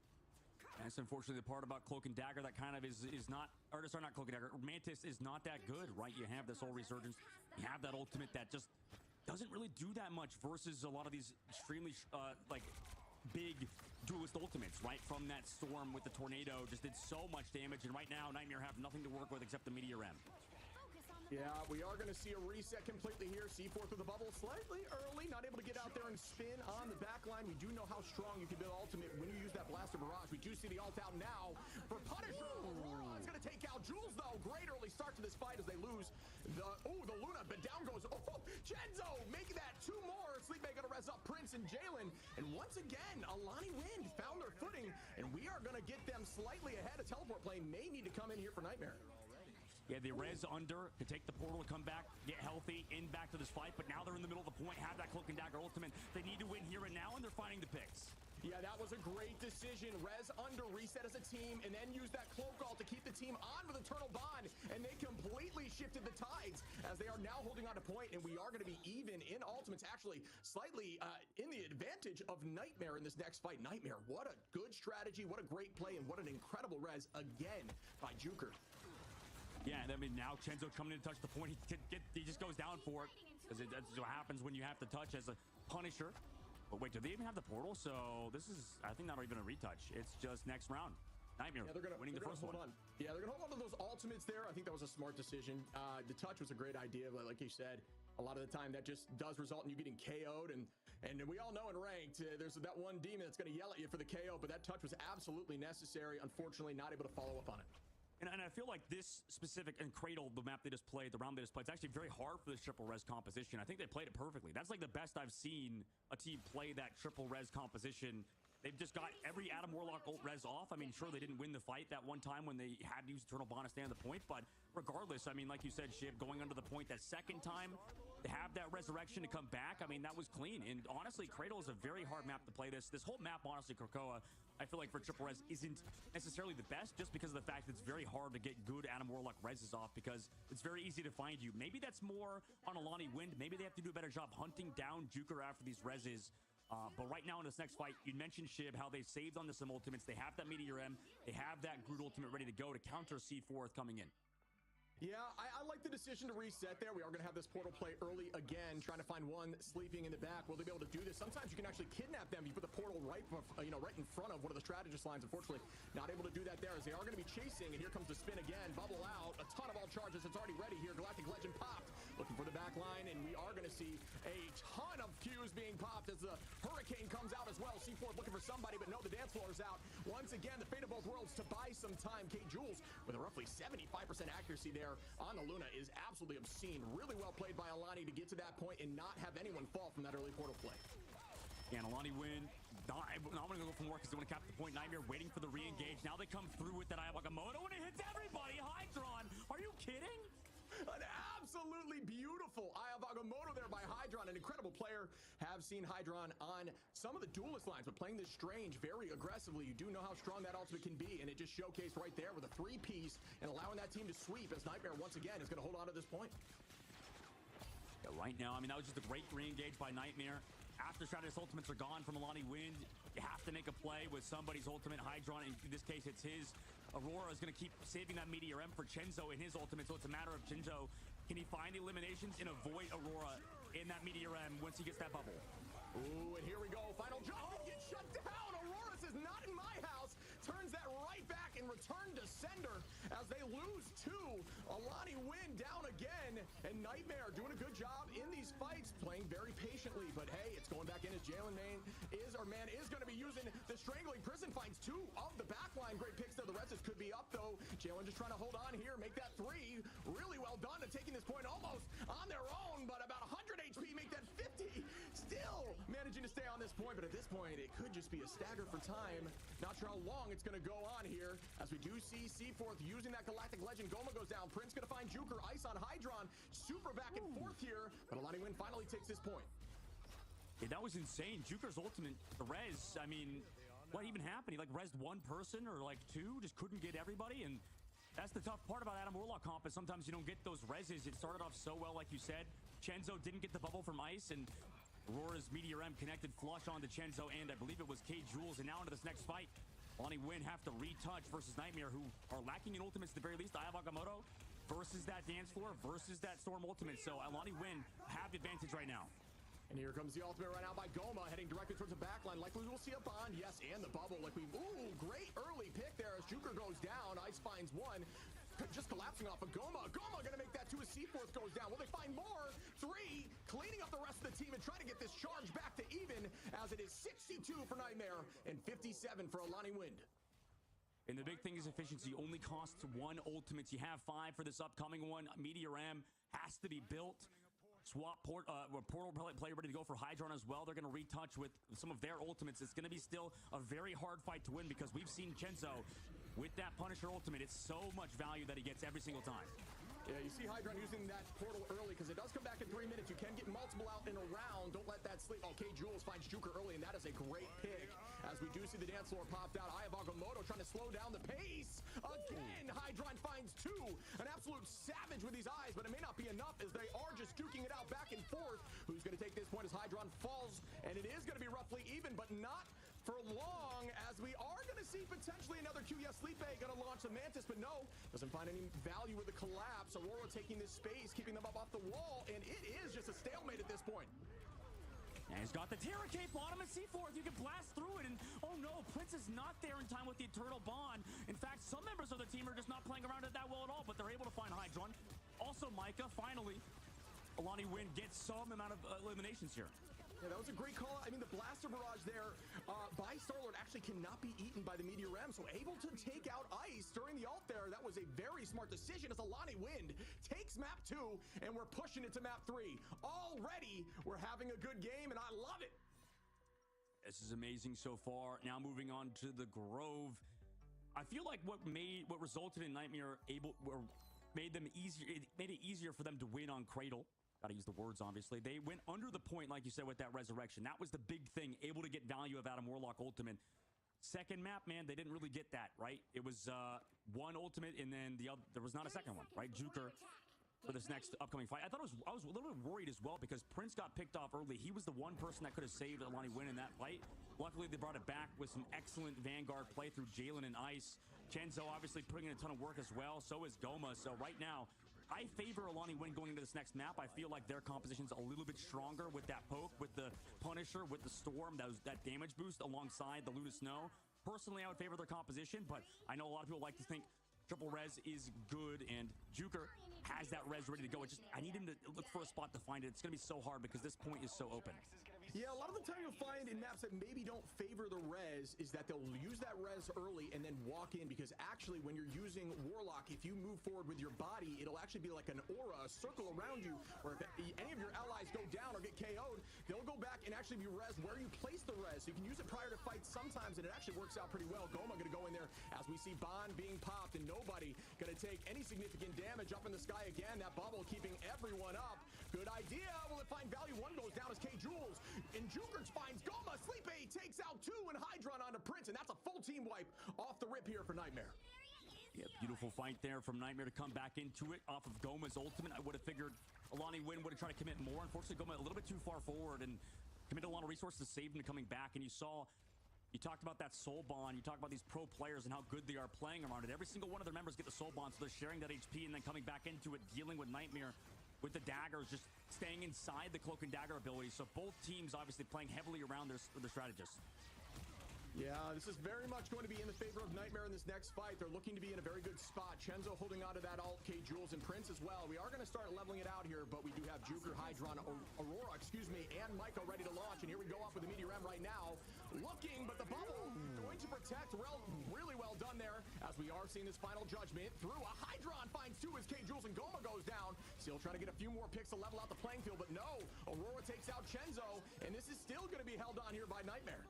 That's unfortunately the part about Cloak and Dagger that kind of is not, or sorry, not Cloak and Dagger, Mantis is not that good, right? You have this whole resurgence, you have that ultimate that just doesn't really do that much versus a lot of these extremely like big duelist ultimates, right? From that Storm with the Tornado just did so much damage, and right now Nightmare have nothing to work with except the Meteor M. Yeah, we are going to see a reset completely here. C4 through the bubble slightly early, not able to get out there and spin on the back line. We do know how strong you can build ultimate when you use that Blaster Barrage. We do see the ult out now for Punisher. Aurora is going to take out Jules, though. Great early start to this fight as they lose the Luna, but down goes Chenzo, making that 2 more. Sleep A going to res up Prince and Jalen. And once again, Alani Wind found their footing, and we are going to get them slightly ahead. A teleport play may need to come in here for Nightmare. Yeah, they res under to take the portal to come back, get healthy, in back to this fight, but now they're in the middle of the point, have that Cloak and Dagger ultimate. They need to win here and now, and they're finding the picks. Yeah, that was a great decision. Res under, reset as a team, and then use that Cloak ult to keep the team on with Eternal Bond, and they completely shifted the tides as they are now holding on to point, and we are going to be even in ultimates, actually slightly in the advantage of Nightmare in this next fight. Nightmare, what a good strategy, what a great play, and what an incredible res again by Juker. Yeah, and I mean, now Chenzo coming in to touch the point. He just goes down for it, because that's what happens when you have to touch as a Punisher. But wait, do they even have the portal? So this is, I think, not even a retouch. It's just next round. Nightmare winning the first one. Yeah, they're going to hold on to those ultimates there. I think that was a smart decision. The touch was a great idea, but like you said, a lot of the time that just does result in you getting KO'd. And we all know in ranked, there's that one demon that's going to yell at you for the KO, but that touch was absolutely necessary. Unfortunately, not able to follow up on it. And I feel like this specific, and Cradle, the map they just played, the round they just played, it's actually very hard for this triple res composition. I think they played it perfectly. That's like the best I've seen a team play that triple res composition. They've just got every Adam Warlock ult res off. I mean, sure, they didn't win the fight that one time when they had to use Eternal Bond to stay on the point, but regardless, I mean, like you said, Shiv, going under the point that second time, to have that resurrection to come back, I mean, that was clean. And honestly, Cradle is a very hard map to play this. This whole map, honestly, Krakoa, I feel like for triple res isn't necessarily the best, just because of the fact that it's very hard to get good Adam Warlock reses off, because it's very easy to find you. Maybe that's more on Alani Wind. Maybe they have to do a better job hunting down Juker after these reses. But right now in this next fight, you mentioned, Shib, how they've saved on the some ultimates. They have that Meteor M. They have that Groot ultimate ready to go to counter C4 coming in. Yeah, I like the decision to reset there. We are going to have this portal play early again, trying to find one sleeping in the back. Will they be able to do this? Sometimes you can actually kidnap them. You put the portal right in front of one of the strategist lines. Unfortunately, not able to do that there, as they are going to be chasing. And here comes the spin again. Bubble out. A ton of all charges. It's already ready here. Galactic Legend popped. Looking for the back line, and we are going to see a ton of Qs being popped as the Hurricane comes out as well. C4 looking for somebody, but no, the dance floor is out. Once again, the fate of both worlds to buy some time. K. Jules with a roughly 75% accuracy there on the Luna is absolutely obscene. Really well played by Alani to get to that point and not have anyone fall from that early portal play. And Alani Wind, not going to go for more because they want to cap the point. Nightmare waiting for the re-engage. Now they come through with that Ayabakamoto, and it hits everybody. Hydron, are you kidding? An absolutely beautiful Eye of Agamotto there by Hydron, an incredible player. Have seen Hydron on some of the duelist lines, but playing this Strange very aggressively. You do know how strong that ultimate can be, and it just showcased right there with a 3-piece and allowing that team to sweep as Nightmare once again is going to hold on to this point. Yeah, right now, I mean, that was just a great re-engage by Nightmare. After Shadow's ultimates are gone from Alani Wind, you have to make a play with somebody's ultimate. Hydron, in this case, it's his. Aurora is going to keep saving that Meteor M for Chenzo in his ultimate, so it's a matter of Chenzo. Can he find the eliminations and avoid Aurora in that Meteor M once he gets that bubble? Ooh, and here we go. Final jump and get shut down. Aurora says, not in my house. Turns that right back and return to sender as they lose 2. Alani Wind down again. And Nightmare doing a good job in these fights, playing very patiently. But hey, it's going back in as Jalen Man is going to be using the Strangling Prison. Finds 2 of the backline. Great picks there. The Reses could be up though. Jalen just trying to hold on here, make that 3. Really well done and taking this point almost on their own, but about 100 HP, make that 50. Still managing to stay on this point, but at this point, it could just be a stagger for time. Not sure how long it's going to go on here, as we do see Seaforth using that Galactic Legend. Goma goes down. Prince going to find Juker. Ice on Hydron. Super back and forth here, but Alani Wind finally takes this point. Yeah, that was insane. Juker's ultimate, the res, I mean, what even happened? He like rezzed 1 person or like 2, just couldn't get everybody, and that's the tough part about Adam Warlock comp, is sometimes you don't get those reses. It started off so well, like you said. Chenzo didn't get the bubble from Ice, and Aurora's Meteor M connected flush onto Chenzo, and I believe it was K. Jules. And now into this next fight, Alani Wind have to retouch versus Nightmare, who are lacking in ultimates at the very least. Eye of Agamotto versus that dance floor versus that Storm ultimate. So Alani Wind have the advantage right now. And here comes the ultimate right now by Goma, heading directly towards the backline. Likely we'll see a bond, yes, and the bubble. Ooh, great early pick there as Juker goes down. Ice finds 1. Just collapsing off of Goma. Goma gonna make that 2 as Seaforth goes down. Will they find more? 3, cleaning up the rest of the team and trying to get this charge back to even, as it is 62 for Nightmare and 57 for Alani Wind. And the big thing is efficiency. Only costs 1 ultimate. You have 5 for this upcoming one. Meteor M has to be built. Swap portal player ready to go for Hydron as well. They're going to retouch with some of their ultimates. It's going to be still a very hard fight to win, because we've seen Chenzo with that Punisher ultimate. It's so much value that he gets every single time. Yeah, you see Hydron using that portal early, because it does come back in 3 minutes. You can get multiple out in a round. Don't let that sleep. Okay, Jules finds Juker early, and that is a great pick. As we do see the dance floor popped out. Eye of Agamotto trying to slow down the pace. Again, Hydron finds 2. An absolute savage with these eyes, but it may not be enough, as they are just duking it out back and forth. Who's going to take this point as Hydron falls? And it is going to be roughly even, but not for long, as we are going to see potentially another Q. Yes, Sleepe going to launch the Mantis, but no, doesn't find any value with the collapse. Aurora taking this space, keeping them up off the wall, and it is just a stalemate at this point. And he's got the Terror Cape on him at Seaforth. You can blast through it, and oh no, Prince is not there in time with the Eternal Bond. In fact, some members of the team are just not playing around it that well at all, but they're able to find Hydron. Also, Micah, finally, Alani Wind gets some amount of eliminations here. Yeah, that was a great call. I mean, the blaster barrage there by Starlord actually cannot be eaten by the Meteor M, so able to take out Ice during the ult there. That was a very smart decision, as Alani Wind takes map 2, and we're pushing it to map 3. Already, we're having a good game, and I love it. This is amazing so far. Now moving on to the Grove. I feel like what resulted in Nightmare made it easier for them to win on Cradle. Gotta use the words, obviously. They went under the point, like you said, with that resurrection. That was the big thing, able to get value of Adam Warlock ultimate. Second map, man, they didn't really get that, right? It was 1 ultimate, and then the other, there was not a second one, right? Juker for this next upcoming fight. I was a little bit worried as well, because Prince got picked off early. He was the one person that could have saved Alani Wind in that fight. Luckily, they brought it back with some excellent Vanguard play through Jalen and Ice. Chenzo obviously putting in a ton of work as well. So is Goma. So right now, I favor Alani Wind going into this next map. I feel like their composition's a little bit stronger with that poke, with the Punisher, with the Storm, that damage boost alongside the Luna Snow. Personally, I would favor their composition, but I know a lot of people like to think triple res is good, and Juker has that res ready to go. I need him to look for a spot to find it. It's going to be so hard because this point is so open. Yeah, a lot of the time you'll find in maps that maybe don't favor the res is that they'll use that res early and then walk in, because actually when you're using Warlock, if you move forward with your body, it'll actually be like an aura, a circle around you, where if any of your allies go down or get KO'd, they'll go back and actually be res where you place the res. So you can use it prior to fights sometimes, and it actually works out pretty well. Goma gonna go in there as we see Bond being popped, and nobody gonna take any significant damage. Up in the sky again, that bubble keeping everyone up. Good idea. Will it find value? One goes down as K Jules. And Juker finds Goma. Sleep A takes out 2, and Hydron onto Prince, and that's a full team wipe off the rip here for Nightmare. Yeah, beautiful fight there from Nightmare to come back into it off of Goma's ultimate. I would have figured Alani Win would have tried to commit more. Unfortunately, Goma a little bit too far forward and committed a lot of resources to save him coming back. And you talked about that soul bond. You talked about these pro players and how good they are playing around it. Every single one of their members get the soul bond, so they're sharing that HP and then coming back into it, dealing with Nightmare with the daggers, just staying inside the cloak and dagger ability. So both teams obviously playing heavily around their strategists. Yeah, this is very much going to be in the favor of Nightmare in this next fight. They're looking to be in a very good spot. Chenzo holding on to that ult, K Jules and Prince as well. We are going to start leveling it out here, but we do have Juker, Hydron, Aurora, and Micah ready to launch. And here we go up with the Meteor M right now. Looking, but the bubble going to protect. Really well done there, as we are seeing this final judgment through. A Hydron finds 2 as K Jules and Goma goes down. Still trying to get a few more picks to level out the playing field, but no. Aurora takes out Chenzo, and this is still going to be held on here by Nightmare.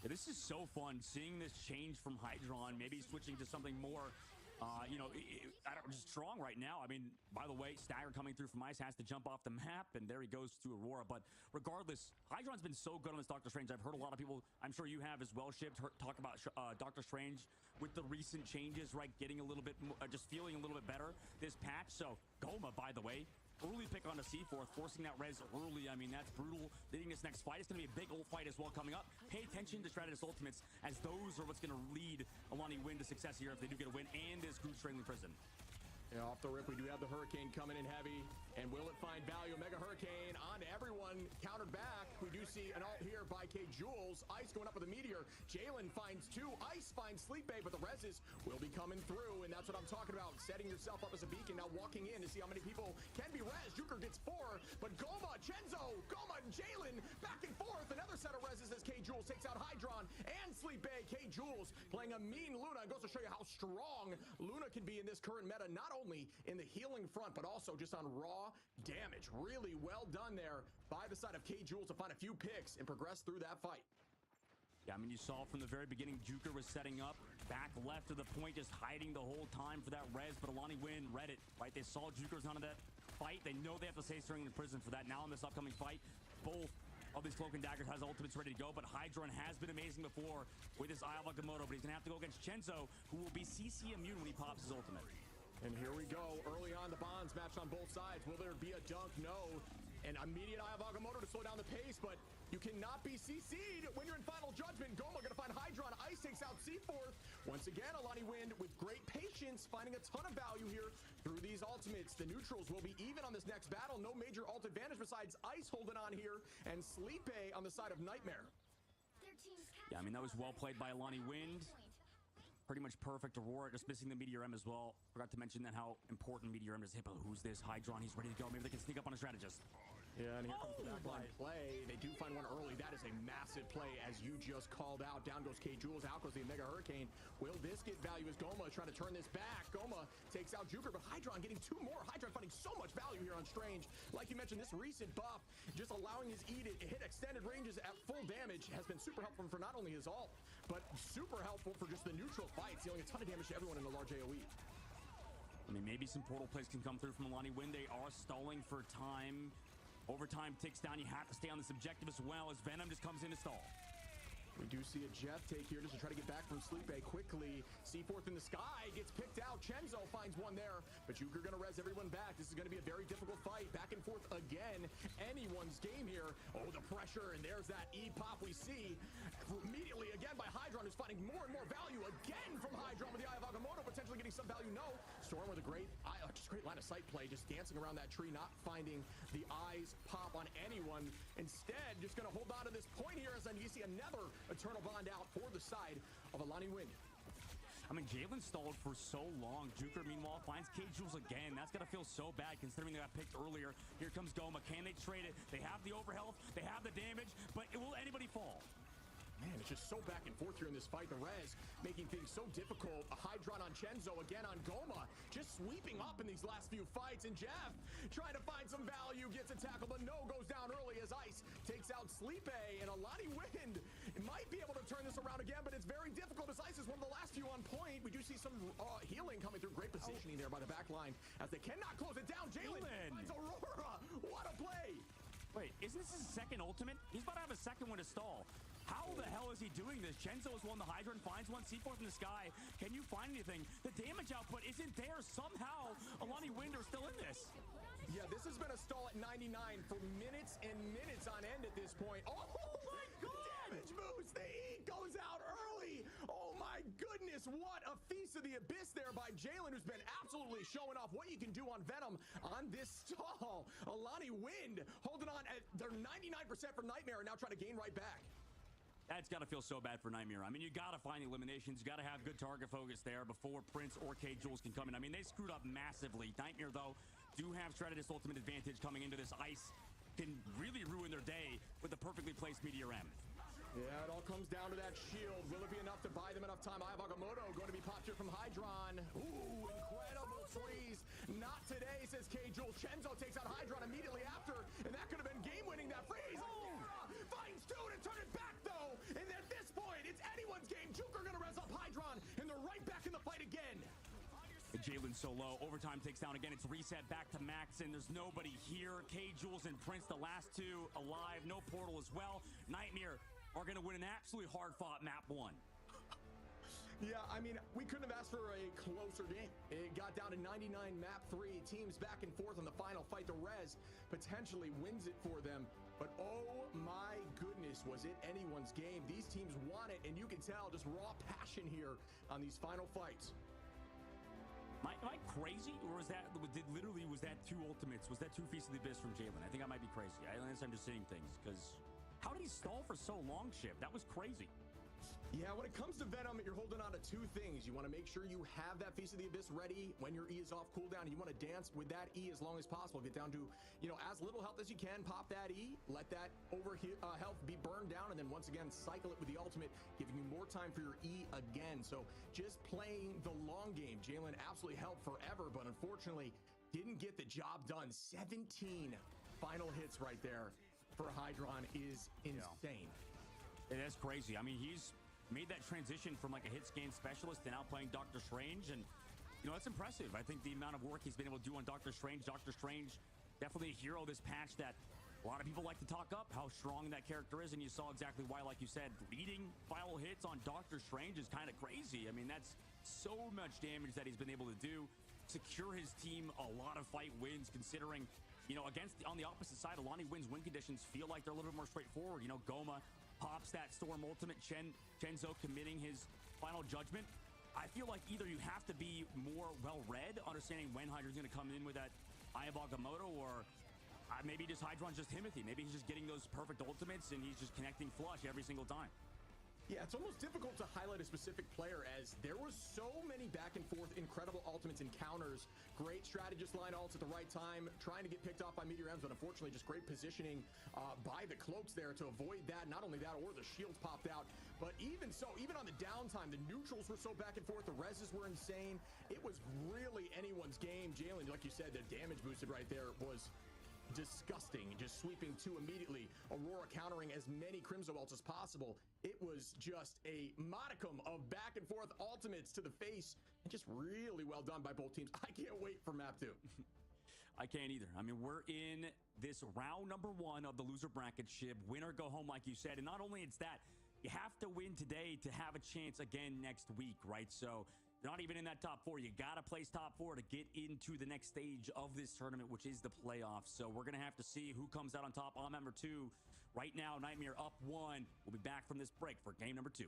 Yeah, this is so fun, seeing this change from Hydron, maybe switching to something more, I don't know, strong right now. I mean, by the way, Stagger coming through from Ice has to jump off the map, and there he goes to Aurora. But regardless, Hydron's been so good on this Doctor Strange. I've heard a lot of people, I'm sure you have as well, Shipped, talk about Doctor Strange with the recent changes, right? Getting a little bit, just feeling a little bit better this patch. So, Goma, by the way, early pick on the C4, forcing that res early. I mean, that's brutal. Leading this next fight, it's going to be a big old fight as well coming up. Pay attention to Stratus Ultimates, as those are what's going to lead Alani Win to success here if they do get a win, and this Groot Strangling Prison. Yeah, off the rip, we do have the Hurricane coming in heavy. And will it find value? Mega Hurricane on to everyone. Countered back. We do see an ult here by K Jules. Ice going up with a Meteor. Jalen finds 2. Ice finds Sleep Bay, but the reses will be coming through. And that's what I'm talking about. Setting yourself up as a beacon. Now walking in to see how many people can be res. Juker gets 4. But Goma, Chenzo, Goma, and Jalen back and forth. Another set of reses as K Jules takes out Hydron and Sleep Bay. K Jules playing a mean Luna. It goes to show you how strong Luna can be in this current meta. Not only in the healing front, but also just on raw damage. Really well done there by the side of K Jules to find a few picks and progress through that fight. Yeah, I mean, you saw from the very beginning, Juker was setting up back left of the point, just hiding the whole time for that res, but Alani Win read it, right? They saw Juker's onto that fight. They know they have to stay string in prison for that. Now in this upcoming fight, both of these Cloak and Daggers has ultimates ready to go, but Hydron has been amazing before with his Eye of Agamotto, but he's going to have to go against Chenzo, who will be CC immune when he pops his ultimate. And here we go. Early on, the bonds matched on both sides. Will there be a dunk? No. An immediate Eye of Agamotto to slow down the pace, but you cannot be CC'd when you're in Final Judgment. Goma gonna find Hydron. Ice takes out C4th. Once again, Alani Wind with great patience, finding a ton of value here through these ultimates. The neutrals will be even on this next battle. No major ult advantage besides Ice holding on here, and Sleep A on the side of Nightmare. Yeah, I mean, that was well played by Alani Wind. Pretty much perfect. Aurora just missing the Meteor M as well. Forgot to mention that how important Meteor M is. Hippo, who's this? Hydron, he's ready to go. Maybe they can sneak up on a strategist. Yeah, and here comes the backline play. They do find one early. That is a massive play, as you just called out. Down goes K Jules. Out goes the Mega Hurricane. Will this get value as Goma is trying to turn this back? Goma takes out Juker, but Hydron getting 2 more. Hydron finding so much value here on Strange. Like you mentioned, this recent buff, just allowing his E to hit extended ranges at full damage, has been super helpful for not only his ult, but super helpful for just the neutral fights, dealing a ton of damage to everyone in the large AoE. I mean, maybe some portal plays can come through from Alani Wind. They are stalling for time. Overtime ticks down. You have to stay on this objective as well, as Venom just comes in to stall. We do see a Jeff take here just to try to get back from Sleep A quickly. C4th in the sky, gets picked out. Chenzo finds one there, but Juker gonna res everyone back. This is gonna be a very difficult fight. Back and forth again. Anyone's game here. Oh, the pressure, and there's that E-pop we see. Immediately again by Hydron, who's finding more and more value again from Hydron with the Eye of Agamotto, potentially getting some value. No. Storm with a great line of sight play, just dancing around that tree, not finding the eyes pop on anyone. Instead, just gonna hold on to this point here, as then you see another Eternal Bond out for the side of Alani Wind. I mean, Jalen stalled for so long. Juker, meanwhile, finds K-Jules again. That's got to feel so bad considering they got picked earlier. Here comes Goma. Can they trade it? They have the overhealth. They have the damage. But will anybody fall? Man, it's just so back and forth here in this fight. The Rez making things so difficult. A Hydron on Chenzo, again on Goma. Just sweeping up in these last few fights. And Jeff trying to find some value. Gets a tackle, but no, goes down early as Ice takes out Sleepe. And Alani Wind might be able to turn this around again, but it's very difficult as Ice is one of the last few on point. We do see some healing coming through. Great positioning there by the back line as they cannot close it down. Jalen finds Aurora. What a play. Wait, isn't this his second ultimate? He's about to have a second one to stall. How the hell is he doing this? Chenzo is one, the Hydron finds one, C4 in the sky. Can you find anything? The damage output isn't there. Somehow, Alani Wind are still in this. Yeah, this has been a stall at 99 for minutes and minutes on end at this point. Oh my God! Damage boost! The E goes out early! Oh my goodness, what a feast of the abyss there by Jalen, who's been absolutely showing off what you can do on Venom on this stall. Alani Wind holding on at their 99% for Nightmare and now trying to gain right back. That's got to feel so bad for Nightmare. I mean, you got to find the eliminations. You got to have good target focus there before Prince or K-Jules can come in. I mean, they screwed up massively. Nightmare, though, do have Strategist ultimate advantage coming into this. Ice can really ruin their day with the perfectly placed Meteor M. Yeah, it all comes down to that shield. Will it be enough to buy them enough time? EN.AR.GE going to be popped here from Hydron. Ooh, incredible freeze. Not today, says K-Jules. Chenzo takes out Hydron immediately after, and that could have been game-winning, that freeze. Finds two to turn it back, though. And at this point, it's anyone's game. Juker going to res up Hydron, and they're right back in the fight again. Jalen so low. Overtime takes down again. It's reset back to Max, and there's nobody here. K-Jules and Prince, the last two alive. No portal as well. Nightmare are going to win an absolutely hard-fought map 1. Yeah, I mean, we couldn't have asked for a closer game. It got down to 99 map 3. Teams back and forth on the final fight. The Rez potentially wins it for them. But oh my goodness, was it anyone's game. These teams want it, and you can tell just raw passion here on these final fights. Am I crazy, or was that two ultimates? Was that two Feast of the Abyss from Jalen? I think I might be crazy. I guess I'm just seeing things, because how did he stall for so long, Shiv? That was crazy. Yeah, when it comes to Venom, you're holding on to two things. You want to make sure you have that Feast of the Abyss ready when your E is off cooldown. You want to dance with that E as long as possible. Get down to, as little health as you can. Pop that E. Let that health be burned down. And then once again, cycle it with the ultimate, giving you more time for your E again. So just playing the long game. Jalen absolutely helped forever, but unfortunately didn't get the job done. 17 final hits right there for Hydron is insane. Yeah. That's crazy. I mean, he's made that transition from like a hit scan specialist to now playing Doctor Strange, and that's impressive. I think the amount of work he's been able to do on Doctor Strange definitely a hero this patch that a lot of people like to talk up how strong that character is, and you saw exactly why. Like you said, leading final hits on Doctor Strange is kind of crazy. I mean, that's so much damage that he's been able to do, secure his team a lot of fight wins, considering on the opposite side, Alani Wind's win conditions feel like they're a little bit more straightforward. Goma pops that Storm ultimate, Chenzo committing his final judgment. I feel like either you have to be more well-read, understanding when Hydron's going to come in with that EN.AR.GE, or maybe just Hydron's just Timothy. Maybe he's just getting those perfect ultimates and he's just connecting flush every single time. Yeah, it's almost difficult to highlight a specific player as there was so many back and forth, incredible ultimates and counters. Great strategist line ults at the right time, trying to get picked off by Meteor M's, but unfortunately just great positioning by the cloaks there to avoid that. Not only that, or the shields popped out, but even so, even on the downtime, the neutrals were so back and forth, the reses were insane. It was really anyone's game. Jalen, like you said, the damage boosted right there was disgusting, just sweeping two immediately. Aurora countering as many Crimzo ults as possible. It was just a modicum of back and forth ultimates to the face, and just really well done by both teams. I can't wait for map 2. I can't either. I mean, we're in this round number 1 of the loser bracket, Shib. Win or go home, like you said. And not only it's that, you have to win today to have a chance again next week, right? So not even in that top 4. You got to place top 4 to get into the next stage of this tournament, which is the playoffs. So we're going to have to see who comes out on top on number 2. Right now, Nightmare up 1. We'll be back from this break for game number 2.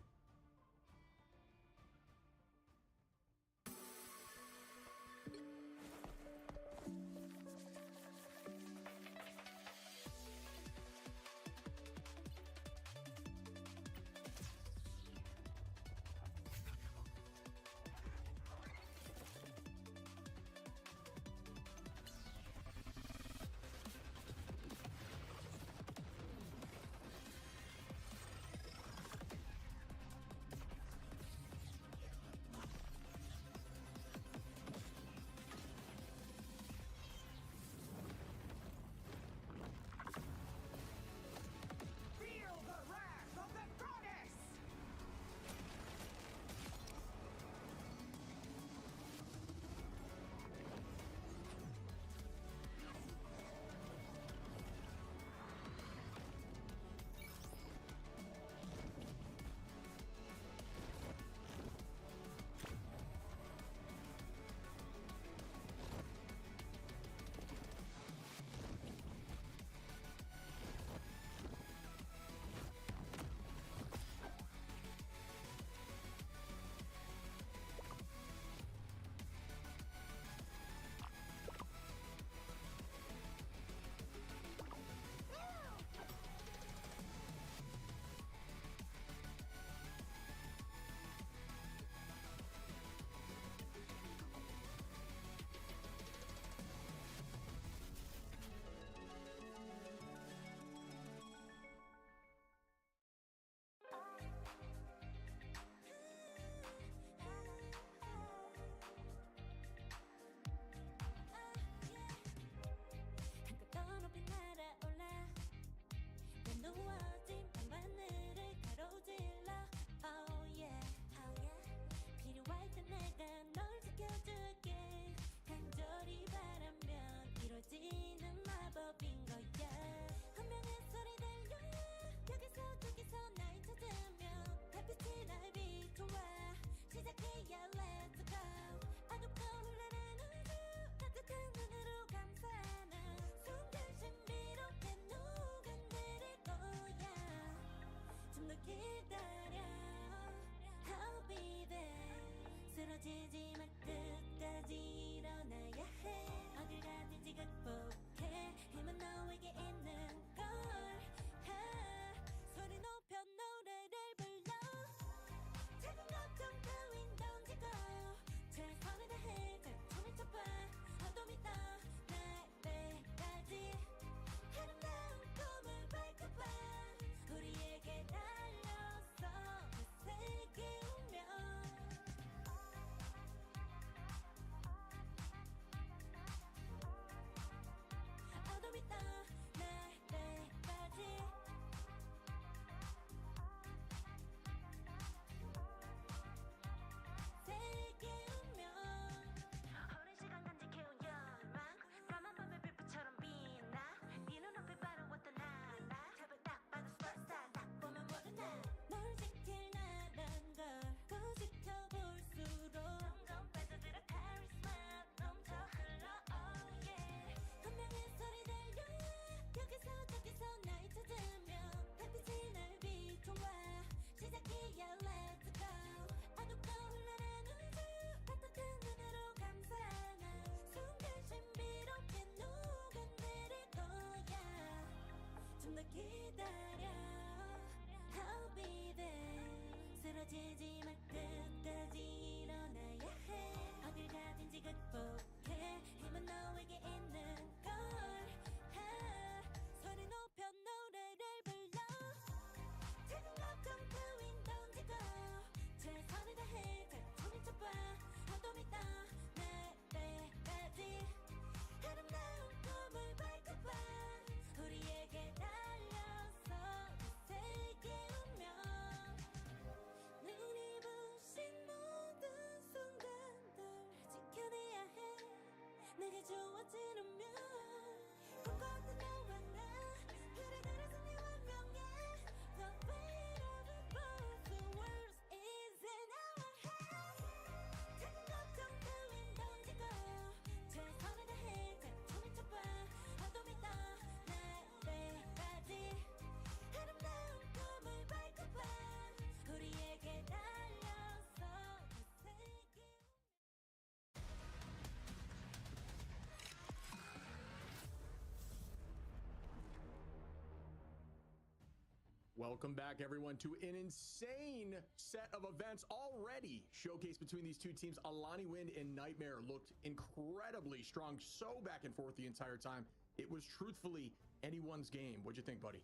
Welcome back, everyone, to an insane set of events already showcased between these two teams. Alani Wind and Nightmare looked incredibly strong, so back and forth the entire time. It was truthfully anyone's game. What'd you think, buddy?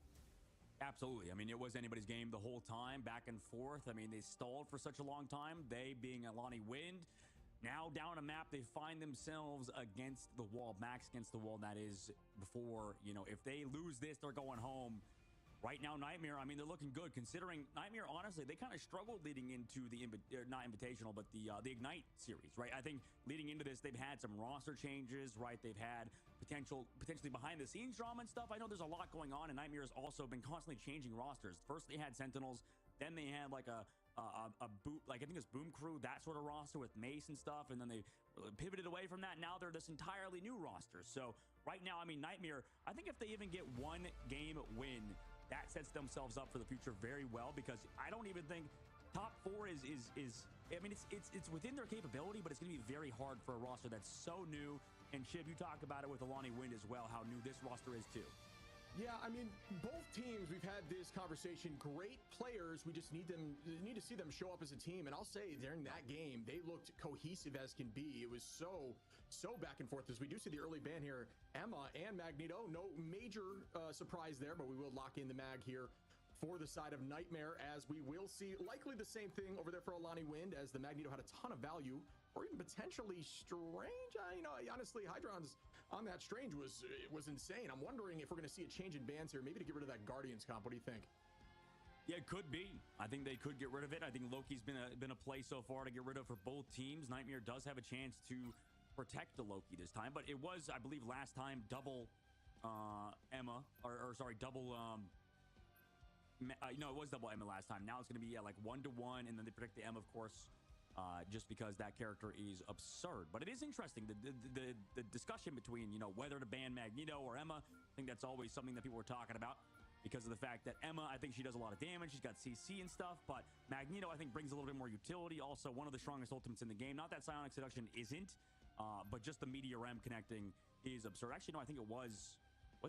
Absolutely. I mean, it was anybody's game the whole time, back and forth. I mean, they stalled for such a long time, they being Alani Wind. Now down a map, they find themselves against the wall, max against the wall. That is before, you know, if they lose this, they're going home. Right now, Nightmare, I mean, they're looking good considering Nightmare, honestly, they kind of struggled leading into the, not Invitational, but the Ignite series, right? I think leading into this, they've had some roster changes, right? They've had potentially behind the scenes drama and stuff. I know there's a lot going on, and Nightmare has also been constantly changing rosters. First, they had Sentinels, then they had like a boot, like I think it's Boom Crew, that sort of roster with Mace and stuff, and then they pivoted away from that. Now they're this entirely new roster. So right now, I mean, Nightmare, I think if they even get one game win, that sets themselves up for the future very well, because I don't even think top 4 is I mean, it's within their capability, but it's going to be very hard for a roster that's so new. And Shiv, you talk about it with Alani Wind as well, how new this roster is too. Yeah, I mean, both teams, we've had this conversation. Great players, we just need to see them show up as a team. And I'll say during that game, they looked cohesive as can be. It was so back and forth. As we do see the early ban here, Emma and Magneto. No major surprise there, but we will lock in the mag here for the side of Nightmare, as we will see likely the same thing over there for Alani Wind, as the Magneto had a ton of value, or even potentially Strange. You know, honestly, Hydron's on that Strange was insane. I'm wondering if we're going to see a change in bans here, maybe to get rid of that Guardians comp. What do you think? Yeah, it could be. I think they could get rid of it. I think Loki's been a play so far to get rid of for both teams. Nightmare does have a chance to protect the Loki this time, but it was, I believe, last time double Emma, or sorry, double no, it was double Emma last time. Now it's going to be like 1-to-1, and then they protect the M, of course, just because that character is absurd. But it is interesting, the discussion between, you know, whether to ban Magneto or Emma. I think that's always something that people were talking about, because of the fact that Emma, I think she does a lot of damage. She's got CC and stuff, but Magneto, I think, brings a little bit more utility. Also, one of the strongest ultimates in the game. Not that Psionic Seduction isn't, but just the Meteor M connecting is absurd. Actually, no, I think it was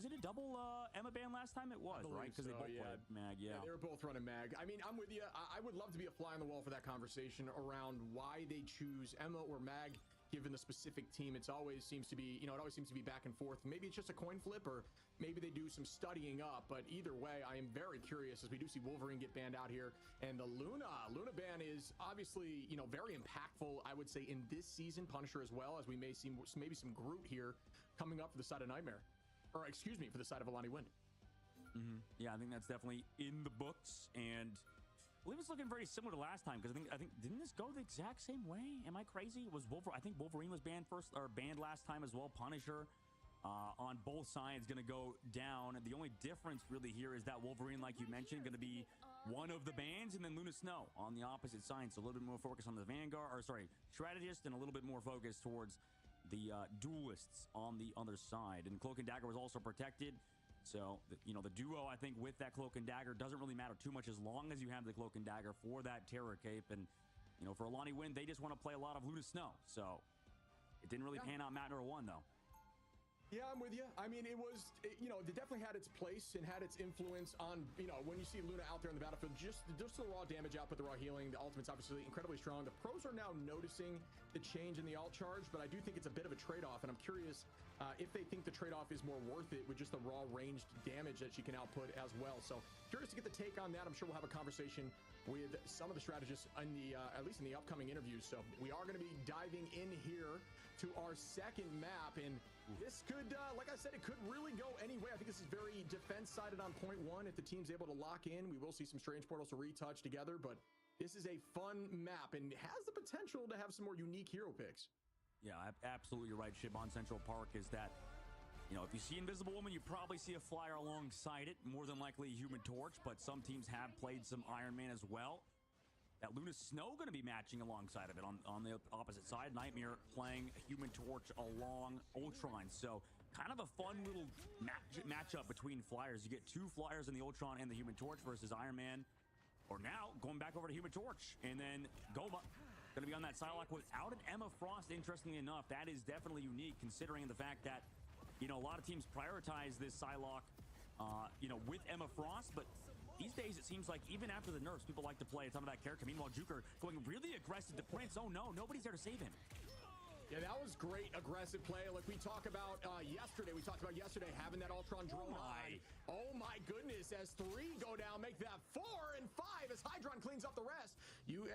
it a double Emma ban last time? It was, right? Because they both played mag, yeah. They were both running mag. I mean, I'm with you. I would love to be a fly on the wall for that conversation around why they choose Emma or mag, given the specific team. It always seems to be, you know, it always seems to be back and forth. Maybe it's just a coin flip, or maybe they do some studying up. But either way, I am very curious, as we do see Wolverine get banned out here. And the Luna ban is obviously, you know, very impactful, I would say, in this season. Punisher as well, as we may see maybe some Groot here coming up for the side of Nightmare. Or excuse me, for the side of Alani Wind. Yeah, I think that's definitely in the books, and I believe it's looking very similar to last time, because I think didn't this go the exact same way? Am I crazy? It was I think Wolverine was banned banned last time as well. Punisher on both sides going to go down. The only difference really here is that Wolverine, like you mentioned, going to be one of the bans, and then Luna Snow on the opposite side. So a little bit more focus on the Vanguard, or sorry, Strategist, and a little bit more focus towards the duelists on the other side. And Cloak and Dagger was also protected, so you know, the duo, I think, with that Cloak and Dagger doesn't really matter too much, as long as you have the Cloak and Dagger for that Terror Cape. And you know, for Alani Wind, they just want to play a lot of Luna Snow, so it didn't really pan out map number 1 though. Yeah, I'm with you. I mean, it you know, it definitely had its place and had its influence on, you know, when you see Luna out there in the battlefield, just the raw damage output, the raw healing, the ultimate's obviously incredibly strong. The pros are now noticing the change in the alt charge, but I do think it's a bit of a trade-off, and I'm curious if they think the trade-off is more worth it with just the raw ranged damage that she can output as well. So curious to get the take on that. I'm sure we'll have a conversation with some of the strategists in the at least in the upcoming interviews. So we are going to be diving in here to our second map, and this could, like I said, it could really go any way. I think this is very defense-sided on point 1. If the team's able to lock in, we will see some strange portals to retouch together, but this is a fun map and has the potential to have some more unique hero picks. Yeah, absolutely right, Shib. On Central Park is that, you know, if you see Invisible Woman, you probably see a flyer alongside it, more than likely a Human Torch, but some teams have played some Iron Man as well. That Luna Snow going to be matching alongside of it on the opposite side. Nightmare playing Human Torch along Ultron. So kind of a fun little matchup between flyers. You get 2 flyers in the Ultron and the Human Torch versus Iron Man. Or now going back over to Human Torch, and then Goma going to be on that Psylocke without an Emma Frost. Interestingly enough, that is definitely unique, considering the fact that, you know, a lot of teams prioritize this Psylocke, you know, with Emma Frost, but these days it seems like even after the nerfs, people like to play a ton of that character. Meanwhile, Juker going really aggressive to Prince. Oh no, nobody's there to save him. Yeah, that was great aggressive play. Like we talked about yesterday. We talked about yesterday having that Ultron drone on. Oh my goodness, as 3 go down, make that 4 and 5 as Hydron cleans up the rest.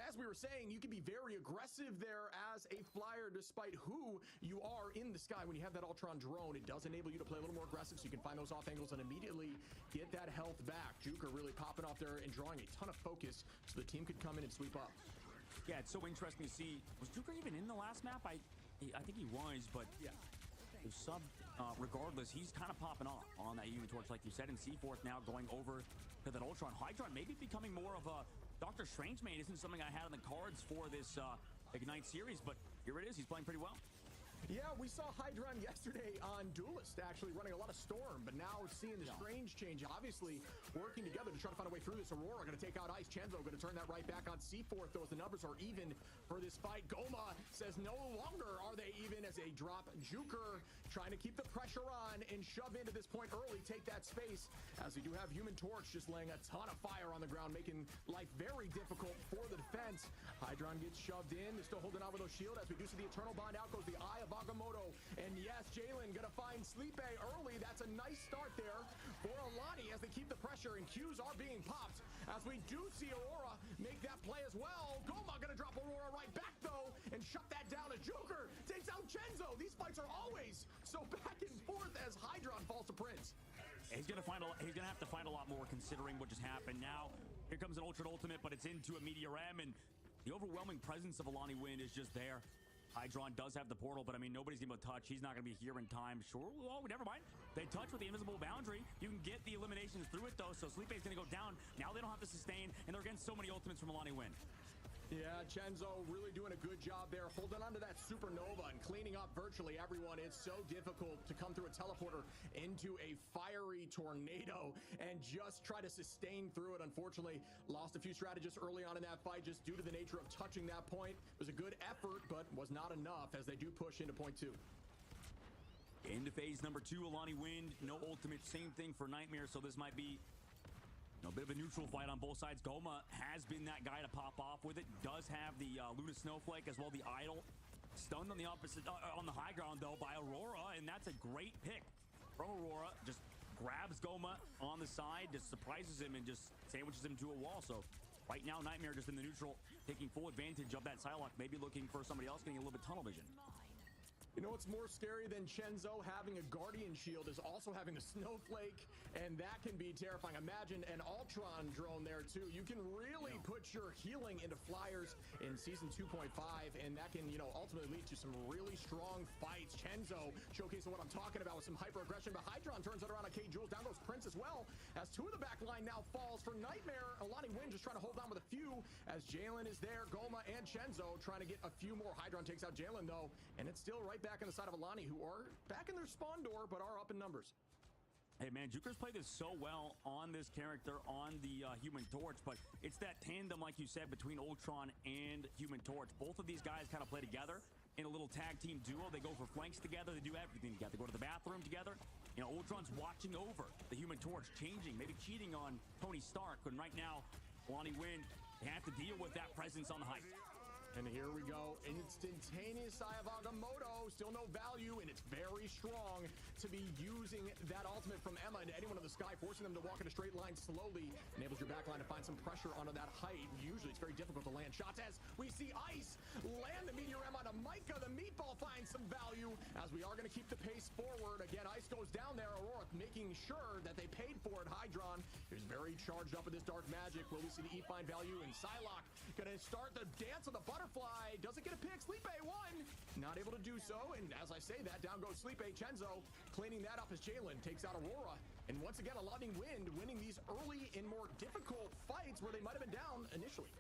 As we were saying, you can be very aggressive there as a flyer despite who you are in the sky. When you have that Ultron drone, it does enable you to play a little more aggressive so you can find those off angles and immediately get that health back. Juker really popping off there and drawing a ton of focus so the team could come in and sweep up. Yeah, it's so interesting to see. Was Juker even in the last map? I think he was, but yeah. Regardless, he's kind of popping off on that Human Torch, like you said, and Seaforth now going over to that Ultron. Hydron maybe becoming more of a Doctor Strange main. Isn't something I had on the cards for this Ignite series, but here it is. He's playing pretty well. Yeah, we saw Hydron yesterday on Duelist actually running a lot of Storm, but now seeing the Strange change, obviously working together to try to find a way through this. Aurora going to take out Ice. Chenzo going to turn that right back on Seaforth, though, as the numbers are even for this fight. Goma says no longer are they even as they drop Juker, trying to keep the pressure on and shove into this point early, take that space, as we do have Human Torch just laying a ton of fire on the ground, making life very difficult for the defense. Hydron gets shoved in. They're still holding on with those shield, as we do see the Eternal Bond. Out goes the Eye of Agamotto, and yes, Jalen gonna find Sleepe early. That's a nice start there for Alani as they keep the pressure, and Qs are being popped as we do see Aurora make that play as well. Goma gonna drop Aurora right back though and shut that down as Joker takes out Chenzo. These fights are always so back and forth as Hydron falls to Prince. He's gonna have to find a lot more considering what just happened. Now here comes an Ultimate, but it's into a Meteor M, and the overwhelming presence of Alani Wind is just there. Hydron does have the portal, but I mean, nobody's going to touch. He's not going to be here in time. Sure. Oh, never mind. They touch with the invisible boundary. You can get the eliminations through it, though, so Sleepe's going to go down. Now they don't have to sustain, and they're against so many ultimates from Alani Wind. Yeah, Chenzo really doing a good job there, holding on to that supernova and cleaning up virtually everyone. It's so difficult to come through a teleporter into a fiery tornado and just try to sustain through it. Unfortunately, lost a few strategists early on in that fight just due to the nature of touching that point. It was a good effort, but was not enough as they do push into point 2. Into phase number 2, Alani Wind, no ultimate, same thing for Nightmare, so this might be a bit of a neutral fight on both sides. Goma has been that guy to pop off with it. Does have the Luna Snowflake as well, the Idol. Stunned on the opposite, on the high ground though by Aurora, and that's a great pick from Aurora. Just grabs Goma on the side, just surprises him and just sandwiches him to a wall. So right now, Nightmare just in the neutral, taking full advantage of that Psylocke, maybe looking for somebody else, getting a little bit tunnel vision. You know what's more scary than Chenzo having a Guardian Shield is also having the Snowflake, and that can be terrifying. Imagine an Ultron drone there too. You can really put your healing into flyers in Season 2.5, and that can, ultimately lead to some really strong fights. Chenzo showcasing what I'm talking about with some hyper-aggression, but Hydron turns it around on K. Jules. Down goes Prince as well, as 2 of the back line now falls for Nightmare. Alani Wind just trying to hold on with a few, as Jalen is there, Goma and Chenzo trying to get a few more. Hydron takes out Jalen though, and it's still right back on the side of Alani, who are back in their spawn door, but are up in numbers. Hey man, Juker's played this so well on this character, on the Human Torch, but it's that tandem, like you said, between Ultron and Human Torch. Both of these guys kind of play together in a little tag team duo. They go for flanks together. They do everything together. They go to the bathroom together. Ultron's watching over the Human Torch, changing, maybe cheating on Tony Stark, and right now, Alani Wind, they have to deal with that presence on the height. And here we go, instantaneous Eye of Agamotto, still no value, and it's very strong to be using that ultimate from Emma into anyone in the sky, forcing them to walk in a straight line slowly, enables your backline to find some pressure onto that height. Usually it's very difficult to land shots, as we see Ice land the Meteor M onto Micah. The Meatball finds some value, as we are going to keep the pace forward. Again, Ice goes down there, Aurora making sure that they paid for it. Hydron is very charged up with this dark magic. Will we see the E find value? And Psylocke going to start the dance of the butterfly. Doesn't get a pick. Sleepe won. Not able to do so. And as I say that, down goes Sleepe. Chenzo cleaning that up as Jalen takes out Aurora. And once again, Alani Wind winning these early and more difficult fights where they might have been down initially.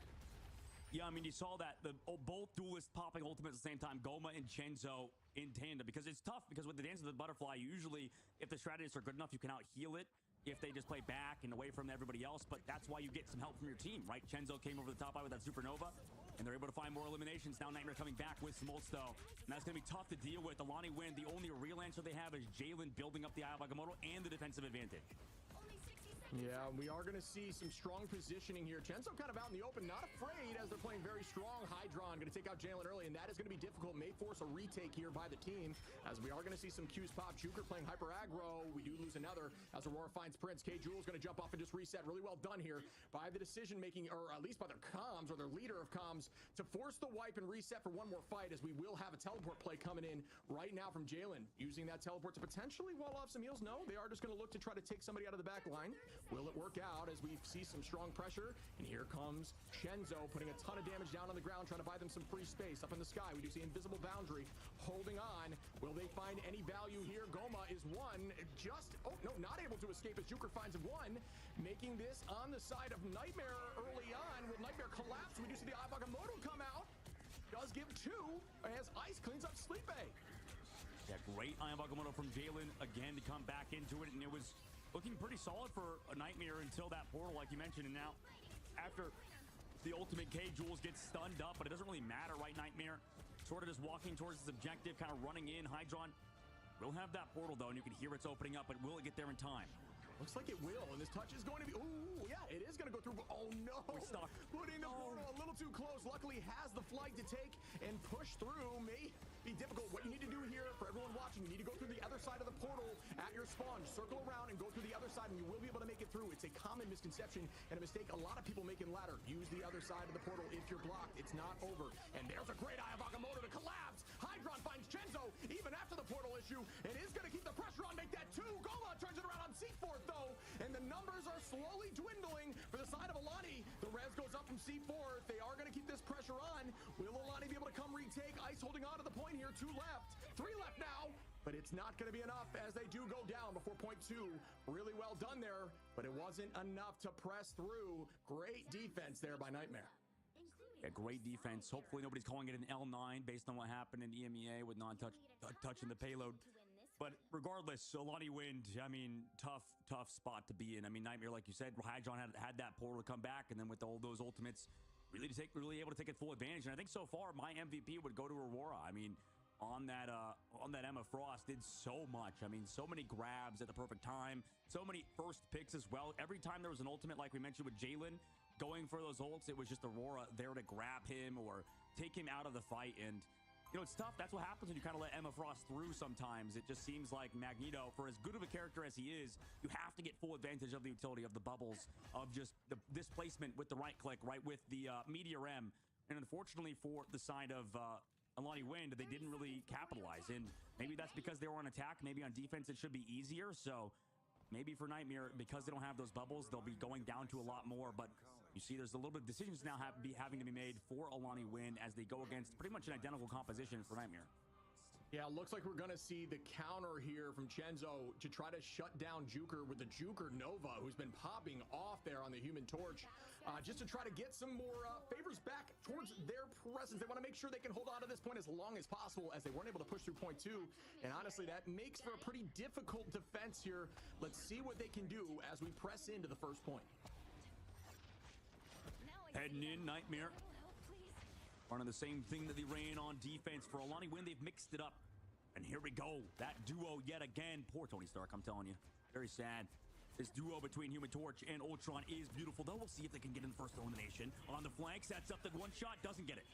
Yeah, I mean, you saw that both duelists popping ultimates at the same time, Goma and Chenzo in tandem, because it's tough, because with the Dance of the Butterfly, usually if the strategists are good enough, you can out-heal it if they just play back and away from everybody else, but that's why you get some help from your team, right? Chenzo came over the top eye with that supernova, and they're able to find more eliminations. Now Nightmare coming back with some ult though, and that's going to be tough to deal with. Alani Wind, the only real answer they have is Jalen building up the Eye of Agamotto and the defensive advantage. Only 60 seconds. Yeah, we are going to see some strong positioning here. Chenzo kind of out in the open, not afraid as they're playing very strong. Hydron going to take out Jalen early, and that is going to be difficult. May force a retake here by the team, as we are going to see some Qs pop. Juker playing hyper aggro. We do lose another as Aurora finds Prince. K. Jules going to jump off and just reset. Really well done here by the decision-making, or at least by their comms, or their leader of comms, to force the wipe and reset for one more fight, as we will have a teleport play coming in right now from Jalen, using that teleport to potentially wall off some heals. No, they are just going to look to try to take somebody out of the back line. Will it work out, as we see some strong pressure? And here comes Chenzo putting a ton of damage down on the ground, trying to buy them some free space up in the sky. We do see Invisible Boundary holding on. Will they find any value here? Goma is one, just, oh no, not able to escape as Juker finds one, making this on the side of Nightmare early on. Will Nightmare collapse? We do see the Eye of Agamotto come out. Does give two as Ice cleans up Sleepy. Yeah, great Eye of Agamotto from Jalen again to come back into it, and it was looking pretty solid for a Nightmare until that portal, like you mentioned. And now, after the ultimate, K. Jules gets stunned up, but it doesn't really matter, right? Nightmare sort of just walking towards his objective, kind of running in. Hydron will have that portal, though, and you can hear it's opening up, but will it get there in time? Looks like it will, and this touch is going to be, ooh, yeah, it is going to go through, but oh no, we're stuck. Putting the portal a little too close. Luckily has the flight to take and push through. May be difficult. What you need to do here, for everyone watching, you need to go through the other side of the portal at your spawn. Circle around and go through the other side, and you will be able to make it through. It's a common misconception and a mistake a lot of people make in ladder. Use the other side of the portal if you're blocked. It's not over. And there's a great Eye of Agamotto to collapse. Hydron finds Chenzo even after the portal issue, and is going to keep the pressure on, make that two. Goma turns it around on C4, though, and the numbers are slowly dwindling for the side of Alani. The res goes up from C4. They are going to keep this pressure on. Will Alani be able to come retake? Ice holding on to the point here. 2 left. 3 left now. But it's not going to be enough as they do go down before point 2. Really well done there, but it wasn't enough to press through. Great defense there by Nightmare. Yeah, great defense. Hopefully nobody's calling it an L9 based on what happened in EMEA with touching the payload. But regardless, Alani Wind, I mean, tough spot to be in. I mean, Nightmare, like you said, Hydron had that portal to come back, and then with all those ultimates, really able to take it full advantage. And I think so far, my MVP would go to Aurora. I mean, on that Emma Frost did so much. I mean, so many grabs at the perfect time, so many first picks as well. Every time there was an ultimate, like we mentioned with Jalen, going for those ults, it was just Aurora there to grab him or take him out of the fight. And you know, it's tough. That's what happens when you kind of let Emma Frost through sometimes. It just seems like Magneto, for as good of a character as he is, you have to get full advantage of the utility of the bubbles, of just the displacement with the right click, right with the Meteor M. And unfortunately for the side of Alani Wind, they didn't really capitalize. And maybe that's because they were on attack. Maybe on defense it should be easier. So maybe for Nightmare, because they don't have those bubbles, they'll be going down to a lot more. But you see there's a little bit of decisions now having to be made for Alani Wind as they go against pretty much an identical composition for Nightmare. Yeah, it looks like we're going to see the counter here from Chenzo to try to shut down Juker with the Juker Nova, who's been popping off there on the Human Torch, just to try to get some more favors back towards their presence. They want to make sure they can hold on to this point as long as possible, as they weren't able to push through point 2. And honestly, that makes for a pretty difficult defense here. Let's see what they can do as we press into the first point. Heading in, Nightmare running the same thing that they ran on defense. For Alani Wind, they've mixed it up. And here we go. That duo yet again. Poor Tony Stark, I'm telling you. Very sad. This duo between Human Torch and Ultron is beautiful, though. We'll see if they can get in the first elimination. On the flank, sets up the one shot, doesn't get it.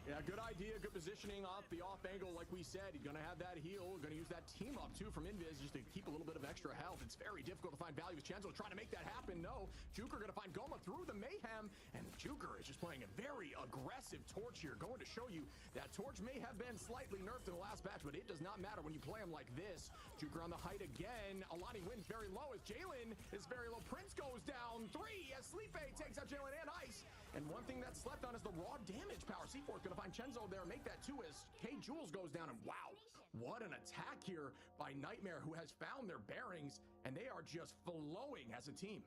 Yeah, good idea, good positioning off the off angle, like we said. He's going to have that heal. Going to use that team up, too, from Invis just to keep a little bit of extra health. It's very difficult to find value. Chenzo trying to make that happen. No. Juker going to find Goma through the mayhem. And Juker is just playing a very aggressive Torch here. Going to show you that Torch may have been slightly nerfed in the last batch, but it does not matter when you play him like this. Juker on the height again. Alani wins very low as Jalen is very low. Prince goes down 3 as Sleepy takes out Jalen and Ice. And one thing that's slept on is the raw damage power. C4 is going to find Chenzo there, make that 2 as K. Jules goes down. And wow, what an attack here by Nightmare, who has found their bearings, and they are just flowing as a team.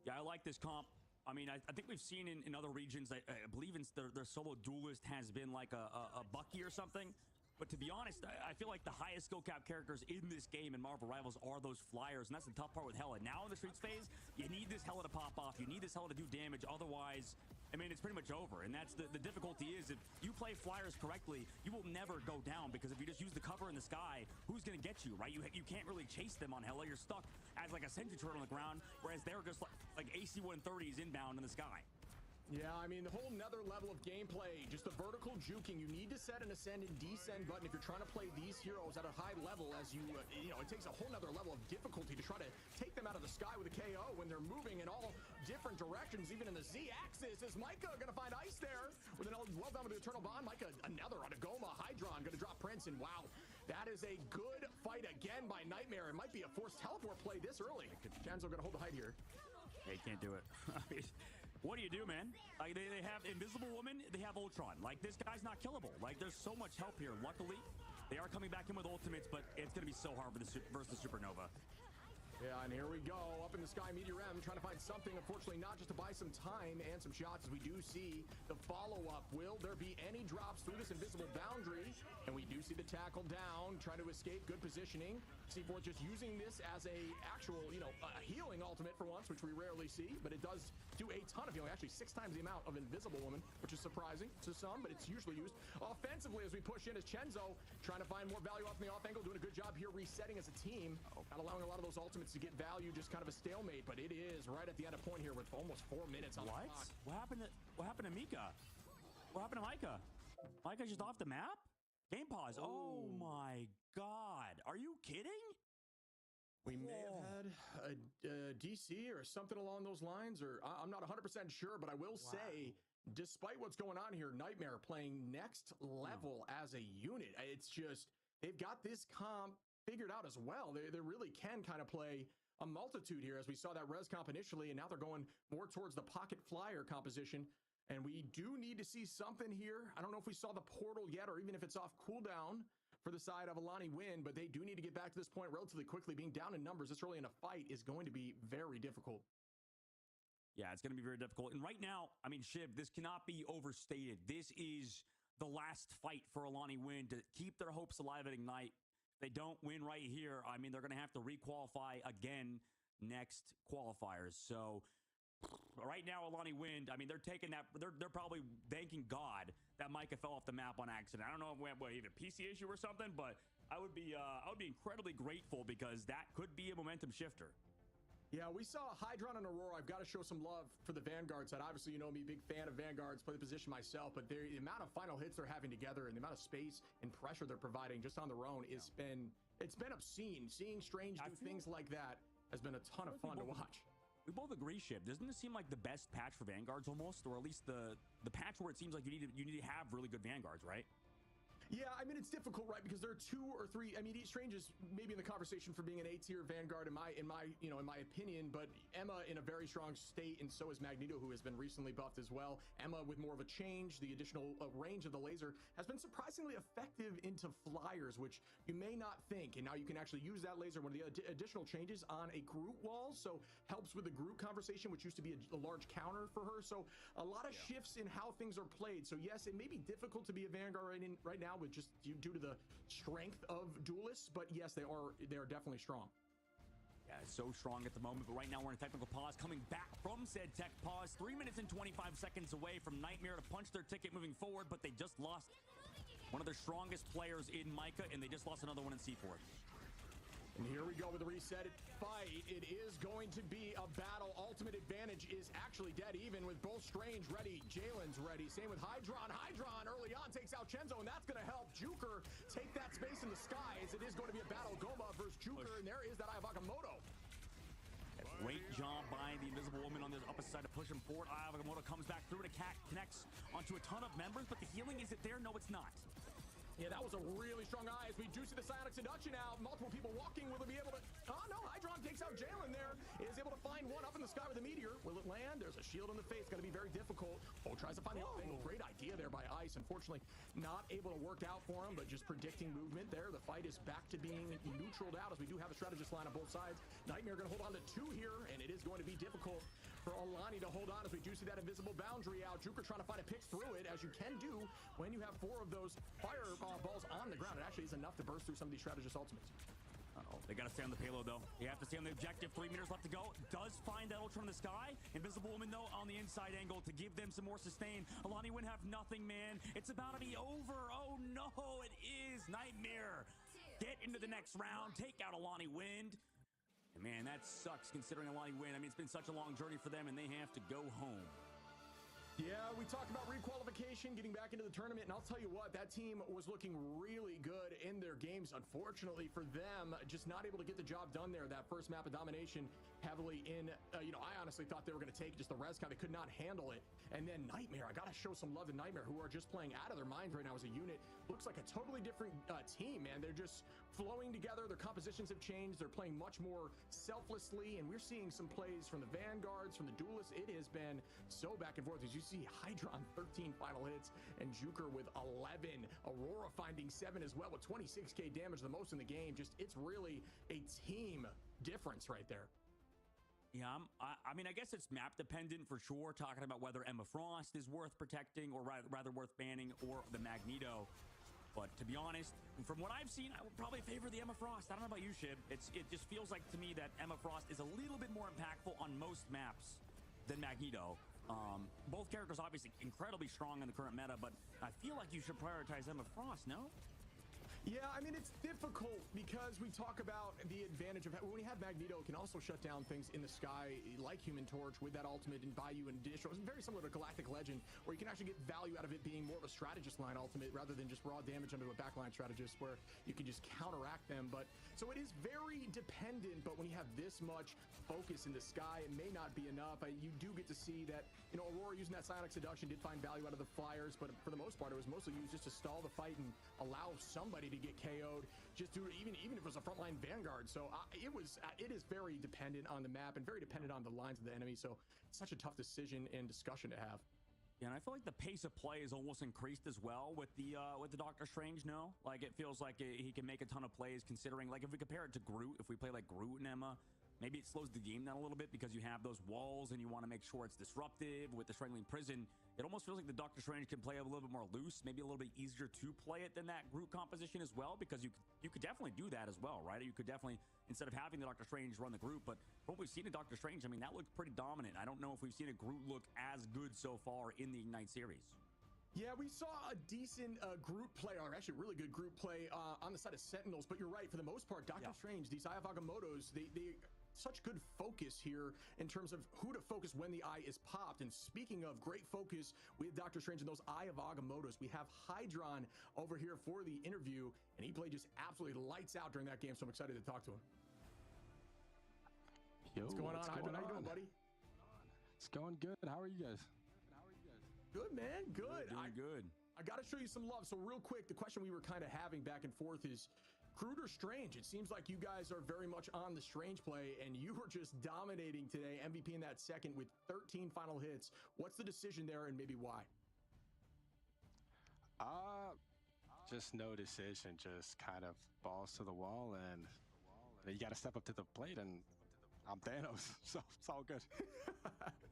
Yeah, I like this comp. I mean, I think we've seen in other regions, I believe in their solo duelist has been like a Bucky or something. But to be honest, I feel like the highest skill cap characters in this game in Marvel Rivals are those flyers, and that's the tough part with Hela. Now in the Streets phase, you need this Hela to pop off. You need this Hela to do damage. Otherwise, I mean, it's pretty much over. And that's the difficulty is if you play flyers correctly, you will never go down because if you just use the cover in the sky, who's going to get you, right? You can't really chase them on Hella. You're stuck as like a sentry turret on the ground, whereas they're just like AC-130s inbound in the sky. Yeah, I mean, the whole nother level of gameplay, just the vertical juking. You need to set an ascend and descend button if you're trying to play these heroes at a high level as you know, it takes a whole nother level of difficulty to try to take them out of the sky with a KO when they're moving in all different directions, even in the Z-axis. Is Micah going to find ice there? With an well done with the Eternal Bond. Micah, another on a Goma. Hydron going to drop Prince, and wow, that is a good fight again by Nightmare. It might be a forced teleport play this early. Janzo going to hold the height here. They can't do it. What do you do, man? Like they have Invisible Woman, they have Ultron. Like this guy's not killable. Like there's so much help here. Luckily, they are coming back in with ultimates, but it's gonna be so hard for versus the Supernova. Yeah, and here we go, up in the sky, Meteor M, trying to find something, unfortunately not just to buy some time and some shots, as we do see the follow-up. Will there be any drops through this invisible boundary? And we do see the tackle down, trying to escape, good positioning. C4 just using this as a actual, you know, healing ultimate for once, which we rarely see, but it does do a ton of healing, actually 6 times the amount of Invisible Woman, which is surprising to some, but it's usually used offensively as we push in as Chenzo trying to find more value off the off angle, doing a good job here resetting as a team, not allowing a lot of those ultimates to get value, just kind of a stalemate, but it is right at the end of point here with almost 4 minutes on the clock. What happened to Mika? What happened to Micah? Micah's just off the map? Game pause. Oh my god. Are you kidding? We may have had a DC or something along those lines, or I'm not 100% sure, but I will say, despite what's going on here, Nightmare playing next level as a unit. It's just, they've got this comp figured out as well. They really can kind of play a multitude here, as we saw that res comp initially, and now they're going more towards the pocket flyer composition. And we do need to see something here. I don't know if we saw the portal yet, or even if it's off cooldown for the side of Alani Win, but they do need to get back to this point relatively quickly. Being down in numbers this early in a fight is going to be very difficult. Yeah, it's going to be very difficult. And right now, I mean, Shiv, this cannot be overstated. This is the last fight for Alani Win to keep their hopes alive at Ignite. If they don't win right here, I mean, they're going to have to requalify again next qualifiers. So right now, Alani Win, I mean, they're taking that, they're probably thanking God that Micah fell off the map on accident. I don't know if we have either a PC issue or something, but I would be incredibly grateful because that could be a momentum shifter. Yeah, we saw Hydron and Aurora. I've got to show some love for the Vanguard side. Obviously, you know me, big fan of Vanguards, play the position myself, but the amount of final hits they're having together and the amount of space and pressure they're providing just on their own it's been obscene. Seeing Strange do things like that has been a ton of fun to watch. We both agree, Shiv. Doesn't this seem like the best patch for Vanguards almost, or at least the patch where it seems like you need to have really good Vanguards, right? Yeah, I mean, it's difficult, right? Because there are 2 or 3. I mean, Strange is maybe in the conversation for being an A-tier Vanguard in my opinion, but Emma in a very strong state, and so is Magneto, who has been recently buffed as well. Emma with more of a change. The additional range of the laser has been surprisingly effective into flyers, which you may not think. And now you can actually use that laser. One of the additional changes on a group wall, so helps with the group conversation, which used to be a large counter for her. So a lot of shifts in how things are played. So yes, it may be difficult to be a Vanguard right now with just due to the strength of duelists, but yes, they are definitely strong. Yeah, it's so strong at the moment, but right now we're in a technical pause. Coming back from said tech pause, 3 minutes and 25 seconds away from Nightmare to punch their ticket moving forward, but they just lost one of their strongest players in Micah, and they just lost another one in C4. And here we go with the reset fight. It is going to be a battle. Ultimate advantage is actually dead even with both Strange ready. Jalen's ready. Same with Hydron. Hydron early on takes out Chenzo, and that's going to help Juker take that space in the sky, as it is going to be a battle. Goma versus Juker, and there is that Eye of Agamotto. Great job by the Invisible Woman on the opposite side to push him forward. Eye of Agamotto comes back through to connects onto a ton of members, but the healing, is it there? No, it's not. Yeah, that was a really strong eye, as we do see the Psionic Seduction now. Multiple people walking. Will they be able to... Oh, no. Hydron takes out Jalen there. Is able to find one up in the sky with a meteor. Will it land? There's a shield in the face. Going to be very difficult. Oh, tries to find the off angle. Great idea there by Ice. Unfortunately, not able to work out for him, but just predicting movement there. The fight is back to being neutraled out, as we do have a strategist line on both sides. Nightmare going to hold on to 2 here, and it is going to be difficult for Alani to hold on, as we do see that invisible boundary out. Juker trying to find a pick through it, as you can do when you have 4 of those fireballs on the ground. It actually is enough to burst through some of these strategist ultimates. Uh-oh, they gotta stay on the payload though. They have to stay on the objective. 3 meters left to go. Does find that ultra in the sky. Invisible Woman though on the inside angle to give them some more sustain. Alani Win have nothing, man. It's about to be over. Oh no, it is. Nightmare. Get into the next round. Take out Alani Wind. And man, that sucks considering Alani Win. I mean, it's been such a long journey for them and they have to go home. Yeah, we talked about requalification, getting back into the tournament, and I'll tell you what, that team was looking really good in their games. Unfortunately for them, just not able to get the job done there. That first map of domination heavily in, I honestly thought they were going to take just the res count. They could not handle it. And then Nightmare, I got to show some love to Nightmare, who are just playing out of their minds right now as a unit. Looks like a totally different team, man. They're just flowing together. Their compositions have changed. They're playing much more selflessly, and we're seeing some plays from the Vanguards, from the Duelists. It has been so back and forth. As you see Hydra on 13 final hits and Juker with 11. Aurora finding 7 as well with 26k damage, the most in the game. Just, it's really a team difference right there. Yeah, I mean, I guess it's map dependent for sure, talking about whether Emma Frost is worth protecting or rather worth banning, or the Magneto. But to be honest, from what I've seen, I would probably favor the Emma Frost. I don't know about you, Shib. It just feels like to me that Emma Frost is a little bit more impactful on most maps than Magneto. Both characters obviously incredibly strong in the current meta, but I feel like you should prioritize Emma Frost, no? Yeah, I mean, it's difficult because we talk about the advantage of when you have Magneto, it can also shut down things in the sky like Human Torch with that ultimate and buy you an additional. It's very similar to Galactic Legend, where you can actually get value out of it being more of a strategist line ultimate rather than just raw damage under a backline strategist where you can just counteract them. But so it is very dependent, but when you have this much focus in the sky, it may not be enough. You do get to see that, Aurora using that Psionic Seduction did find value out of the flyers, but for the most part, it was mostly used just to stall the fight and allow somebody to get KO'd, just do even if it was a frontline Vanguard. So it is very dependent on the map and very dependent on the lines of the enemy. So it's such a tough decision and discussion to have. Yeah, and I feel like the pace of play is almost increased as well with the Doctor Strange. No, like it feels like he can make a ton of plays. Considering, like, if we compare it to Groot, if we play like Groot and Emma, maybe it slows the game down a little bit because you have those walls and you want to make sure it's disruptive. With the Strangling Prison, it almost feels like the Doctor Strange can play a little bit more loose, maybe a little bit easier to play it than that Groot composition as well, because you could definitely do that as well, right? You could definitely, instead of having the Doctor Strange run the Groot, but what we've seen in Doctor Strange, I mean, that looked pretty dominant. I don't know if we've seen a Groot look as good so far in the Ignite series. Yeah, we saw a decent group play, or actually really good group play on the side of Sentinels, but you're right, for the most part, Doctor Strange, these Eye of Agamottos, they such good focus here in terms of who to focus when the eye is popped. And speaking of great focus with Doctor Strange and those Eye of Agamottos, we have Hydron over here for the interview, and he played just absolutely lights out during that game, so I'm excited to talk to him. Yo, what's going on, Hydron? How you doing, buddy? It's going good. How are you guys? Good, man. Good. Doing good. I got to show you some love. So real quick, the question we were kind of having back and forth is, Groot or Strange? It seems like you guys are very much on the Strange play, and you were just dominating today, MVP in that second with 13 final hits. What's the decision there, and maybe why? Just no decision, just kind of balls to the wall, and you got to step up to the plate, and I'm Thanos, so it's all good.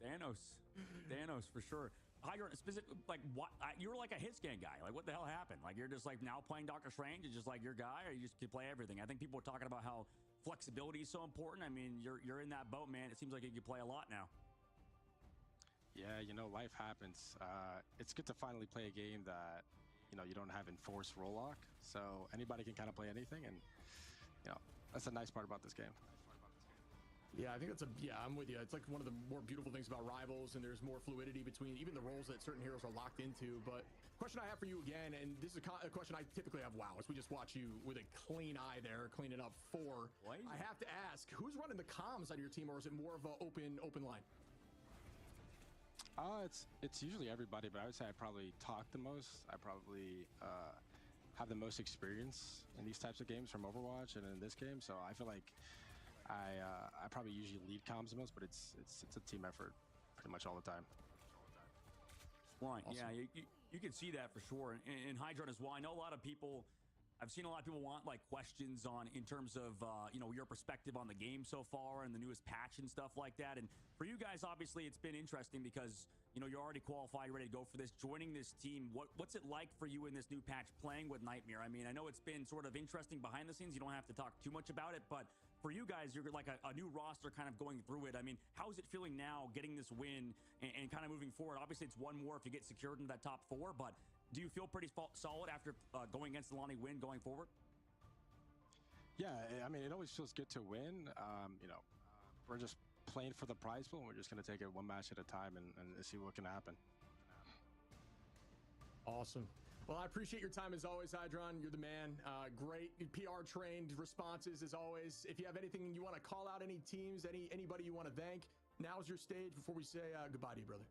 Thanos for sure. Hydra, specific, like, what? You're like a hit scan guy. Like, what the hell happened? Like, you're just like now playing Doctor Strange. It's just like your guy, or you just can play everything. I think people are talking about how flexibility is so important. I mean, you're in that boat, man. It seems like you can play a lot now. Yeah, life happens. It's good to finally play a game that you don't have enforced role lock, so anybody can kind of play anything, and that's the nice part about this game. Yeah, I think I'm with you. It's like one of the more beautiful things about Rivals, and there's more fluidity between even the roles that certain heroes are locked into. But question I have for you again, and this is a question I typically have, as we just watch you with a clean eye there, cleaning up 4. I have to ask, who's running the comms on your team, or is it more of an open line? It's usually everybody, but I would say I probably talk the most. I probably have the most experience in these types of games from Overwatch and in this game, so I feel like I probably usually lead comms the most, but it's a team effort pretty much all the time. Right. Awesome. Yeah, you can see that for sure. And Hydron as well. I know a lot of people. I've seen a lot of people want like questions on in terms of your perspective on the game so far and the newest patch and stuff like that. And for you guys, obviously, it's been interesting because you know, you're already qualified, ready to go for this, joining this team. What's it like for you in this new patch playing with Nightmare? I mean, I know it's been sort of interesting behind the scenes. You don't have to talk too much about it, but for you guys, you're like a new roster kind of going through it. I mean, how is it feeling now getting this win and kind of moving forward? Obviously, it's one more if you get secured into that top 4, but do you feel pretty solid after going against the Lonnie win going forward? Yeah, I mean, it always feels good to win. You know, we're just playing for the prize pool, and we're just going to take it one match at a time and see what can happen. Awesome. Well, I appreciate your time as always, Hydron. You're the man. Great PR trained responses as always. If you have anything you want to call out, any teams, anybody you want to thank, now's your stage before we say goodbye to you, brother.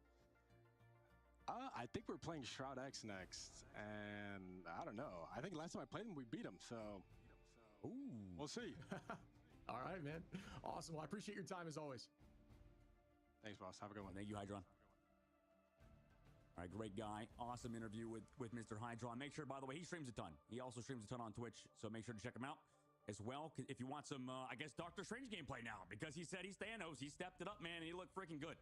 I think we're playing Shroud X next, and I don't know. I think last time I played them, we beat them, so we'll see. All right, man. Awesome. Well, I appreciate your time as always. Thanks, boss. Have a good one. Thank you, Hydron. All right, great guy. Awesome interview with Mr. Hydron. Make sure, by the way, he streams a ton. He also streams a ton on Twitch, so make sure to check him out as well. If you want some, I guess, Doctor Strange gameplay now, because he said he's Thanos. He stepped it up, man, and he looked freaking good.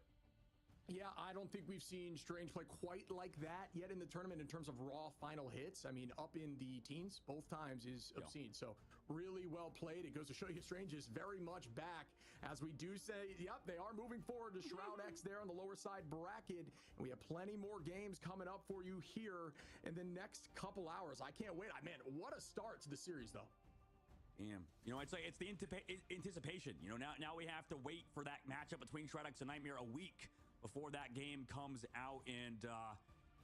Yeah, I don't think we've seen Strange play quite like that yet in the tournament in terms of raw final hits. I mean, up in the teens both times is obscene. So really well played. It goes to show you Strange is very much back. As we do say, yep, they are moving forward to Shroud X there on the lower side bracket. And we have plenty more games coming up for you here in the next couple hours. I can't wait. Man, what a start to the series, though. Damn. You know, it's like it's the anticipation. You know, now we have to wait for that matchup between Shroud X and Nightmare a week before that game comes out, and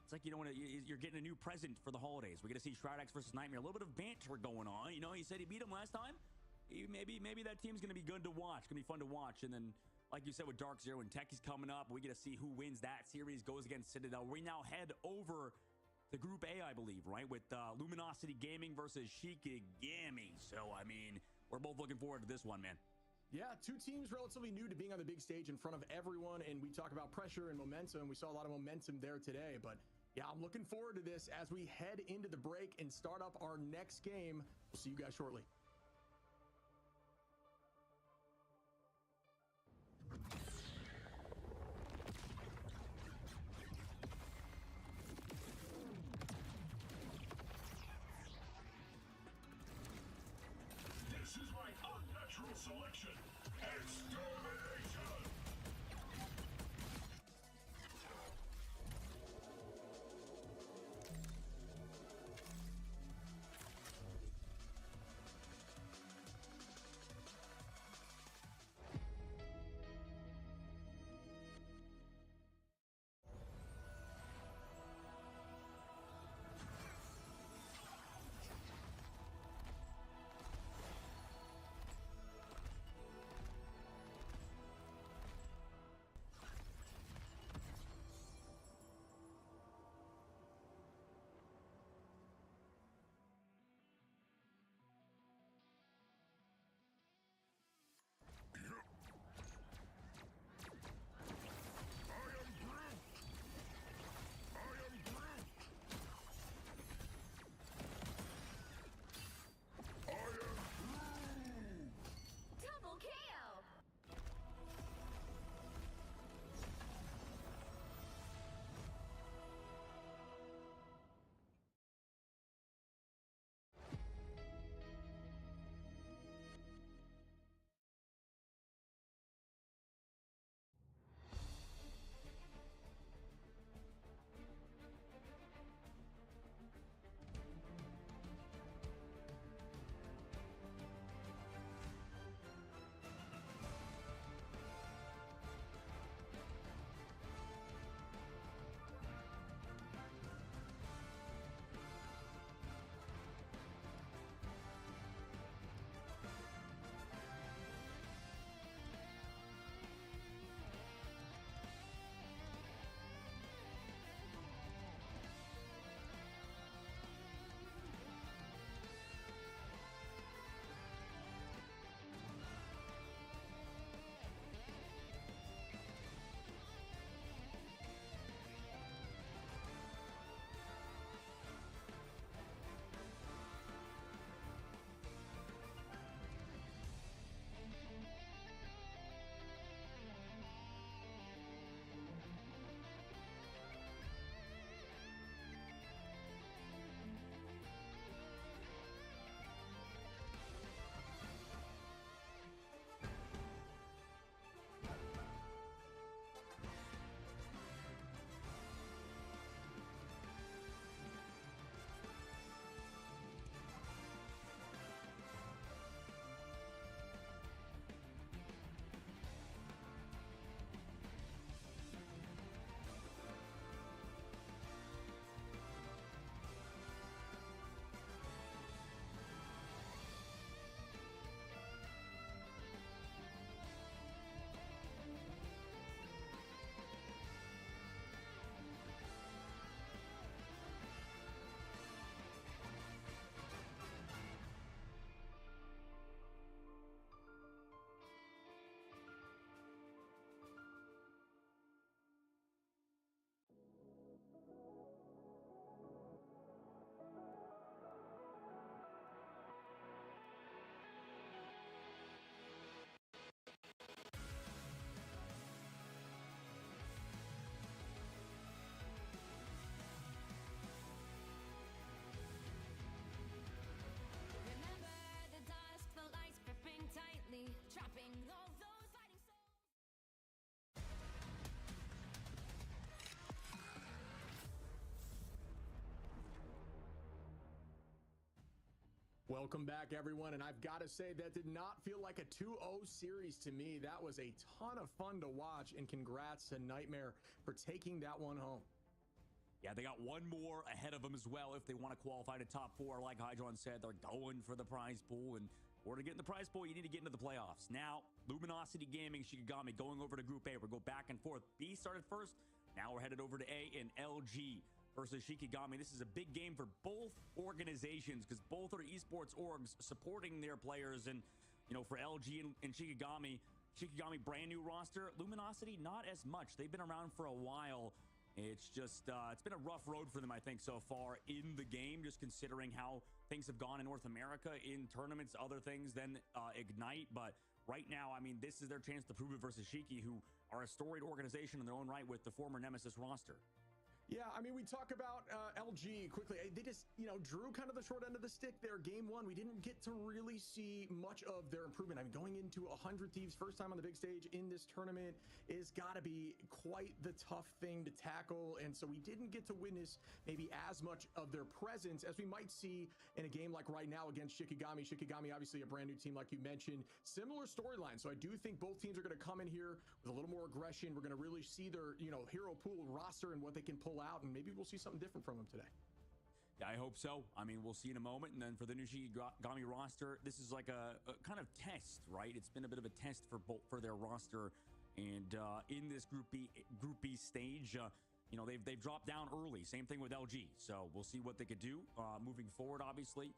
it's like, you know, you're getting a new present for the holidays. We're gonna see Shroud X versus Nightmare, a little bit of banter going on. You know, he said he beat him last time. Maybe that team's gonna be good to watch, gonna be fun to watch. And then, like you said, with Dark Zero and Techie's coming up, we get to see who wins that series, goes against Citadel. We now head over to Group A, I believe, right, with Luminosity Gaming versus Shikigami. So, I mean, we're both looking forward to this one, man. Yeah, two teams relatively new to being on the big stage in front of everyone, and we talk about pressure and momentum. We saw a lot of momentum there today, but yeah, I'm looking forward to this as we head into the break and start up our next game. We'll see you guys shortly. This is my unnatural selection. Extermination! Welcome back, everyone. And I've got to say, that did not feel like a 2-0 series to me. That was a ton of fun to watch, and congrats to Nightmare for taking that one home. Yeah, they got one more ahead of them as well if they want to qualify to top 4. Like Hydron said, they're going for the prize pool, and in order to get in the prize pool, you need to get into the playoffs. Now, Luminosity Gaming, Shikigami going over to Group A. We'll go back and forth. B started first. Now we're headed over to A in LG versus Shikigami. This is a big game for both organizations because both are esports orgs supporting their players. And, you know, for LG and Shikigami, brand new roster. Luminosity, not as much. They've been around for a while. It's just, it's been a rough road for them, I think, so far in the game, just considering how things have gone in North America in tournaments, other things than Ignite. But right now, I mean, this is their chance to prove it versus Shiki, who are a storied organization in their own right with the former Nemesis roster. Yeah, I mean, we talk about LG quickly. They just, you know, drew kind of the short end of the stick there. Game one, we didn't get to really see much of their improvement. I mean, going into 100 Thieves, first time on the big stage in this tournament, is got to be quite the tough thing to tackle. And so we didn't get to witness maybe as much of their presence as we might see in a game like right now against Shikigami. Shikigami, obviously a brand new team, like you mentioned. Similar storyline. So I do think both teams are going to come in here with a little more aggression. We're going to really see their, you know, hero pool roster and what they can pull out, and maybe we'll see something different from them today. Yeah, I hope so. I mean, we'll see in a moment. And then for the new Shikigami roster, this is like a kind of test, right? It's been a bit of a test for their roster. And in this Group B stage, you know, they've dropped down early. Same thing with LG. So we'll see what they could do moving forward. Obviously,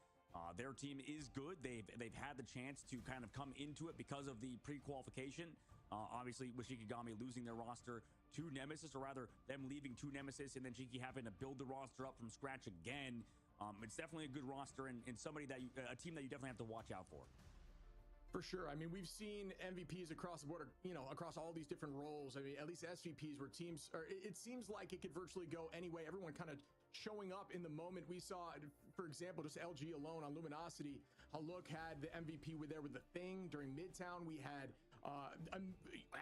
their team is good. They've had the chance to kind of come into it because of the pre-qualification. Obviously, with Shikigami losing their roster to Nemesis, or rather them leaving to Nemesis and then Shiki having to build the roster up from scratch again. It's definitely a good roster and somebody that a team that you definitely have to watch out for. For sure. I mean, we've seen MVPs across the board, you know, across all these different roles. I mean, at least SVPs where teams are, it seems like it could virtually go anyway. Everyone kind of showing up in the moment. We saw, for example, just LG alone on Luminosity. Hallooo had the MVP with the Thing during Midtown. We had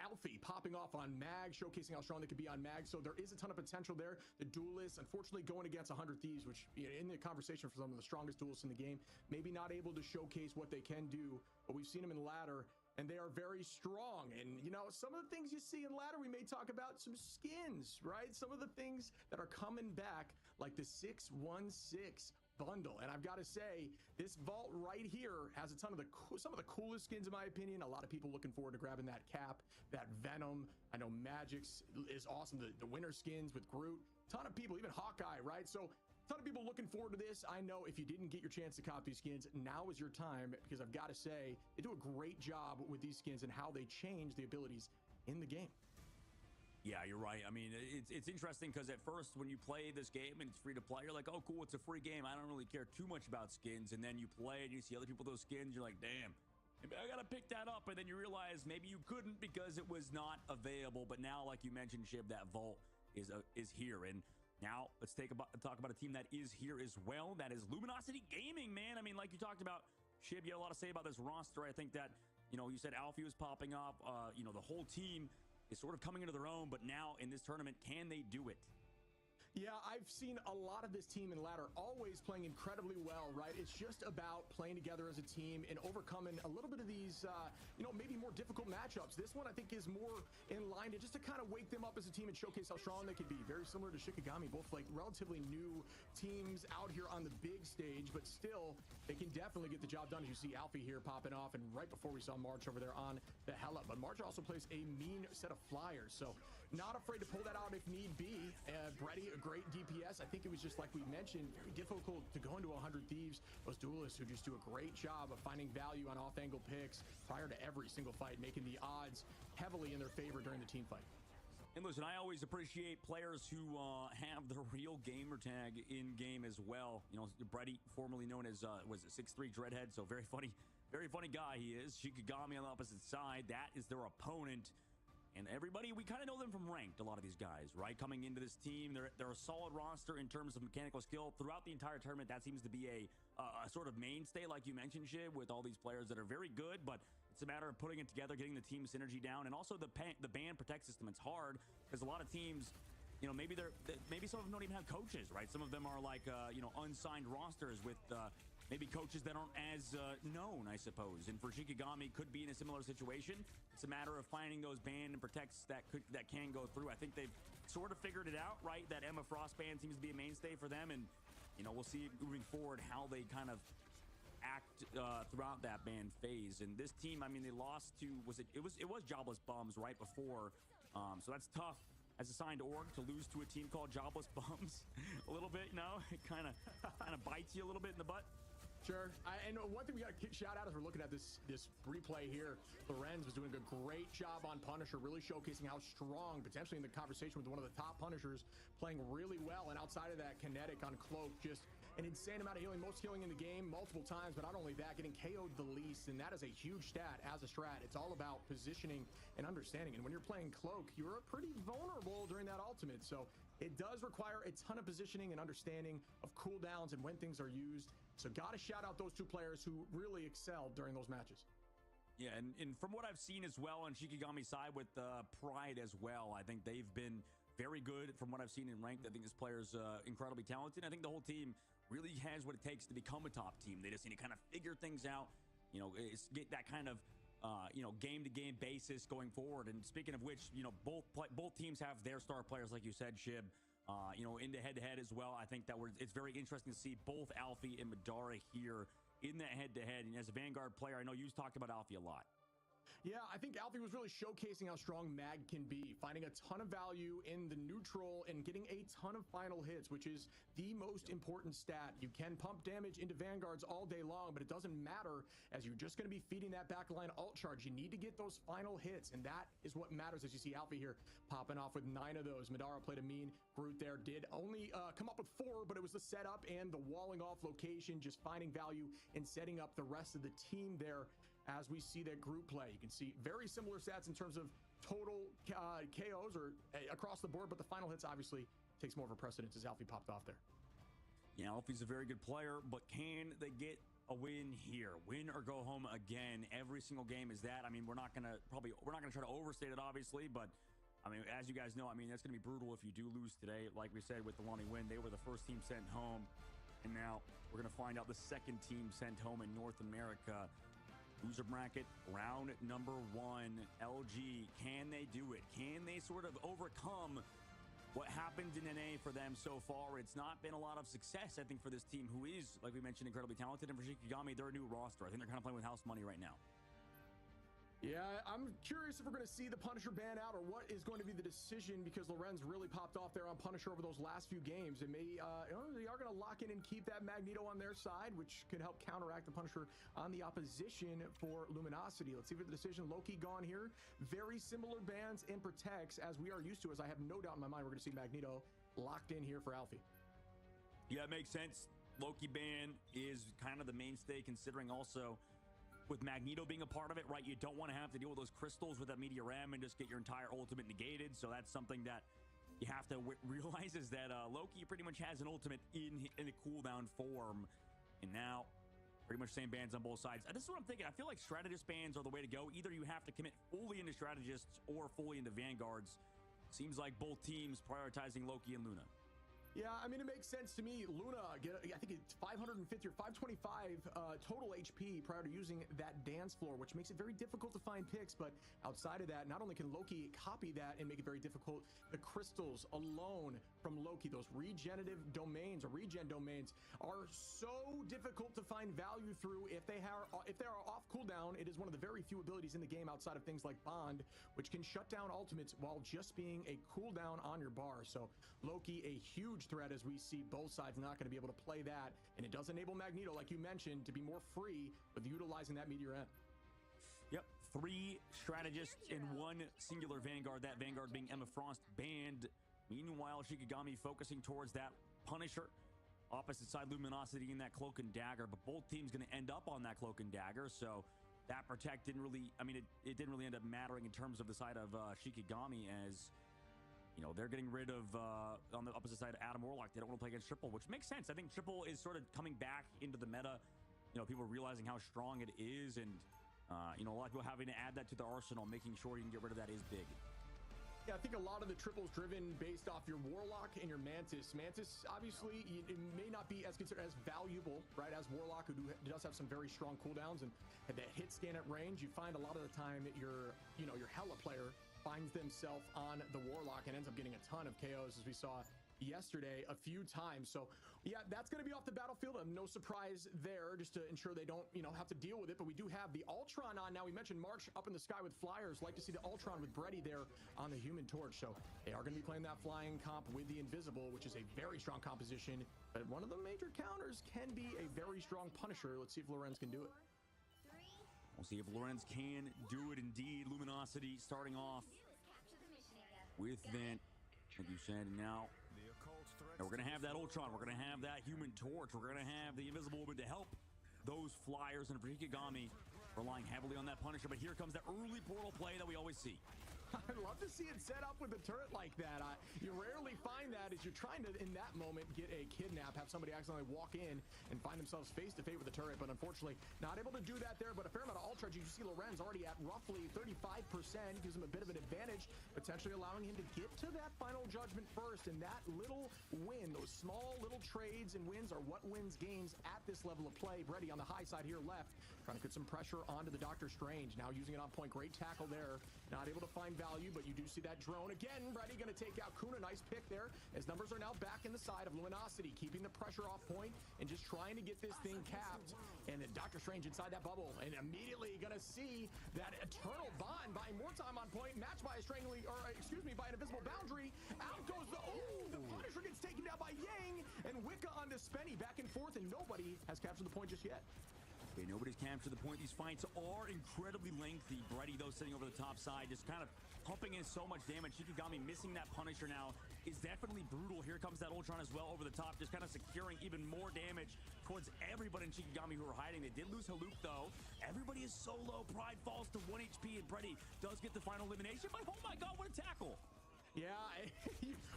Alfie popping off on Mag, showcasing how strong they could be on Mag. So there is a ton of potential there. The duelists, unfortunately, going against 100 Thieves, which, you know, in the conversation for some of the strongest duelists in the game, maybe not able to showcase what they can do, but we've seen them in ladder, and they are very strong. And, you know, some of the things you see in ladder, we may talk about some skins, right? Some of the things that are coming back, like the 616 bundle. And I've got to say, this vault right here has a ton of some of the coolest skins, in my opinion. A lot of people looking forward to grabbing that Cap, that Venom. I know Magic's is awesome. The winter skins with Groot. Ton of people, even Hawkeye, right? So ton of people looking forward to this. I know if you didn't get your chance to cop these skins, now is your time, because I've got to say, they do a great job with these skins and how they change the abilities in the game. Yeah, you're right. I mean, it's interesting because at first when you play this game and it's free to play, you're like, oh, cool, it's a free game. I don't really care too much about skins. And then you play and you see other people with those skins. You're like, damn, maybe I got to pick that up. And then you realize maybe you couldn't because it was not available. But now, like you mentioned, Shib, that vault is here. And now let's talk about a team that is here as well. That is Luminosity Gaming, man. I mean, like you talked about, Shib, you had a lot to say about this roster. I think that, you know, you said Alfie was popping up. You know, the whole team is sort of coming into their own, but now in this tournament, can they do it? Yeah, I've seen a lot of this team in ladder always playing incredibly well, right? It's just about playing together as a team and overcoming a little bit of these, you know, maybe more difficult matchups. This one, I think, is more in line to just to kind of wake them up as a team and showcase how strong they could be. Very similar to Shikigami, both like relatively new teams out here on the big stage, but still, they can definitely get the job done. As you see Alfie here popping off, and right before we saw March over there on the Hella. But March also plays a mean set of flyers, so not afraid to pull that out if need be. Brady, a great DPS. I think it was just like we mentioned, very difficult to go into 100 Thieves. Those duelists who just do a great job of finding value on off-angle picks prior to every single fight, making the odds heavily in their favor during the team fight. And listen, I always appreciate players who have the real gamer tag in game as well. You know, Brady, formerly known as was it 6'3" Dreadhead, so very funny guy he is. Shikigami on the opposite side, that is their opponent. And everybody, we kind of know them from ranked, a lot of these guys, right? Coming into this team, they're a solid roster in terms of mechanical skill. Throughout the entire tournament, that seems to be a sort of mainstay, like you mentioned, Shib, with all these players that are very good, but it's a matter of putting it together, getting the team synergy down, and also the ban protect system. It's hard because a lot of teams, you know, maybe some of them don't even have coaches, right? Some of them are like, you know, unsigned rosters with maybe coaches that aren't as known, I suppose. And for Shikigami, could be in a similar situation. It's a matter of finding those ban and protects that can go through. I think they've sort of figured it out, right? That Emma Frost ban seems to be a mainstay for them, and you know, we'll see moving forward how they kind of act throughout that ban phase. And this team, I mean, they lost to it was Jobless Bums right before, so that's tough as a signed org to lose to a team called Jobless Bums a little bit. You know, it kind of bites you a little bit in the butt. Sure. And one thing we got to shout out as we're looking at this replay here, Lorenz was doing a great job on Punisher, really showcasing how strong, potentially in the conversation with one of the top Punishers, playing really well. And outside of that, Kinetic on Cloak, just an insane amount of healing, most healing in the game multiple times, but not only that, getting KO'd the least, and that is a huge stat as a strat. It's all about positioning and understanding. And when you're playing Cloak, you're pretty vulnerable during that ultimate. So it does require a ton of positioning and understanding of cooldowns and when things are used. So got to shout out those two players who really excelled during those matches. Yeah, and from what I've seen as well on Shikigami's side with Pride as well, I think they've been very good from what I've seen in ranked. I think this player's incredibly talented. I think the whole team really has what it takes to become a top team. They just need to kind of figure things out, you know, get that kind of you know, game-to-game basis going forward. And speaking of which, you know, both teams have their star players, like you said, Shib. You know, into head-to-head as well. I think that it's very interesting to see both Alfie and Madara here in that head-to-head. And as a Vanguard player, I know you've talked about Alfie a lot. Yeah, I think Alfie was really showcasing how strong Mag can be, finding a ton of value in the neutral and getting a ton of final hits, which is the most important stat. You can pump damage into Vanguards all day long, but it doesn't matter as you're just going to be feeding that backline ult charge. You need to get those final hits, and that is what matters as you see Alfie here popping off with 9 of those. Madara played a mean brute there, did only come up with 4, but it was the setup and the walling off location, just finding value and setting up the rest of the team there. As we see that group play, you can see very similar stats in terms of total KOs or across the board, but the final hits obviously takes more of a precedence as Alfie popped off there. Yeah, Alfie's a very good player, but can they get a win here? Win or go home again? Every single game is that. I mean, we're not gonna try to overstate it, obviously, but I mean, as you guys know, I mean, that's gonna be brutal if you do lose today. Like we said with the Lonnie win, they were the first team sent home, and now we're gonna find out the second team sent home in North America. Loser bracket, round number 1, LG. Can they do it? Can they sort of overcome what happened in NA for them so far? It's not been a lot of success, I think, for this team, who is, like we mentioned, incredibly talented. And for Shikigami, they're a new roster. I think they're kind of playing with house money right now. Yeah, I'm curious if we're going to see the Punisher ban out or what is going to be the decision, because Lorenz really popped off there on Punisher over those last few games. And they are going to lock in and keep that Magneto on their side, which could help counteract the Punisher on the opposition for Luminosity. Let's see for the decision. Loki gone here. Very similar bans and protects as we are used to, as I have no doubt in my mind we're going to see Magneto locked in here for Alfie. Yeah, it makes sense. Loki ban is kind of the mainstay, considering also with Magneto being a part of it, right? You don't want to have to deal with those crystals with that Meteor M and just get your entire ultimate negated. So that's something that you have to realize, is that Loki pretty much has an ultimate in a cooldown form. And now, pretty much same bans on both sides. This is what I'm thinking. I feel like strategist bans are the way to go. Either you have to commit fully into strategists or fully into Vanguards. Seems like both teams prioritizing Loki and Luna. Yeah, I mean, it makes sense to me. Luna, I think it's 550 or 525 total HP prior to using that dance floor, which makes it very difficult to find picks. But outside of that, not only can Loki copy that and make it very difficult, the crystals alone from Loki, those regenerative domains or regen domains, are so difficult to find value through. If they are off cooldown, it is one of the very few abilities in the game outside of things like Bond, which can shut down ultimates while just being a cooldown on your bar. So Loki, a huge threat, as we see both sides not going to be able to play that, and it does enable Magneto, like you mentioned, to be more free with utilizing that Meteor M. Yep, 3 strategists in one singular Vanguard, that Vanguard being Emma Frost banned. Meanwhile, Shikigami focusing towards that Punisher. Opposite side, Luminosity in that Cloak and Dagger, but both teams going to end up on that Cloak and Dagger, so that protect didn't really, I mean, it didn't really end up mattering in terms of the side of Shikigami, as you know, they're getting rid of, on the opposite side, Adam Warlock. They don't want to play against Triple, which makes sense. I think Triple is sort of coming back into the meta. You know, people realizing how strong it is, and, you know, a lot of people having to add that to the arsenal, making sure you can get rid of that is big. Yeah, I think a lot of the triples driven based off your Warlock and your Mantis. Mantis, obviously, it may not be as considered as valuable, right, as Warlock, who does have some very strong cooldowns and that hit scan at range. You find a lot of the time that your Hella player finds themselves on the Warlock and ends up getting a ton of KOs, as we saw yesterday a few times. So yeah, that's going to be off the battlefield. No surprise there, just to ensure they don't have to deal with it. But we do have the Ultron on now. We mentioned March up in the sky with flyers. Like to see the Ultron with Bredy there on the Human Torch. So they are going to be playing that flying comp with the Invisible, which is a very strong composition, but one of the major counters can be a very strong Punisher. Let's see if Lorenz can do it. We'll see if Lorenz can do it indeed. Luminosity starting off with that, like you said. Now we're going to have that Ultron. We're going to have that Human Torch. We're going to have the Invisible Woman to help those flyers. And for Shikigami, relying heavily on that Punisher. But here comes that early portal play that we always see. I'd love to see it set up with a turret like that. You rarely find that as you're trying to, in that moment, get a kidnap, have somebody accidentally walk in and find themselves face-to-face with the turret, but unfortunately not able to do that there. But a fair amount of ultra. You see Lorenz already at roughly 35%, gives him a bit of an advantage, potentially allowing him to get to that final judgment first. And that little win, those small little trades and wins are what wins games at this level of play. Bredy on the high side here left, trying to put some pressure onto the Doctor Strange. Now using it on point, great tackle there. Not able to find value, but you do see that drone again. Bredy going to take out Kuna. Nice pick there, as numbers are now back in the side of Luminosity, keeping the pressure off point and just trying to get this thing capped. And then Doctor Strange inside that bubble, and immediately going to see that Eternal Bond buying more time on point, matched by a by an invisible boundary. Out goes the Punisher gets taken down by Yang, and Wicca onto Spenny, back and forth, and nobody has captured the point just yet. Okay, nobody's captured the point. These fights are incredibly lengthy. Bredy, though, sitting over the top side, just kind of pumping in so much damage. Shikigami missing that Punisher now is definitely brutal. Here comes that Ultron as well over the top, just kind of securing even more damage towards everybody in Shikigami who are hiding. They did lose hallooo, though. Everybody is so low. Pride falls to 1 HP, and Bredy does get the final elimination. But oh my God, what a tackle! Yeah,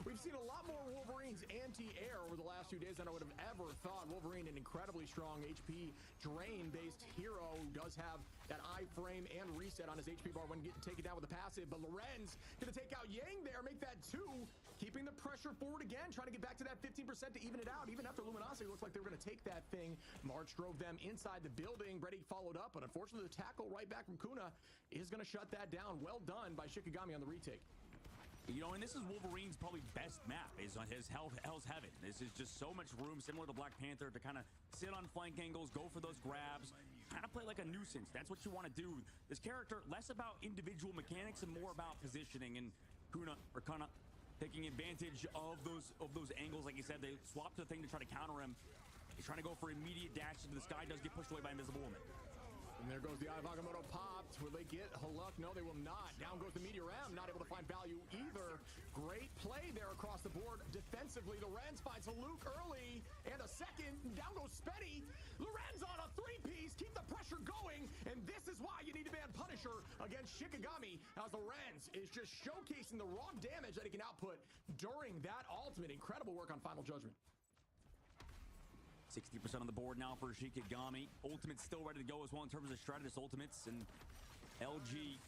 we've seen a lot more Wolverine's anti-air over the last few days than I would have ever thought. Wolverine, an incredibly strong HP drain-based hero, who does have that iframe and reset on his HP bar when getting taken down with the passive. But Lorenz going to take out Yang there, make that 2, keeping the pressure forward again, trying to get back to that 15% to even it out. Even after Luminosity looks like they were going to take that thing. March drove them inside the building. Bredy followed up, but unfortunately the tackle right back from Kuna is going to shut that down. Well done by Shikigami on the retake. You know, and this is Wolverine's probably best map, is on his Hell's Heaven. This is just so much room, similar to Black Panther, to kind of sit on flank angles, go for those grabs, kind of play like a nuisance. That's what you want to do. This character, less about individual mechanics and more about positioning. And Kuna taking advantage of those angles. Like you said, they swapped the thing to try to counter him. He's trying to go for immediate dash into the sky, does get pushed away by Invisible Woman. And there goes the Eye of Agamotto popped. Will they get Haluk? No, they will not. Down goes the Meteor M, not able to find value either. Great play there across the board defensively. Lorenz finds Haluk early, and a second. Down goes Spenny. Lorenz on a 3-piece. Keep the pressure going, and this is why you need to ban Punisher against Shikigami, as Lorenz is just showcasing the raw damage that he can output during that ultimate. Incredible work on Final Judgment. 60% on the board now for Shikigami. Ultimate's still ready to go as well in terms of Stratus ultimates, and LG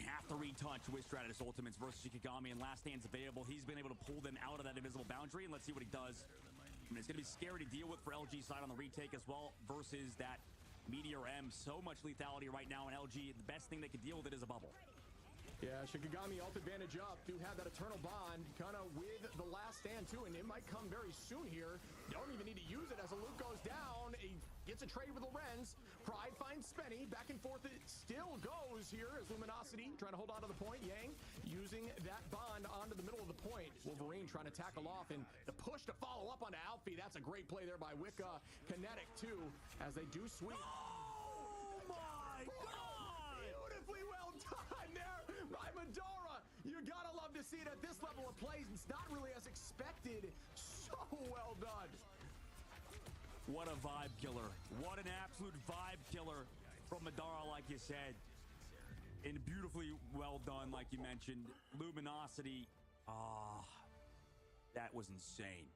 have to retouch with Stratus ultimates versus Shikigami, and last stands available. He's been able to pull them out of that invisible boundary, and let's see what he does. I mean, it's going to be scary to deal with for LG side on the retake as well versus that Meteor M. So much lethality right now in LG. The best thing they could deal with it is a bubble. Yeah, Shikigami ult advantage up. Do have that Eternal Bond kind of with the last stand too, and it might come very soon here. Don't even need to use it as Haluk goes down. He gets a trade with Lorenz. Pride finds Spenny. Back and forth it still goes here as Luminosity trying to hold on to the point. Yang using that bond onto the middle of the point. Wolverine trying to tackle off, and the push to follow up onto Alfie. That's a great play there by Wicca. Kinetic too, as they do sweep. Oh my God! Beautifully well done there by Medora. You gotta love to see it at this level of plays. It's not really as expected. So well done. What a vibe killer. What an absolute vibe killer from Medora, like you said. And beautifully well done, like you mentioned. Luminosity. That was insane.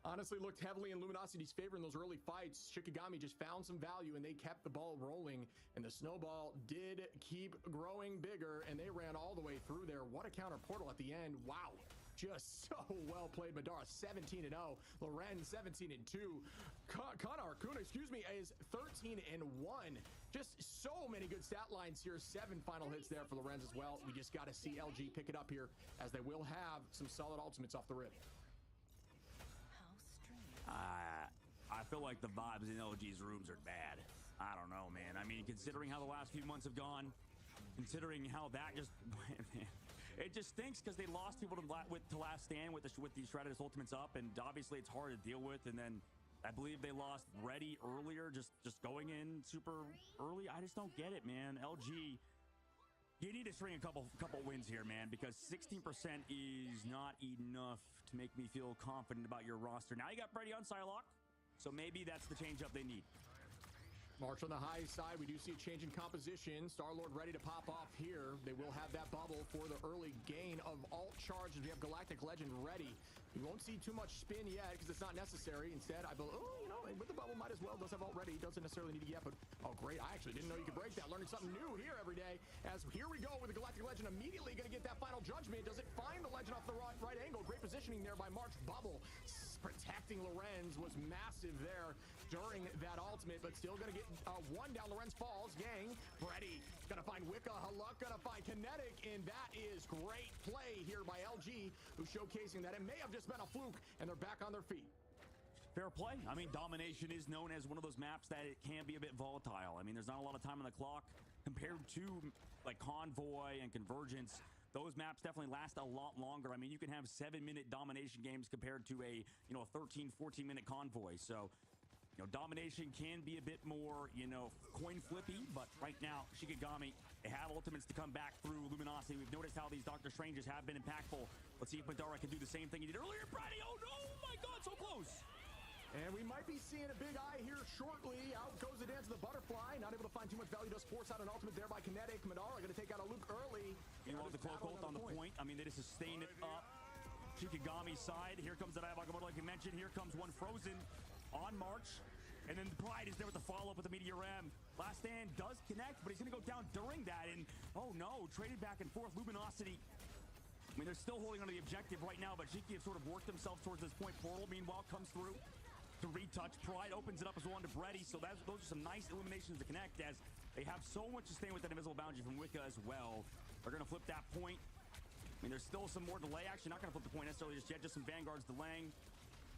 honestly looked heavily in Luminosity's favor in those early fights. Shikigami just found some value and they kept the ball rolling, and the snowball did keep growing bigger, and they ran all the way through there. What a counter portal at the end. Wow. Just so well played. Madara 17-0. Loren 17-2. Kana Arcuna, is 13-1. Just so many good stat lines here. 7 final hits there for Lorenz as well. We just got to see LG pick it up here, as they will have some solid ultimates off the rip. I feel like the vibes in LG's rooms are bad. I don't know, man. I mean, considering how the last few months have gone, considering how that just it just stinks because they lost people to Last Stand with the Shredder's ultimates up, and obviously it's hard to deal with. And then I believe they lost Ready earlier, just going in super early. I just don't get it, man. LG, you need to string a couple wins here, man, because 16% is not enough to make me feel confident about your roster. Now you got Brady on Psylocke, so maybe that's the change up they need. March on the high side, we do see a change in composition. Star-Lord ready to pop off here. They will have that bubble for the early gain of alt charge, as we have Galactic Legend ready. You won't see too much spin yet because it's not necessary. Instead, I believe, with the bubble, might as well. Does have alt ready. Doesn't necessarily need it yet, but oh, great. I actually didn't know you could break that. Learning something new here every day. As here we go with the Galactic Legend, immediately going to get that final judgment. Does it find the Legend off the right angle? Great positioning there by March. Bubble protecting Lorenz was massive there during that ultimate, but still going to get one down. Lorenz falls. Yang, Brady going to find Wicca. Haluk going to find Kinetic, and that is great play here by LG, who's showcasing that it may have just been a fluke, and they're back on their feet. Fair play. I mean, Domination is known as one of those maps that it can be a bit volatile. I mean, there's not a lot of time on the clock compared to like Convoy and Convergence. Those maps definitely last a lot longer. I mean, you can have 7-minute Domination games compared to a 13, 14-minute Convoy. So, Domination can be a bit more, coin flippy, but right now, Shikigami, they have ultimates to come back through Luminosity. We've noticed how these Doctor Stranges have been impactful. Let's see if Madara can do the same thing he did earlier. Brady, oh no, my God, so close. And we might be seeing a big eye here shortly. Out goes the Dance of the Butterfly. Not able to find too much value. Does force out an ultimate there by Kinetic. Madara going to take out a Luke early. The Cloak Ult on the point. I mean, they just sustain it up. Shikigami's side. Here comes the Diabogamoto, like you mentioned. Here comes one Frozen on March. And then Pride is there with the follow-up with the Meteor M. Last Stand does connect, but he's going to go down during that. And, oh no, traded back and forth. Luminosity, I mean, they're still holding on to the objective right now, but Shiki have sort of worked themselves towards this point. Portal, meanwhile, comes through to retouch. Pride opens it up as well into Brady. So those are some nice eliminations to connect, as they have so much to stay with that invisible boundary from Wicca as well. They're going to flip that point. I mean, there's still some more delay. Actually, not going to flip the point necessarily just yet. Just some Vanguards delaying.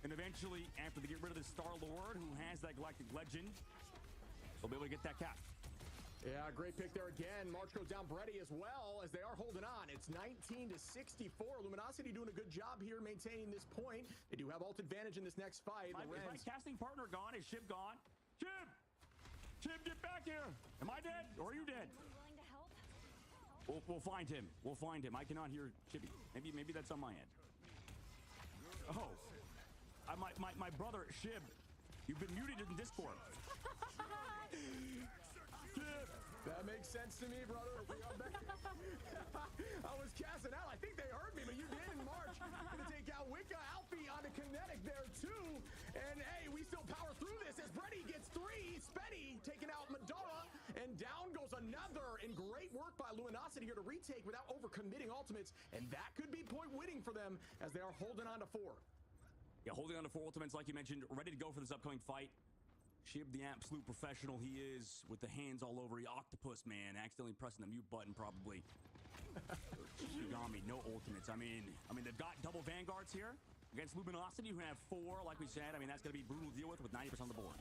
And eventually, after they get rid of the Star-Lord, who has that Galactic Legend, they'll be able to get that cap. Yeah, great pick there again. March goes down Brady as well, as they are holding on. It's 19-64. Luminosity doing a good job here maintaining this point. They do have ult advantage in this next fight. Is my casting partner gone? Is Shib gone? Shib! Shib, get back here! Am I dead? Or are you dead? We'll find him. We'll find him. I cannot hear Shibby. Maybe that's on my end. Oh. My brother, Shib, you've been muted in Discord. Shib, that makes sense to me, brother. I was casting out. I think they heard me, but you did in March. Gonna take out Wicca. Alfie on the Kinetic there, too. And, hey, we still power through this as Brady gets 3. Spenny taking out Madara. And down goes another. And great work by Luminosity here to retake without overcommitting ultimates. And that could be point winning for them as they are holding on to 4. Yeah, holding on to 4 ultimates, like you mentioned, ready to go for this upcoming fight. Shib, the absolute professional he is, with the hands all over. He octopus, man, accidentally pressing the mute button, probably. Shigami, no ultimates. I mean, they've got double Vanguards here against Luminosity, who have 4, like we said. I mean, that's going to be brutal to deal with 90% of the board.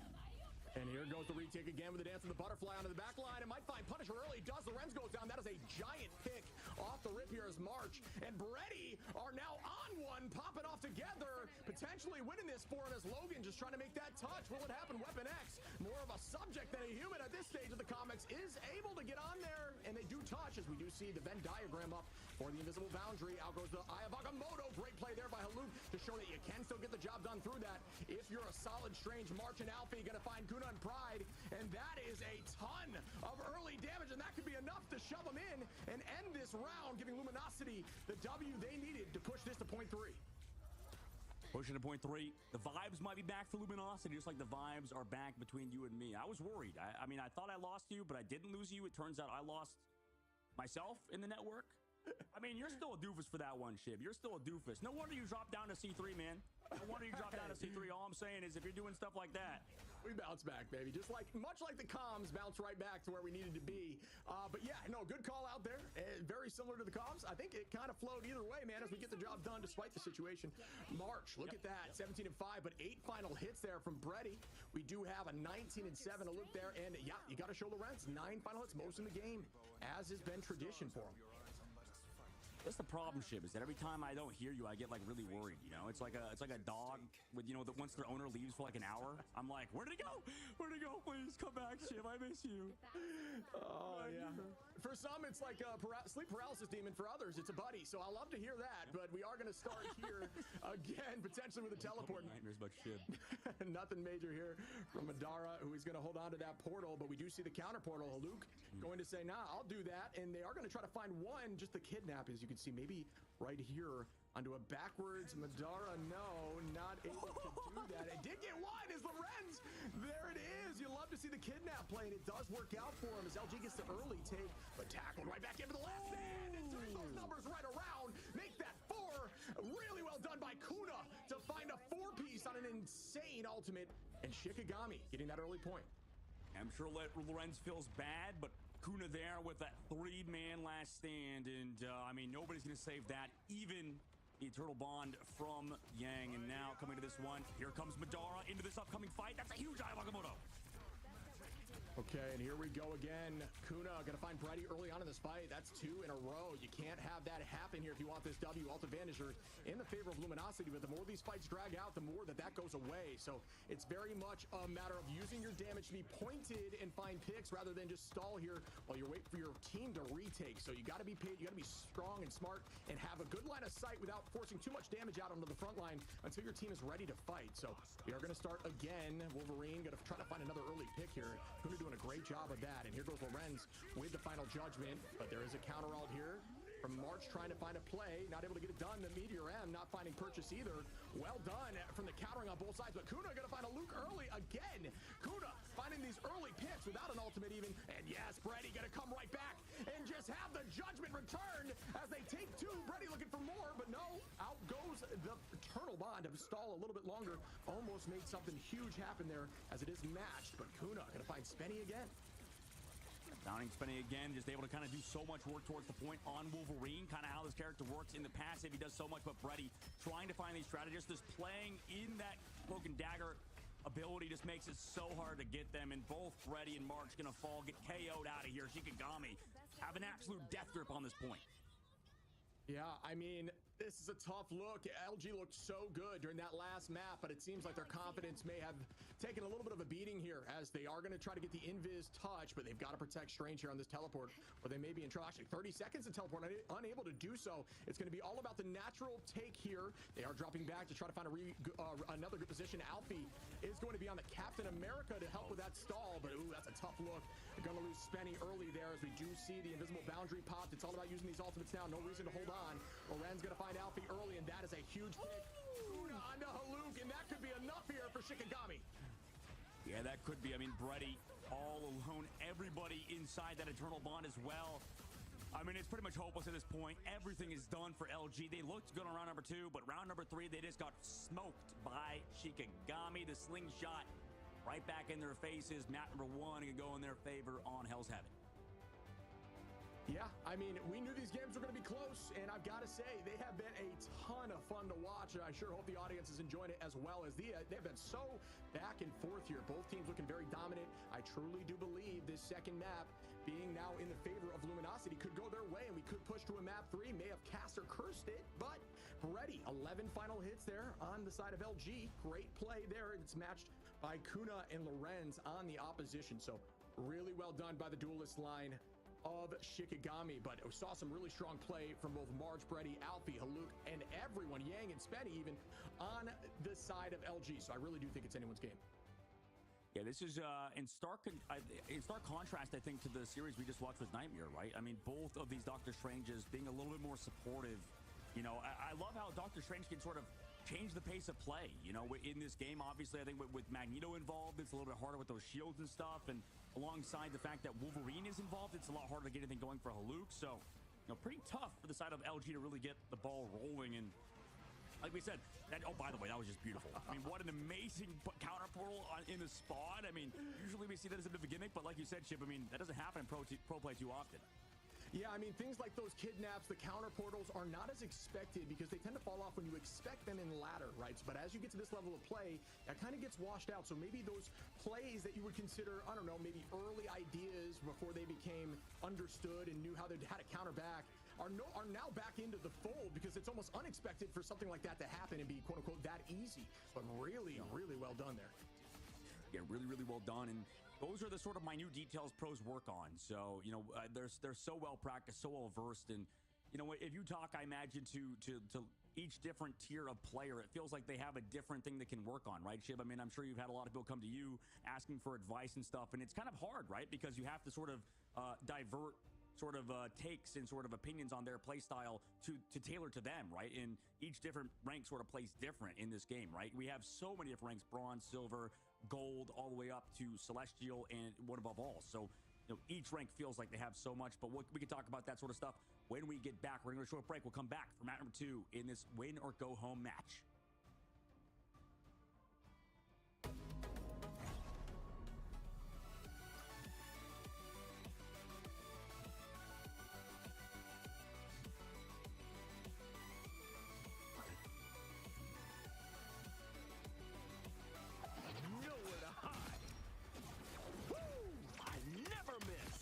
And here goes the retake again with the Dance of the Butterfly onto the back line. It might find Punisher early. Does. Lorenz goes down. That is a giant pick off the rip here as March and Brady are now on one, popping off together, potentially winning this for him as Logan just trying to make that touch. Will it happen? Weapon X, more of a subject than a human at this stage of the comics, is able to get on there, and they do touch, as we do see the Venn diagram up for the invisible boundary. Out goes the Eye of Agamotto. Great play there by hallooo to show that you can still get the job done through that. If you're a solid Strange, March and Alfie going to find Kuna and Pride, and that is a ton of early damage, and that could be enough to shove them in and end this round, giving Luminosity the W they needed to push this to point 3. Pushing to point 3. The vibes might be back for Luminosity, just like the vibes are back between you and me. I was worried. I mean, I thought I lost you, but I didn't lose you. It turns out I lost myself in the network. I mean, you're still a doofus for that one, Shib. You're still a doofus. No wonder you dropped down to C3, man. No wonder you dropped down to C3. All I'm saying is if you're doing stuff like that, we bounce back, baby. Just like, much like the comms, bounce right back to where we needed to be. But yeah, no, good call out there. Very similar to the comms. I think it kind of flowed either way, man, as we get the job done despite the situation. March, look at that, 17-5, but 8 final hits there from Bredy. We do have a 19-7 to look there, and yeah, you got to show Lorenz 9 final hits, most in the game, as has been tradition for him. That's the problem, Shib, is that every time I don't hear you, I get like really worried. You know, it's like a dog with, you know, that once their owner leaves for like an hour, I'm like, where'd he go? Where'd he go? Please come back, Shib. I miss you. Oh yeah. For some, it's like a sleep paralysis demon. For others, it's a buddy. So I love to hear that. But we are going to start here again, potentially with a teleport. Nightmares about Shib. Nothing major here from Madara, who is going to hold on to that portal. But we do see the counter portal. Hallooo going to say, nah, I'll do that. And they are going to try to find one just to kidnap, as you can see, maybe right here onto a backwards Madara. No, not able to do that. It did get wide as Lorenz. There it is. You love to see the kidnap play, and it does work out for him as LG gets the early take, but tackled right back into the left hand and turns those numbers right around. Make that 4. Really well done by Kuna to find a 4-piece on an insane ultimate, and Shikigami getting that early point. I'm sure Lorenz feels bad, but Kuna there with that 3-man last stand, and I mean, nobody's gonna save that, even the Eternal Bond from Yang. And now coming to this one, here comes Madara into this upcoming fight. That's a huge eye of Agamotto. Okay, and here we go again. Kuna gonna find Bredy early on in this fight. That's 2 in a row. You can't have that happen here if you want this W. Alt advantage are in the favor of Luminosity, but the more these fights drag out, the more that goes away. So it's very much a matter of using your damage to be pointed and find picks rather than just stall here while you're waiting for your team to retake. So you gotta be paid, you gotta be strong and smart and have a good line of sight without forcing too much damage out onto the front line until your team is ready to fight. So we are gonna start again. Wolverine gonna try to find another early pick here. Kuna doing a great job of that, and here goes Lorenz with the final judgment, but there is a counter ult here from March trying to find a play, not able to get it done. The Meteor M not finding purchase either. Well done from the countering on both sides, but Kuna gonna find a Luke early again. Kuna finding these early picks without an ultimate even, and yes, Bredy gonna come right back and just have the judgment returned as they take 2. Bredy looking for more, but no, out goes the Eternal Bond to stall a little bit longer. Almost made something huge happen there as it is matched, but Kuna gonna find Spenny again. Downing Spenny again, just able to kind of do so much work towards the point on Wolverine, kind of how this character works in the passive. He does so much, but Bredy trying to find these strategists, just playing in that Cloak and Dagger ability just makes it so hard to get them, and both Bredy and March gonna fall, get KO'd out of here. Shikigami have an absolute death grip on this point. Yeah, I mean, this is a tough look. LG looked so good during that last map, but it seems like their confidence may have taken a little bit of a beating here as they are going to try to get the invis touch, but they've got to protect Strange here on this teleport, or they may be in trouble. Actually, 30 seconds to teleport, unable to do so. It's going to be all about the natural take here. They are dropping back to try to find another good position. Alfie is going to be on the Captain America to help with that stall, but ooh, that's a tough look. They're going to lose Spenny early there as we do see the invisible boundary popped. It's all about using these ultimates now. No reason to hold on. Loren's going to find Alfie early, and that is a huge pick. Kuna onto hallooo, and that could be enough here for Shikigami. Yeah, that could be. I mean, Bredy all alone. Everybody inside that Eternal Bond as well. I mean, it's pretty much hopeless at this point. Everything is done for LG. They looked good on round number 2, but round number 3, they just got smoked by Shikigami. The slingshot right back in their faces. Map number 1 can go in their favor on Hell's Heaven. Yeah, I mean, we knew these games were going to be close, and I've got to say, they have been a ton of fun to watch, and I sure hope the audience is enjoying it as well as they've been so back and forth here. Both teams looking very dominant. I truly do believe this second map, being now in the favor of Luminosity, could go their way, and we could push to a map 3, may have cast or cursed it, but Bredy, 11 final hits there on the side of LG. Great play there. It's matched by Kuna and Lorenz on the opposition, so really well done by the duelist line of Shikigami, but we saw some really strong play from both March, Bredy, Alfie, hallooo, and everyone, Yang and Spenny even, on the side of LG. So I really do think it's anyone's game. Yeah, this is in stark contrast, I think, to the series we just watched with Nightmare, right? I mean, both of these Doctor Stranges being a little bit more supportive. You know, I love how Doctor Strange can sort of change the pace of play. You know, in this game, obviously, I think with Magneto involved, it's a little bit harder with those shields and stuff. And alongside the fact that Wolverine is involved, it's a lot harder to get anything going for hallooo. So, you know, pretty tough for the side of LG to really get the ball rolling. And like we said, oh, by the way, that was just beautiful. I mean, what an amazing counter portal in the spawn. I mean, usually we see that as a bit of a gimmick, but like you said, Chip, I mean, that doesn't happen in pro play too often. Yeah, I mean, things like those kidnaps, the counter portals are not as expected because they tend to fall off when you expect them in ladder, right? But as you get to this level of play, that kind of gets washed out. So maybe those plays that you would consider, I don't know, maybe early ideas before they became understood and knew how they had to counter back are now back into the fold because it's almost unexpected for something like that to happen and be quote unquote that easy. But really, really well done there. Yeah, really, really well done. And those are the sort of minute details pros work on. So, you know, they're so well practiced, so well versed. And, you know, if you talk, I imagine, to each different tier of player, it feels like they have a different thing they can work on, right, Shib? I mean, I'm sure you've had a lot of people come to you asking for advice and stuff. And it's kind of hard, right? Because you have to sort of divert sort of takes and sort of opinions on their play style to tailor to them, right? And each different rank sort of plays different in this game, right? We have so many different ranks: bronze, silver, gold, all the way up to celestial and one above all. So, you know, each rank feels like they have so much, but we can talk about that sort of stuff when we get back. We're going to go to a short break. We'll come back for match number 2 in this win or go home match. Nowhere to hide. Woo! I never miss.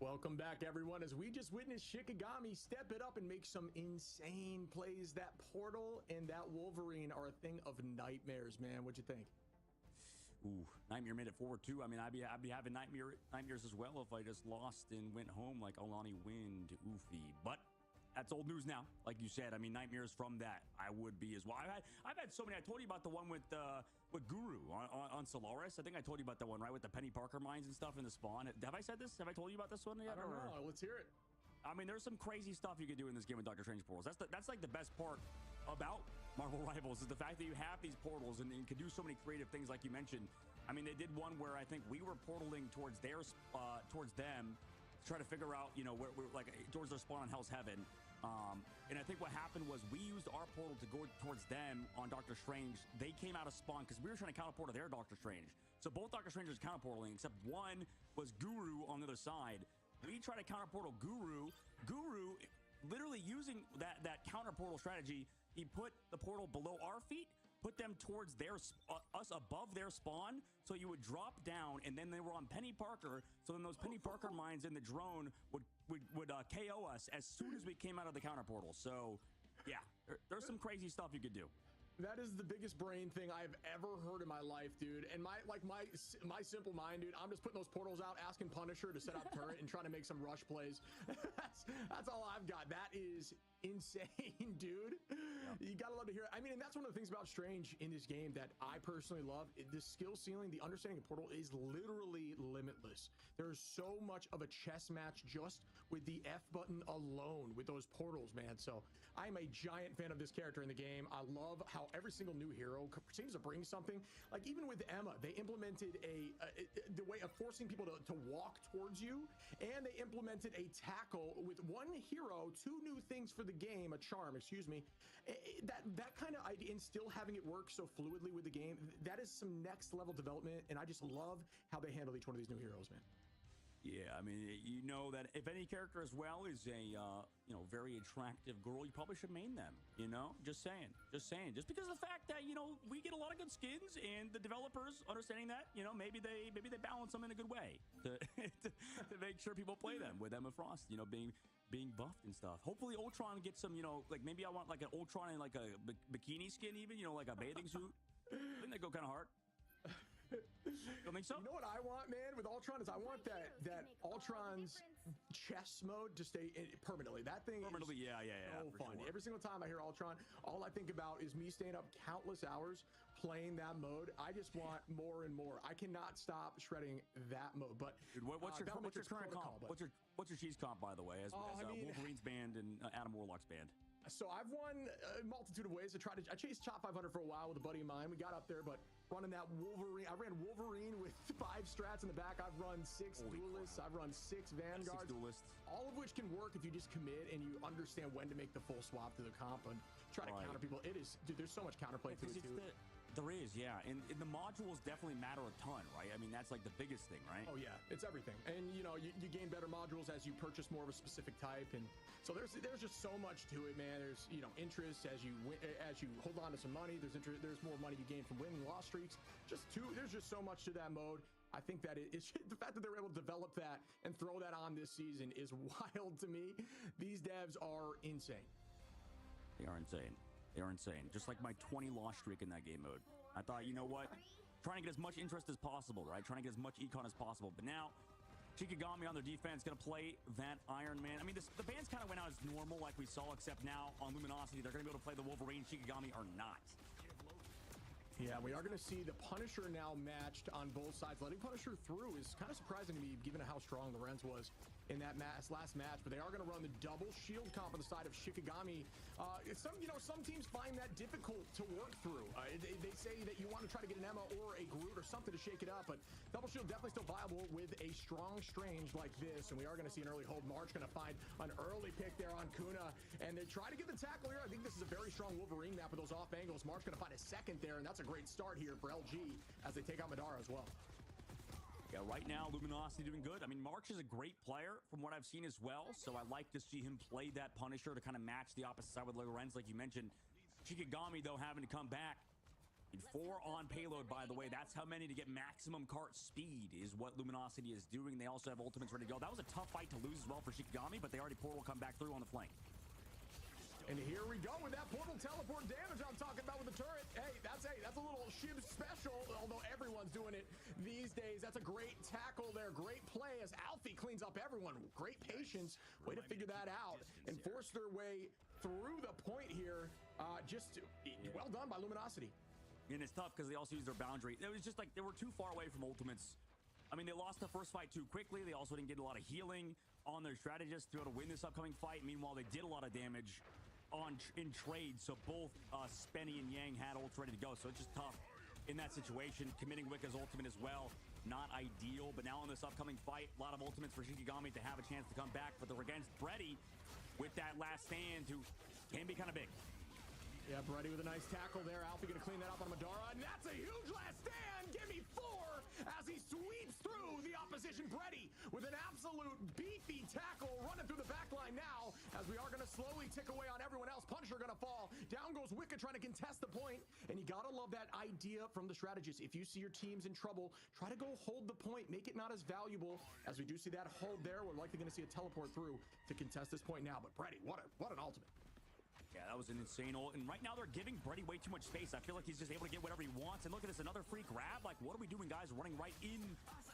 Welcome back, everyone, as we just witnessed Shikigami step it up and make some insane plays. That portal and that Wolverine are a thing of nightmares, man. What'd you think? Ooh, Nightmare made it forward too. I mean, I'd be having nightmares as well if I just lost and went home like Alani Wind, oofy. But that's old news now, like you said. I mean, nightmares from that I would be as well. I've had so many. I told you about the one with Guru on Solaris. I think I told you about that one, right, with the Penny Parker mines and stuff in the spawn. Have I said this? Have I told you about this one yet? I don't know. Let's hear it. I mean, there's some crazy stuff you could do in this game with Doctor Strange portals. That's like the best part about Marvel Rivals, is the fact that you have these portals and can do so many creative things, like you mentioned. I mean, they did one where I think we were portaling towards them to try to figure out, you know, where we're like towards their spawn on Hell's Heaven. And I think what happened was we used our portal to go towards them on Doctor Strange. They came out of spawn because we were trying to counter portal their Doctor Strange. So both Doctor Strangers counter portaling, except one was Guru on the other side. We tried to counter portal Guru. Guru, literally using that counter portal strategy, he put the portal below our feet, put them towards us above their spawn, so you would drop down, and then they were on Penny Parker, so then those Penny Parker mines in the drone would KO us as soon as we came out of the counter portal. So yeah, there's some crazy stuff you could do. That is the biggest brain thing I've ever heard in my life, dude. And my simple mind, dude, I'm just putting those portals out, asking Punisher to set up turret and trying to make some rush plays. that's all I've got. That is insane, dude. You gotta love to hear it. I mean, and that's one of the things about Strange in this game that I personally love. The skill ceiling, the understanding of portal is literally limitless. There's so much of a chess match just with the F button alone with those portals, man. So I'm a giant fan of this character in the game. I love how every single new hero seems to bring something. Like even with Emma, they implemented the way of forcing people to walk towards you, and they implemented a tackle with one hero, two new things for the game, a charm, excuse me. That kind of idea, and still having it work so fluidly with the game, that is some next level development, and I just love how they handle each one of these new heroes, man. Yeah, I mean, you know that if any character as well is a you know, very attractive girl, you probably should main them. You know, just saying, just because of the fact that, you know, we get a lot of good skins, and the developers understanding that, you know, maybe they balance them in a good way to to make sure people play them with Emma Frost, you know, being buffed and stuff. Hopefully Ultron gets some, you know, like maybe I want like an Ultron in like a bikini skin, even, you know, like a bathing suit. I think they go kind of hard. You don't think so? You know what I want, man, with Ultron is I want that Ultron's chess mode to stay permanently. That thing permanently, is yeah, so fun. Sure. Every single time I hear Ultron, all I think about is me staying up countless hours playing that mode. I just want more and more. I cannot stop shredding that mode. But dude, what's your current comp? What's your cheese comp, by the way, as Wolverine's band and Adam Warlock's band? So I've won a multitude of ways. I chased top 500 for a while with a buddy of mine. We got up there, but running that Wolverine, I ran Wolverine with 5 strats in the back. I've run 6 duelists. I've run 6 vanguards. 6 duelists. All of which can work if you just commit and you understand when to make the full swap through the comp and try to counter people. It is, dude, there's so much counterplay to it too. There is, yeah. And the modules definitely matter a ton, right? I mean, that's like the biggest thing, right? Oh, yeah. It's everything. And, you know, you gain better modules as you purchase more of a specific type. And so there's just so much to it, man. There's, you know, interest as you hold on to some money. There's more money you gain from winning loss streaks. There's just so much to that mode. I think that it's the fact that they were able to develop that and throw that on this season is wild to me. These devs are insane. They are insane. They are insane. Just like my 20 loss streak in that game mode. I thought, you know what? Trying to get as much interest as possible, right? Trying to get as much econ as possible. But now, Shikigami on their defense going to play that Iron Man. I mean, the bans kind of went out as normal like we saw, except now on Luminosity, they're going to be able to play the Wolverine, Shikigami or not. Yeah, we are going to see the Punisher now matched on both sides. Letting Punisher through is kind of surprising to me, given how strong Lorenz was in that last match. But they are going to run the double shield comp on the side of Shikigami. Some teams find that difficult to work through. They say that you want to try to get an Emma or a Groot or something to shake it up, but double shield definitely still viable with a strong Strange like this. And we are going to see an early hold. March going to find an early pick there on Kuna, and they try to get the tackle here. I think this is a very strong Wolverine map with those off angles. March going to find a second there, and that's a great start here for LG as they take out Madara as well. Yeah, right now, Luminosity doing good. I mean, March is a great player from what I've seen as well, so I like to see him play that Punisher to kind of match the opposite side with Lorenz, like you mentioned. Shikigami, though, having to come back. 4 on payload, by the way. That's how many to get maximum cart speed is what Luminosity is doing. They also have ultimates ready to go. That was a tough fight to lose as well for Shikigami, but they already portal come back through on the flank. And here we go with that portal teleport damage I'm talking about with the turret. Hey, that's a little Shib special, although everyone's doing it these days. That's a great tackle there. Great play as Alfie cleans up everyone. Great patience. Way to figure that out and force their way through the point here. Well done by Luminosity. And it's tough because they also used their boundary. It was just like they were too far away from ultimates. I mean, they lost the first fight too quickly. They also didn't get a lot of healing on their strategists to be able to win this upcoming fight. Meanwhile, they did a lot of damage in trade, so both Spenny and Yang had ults ready to go, so it's just tough in that situation. Committing Wicca's ultimate as well, not ideal, but now in this upcoming fight, a lot of ultimates for Shikigami to have a chance to come back, but they're against Bredy with that last stand, who can be kind of big. Yeah, Bredy with a nice tackle there. Alfie gonna clean that up on Madara, and that's a huge last stand! Give me 4 as he sweeps through the opposition. Bredy with an absolute beefy tackle running through the back line now, as we are gonna slowly tick away on everyone else. Punisher gonna fall. Down goes Wicca trying to contest the point, and you gotta love that idea from the strategist. If you see your team's in trouble, try to go hold the point, make it not as valuable. As we do see that hold there, we're likely gonna see a teleport through to contest this point now, but Bredy, what an ultimate. Yeah, that was an insane ult, and right now they're giving Bredy way too much space. I feel like he's just able to get whatever he wants, and look at this, another free grab. Like, what are we doing, guys? Running right in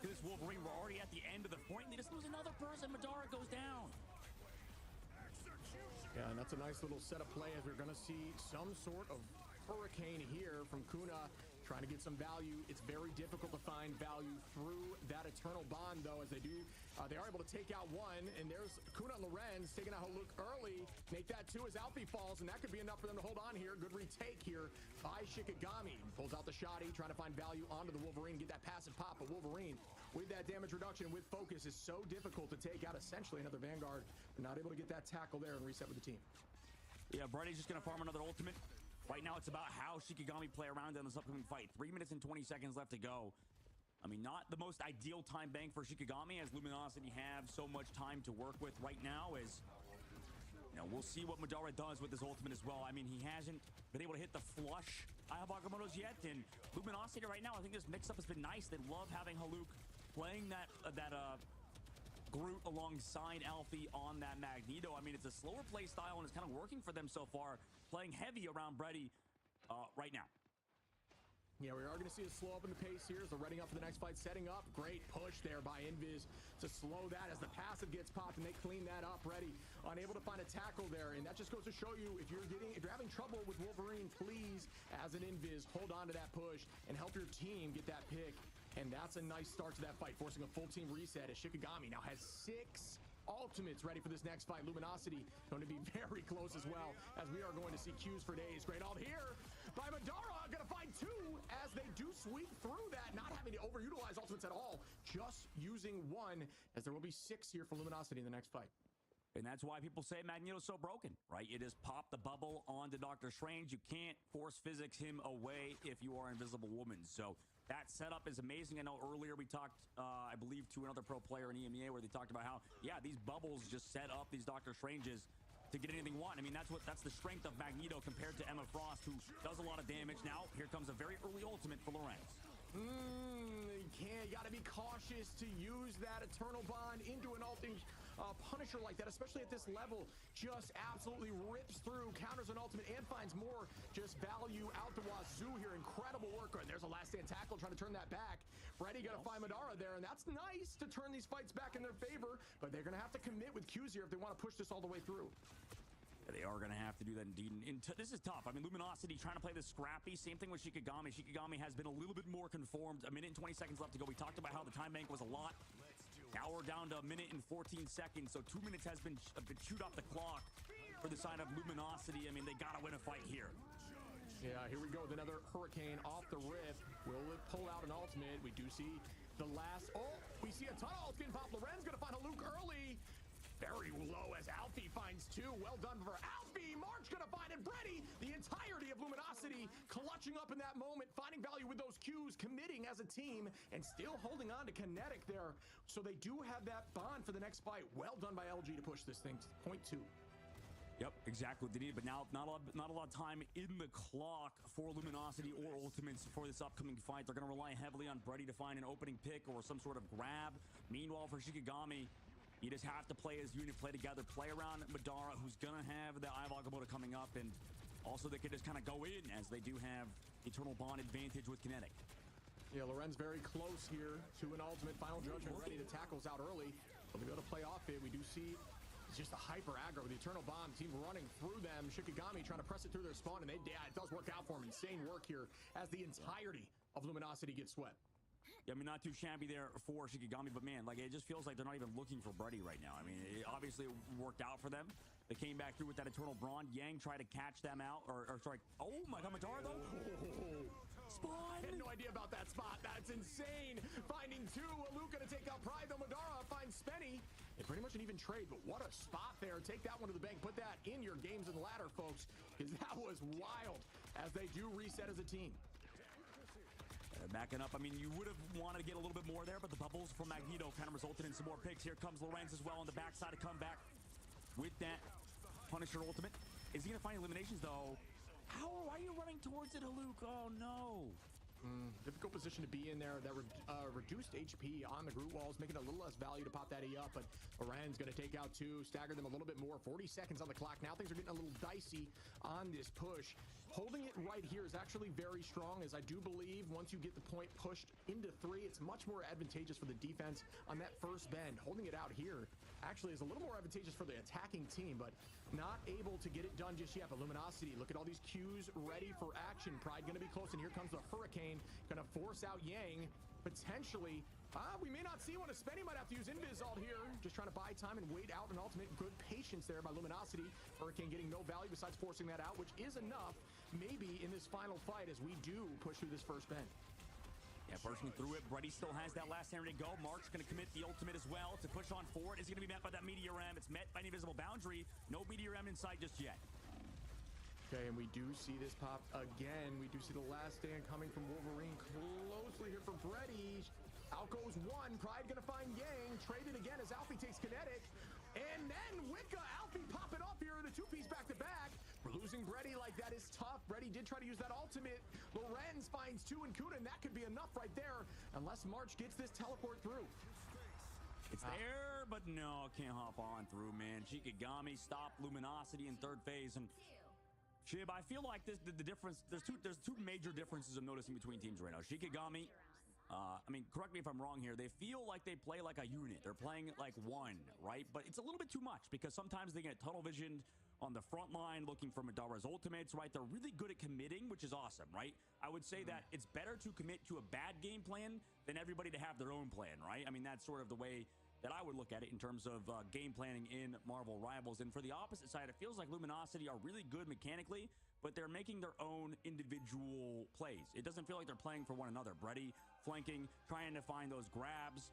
to this Wolverine. We're already at the end of the point, and they just lose another person. Madara goes down. Yeah, and that's a nice little set of play as we're going to see some sort of hurricane here from Kuna, trying to get some value. It's very difficult to find value through that eternal bond, though, as they are able to take out one, and there's Kuna and Lorenz taking out Hallooo early. Make that 2 as Alfie falls, and that could be enough for them to hold on here. Good retake here by Shikigami. Pulls out the shotty, trying to find value onto the Wolverine, get that passive pop, but Wolverine, with that damage reduction, with focus, is so difficult to take out essentially another Vanguard. They're not able to get that tackle there and reset with the team. Yeah, Bredy's just going to farm another ultimate. Right now, it's about how Shikigami play around in this upcoming fight. 3 minutes and 20 seconds left to go. I mean, not the most ideal time bank for Shikigami, as Luminosity have so much time to work with right now. As you know, we'll see what Madara does with his ultimate as well. I mean, he hasn't been able to hit the flush Eye of Agamotto's yet, and Luminosity right now, I think this mix-up has been nice. They love having Hallooo playing that Groot alongside Alfie on that Magneto. I mean, it's a slower play style, and it's kind of working for them so far, playing heavy around Bredy right now. Yeah, we are going to see a slow up in the pace here as they're readying up for the next fight, setting up. Great push there by Invis to slow that as the passive gets popped, and they clean that up. Bredy unable to find a tackle there, and that just goes to show you, if you're having trouble with Wolverine, please, as an Invis, hold on to that push and help your team get that pick. And that's a nice start to that fight, forcing a full team reset as Shikigami now has 6 ultimates ready for this next fight. Luminosity going to be very close as well, as we are going to see queues for days. Great ult here by Madara, going to find 2 as they do sweep through that, not having to overutilize ultimates at all, just using 1, as there will be 6 here for Luminosity in the next fight. And that's why people say Magneto's so broken, right? You just pop the bubble onto Doctor Strange. You can't force physics him away if you are Invisible Woman. So that setup is amazing. I know earlier we talked, I believe, to another pro player in EMEA where they talked about how, yeah, these bubbles just set up these Doctor Stranges to get anything one. I mean, that's the strength of Magneto compared to Emma Frost, who does a lot of damage. Now, here comes a very early ultimate for Lorenz. You gotta be cautious to use that Eternal Bond into an ulting Punisher like that, especially at this level. Just absolutely rips through, counters an ultimate, and finds more just value out the wazoo here. Incredible work. And there's a last stand tackle trying to turn that back. Bredy gonna find Madara there, and that's nice to turn these fights back in their favor, but they're gonna have to commit with Q's here if they want to push this all the way through. They are going to have to do that indeed. This is tough. I mean, Luminosity trying to play this scrappy. Same thing with Shikigami. Shikigami has been a little bit more conformed. A minute and 20 seconds left to go. We talked about how the time bank was a lot. Now we're down to a minute and 14 seconds. So 2 minutes has been chewed off the clock for the side of Luminosity. I mean, they got to win a fight here. Yeah, here we go with another hurricane off the rip. Will it pull out an ultimate? We do see the last. Oh, we see a ton of ultimate pop. Lorenz going to find Hallooo early. Very low as Alfie finds 2. Well done for Alfie. March gonna find it. Bredy, the entirety of Luminosity clutching up in that moment, finding value with those Qs, committing as a team, and still holding on to Kinetic there. So they do have that bond for the next fight. Well done by LG to push this thing to point 2. Yep, exactly what they need, but now not a lot of time in the clock for Luminosity or Ultimates for this upcoming fight. They're going to rely heavily on Brady to find an opening pick or some sort of grab. Meanwhile, for Shikigami, you just have to play as unit, play together, play around Madara, who's going to have the Eye of Agamotto coming up, and also they could just kind of go in as they do have Eternal Bond advantage with Kinetic. Yeah, Lorenz very close here to an ultimate. Final Judgment ready to tackles out early. But they go to play off it. We do see it's just a hyper aggro with the Eternal Bond team running through them. Shikigami trying to press it through their spawn, and it does work out for him. Insane work here as the entirety of Luminosity gets swept. Yeah, I mean, not too shabby there for Shikigami, but man, like, it just feels like they're not even looking for Brady right now. I mean, it obviously worked out for them. They came back through with that Eternal Brawn. Yang tried to catch them out, or sorry. Oh my God, Madara though. Spawn! I had no idea about that spot. That's insane. Finding two. Hallooo gonna take out Pride, though Madara finds Spenny. They pretty much an even trade, but what a spot there. Take that one to the bank. Put that in your games and ladder, folks, because that was wild as they do reset as a team. Backing up, I mean, you would have wanted to get a little bit more there, but the bubbles from Magneto kind of resulted in some more picks. Here comes Lorenz as well on the backside to come back with that Punisher ultimate. Is he going to find eliminations, though? Why are you running towards it, Hallooo? Oh, no. Difficult position to be in there. That reduced HP on the Groot walls, making it a little less value to pop that E up, but Lorenz going to take out two, stagger them a little bit more. 40 seconds on the clock. Now things are getting a little dicey on this push. Holding it right here is actually very strong, as I do believe once you get the point pushed into 3, it's much more advantageous for the defense on that first bend. Holding it out here actually is a little more advantageous for the attacking team, but not able to get it done just yet. But Luminosity, look at all these Qs ready for action. Pride going to be close, and here comes the Hurricane, going to force out Yang. Potentially, we may not see one. Spenny might have to use Invis ult here. Just trying to buy time and wait out an ultimate. Good patience there by Luminosity. Hurricane getting no value besides forcing that out, which is enough, maybe, in this final fight as we do push through this first bend. Yeah, pushing through it. Brady still has that last area to go. Mark's going to commit the ultimate as well to push on forward. Is going to be met by that Meteor M. It's met by an invisible boundary. No Meteor M in sight just yet. Okay, and we do see this pop again. We do see the last stand coming from Wolverine closely here for Brady. Out goes one. Pride gonna find Yang. Traded again as Alfie takes Kinetic. And then Wicca, Alfie popping off here in a two-piece back-to-back. We're losing Brady like that is tough. Brady did try to use that ultimate. Lorenz finds two and Kuna, and that could be enough right there unless March gets this teleport through. It's there, but no, can't hop on through, man. Shikigami stopped Luminosity in third phase, and Shib, I feel like the difference, there's two major differences I'm noticing between teams right now. Shikigami, I mean, correct me if I'm wrong here, they feel like they play like a unit. They're playing like one, right? But it's a little bit too much because sometimes they get tunnel visioned on the front line looking for Madara's ultimates, right? They're really good at committing, which is awesome, right? I would say that it's better to commit to a bad game plan than everybody to have their own plan, right? I mean, that's sort of the way that I would look at it in terms of game planning in Marvel Rivals. And for the opposite side, it feels like Luminosity are really good mechanically, but they're making their own individual plays. It doesn't feel like they're playing for one another. Brady flanking, trying to find those grabs.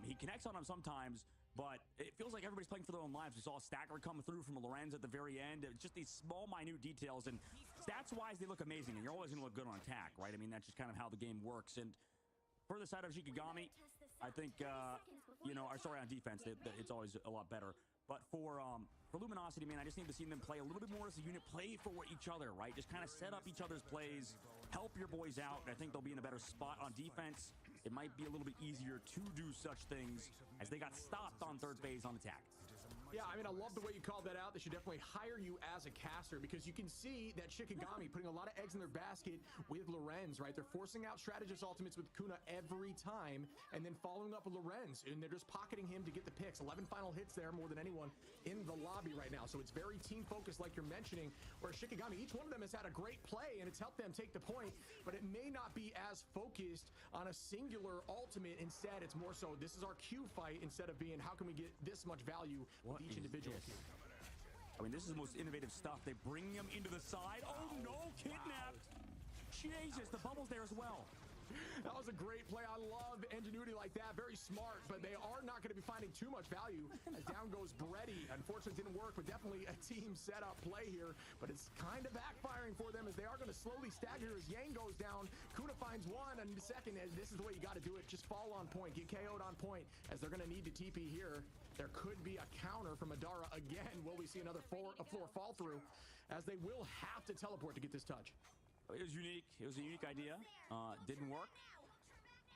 He connects on them sometimes, but it feels like everybody's playing for their own lives. We saw a stacker come through from Lorenz at the very end. It's just these small, minute details, and stats-wise, they look amazing, and you're always going to look good on attack, right? I mean, that's just kind of how the game works. And for the side of Shikigami, I think, you know, sorry, on defense, it's always a lot better. But for Luminosity, man, I just need to see them play a little bit more as a unit, play for each other, right? Just kind of set up each other's plays, help your boys out. I think they'll be in a better spot on defense. It might be a little bit easier to do such things as they got stopped on third phase on attack. Yeah, I mean, I love the way you called that out. They should definitely hire you as a caster because you can see that Shikigami putting a lot of eggs in their basket with Lorenz, right? They're forcing out strategist ultimates with Kuna every time and then following up with Lorenz, and they're just pocketing him to get the picks. 11 final hits there, more than anyone in the lobby right now. So it's very team-focused like you're mentioning, where Shikigami, each one of them has had a great play, and it's helped them take the point, but it may not be as focused on a singular ultimate. Instead, it's more so, this is our Q fight, instead of being, how can we get this much value with each individual Q? I mean, this is the most innovative stuff. They bring him into the side. Oh, no, kidnapped. Jesus, the bubble's there as well. That was a great play. I love ingenuity like that. Very smart, but they are not going to be finding too much value as down goes Breddy. Unfortunately, it didn't work, but definitely a team setup play here. But it's kind of backfiring for them as they are going to slowly stagger as Yang goes down. Kuna finds one, and the second, this is the way you got to do it. Just fall on point, get KO'd on point, as they're going to need to TP here. There could be a counter from Adara again. Will we see another floor fall through, as they will have to teleport to get this touch? It was unique. It was a unique idea. Didn't work.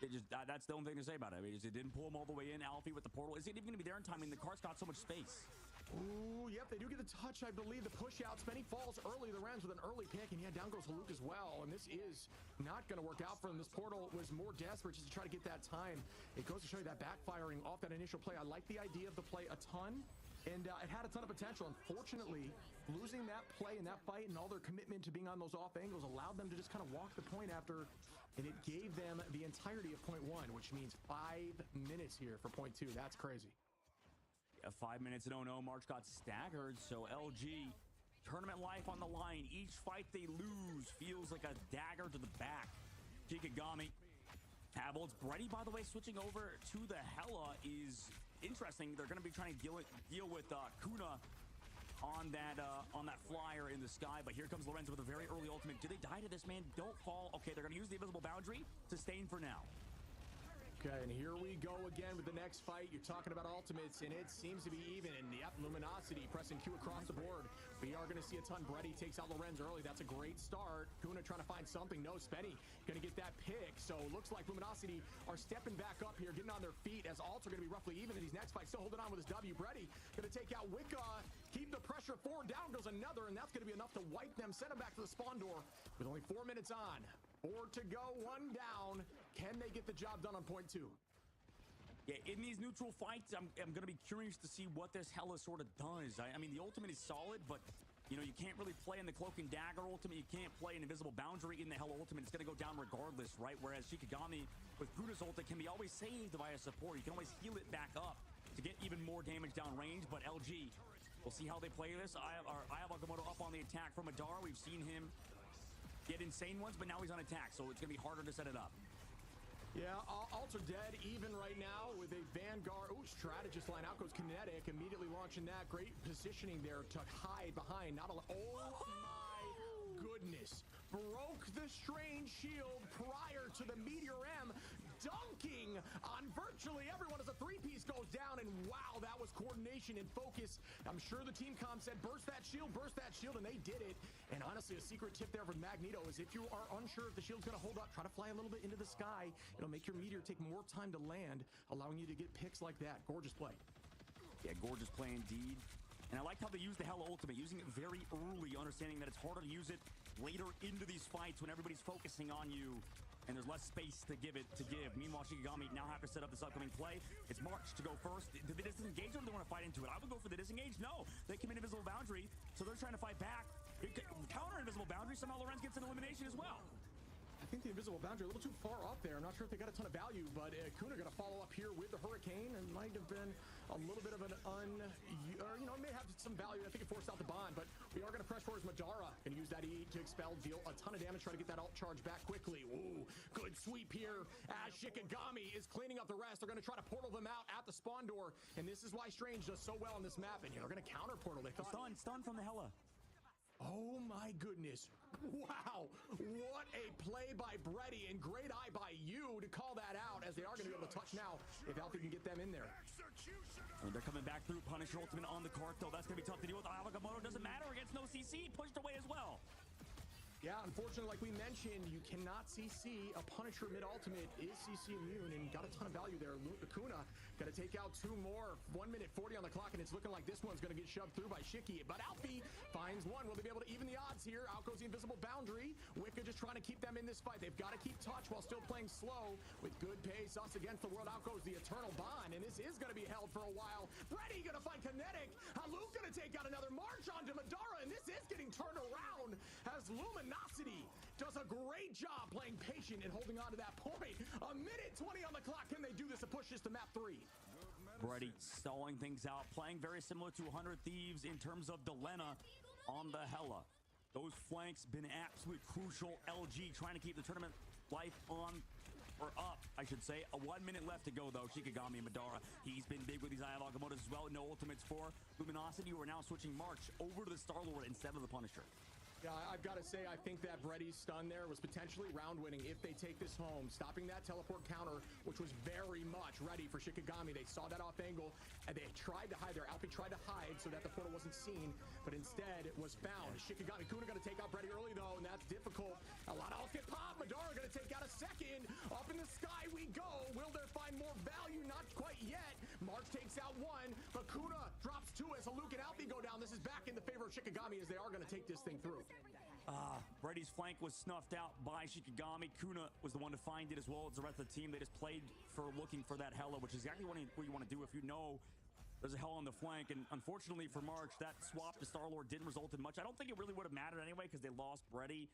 It just that's the only thing to say about it. I mean, it didn't pull him all the way in. Alfie with the portal. Is it even going to be there in time? I mean, the cart's got so much space. Ooh, yep, they do get the touch, I believe. The push out. Spenny falls early. The Rams with an early pick, and yeah, down goes hallooo as well. And this is not going to work out for him. This portal was more desperate just to try to get that time. It goes to show you that backfiring off that initial play. I like the idea of the play a ton. And it had a ton of potential. Unfortunately, losing that play and that fight and all their commitment to being on those off angles allowed them to just kind of walk the point after, and it gave them the entirety of point one, which means 5 minutes here for point two. That's crazy. Yeah, 5 minutes and 0-0. March got staggered, so LG, tournament life on the line. Each fight they lose feels like a dagger to the back. Shikigami, Havel's. Breddy, by the way, switching over to the Hella is interesting. They're going to be trying to deal with Kuna on that flyer in the sky, but here comes Lorenzo with a very early ultimate. Do they die to this, man? Don't fall. Okay, they're going to use the invisible boundary to sustain for now. Okay, and here we go again with the next fight. You're talking about ultimates, and it seems to be even. And yep, Luminosity pressing Q across the board. We are going to see a ton. Breddy takes out Lorenz early. That's a great start. Kuna trying to find something. No, Spenny going to get that pick. So it looks like Luminosity are stepping back up here, getting on their feet, as Alts are going to be roughly even in these next fights. Still holding on with his W. Breddy going to take out Wicca. Keep the pressure forward. Down goes another, and that's going to be enough to wipe them. Send them back to the spawn door with only 4 minutes on. 4 to go, 1 down. Can they get the job done on point two? Yeah, in these neutral fights, I'm going to be curious to see what this Hella sort of does. I mean, the ultimate is solid, but, you know, you can't really play in the Cloak and Dagger ultimate. You can't play an invisible boundary in the Hella ultimate. It's going to go down regardless, right? Whereas Shikigami with Kuna's ult, it can be always saved by a support. You can always heal it back up to get even more damage down range. But LG, we'll see how they play this. I have Okamoto up on the attack from Adara. We've seen him get insane ones, but now he's on attack, so it's going to be harder to set it up. Yeah, Alts are dead even right now with a Vanguard. Ooh, strategist line out goes Kinetic, immediately launching that. Great positioning there to hide behind. Not a. Oh my goodness. Broke the strange shield prior to the Meteor M, dunking on virtually everyone as a three-piece goes down. And wow, that was coordination and focus. I'm sure the team comm said, burst that shield, and they did it. And honestly, a secret tip there from Magneto is if you are unsure if the shield's going to hold up, try to fly a little bit into the sky. It'll make your Meteor take more time to land, allowing you to get picks like that. Gorgeous play. Yeah, gorgeous play indeed. And I like how they use the Hella ultimate, using it very early, understanding that it's harder to use it later into these fights when everybody's focusing on you and there's less space to give. Meanwhile, Shikigami now have to set up this upcoming play. It's March to go first. Did they disengage or do they want to fight into it? I would go for the disengage. No, they commit invisible boundary, so they're trying to fight back. Counter invisible boundary, somehow Lorenz gets an elimination as well. I think the invisible boundary a little too far up there. I'm not sure if they got a ton of value, but Kuna going to follow up here with the Hurricane, and might have been a little bit of an may have some value. I think it forced out the bond, but we are going to press towards Madara. Going to use that E to expel, deal a ton of damage, try to get that alt charge back quickly. Ooh, good sweep here as Shikigami is cleaning up the rest. They're going to try to portal them out at the spawn door, and this is why Strange does so well on this map, and they're going to counter portal. They thought stun from the Hella. Oh my goodness. Wow. What a play by Breddy, and great eye by you to call that out, as they are going to be able to touch now if Alfie can get them in there. And they're coming back through. Punisher ultimate on the cart, though. That's going to be tough to deal with. Okamoto doesn't matter against no CC. Pushed away as well. Yeah, unfortunately, like we mentioned, you cannot CC. A Punisher mid-ultimate is CC immune, and got a ton of value there. Kuna got to take out 2 more. 1 minute 40 on the clock, and it's looking like this one's going to get shoved through by Shiki. But Alfie finds one. Will they be able to even the odds here? Out goes the invisible boundary. Wicca just trying to keep them in this fight. They've got to keep touch while still playing slow with good pace. Us against the world. Out goes the Eternal Bond, and this is going to be held for a while. Breddy going to find Kinetic. hallooo going to take out another March onto Madara, and this is getting turned around as Luminosity does a great job playing patient and holding on to that point. A minute 20 on the clock. Can they do this to push this to map 3? Breddy stalling things out, playing very similar to 100 Thieves in terms of Delena on the Hella. Those flanks been absolutely crucial. LG trying to keep the tournament life on or up, I should say. 1 minute left to go, though. Shikigami and Madara, he's been big with these Eye of Agamottos as well. No ultimates for Luminosity, who are now switching March over to the Star-Lord instead of the Punisher. Yeah, I've got to say, I think that Breddy's stun there was potentially round-winning if they take this home. Stopping that teleport counter, which was very much ready for Shikigami. They saw that off angle, and they tried to hide there. Alfie tried to hide so that the portal wasn't seen, but instead it was found. Shikigami Kuna going to take out Breddy early, though, and that's difficult. A lot of ults get popped. Madara going to take out a second. Up in the sky we go. Will there find more value? Not quite yet. March takes out one, but Kuna drops two as Haluk and Alfie go down. This is back in the favor of Shikigami as they are going to take this thing through. Breddy's flank was snuffed out by Shikigami. Kuna was the one to find it as well as the rest of the team. They just played for looking for that Hella, which is exactly what you want to do if you know there's a Hella on the flank. And unfortunately for March, that swap to Star-Lord didn't result in much. I don't think it really would have mattered anyway because they lost Breddy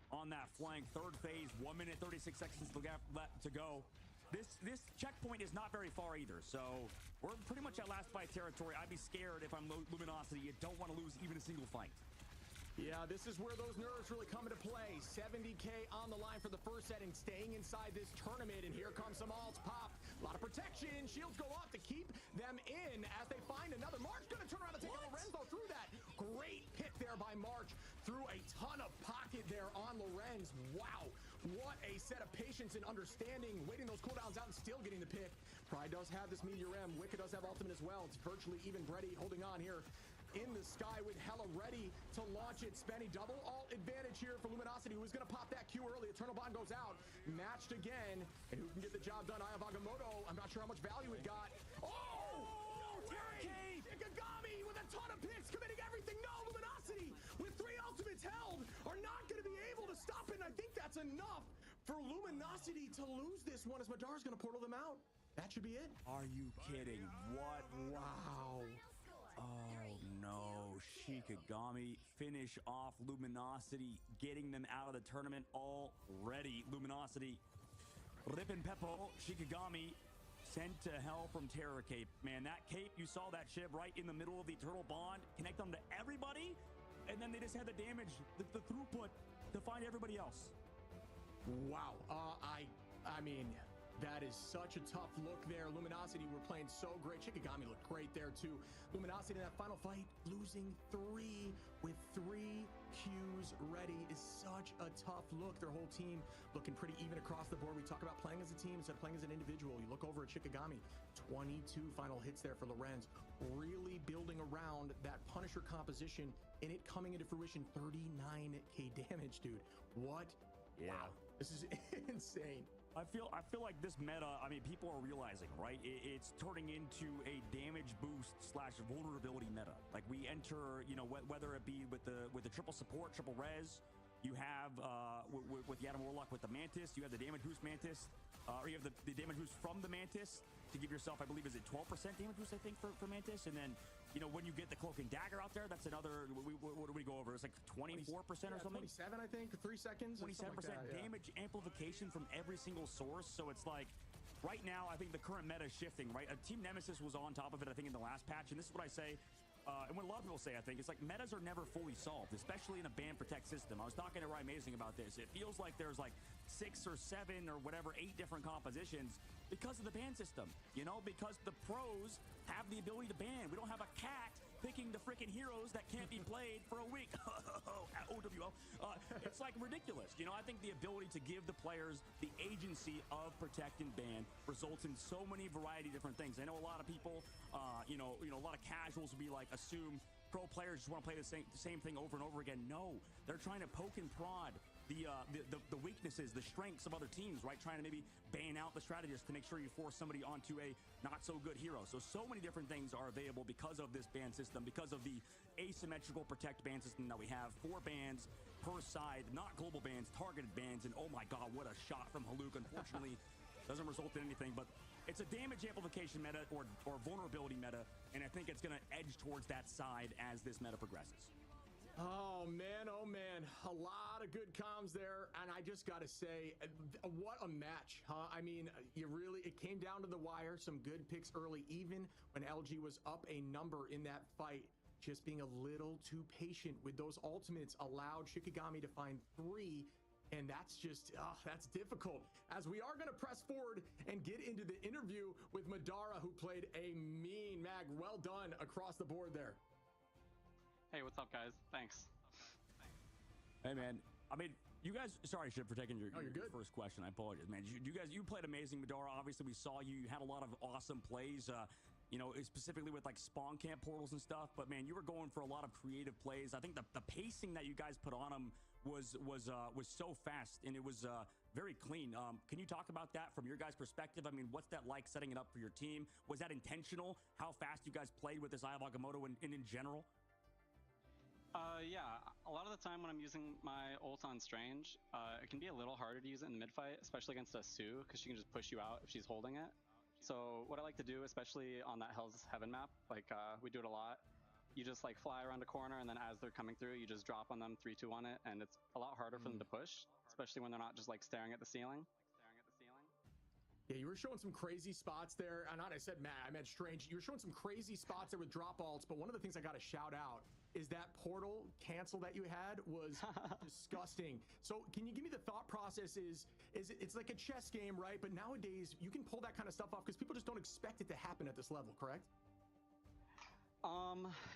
on that flank. Third phase, 1 minute, 36 seconds to go. This checkpoint is not very far either, so we're pretty much at last fight territory. I'd be scared if I'm Luminosity. You don't want to lose even a single fight. Yeah, this is where those nerves really come into play. 70K on the line for the first set and staying inside this tournament. And here comes some alts pop. A lot of protection. Shields go off to keep them in as they find another. March going to turn around and take a Lorenzo through that. Great pick there by March. Through a ton of pocket there on Lorenz. Wow. What a set of patience and understanding. Waiting those cooldowns out and still getting the pick. Pride does have this Meteor M. Wicca does have ultimate as well. It's virtually even. Breddy holding on here in the sky with Hella ready to launch it. Spenny double alt advantage here for Luminosity, who is going to pop that Q early. Eternal Bond goes out. Matched again. And who can get the job done? Eye of Agamotto. I'm not sure how much value it got. Oh! Shikigami with a ton of picks, committing everything. No, Luminosity with 3 ultimates held are not going to be able to stop it. And I think that's enough for Luminosity to lose this one as Madara's going to portal them out. That should be it. Are you kidding? What? Wow. Oh no, Shikigami finish off Luminosity, getting them out of the tournament already. Luminosity, Rip and Peppo, Shikigami sent to hell from Terror Cape. Man, that cape, you saw that ship right in the middle of the Eternal Bond, connect them to everybody, and then they just had the damage, the throughput to find everybody else. Wow. I mean, that is such a tough look there. Luminosity were playing so great. Shikigami looked great there too. Luminosity in that final fight, losing 3 with 3 Qs ready is such a tough look. Their whole team looking pretty even across the board. We talk about playing as a team instead of playing as an individual. You look over at Shikigami, 22 final hits there for Lorenz. Really building around that Punisher composition and it coming into fruition. 39k damage, dude. What? Yeah. Wow. This is insane. I feel like this meta, I mean, people are realizing, right? It's turning into a damage boost / vulnerability meta. Like we enter, you know, whether it be with the triple support, triple res, you have with the Adam Warlock with the Mantis, you have the damage boost Mantis, or you have the damage boost from the Mantis to give yourself, I believe, is it 12% damage boost, I think, for Mantis? And then, you know, when you get the Cloak and Dagger out there, that's another, what do we go over? It's like 24% or something? 27, I think, 3 seconds. 27% like that, yeah. damage amplification from every single source. So it's like, right now, I think the current meta is shifting, right? Team Nemesis was on top of it, I think, in the last patch. And this is what I say, and what a lot of people say, I think, it's like metas are never fully solved, especially in a ban protect system. I was talking to Ryan Amazing about this. It feels like there's like 6 or 7 or whatever, 8 different compositions because of the ban system, you know, because the pros have the ability to ban. We don't have a cat picking the freaking heroes that can't be played for a week. OWL. It's like ridiculous. You know, I think the ability to give the players the agency of protect and ban results in so many variety of different things. I know a lot of people, you know, a lot of casuals will be like, assume pro players just want to play the same thing over and over again. No, they're trying to poke and prod the weaknesses, the strengths of other teams, right? Trying to maybe ban out the strategist to make sure you force somebody onto a not so good hero. So many different things are available because of this ban system, because of the asymmetrical protect ban system that we have. 4 bans per side, not global bans, targeted bans. And oh my God, what a shot from Haluk. Unfortunately, doesn't result in anything, but it's a damage amplification meta or vulnerability meta. And I think it's going to edge towards that side as this meta progresses. Oh man, a lot of good comms there, and I just gotta say, what a match, huh? I mean, it came down to the wire. Some good picks early, even when LG was up a number in that fight. Just being a little too patient with those ultimates allowed Shikigami to find 3 And that's just, that's difficult. As we are going to press forward and get into the interview with Madara, who played a mean mag. Well done across the board there. Hey, what's up, guys? Thanks. Hey, man. I mean, you guys, sorry, Ship, for taking your first question. I apologize, man. You played amazing, Madara. Obviously, we saw you had a lot of awesome plays, you know, specifically with like spawn camp portals and stuff. But man, you were going for a lot of creative plays. I think the pacing that you guys put on them was so fast, and it was very clean. Can you talk about that from your guys' perspective? I mean, what's that like setting it up for your team? Was that intentional? How fast you guys played with this Eye of Agamotto and in general? Yeah, a lot of the time when I'm using my ult on Strange, it can be a little harder to use it in the mid fight, especially against a Sue, because she can just push you out if she's holding it. So what I like to do, especially on that Hell's Heaven map, like we do it a lot, you just like fly around a corner, and then as they're coming through, you just drop on them 3-2 on it, and it's a lot harder for them to push, especially when they're not just like staring at the ceiling. Yeah, you were showing some crazy spots there. Not I said Matt, I meant Strange. You were showing some crazy spots there with drop alts, but one of the things I got to shout out is that portal cancel that you had was disgusting. So can you give me the thought process it's like a chess game, right? But nowadays you can pull that kind of stuff off because people just don't expect it to happen at this level, correct?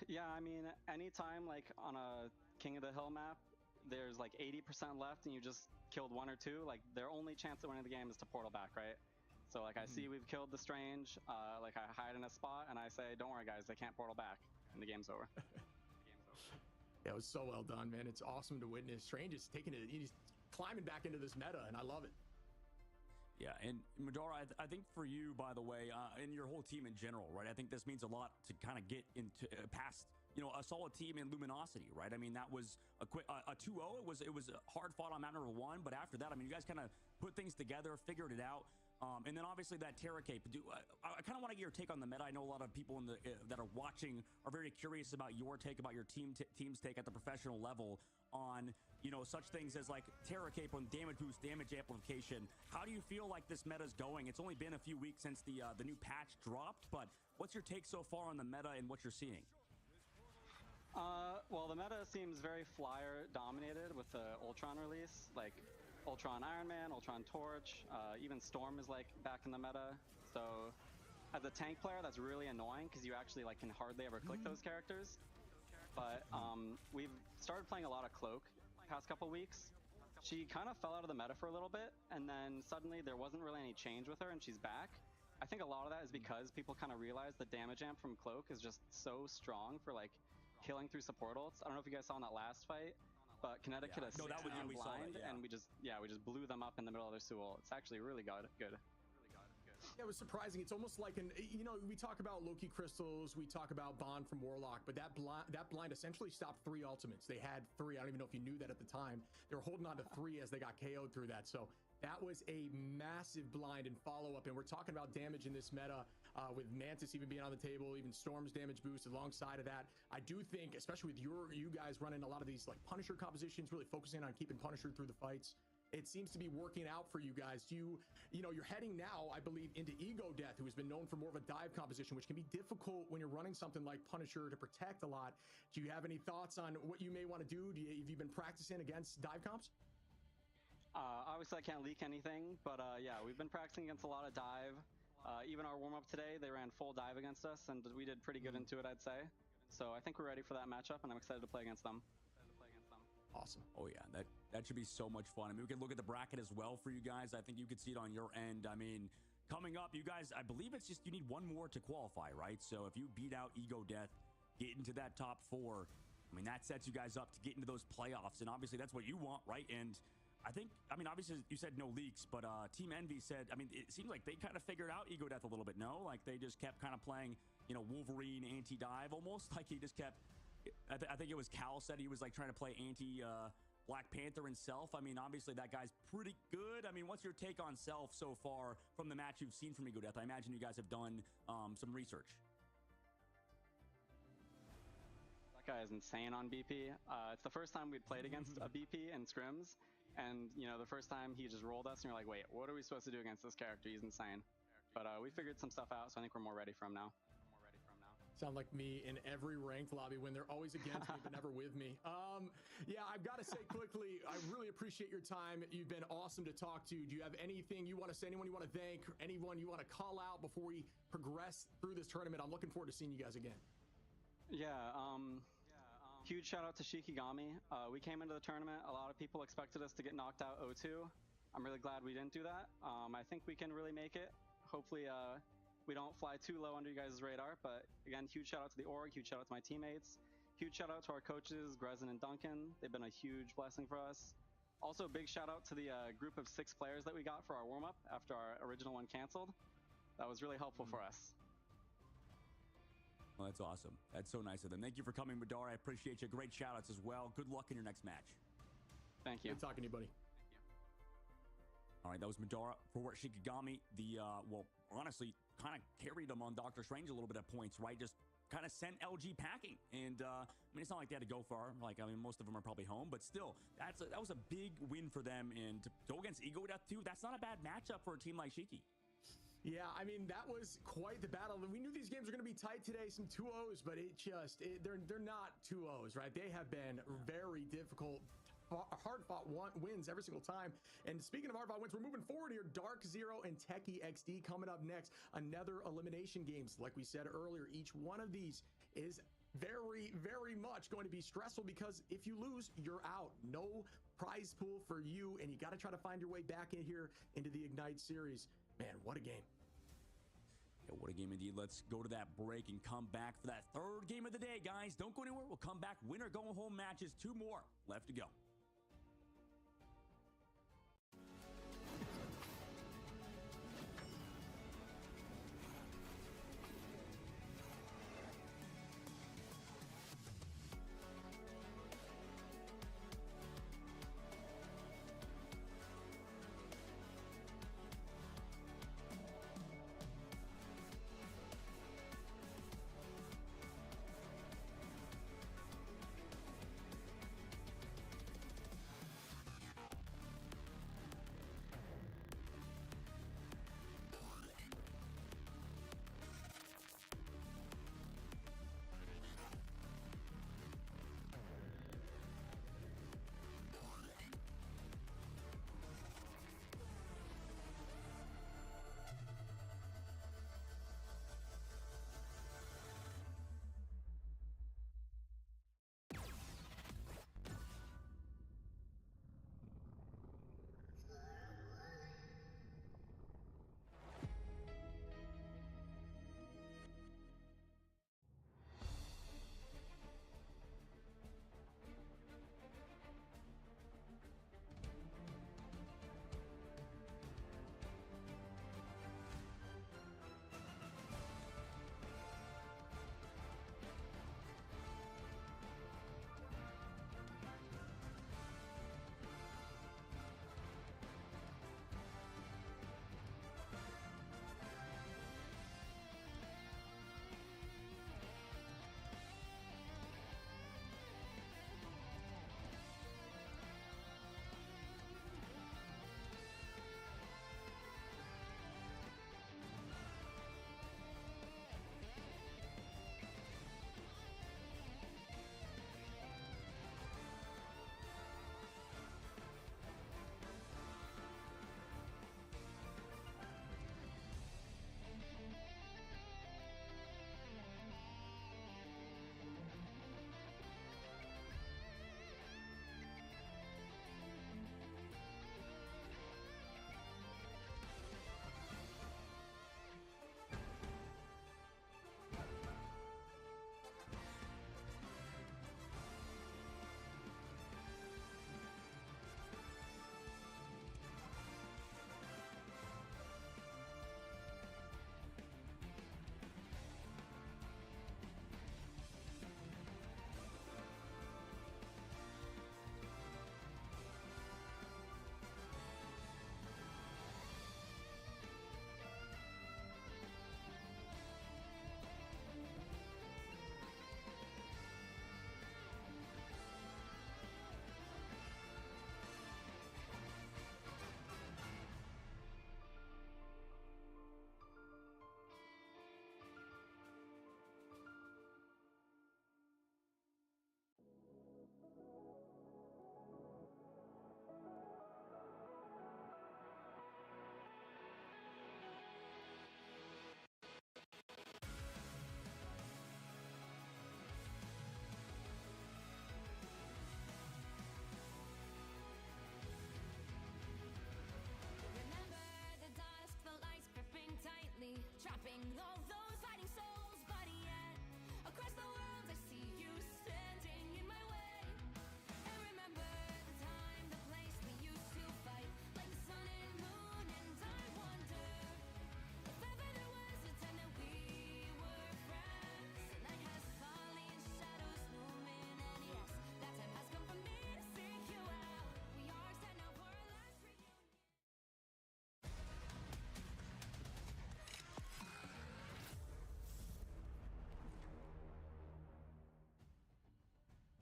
Yeah, I mean, anytime like on a King of the Hill map, there's like 80% left and you just killed 1 or 2, like their only chance of winning the game is to portal back, right? So like I see we've killed the Strange, like I hide in a spot and I say, don't worry guys, they can't portal back, and the game's over. Yeah, it was so well done, man. It's awesome to witness. Strange is taking it, he's climbing back into this meta, and I love it. Yeah, and Madara, I think for you, by the way, and your whole team in general, right? I think this means a lot to kind of get into past, you know, a solid team in Luminosity, right? I mean, that was a quick a 2-0. It was hard fought on map number 1, but after that, I mean, you guys kind of put things together, figured it out. And then obviously that Terra Cape. I kind of want to get your take on the meta. I know a lot of people in the that are watching are very curious about your take, about your team's take at the professional level on, you know, such things as like Terra Cape on damage boost, damage amplification. How do you feel like this meta's going? It's only been a few weeks since the new patch dropped, but what's your take so far on the meta and what you're seeing? Well, the meta seems very flyer dominated with the Ultron release, like Ultron Iron Man, Ultron Torch, even Storm is like back in the meta. So as a tank player, that's really annoying because you actually like can hardly ever click those characters. But we've started playing a lot of Cloak past couple weeks. She kind of fell out of the meta for a little bit, and then suddenly there wasn't really any change with her, and she's back. I think a lot of that is because people kind of realize the damage amp from Cloak is just so strong for like killing through support ults. I don't know if you guys saw in that last fight, but Kinetic hit a 6 blind, and we just blew them up in the middle of their Sewell. It's actually really good. Yeah, it was surprising. It's almost like you know, we talk about Loki crystals, we talk about Bond from Warlock, but that blind essentially stopped 3 ultimates. They had 3. I don't even know if you knew that at the time. They were holding on to 3 as they got KO'd through that. So that was a massive blind and follow-up, and we're talking about damage in this meta with Mantis even being on the table, even Storm's damage boost alongside of that. I do think, especially with you guys running a lot of these like Punisher compositions, really focusing on keeping Punisher through the fights, it seems to be working out for you guys. You know, you're heading now, I believe, into Ego Death, who has been known for more of a dive composition, which can be difficult when you're running something like Punisher to protect a lot. Do you have any thoughts on what you may want to do? Have you been practicing against dive comps? Obviously, I can't leak anything, but yeah, we've been practicing against a lot of dive. Even our warm-up today, they ran full dive against us, and we did pretty good into it, I'd say. So I think we're ready for that matchup, and I'm excited to play against them. Awesome. Oh yeah, that should be so much fun. I mean, we can look at the bracket as well for you guys. I think you could see it on your end. I mean, coming up, you guys, I believe it's just you need 1 more to qualify, right? So if you beat out Ego Death, get into that top 4, I mean, that sets you guys up to get into those playoffs, and obviously that's what you want, right? And I mean, obviously you said no leaks, but Team Envy said, I mean, it seems like they kind of figured out Ego Death a little bit, no? Like they just kept kind of playing, you know, Wolverine anti-dive almost, like he just kept, I think it was Cal said he was like trying to play Black Panther and Self. I mean, obviously that guy's pretty good. I mean, what's your take on Self so far from the match you've seen from Ego Death? I imagine you guys have done some research. That guy is insane on BP. It's the first time we'd played against a BP in scrims, and you know, the first time he just rolled us, and you're like, wait, what are we supposed to do against this character? He's insane. But we figured some stuff out, so I think we're more ready for him now. Sound like me in every ranked lobby when they're always against me, but never with me. Yeah, I've got to say quickly, I really appreciate your time. You've been awesome to talk to. Do you have anything you want to say, anyone you want to thank, or anyone you want to call out before we progress through this tournament? I'm looking forward to seeing you guys again. Yeah, huge shout out to Shikigami. We came into the tournament, a lot of people expected us to get knocked out 0-2. I'm really glad we didn't do that. I think we can really make it. Hopefully, we don't fly too low under you guys' radar, but again, huge shout out to the org, huge shout out to my teammates, huge shout out to our coaches, Grezin and Duncan. They've been a huge blessing for us. Also, big shout out to the group of 6 players that we got for our warm-up after our original one canceled. That was really helpful for us. Well, that's awesome. That's so nice of them. Thank you for coming, Madara. I appreciate you. Great shout outs as well. Good luck in your next match. Thank you. Good talking to you, buddy. All right, that was Madara for Shikigami. The, well, honestly, kind of carried him on Doctor Strange a little bit at points, right? Just kind of sent LG packing. And, I mean, it's not like they had to go far. Like, I mean, most of them are probably home, but still, that was a big win for them. And to go against Ego Death, too, that's not a bad matchup for a team like Shiki. Yeah, I mean, that was quite the battle. We knew these games were going to be tight today, some 2-0s, but they're not 2-0s, right? They have been very difficult, hard-fought wins every single time. And speaking of hard-fought wins, we're moving forward here. Dark Zero and Techie XD coming up next. Another elimination games. Like we said earlier, each one of these is very, very much going to be stressful because if you lose, you're out. No prize pool for you, and you got to try to find your way back in here into the Ignite series. Man, what a game. Yeah, what a game indeed. Let's go to that break and come back for that 3rd game of the day, guys. Don't go anywhere. We'll come back. Winner go home matches. 2 more left to go.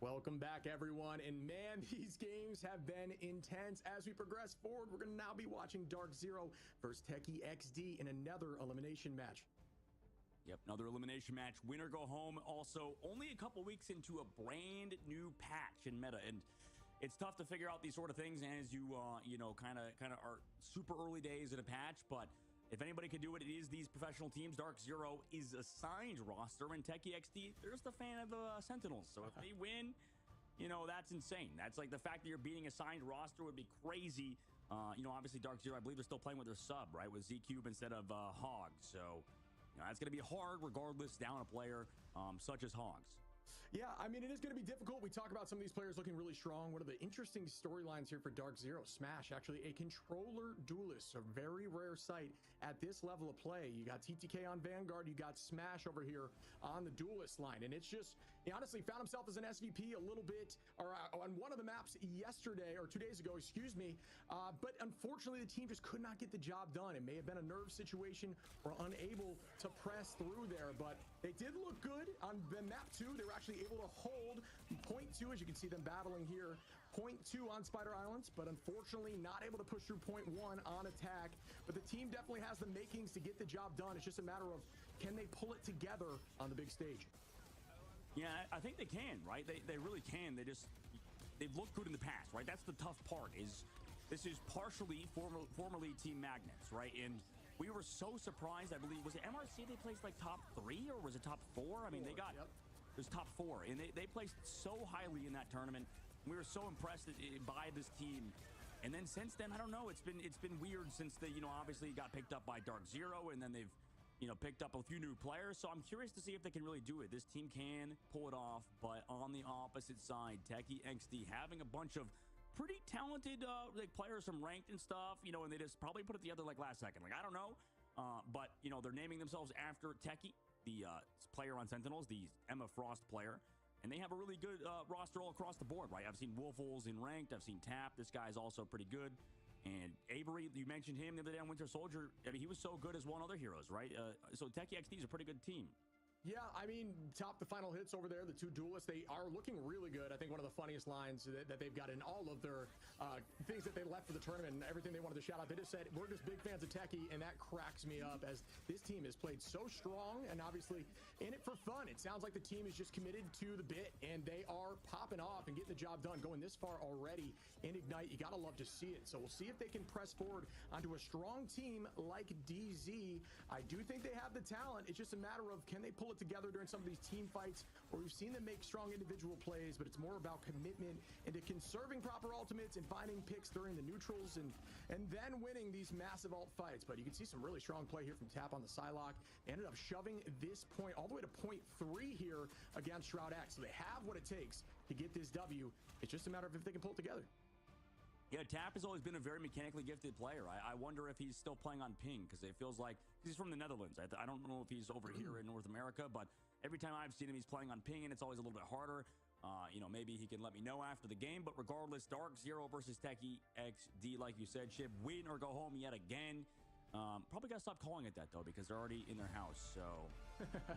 Welcome back, everyone. And man, these games have been intense. As we progress forward, we're going to now be watching Dark Zero versus Techie XD in another elimination match. Yep, another elimination match. Winner go home. Also, only a couple weeks into a brand new patch in meta, and it's tough to figure out these sort of things as you, kind of are super early days in a patch. But if anybody can do it, it is these professional teams. Dark Zero is assigned roster, and Techie XD, they're just a fan of Sentinels. So if they win, that's insane. That's like the fact that you're beating assigned roster would be crazy. Obviously Dark Zero, I believe they're still playing with their sub, right, with Z-Cube instead of Hog. So that's going to be hard regardless, down a player such as Hogs. Yeah, I mean, it is going to be difficult. We talk about some of these players looking really strong. One of the interesting storylines here for Dark Zero, Smash, actually a controller duelist, a very rare sight at this level of play. You got TTK on Vanguard, you got Smash over here on the duelist line, and it's just, he honestly found himself as an SVP a little bit, or on one of the maps yesterday, or 2 days ago, excuse me, but unfortunately the team just could not get the job done. It may have been a nerve situation or unable to press through there, but they did look good on the map 2. They were actually able to hold point 2, as you can see them battling here. Point 2 on Spider Islands, but unfortunately not able to push through point 1 on attack. But the team definitely has the makings to get the job done. It's just a matter of, can they pull it together on the big stage? Yeah, I think they can, right? They really can. They've looked good in the past, right? That's the tough part, is this is partially formerly Team Magnets, right? And we were so surprised. I believe, was it MRC they placed like top 3 or was it top 4? I mean, they got, it was top 4, and they placed so highly in that tournament. We were so impressed by this team. And then since then, I don't know, it's been weird since they, obviously got picked up by Dark Zero, and then they've, picked up a few new players. So I'm curious to see if they can really do it. This team can pull it off, but on the opposite side, Techie XD having a bunch of pretty talented players from ranked and stuff, and they just probably put it together like last second. Like, I don't know. But, they're naming themselves after Techie, the player on Sentinels, the Emma Frost player. And they have a really good roster all across the board, right? I've seen Wolfles in ranked. I've seen Tap. This guy's also pretty good. And Avery, you mentioned him the other day on Winter Soldier. I mean, he was so good as one other heroes, right? So Techie XD is a pretty good team. Yeah, I mean, top the final hits over there, the two duelists, they are looking really good. I think one of the funniest lines that they've got in all of their things that they left for the tournament and everything they wanted to shout out, they just said, we're just big fans of Techie, and that cracks me up as this team has played so strong and obviously in it for fun. It sounds like the team is just committed to the bit, and they are popping off and getting the job done, going this far already in Ignite. You got to love to see it. So we'll see if they can press forward onto a strong team like DZ. I do think they have the talent. It's just a matter of, can they pull it together during some of these team fights where we've seen them make strong individual plays, but it's more about commitment into conserving proper ultimates and finding picks during the neutrals and then winning these massive ult fights. But you can see some really strong play here from Tap on the Psylocke. They ended up shoving this point all the way to point 3 here against Shroud X. So they have what it takes to get this W. It's just a matter of if they can pull it together. Yeah, Tap has always been a very mechanically gifted player. I wonder if he's still playing on ping, because it feels like he's from the Netherlands. I don't know if he's over here in North America, but every time I've seen him, he's playing on ping, and it's always a little bit harder. Maybe he can let me know after the game, but regardless, Dark Zero versus Techie XD, like you said, Shib, win or go home yet again. Probably got to stop calling it that, though, because they're already in their house, so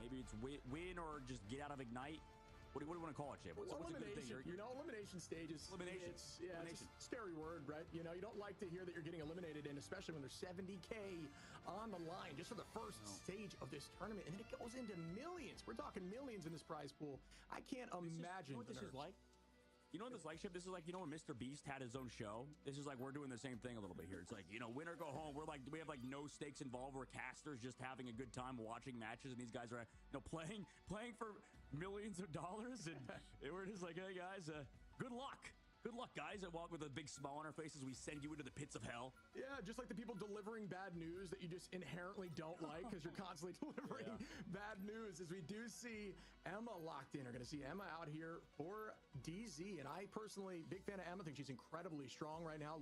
maybe it's win or just get out of Ignite. What do you want to call it, Chip? What's a good thing? Elimination stages. Elimination. It's a scary word, right? You don't like to hear that you're getting eliminated, and especially when there's 70K on the line just for the first stage of this tournament, and then it goes into millions. We're talking millions in this prize pool. I can't imagine. You know what this is like? You know what this is like, Chip? This is like, when Mr. Beast had his own show. This is like we're doing the same thing a little bit here. It's like, win or go home. We have like no stakes involved. We're casters just having a good time watching matches, and these guys are playing for millions of dollars, and we're just like, hey guys, good luck. Good luck, guys. I walk with a big smile on our faces. We send you into the pits of hell. Yeah, just like the people delivering bad news that you just inherently don't like because you're constantly delivering bad news. As we do see Emma locked in. We're going to see Emma out here for DZ. And I personally, big fan of Emma. I think she's incredibly strong right now.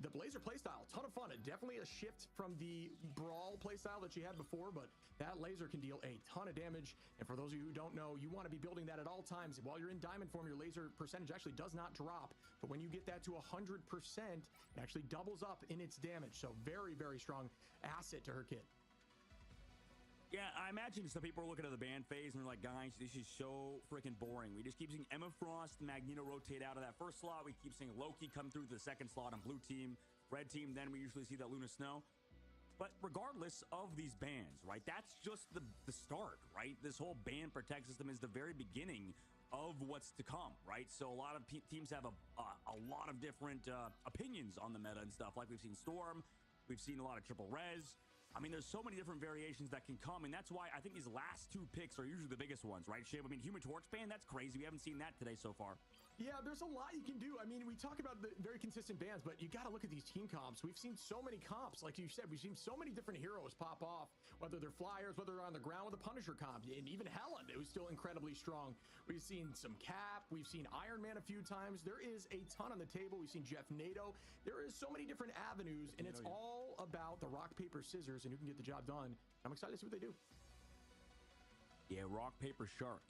The Blazer playstyle, ton of fun. Definitely a shift from the Brawl playstyle that she had before, but that laser can deal a ton of damage. And for those of you who don't know, you want to be building that at all times. While you're in diamond form, your laser percentage actually does not drop. But when you get that to 100%, it actually doubles up in its damage. So very, very strong asset to her kit. Yeah, I imagine some people are looking at the ban phase and they're like, guys, this is so freaking boring. We just keep seeing Emma Frost, Magneto rotate out of that first slot. We keep seeing Loki come through the second slot on blue team, red team. Then we usually see that Luna Snow. But regardless of these bans, right, that's just the start, right? This whole ban protect system is the very beginning of what's to come, right? So a lot of teams have a lot of different opinions on the meta and stuff. Like we've seen Storm, we've seen a lot of triple res. I mean, there's so many different variations that can come, and that's why I think these last two picks are usually the biggest ones, right, Shiv? I mean, Human Torch ban, that's crazy. We haven't seen that today so far. Yeah, there's a lot you can do. I mean, we talk about the very consistent bans, but you got to look at these team comps. We've seen so many comps. Like you said, we've seen so many different heroes pop off, whether they're flyers, whether they're on the ground with a Punisher comp, and even Helen, it was still incredibly strong. We've seen some Cap. We've seen Iron Man a few times. There is a ton on the table. We've seen Jeff NATO. There is so many different avenues, and it's all about the rock, paper, scissors, and who can get the job done. I'm excited to see what they do. Yeah, rock, paper, shark.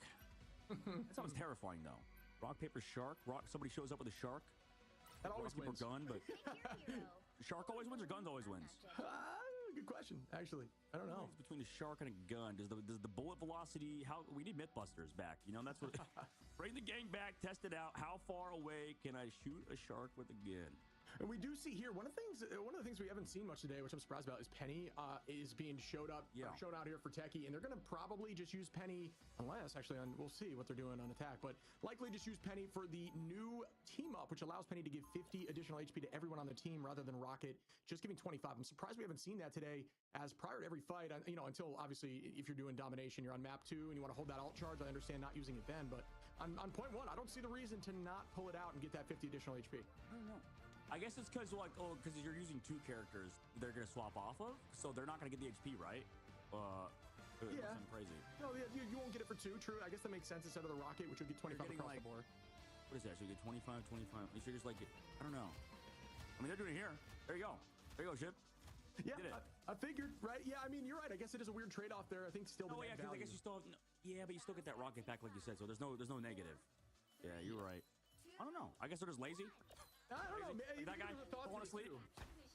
That sounds terrifying, though. Rock, paper, shark. Somebody shows up with a shark. That always wins. Gun, but shark always wins or guns always wins? Good question. Actually, I don't know. It's between a shark and a gun. Does the bullet velocity? How we need Mythbusters back? You know, that's what. Bring the gang back. Test it out. How far away can I shoot a shark with a gun? And we do see here one of the things we haven't seen much today, which I'm surprised about, is Penny is being shown out here for Techie, and they're going to probably just use Penny, unless actually we'll see what they're doing on attack, but likely just use Penny for the new team up, which allows Penny to give 50 additional HP to everyone on the team rather than Rocket just giving 25. I'm surprised we haven't seen that today, as prior to every fight, you know, until obviously if you're doing domination, you're on map 2 and you want to hold that alt charge. I understand not using it then, but on point 1, I don't see the reason to not pull it out and get that 50 additional HP. I don't know. I guess it's because because you're using 2 characters, they're gonna swap off of, so they're not gonna get the HP, right? Yeah, crazy. No, you won't get it for 2. True, I guess that makes sense instead of the Rocket, which would get 25 across the board. What is that? So you get 25. You should just like I don't know. I mean, they're doing it here. There you go. There you go, Chip. Yeah, I figured, right? Yeah, I mean, you're right. I guess it is a weird trade-off there. I think still. Oh yeah, because I guess you still have. Yeah, but you still get that Rocket back, like you said. So there's no negative. Yeah, you're right. I don't know. I guess they're just lazy. I don't know. Maybe that guy don't want to sleep.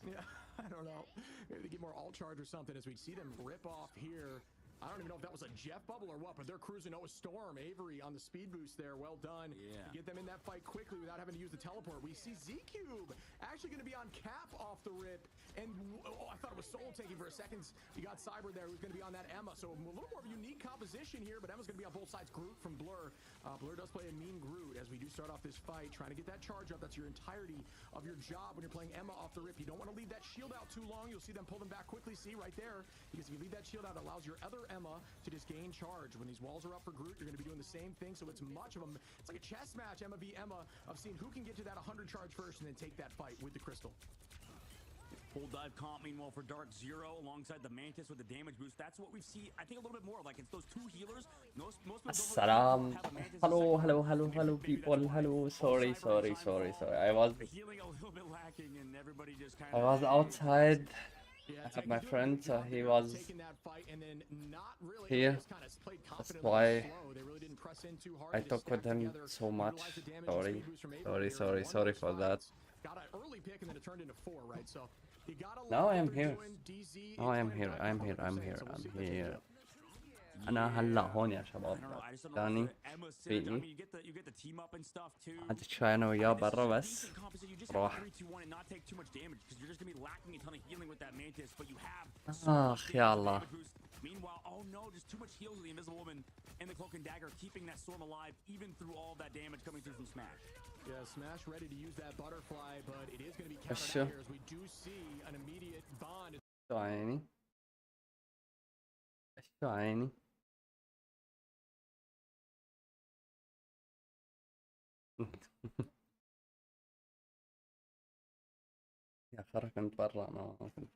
Yeah, I don't know. Maybe they get more alt charge or something as we see them rip off here. I don't even know if that was a Jeff bubble or what, but they're cruising. Oh, a Storm. Avery on the speed boost there. Well done. Yeah. To get them in that fight quickly without having to use the teleport. We see Z-Cube actually going to be on Cap off the rip. And I thought it was soul taking for a second. You got Cyber there who's going to be on that Emma. So a little more of a unique composition here, but Emma's going to be on both sides. Groot from Blur. Blur does play a mean Groot as we do start off this fight. Trying to get that charge up. That's your entirety of your job when you're playing Emma off the rip. You don't want to leave that shield out too long. You'll see them pull them back quickly. See right there. Because if you leave that shield out, it allows your other Emma to just gain charge. When these walls are up for Groot, you're going to be doing the same thing. So it's much of them. It's like a chess match, Emma v Emma, of seeing who can get to that 100 charge first and then take that fight with the crystal. Full dive comp, meanwhile, for Dark Zero alongside the Mantis with the damage boost. That's what we see, I think, a little bit more. Like, it's those 2 healers. Most people Assalam. Hello, people. Hello. Sorry. I was healing a little bit lacking, and everybody just kind I was outside. I had my friend, so he was here. That's why I talk with him so much. Sorry for that. Got an early pick and then it turned into 4, right? So you gotta Now I am here. I'm here. أنا هلا هون يا شباب. ثاني فيني. هتشوي أنا وياه برا بس. روح. آخ يا الله. Meanwhile, oh no, just too much heals of the Invisible Woman and the Cloak and Dagger, keeping that Storm alive even through all that damage coming through from Smash. Yeah, Smash ready to use that butterfly, but it is going to be countered out here as we do see an immediate bond. شو عيني يا فرق كنت برا انا كنت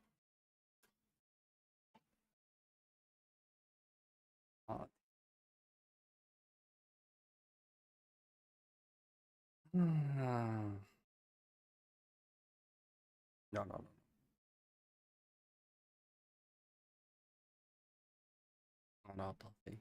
لا أنا طافي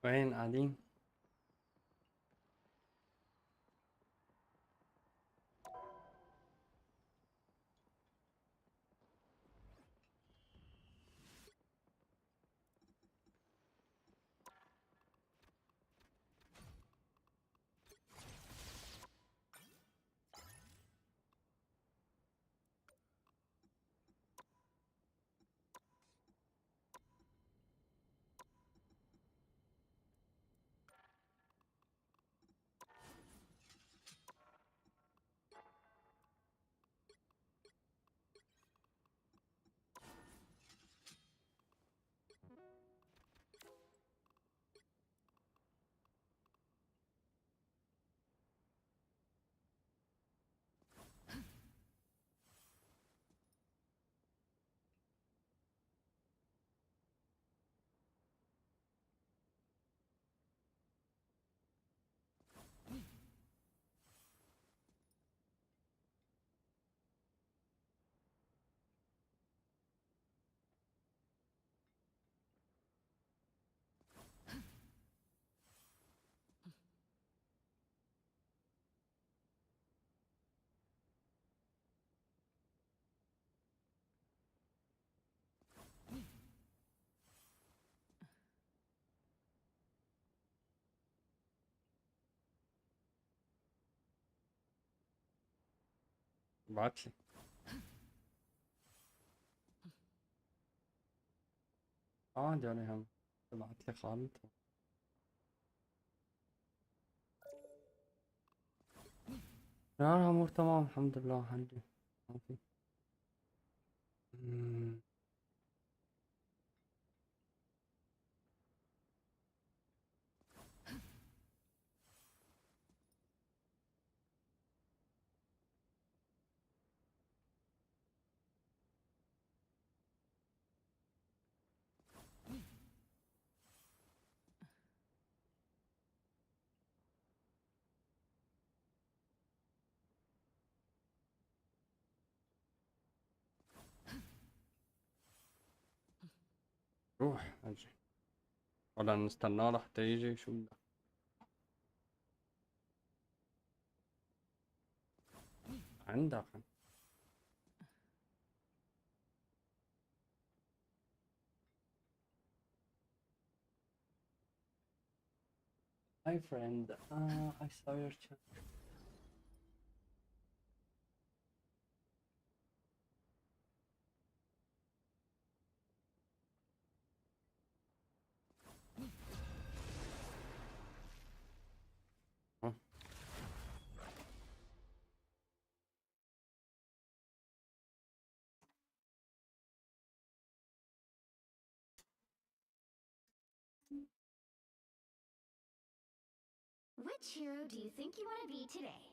وين قاعدين؟ ابعتلي. عادي ولا يهم، ابعتلي خالد. لا الأمور تمام الحمد لله عندي. ما في. روح اجي ولا نستناه لحتى يجي؟ شو بدك؟ عندك. Hi friend, I saw your chat. Which hero do you think you want to be today?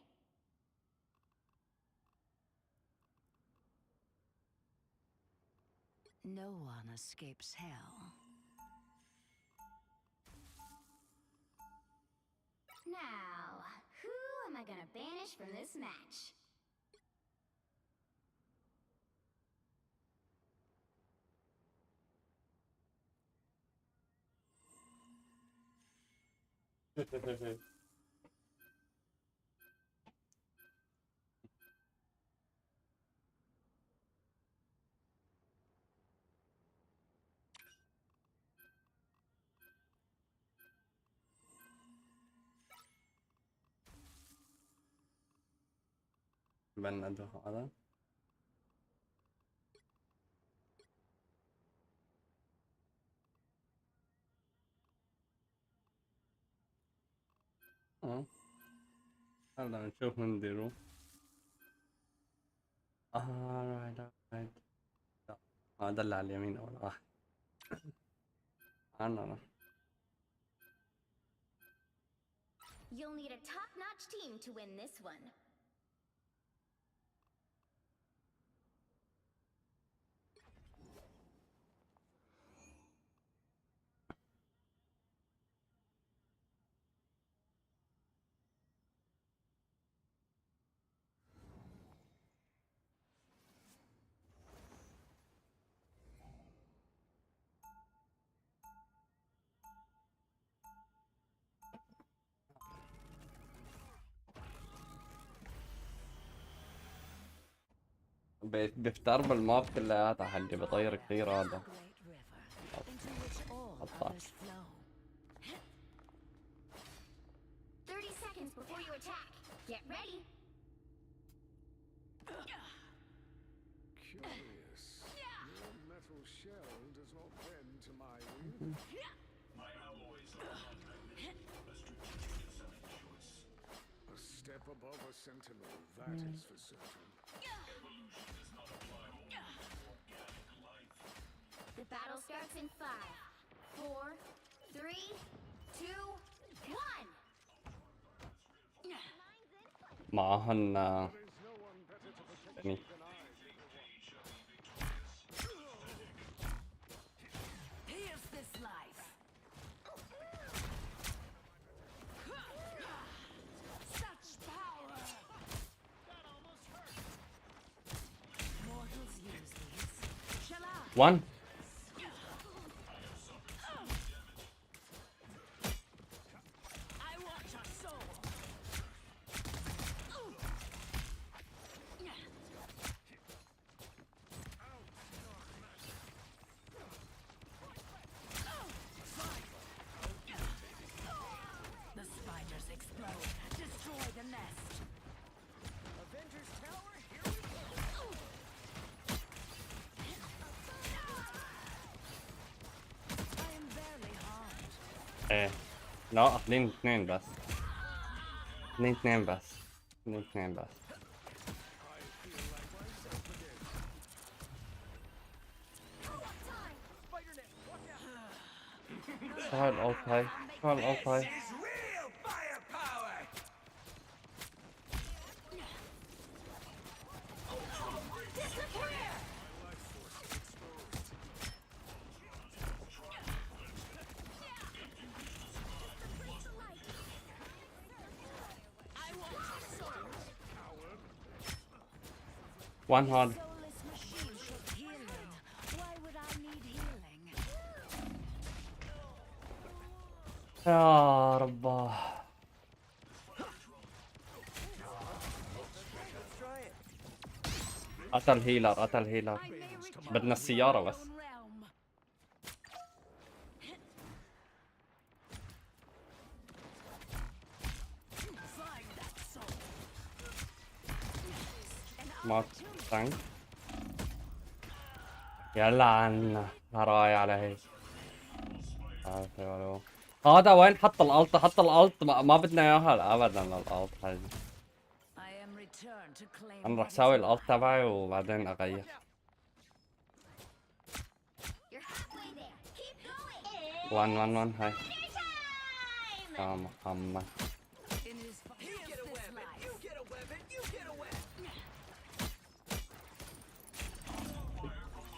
No one escapes hell. Now, who am I gonna banish from this match? بنده هذا. هلا نشوف من نديرو. رايت رايت. هذا اللي على اليمين اول واحد. انا You'll need a top-notch team to win this one. بيفتر بالماب كلياتها اللي بيطير كثير هذا. into which all others flow. 30 seconds before you attack. Get ready. Curious. Your metal shell does not bend to my will. My alloys are non-magnetic. A strategically selling choice. A step above a sentinel, that is for certain. Evolution does not apply only to organic life. The battle starts in 5, 4, 3, 2, 1. معهن يعني Here's this life. Such power. That almost hurt. Mortals use these. Shall I? one. I want your soul. The spiders explode. Destroy the nest. Avengers Tower, here we go. I am barely harmed. ايه لا اخذين اثنين بس. اثنين بس. اثنين بس. شو هالأوت هاي؟ شو هالأوت هاي؟ This is real firepower. Disappear! I want your soul. one hard. Soulless machine should healing. Why would I need healing? يا رباه. قتل هيلر. بدنا السيارة بس. ما تانك. يلا عنا هراي على هيك. هذا وين حط الالت ما بدنا اياها ابدا الالت هاي. انا راح اسوي الالت تبعي وبعدين اغير. وان هاي. يا محمد.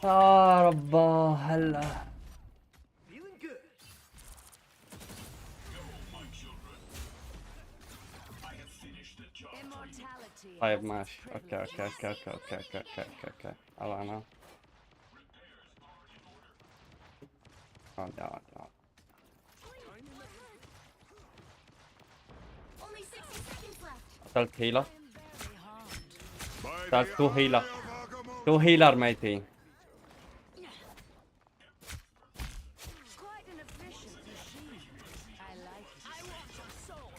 يا رباه هلا. طيب ماشي اوكي الله انا قتلت هيلر. قتلت تو هيلر ميتين. Quite an efficient machine. I like it. I want your soul.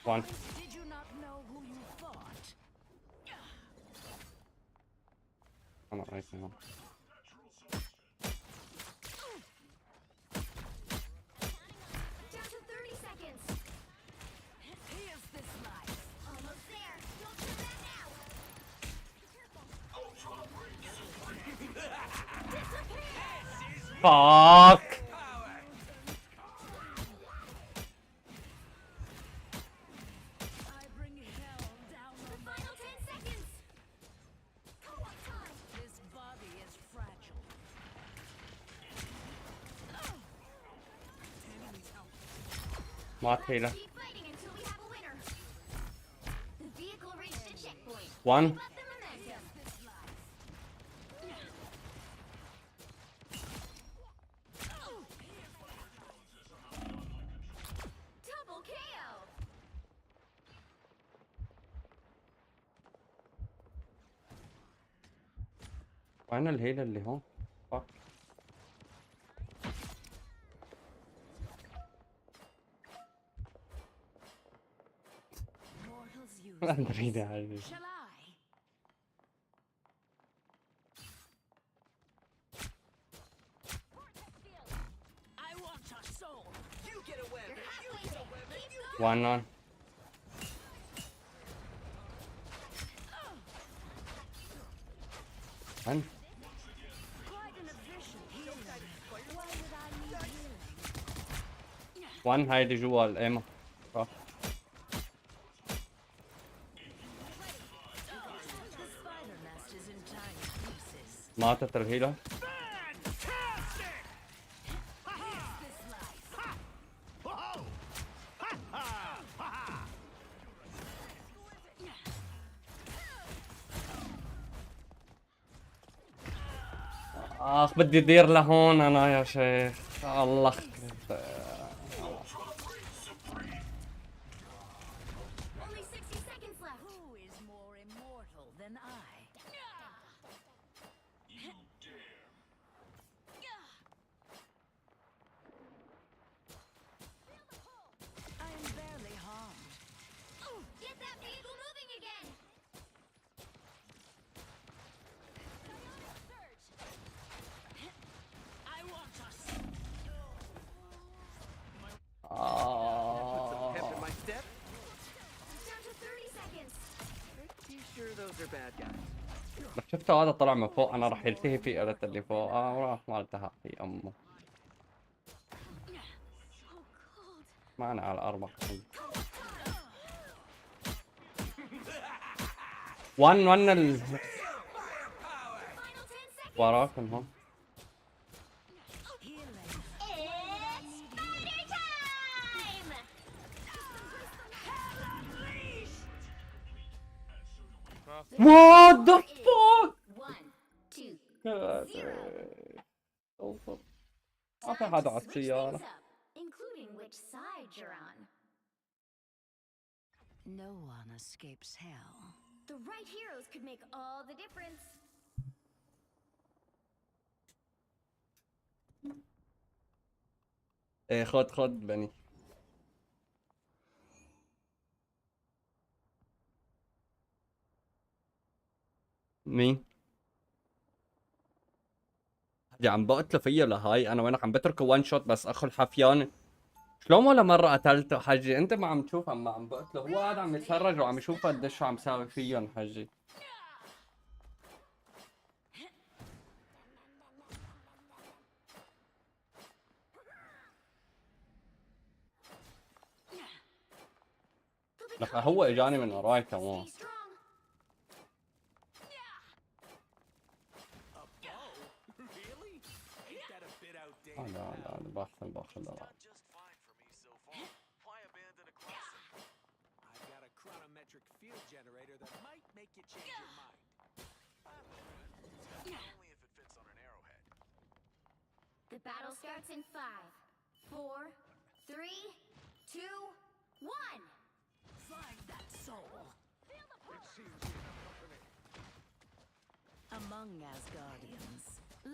one. Did you not know who you fought? I'm not right now. Down to 30 seconds. Here's this life. Almost there. Don't do that now. Fuck. I bring hell down on the final 10 seconds. Co-op time. This body is fragile. ما هيلر. Keep fighting until we have a winner. The vehicle reached a checkpoint. one. Keep up the momentum. Double KO. وين الهيلة اللي هون؟ فك ما ادري يعني. One on. One. One هيدي جوا القيمة. ماتت الهيلة. بدي دير لهون انا يا شيخ. الله بس شفته هذا طلع من فوق. انا راح يلتهي في قلت اللي فوق. راح ما التهى في امه. معنا على 4. 1 وراكم هم. What the fuck? 1, 2, ما في حدا على السيارة. including which side you're on. No one escapes hell. The right heroes could make all the difference. ايه خد بني. مين؟ عم بقتله فيا لهاي. انا وينك عم بتركه 1 شوت بس اخو الحفيان. شلون ولا مرة قتلته حجي؟ انت ما عم تشوف عم بقتله. هو قاعد عم يتفرج وعم يشوف قديش شو عم ساوي فيهم حجي. لك هو اجاني من وراي كمان. لا باخذ The battle starts in 5, 4, 3, 2, 1. Find that soul. Among Asgardians,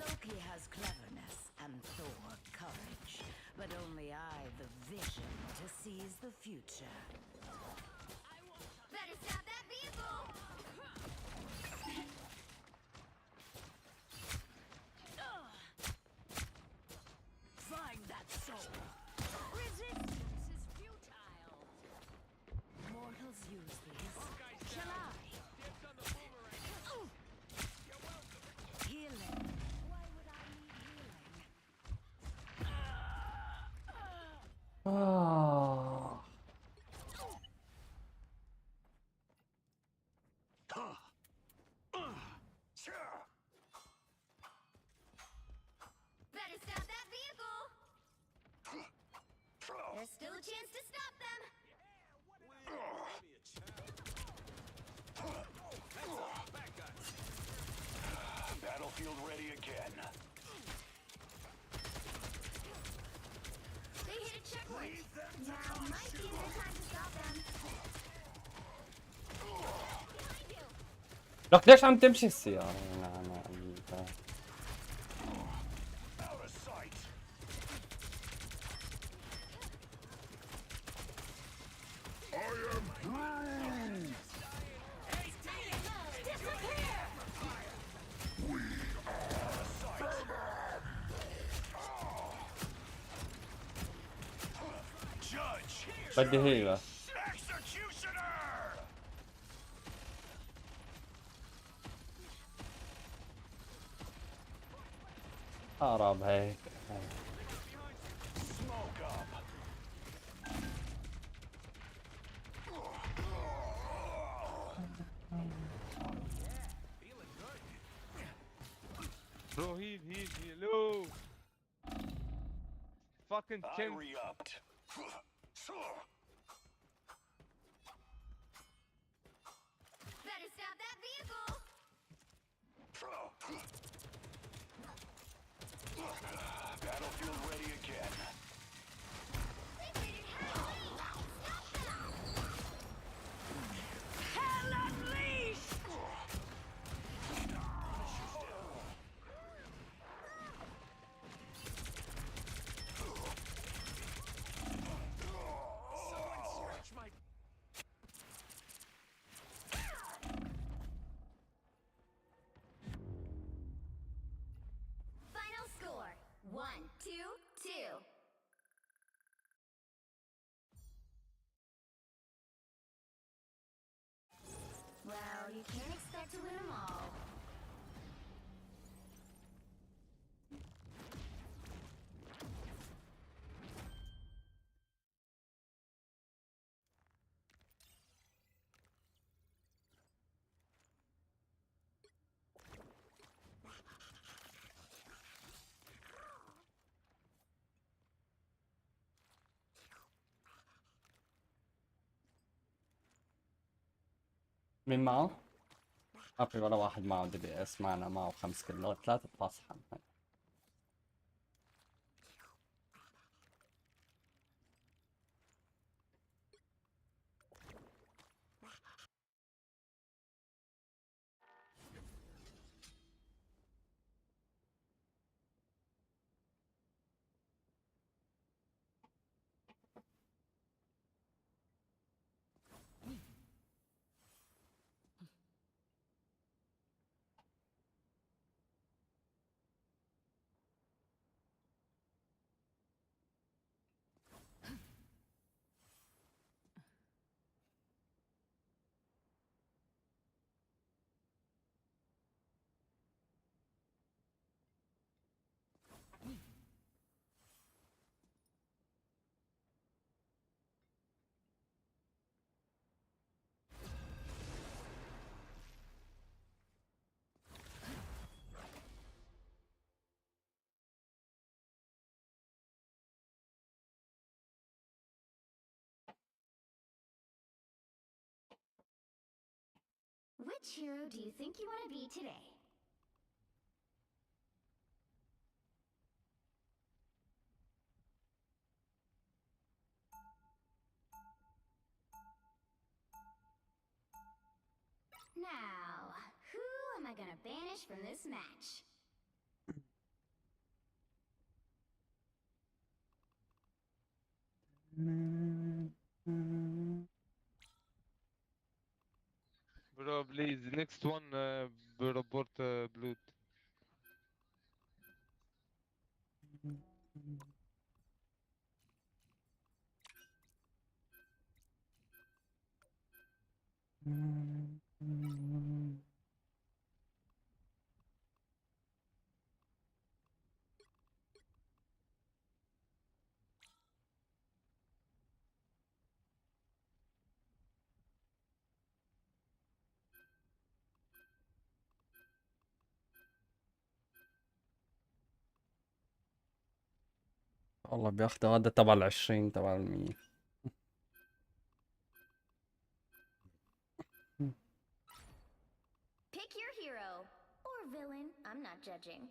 Loki has cleverness and Thor courage, but only I the vision to seize the future. Better stop that vehicle! Find that soul. Resistance is futile. Mortals use these. Shall I? Healing. Why would I need healing? Better stop that vehicle! There's still a chance to stop them! Battlefield ready again. They hit a checkpoint. Now might be a good time to stop them. لك ليش عم تمشي السيارة؟ بدي هيلة. هرب هيك. Bro, heal. Fucking Tim. re-upped. Better stop that vehicle! Battlefield ready again. Hell unleashed! Final score 1-2-2. Well, you can't expect to win them all. مين معه؟ ما في ولا واحد معه دي بي اس. معنا معه 5 كيلات 3 فاصحة. Which hero do you think you want to be today? Now, who am I gonna banish from this match? Bro, please, next one, report blood. والله بياخدوا هذا تبع 20 تبع 100. Pick your hero or villain. I'm not judging.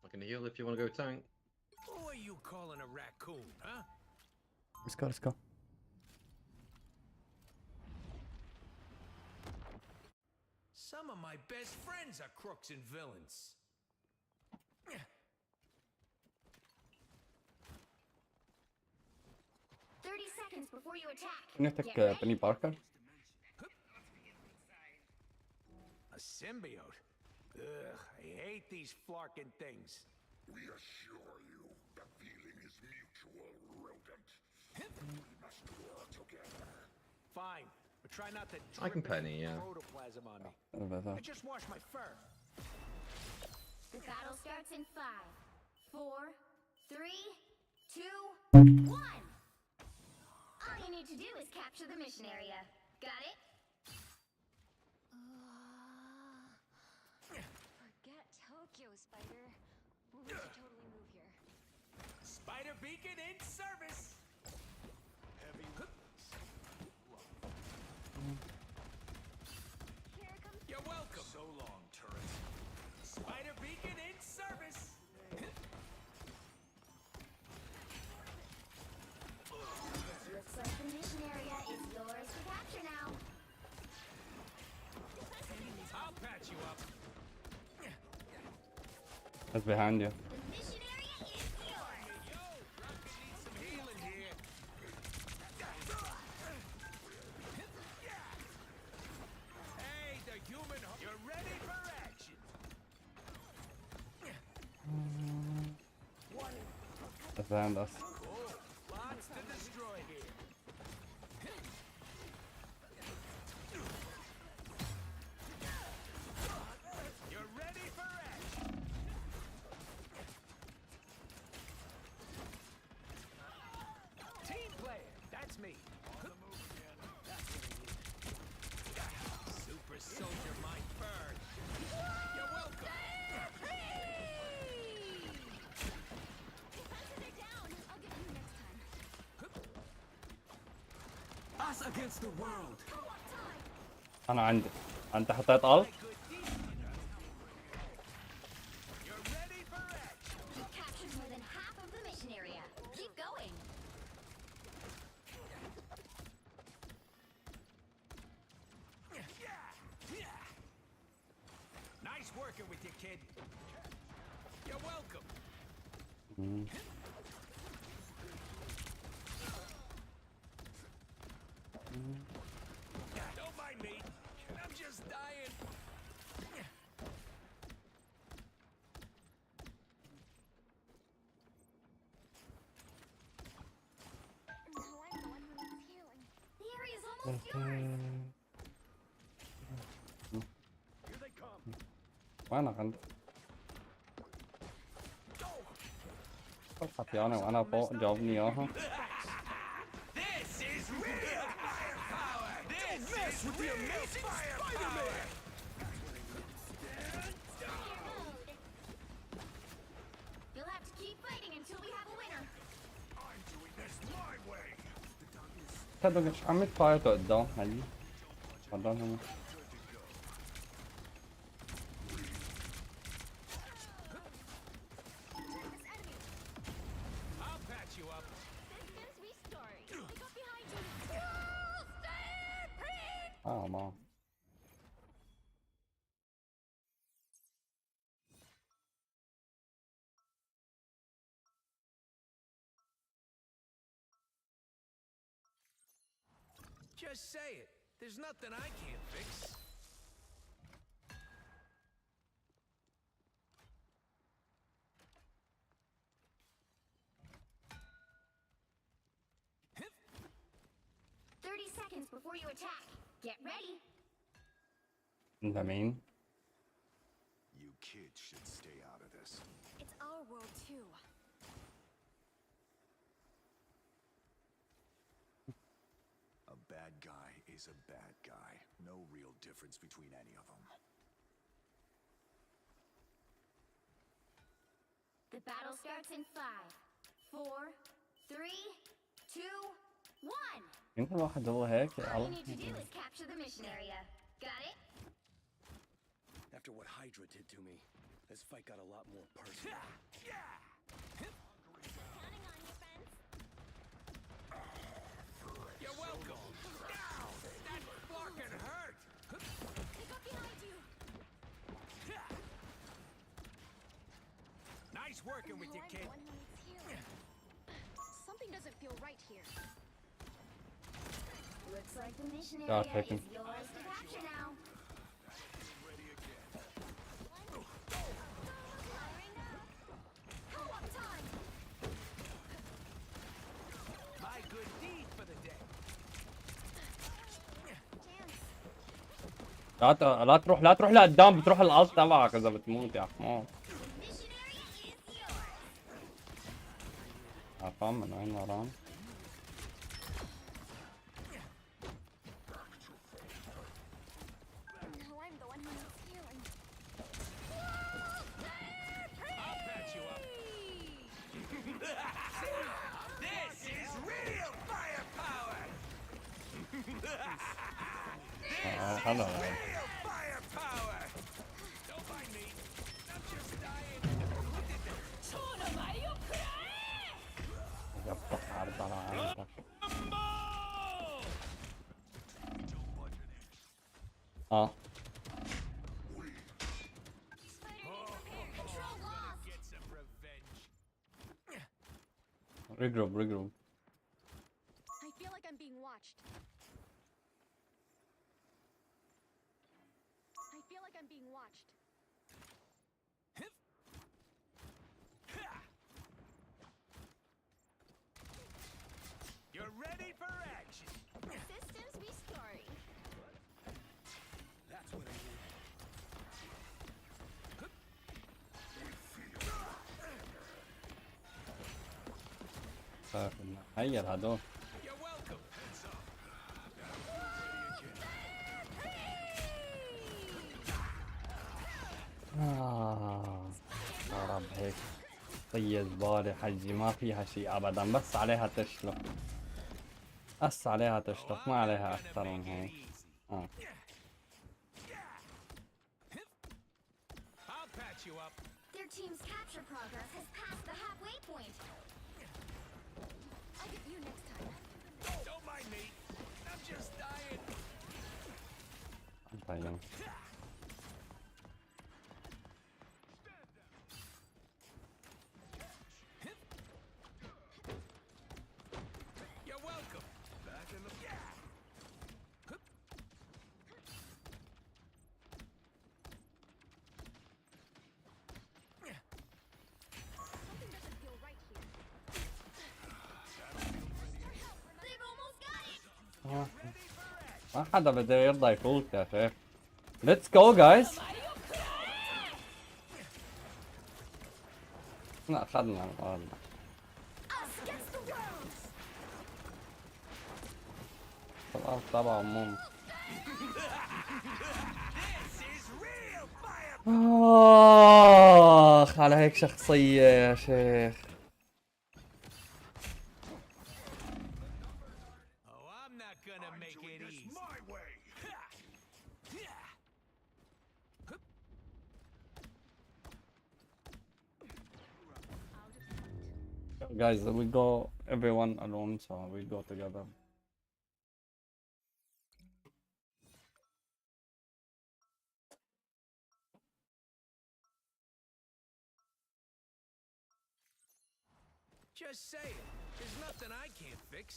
I can heal if you want to go tank. Who are you calling a raccoon, huh? Let's go. Some of my best friends are crooks and villains. seconds before you attack. نتك بني باركر. A symbiote? Ugh, I hate these flarkin' things. We assure you, the feeling is mutual, rodent. We must work together. Fine, but try not to I can drip any penny, yeah. protoplasm on me. better. I just washed my fur. The battle starts in 5, 4, 3, 2, 1. All you need to do is capture the mission area. Got it? Forget Tokyo, Spider. We should totally move here. Spider beacon in service. Heavy. Here comes. You're welcome. So long, turret. Spider beacon in service. Looks like the mission area is yours to capture now. I'll patch you up. That's behind you. The mission area is yours. Yo, Rocket needs some healing here. Hey, the human. You're ready for action. That's behind us. Cool. Lots to destroy here. You're ready for action. Team player, that's me. On the move again. That's what I need. Super soldier, my bird. You're welcome. Defenses are down. I'll get you next time. Us against the world. أنا عندي. أنت حطيت ألت؟ You're ready for action. You've captured more than half of the mission area. Keep going. Nice working with you, kid. You're welcome. Don't mind me. I'm just dying. Now I'm the one who needs healing. The area's almost yours. Here they come. وأنا عندي. فقط يعني وأنا فوق جاوبني إياها. This is real firepower. This is with the amazing Spider-Man. You'll have to keep fighting until we have a winner. I'm doing this my way. كده مش عم يتفايتوا قدام هلي. قدامهم. I'll patch you up. Systems restoring. They got behind you. آه ما. Just say it. There's nothing I can't fix. Hip. 30 seconds before you attack. Get ready. أنت مين؟ You kids should stay out of this. It's our world too. A bad guy is a bad guy. No real difference between any of them. The battle starts in 5, 4, 3, 2, 1. يمكن واحد هو هيك يا All you الله. need to do is capture the mission area. Got it? After what Hydra did to me, this fight got a lot more personal. Counting on you, friends. You're welcome. Ow! That fucking hurt. They got behind you. Nice working with you, Now I'm kid. the one who needs healing. Something doesn't feel right here. Looks like the mission God, area taken. is yours to capture now. Co-op time. My good deed for the day. لا تروح لقدام، بتروح الالت تبعك اذا بتموت يا حمار. عرفان من وين وران؟ No, I'm the one who needs healing. I'll patch you up. This is real firepower. هلا Real firepower. Don't mind me. I'm just dying. Look at that. يفتح عرض على عينك. Get some revenge. regroup. I feel like I'm being watched. You're ready for action. Systems restoring. That's what I need. غير هدول. You're welcome. Heads up. يا رب هيك طي زبالة حجي ما فيها شي ابدا، بس عليها تشلق، بس عليها تشلق، ما عليها اكثر من هيك. I'll patch you up. Their team's capture progress has passed the halfway point. I'll get you next time. Don't mind me. I'm just dying. طيب You're welcome. Back in the Something doesn't feel right here. They've almost got it. ما حدا بده يرضى يفوت يا شيخ. Let's go guys. لا اخذنا الارض. Us against the world. الارض تبع عموم. آخ على هيك شخصية يا شيخ. Oh, I'm not gonna make it easy. My way. Guys, we go everyone alone, so we go together. Just say it. There's nothing I can't fix.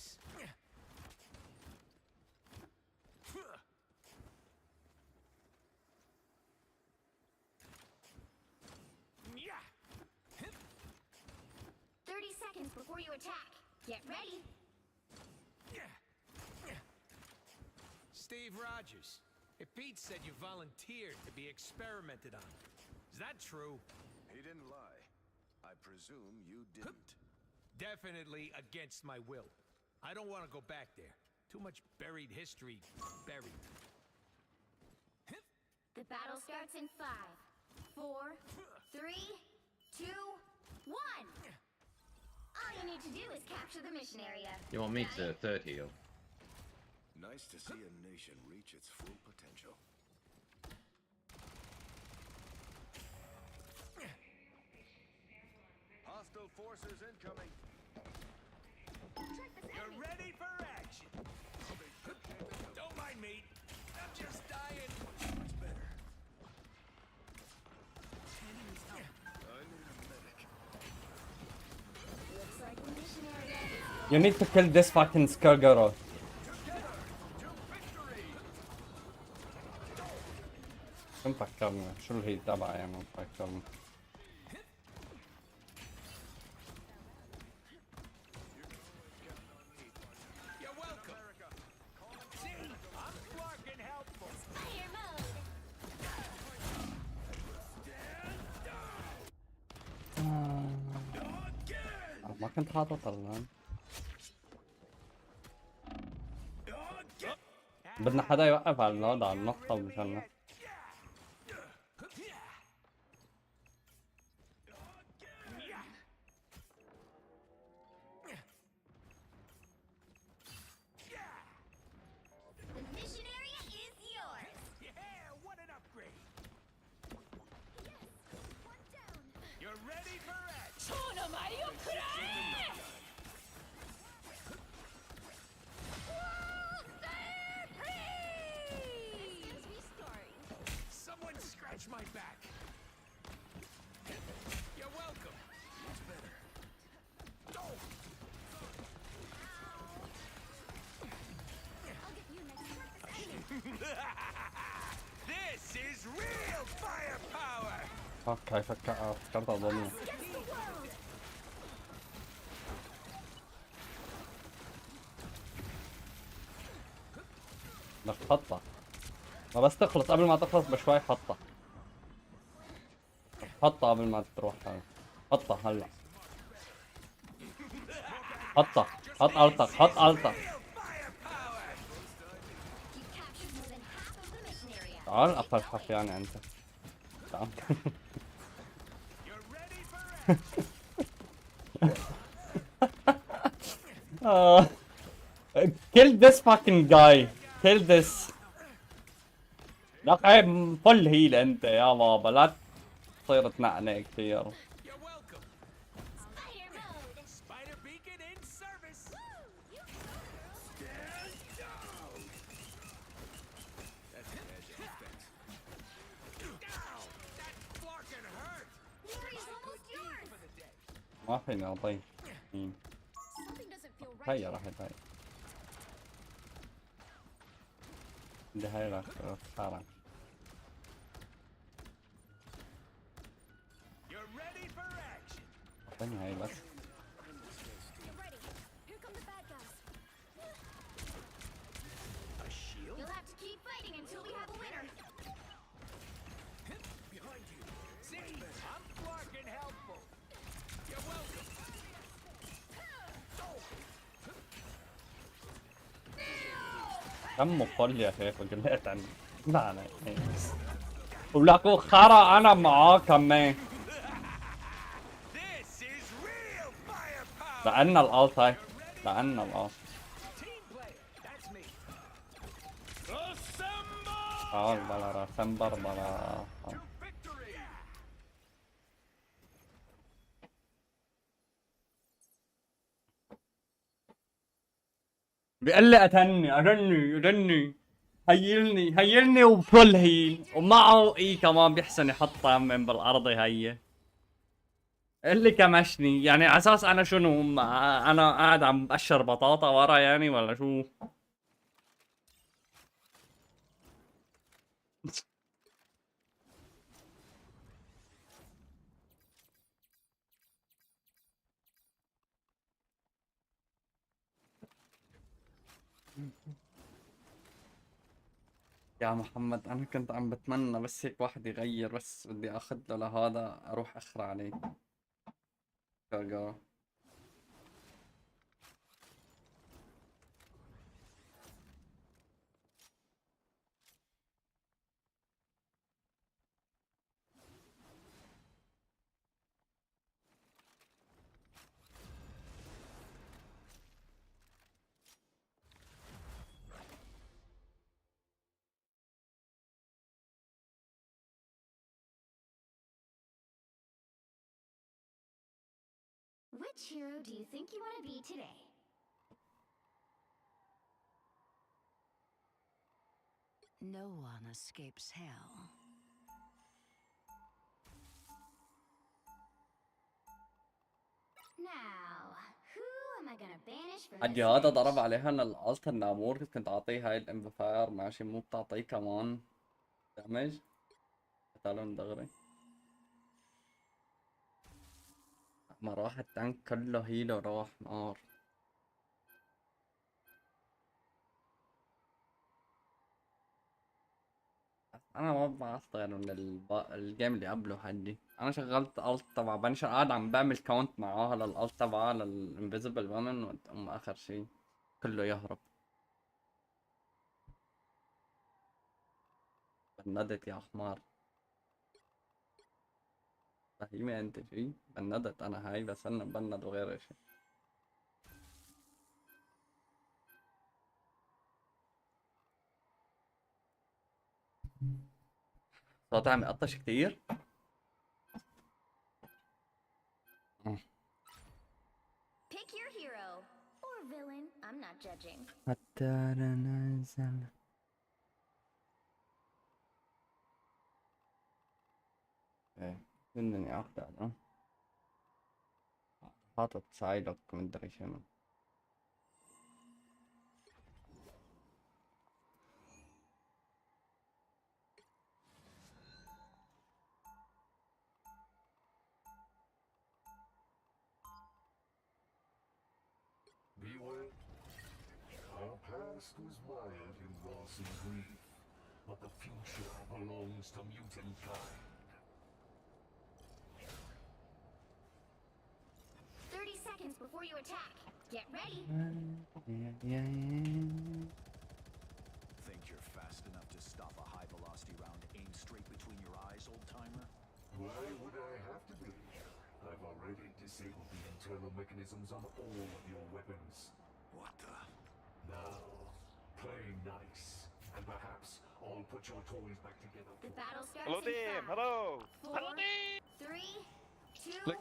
Yeah. 30 seconds before you attack. Get ready. Steve Rogers. If Pete said you volunteered to be experimented on. Is that true? He didn't lie. I presume you didn't. Definitely against my will. I don't want to go back there. Too much buried history. Buried. The battle starts in 5, 4, 3, 2, 1. All you need to do is capture the mission area. You want me to 30 heal? Nice to see a nation reach its full potential. Hostile forces incoming. You're ready for action. Don't mind me. I'm just dying. Much better. I need a medic. Looks like the mission area. You need to kill this fucking Skurgoro. شو مفكرني؟ شو اللي هي تبعي يعني مفكرني؟ You're welcome. See, I'm fucking helpful. Fire mode. ما كنت حاطط الآن. بدنا حدا يوقف على اللود على النقطة مشان The mission area is yours. Yeah, what an upgrade. You're ready for action. Someone scratch my back. You're welcome. It's better. Oh. This is real firepower. اوكي فكرت اظن لك حطها ما بس تخلص قبل ما تخلص بشوي حطها حطها قبل ما تروح حطها هلا حطها حط التك حط التك تعال افلحف يعني انت تعال kill this fucking guy kill this لك عيب فل هيل انت يا بابا لا تصير تنعنع كثير Spider beacon in service. That's magic effect. Ow, that fucking hurt. Area's almost yours. For the day. ما فيني اعطيه Something doesn't feel right. هيا راحت هاي بدي هاي راح تخارع You're ready for action. اعطيني هاي بس Get ready. Here come the bad guys. A shield? You'll have to keep fighting until we have a winner. Behind you. See, I'm fucking helpful. You're welcome. كم مقل يا شيخ وقلت عن لا انا ولكو خرا انا معاه كمان This is real firepower. لأن الالت هاي لأن الالت Team player, that's me. بلا راسمبر بلا بيقول لي اتني هيلني وفل هيل ومعه اي كمان بيحسن يحطها من بالارض هي اللي كمشني يعني على اساس انا شنو انا قاعد عم بقشر بطاطا ورا يعني ولا شو يا محمد انا كنت عم بتمنى بس هيك واحد يغير بس بدي اخذ له لهذا اروح اخرع عليه كاغا Which hero do you think you want to be today? No one escapes hell. Now, who am I gonna banish for حد this هذا match? ضرب عليها ان الالت النامور كنت اعطيه هاي الانفاير ماشي مو بتعطيه كمان دامج قتالهم دغري. مروح التانك كله هيل وروح نار. انا ما بعرف غير من الجيم اللي قبله حدي. انا شغلت الت تبع بنشر، قاعد عم بعمل كاونت معاها للالت تبعها للانفيزبل وومن، وتقوم اخر شي كله يهرب. بندت يا حمار. فهيمة انت شي بندت، انا هاي بس انا بند وغير شي. صوتي عم يقطش كتير. Pick your hero or villain. I'm not judging. حتى ننزل. ايه بدني اخذ هذا. حاطط سايلوك مدري شنو. Beware. Our past was wild in loss and grief, but the future belongs to mutant kind. 30 seconds before you attack. Get ready. Think you're fast enough to stop a high-velocity round aimed straight between your eyes, old-timer? Why would I have to be? I've already disabled the internal mechanisms on all of your weapons. What the? Now, play nice, and perhaps I'll put your toys back together. The battle starts Hello in team, 5, hello. 4, Hello team. 3, 2, Click.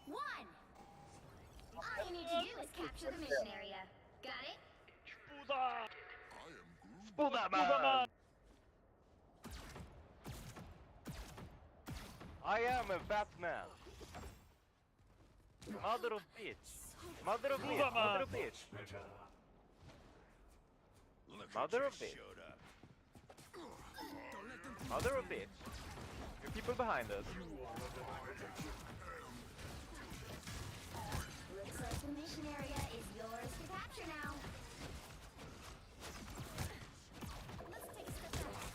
1. All you need to do is capture the mission area. Got it? Spider-Man. I am a Batman. Mother of bitch. Mother of bitch. Mother of bitch. Mother of bitch. Mother of bitch. There are people behind us. Looks like the mission area is yours to capture now. Let's take a step back.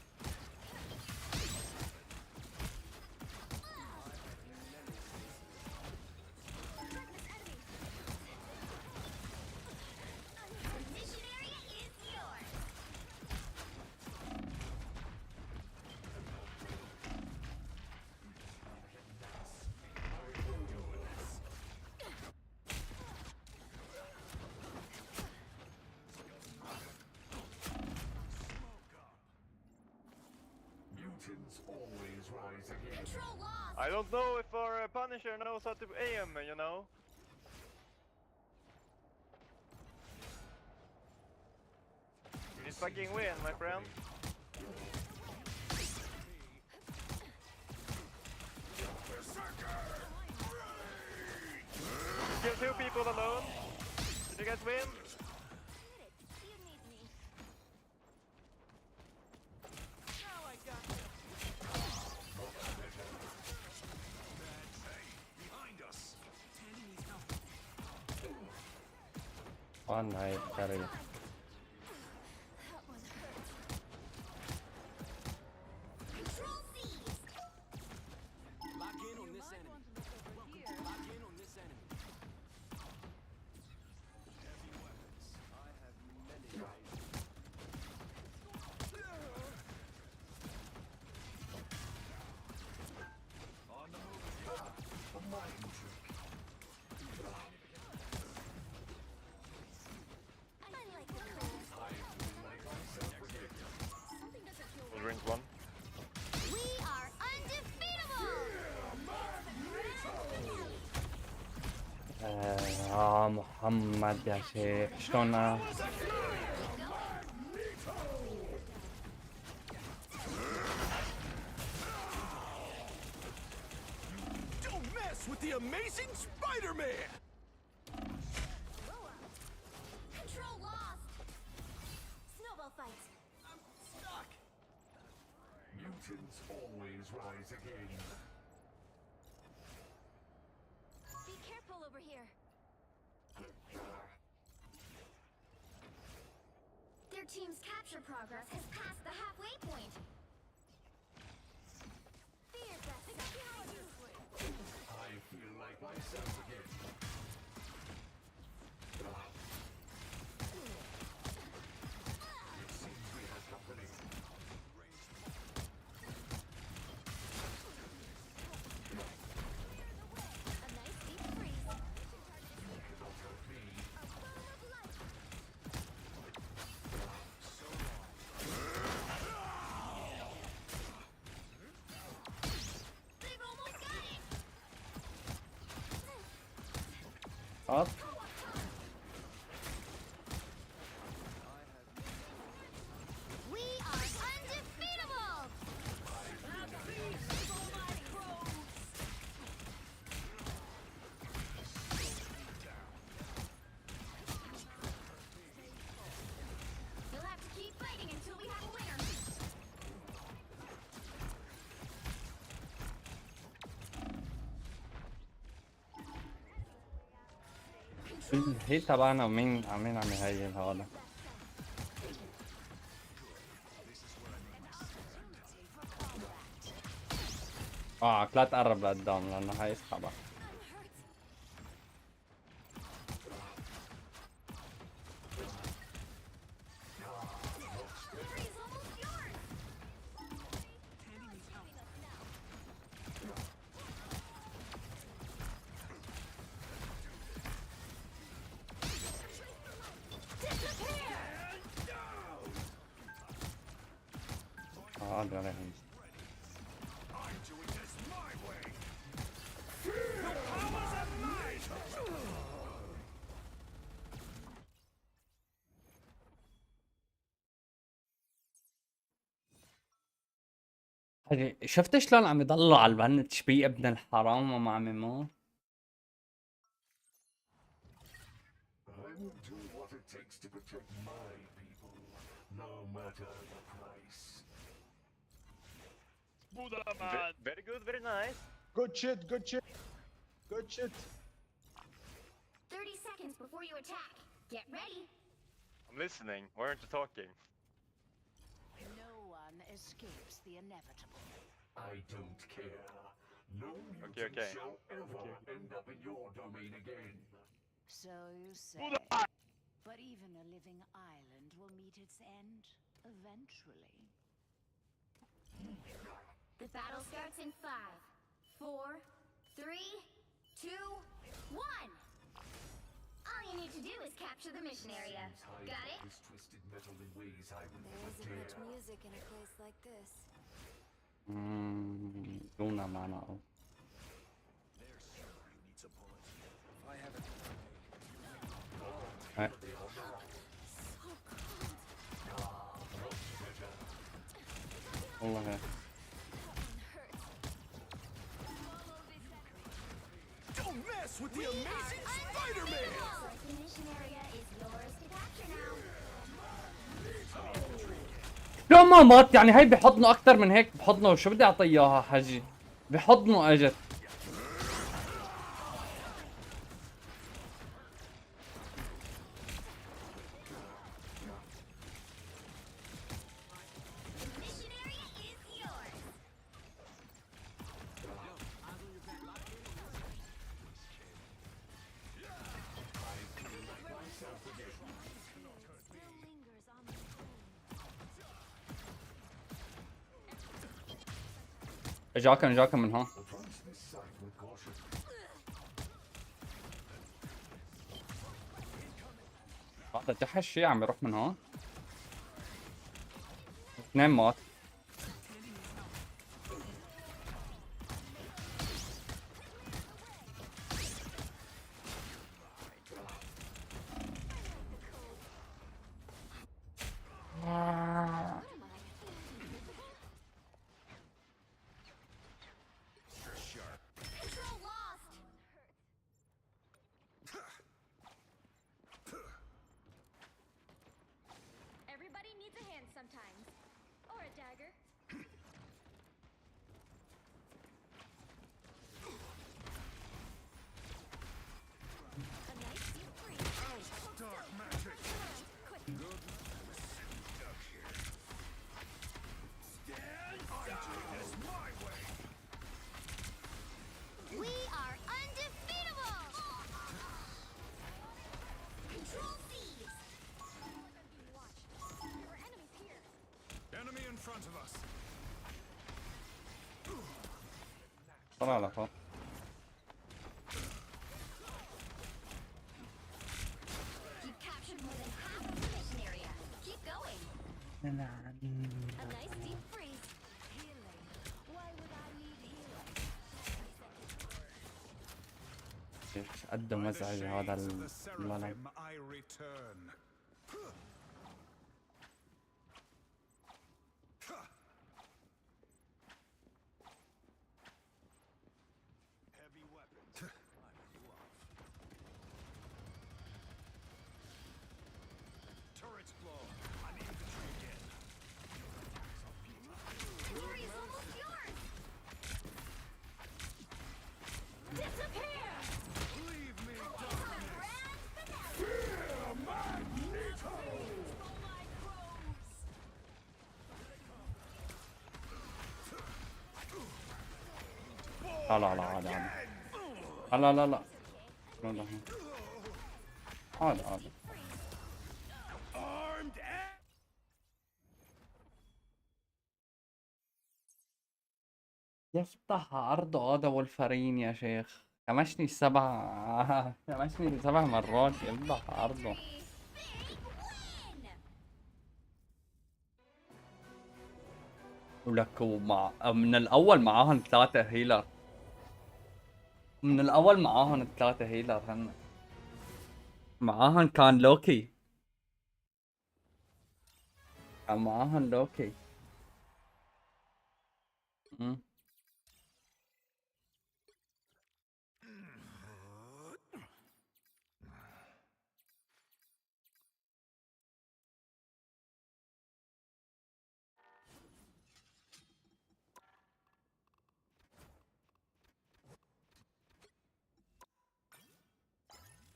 The mission area is yours. Mutants always rise again. Control lost. I don't know if our Punisher knows how to aim, you know. You just fucking win, my friend. Kill 2 people alone. Did you guys win? You need me. Now I got you. Behind us! One night carry. That one hurt. Control seize. Lock in on this enemy. Lock in on this enemy. Heavy weapons. I have many items. On the move. A mind trick. I like the colors. Something doesn't feel We'll right. ring 1. We are undefeatable. محمد يا شيخ شلون Don't mess with the amazing Spider-Man! Control lost. Snowball fight. I'm stuck! Mutants always rise again. Be careful over here. Their team's capture progress has passed the halfway point. Be your best self. I feel like myself again. It seems we have company. A nice deep freeze. Cannot hurt me. A boom of light. They've almost got it. Up. We are undefeatable. You'll have to keep fighting until we have a winner. هي تبعنا ومين عم يهيل هذا؟ لا تقرب لقدام لانه حيسحبك. ده عليهم. I'm doing this my way. The powers of might. شفت شلون عم يضلوا على البنت شبيه ابن الحرام وما عم يموت؟ I will do what it takes to protect my people, no matter the price. Very good, very nice. Good shit, good shit. Good shit. 30 seconds before you attack. Get ready. I'm listening. Why aren't you talking? No one escapes the inevitable. I don't care. No mutant Okay. shall ever end up in your domain again. So you say. But even a living island will meet its end eventually. The battle starts in 5, 4, 3, 2, 1. All you need to do is capture the mission area. Got it? This twisted metal in ways I would There never isn't much dare. music in a place like this. Luna معنا أو. I haven't. هاي. والله هيك. Don't mess with the amazing Spider-Man. The mission area is yours to capture now. لو ما مات يعني هي بحضنه اكثر من هيك بحضنه شو بدي اعطيه اياها حجي بحضنه اجت. Mission area is yours. Still lingers on the اجاك من هون. Approach this site with caution. هذا جحش شي عم يروح من هون. اثنين مات. control lost. Everybody needs a hand sometimes. Or a dad front of us. طلع لفوق. You've captured more than half of the mission area. Keep going. A nice deep freeze. Healing. Why would I need healing? قد مزعج هذا Shades of the الولد. Seraphim, I return. Heavy weapons. I'm you off. Turrets blow. I'm infantry again. Glory is almost yours. Disappear. Leave me, لا لا لا عادي عادي. لا لا لا لا لا عادي عادي. يفتح عرضه هذا والفرين يا شيخ. كمشني 7 مرات. يفتح عرضه. ولك ومع من الأول معاهم 3 هيلر. من الأول معاهم 3 هيلر هن. معاهم كان لوكي. كان معاهم لوكي.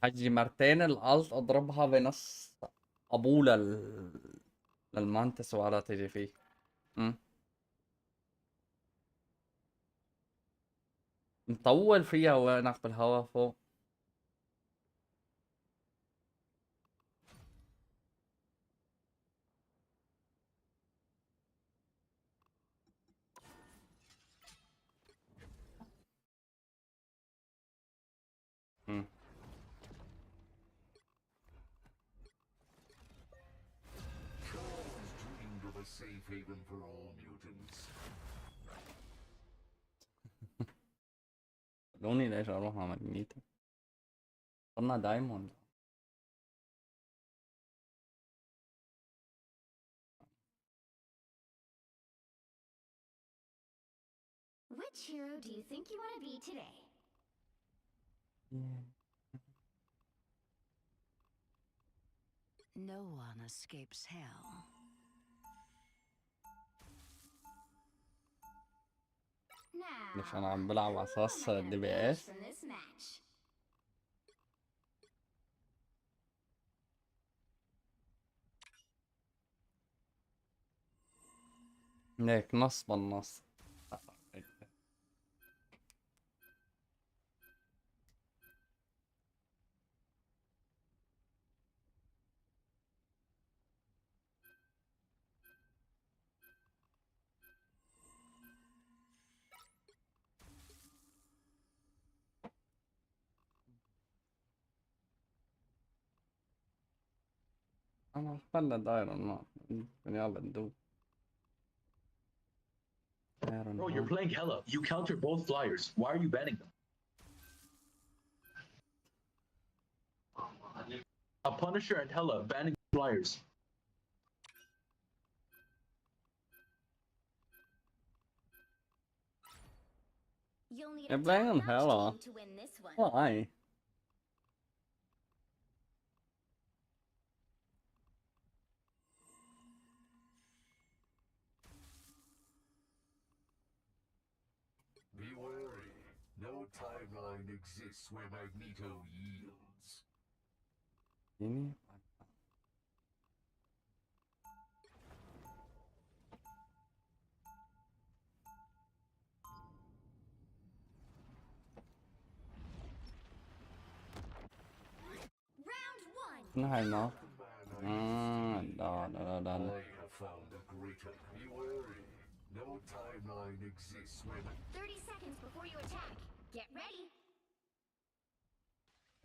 حجي مرتين الألت اضربها بنص ابوه للمانتس ولا تجي فيه. مطول فيها وينك بالهوا فوق. Dreamed of a safe haven for all mutants. لوني ليش اروح على ماجنيتو؟ صرنا دايموند. Which hero do you think you want to be today? No one escapes hell. Now, ليش انا عم بلعب على اساس دي بي advantage اس. from this match. هيك نص بالنص. انا اخترنا دايرون ما يلا ندوب. Bro, you're playing Hella. You counter both flyers. Why are you banning them? A Punisher and Hella banning flyers. You'll need You're a playing top-notch Hella. team to win this one. Why? Be wary. No timeline exists where Magneto yields. يعني Round 1. شنو هاي النار؟ لا لا لا لا. I have found a written. Be wary. No timeline exists when 30 seconds before you attack. Get ready.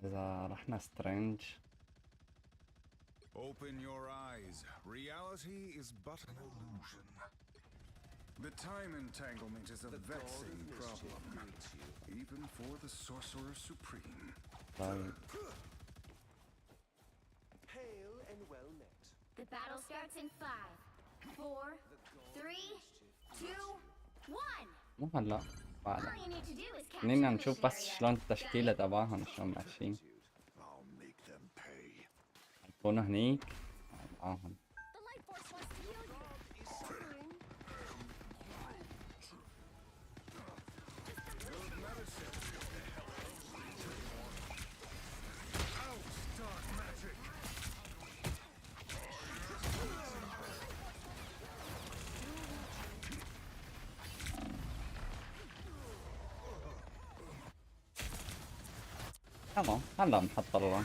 إذا رحنا سترينج. Open your eyes. Reality is but an illusion. The time entanglement is a vexing problem, even for the Sorcerer Supreme. طيب. Hail and well met. The battle starts in 5, 4, 3, 2, 1. مو هلا بعد. All you need to do is capture خلينا the نشوف mission بس area. شلون التشكيلة تبعهم شلون ماشيين. يكونوا هنيك معاهم. The light force wants to heal you. تمام هلا محضر.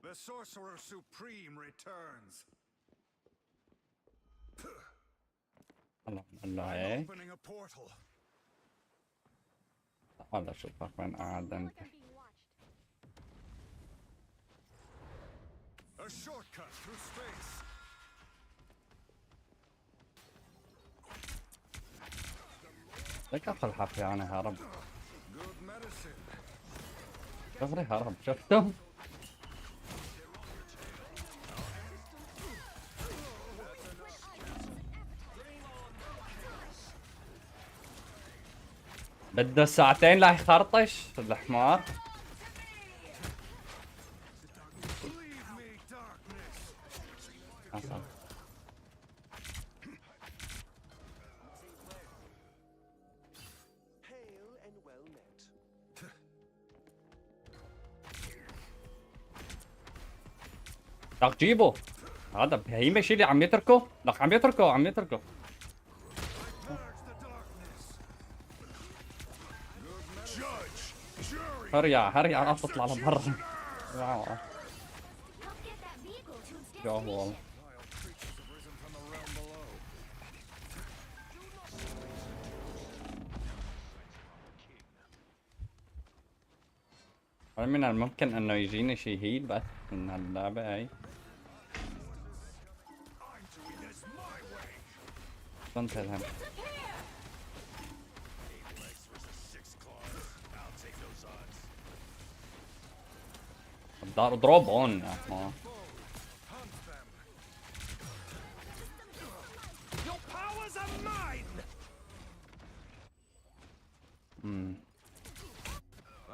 The Sorcerer Supreme returns. هلا نقول له هيك. Opening a portal. تعال اشوفك وين قاعد انت. A shortcut through space. ليك اخذ حفي انا هرب. Good medicine. دغري هرب شفتم؟ بده ساعتين لا يخرطش الحمار. حصل. لك جيبه هذا بهيمة شيلي عم يتركه. لك عم يتركه. هريا لا تطلع لبرا. جو والله. هل من الممكن انه يجيني شي هيل بس من اللعبة هاي؟ كنت الهم بدار اضرب هون يا حمار.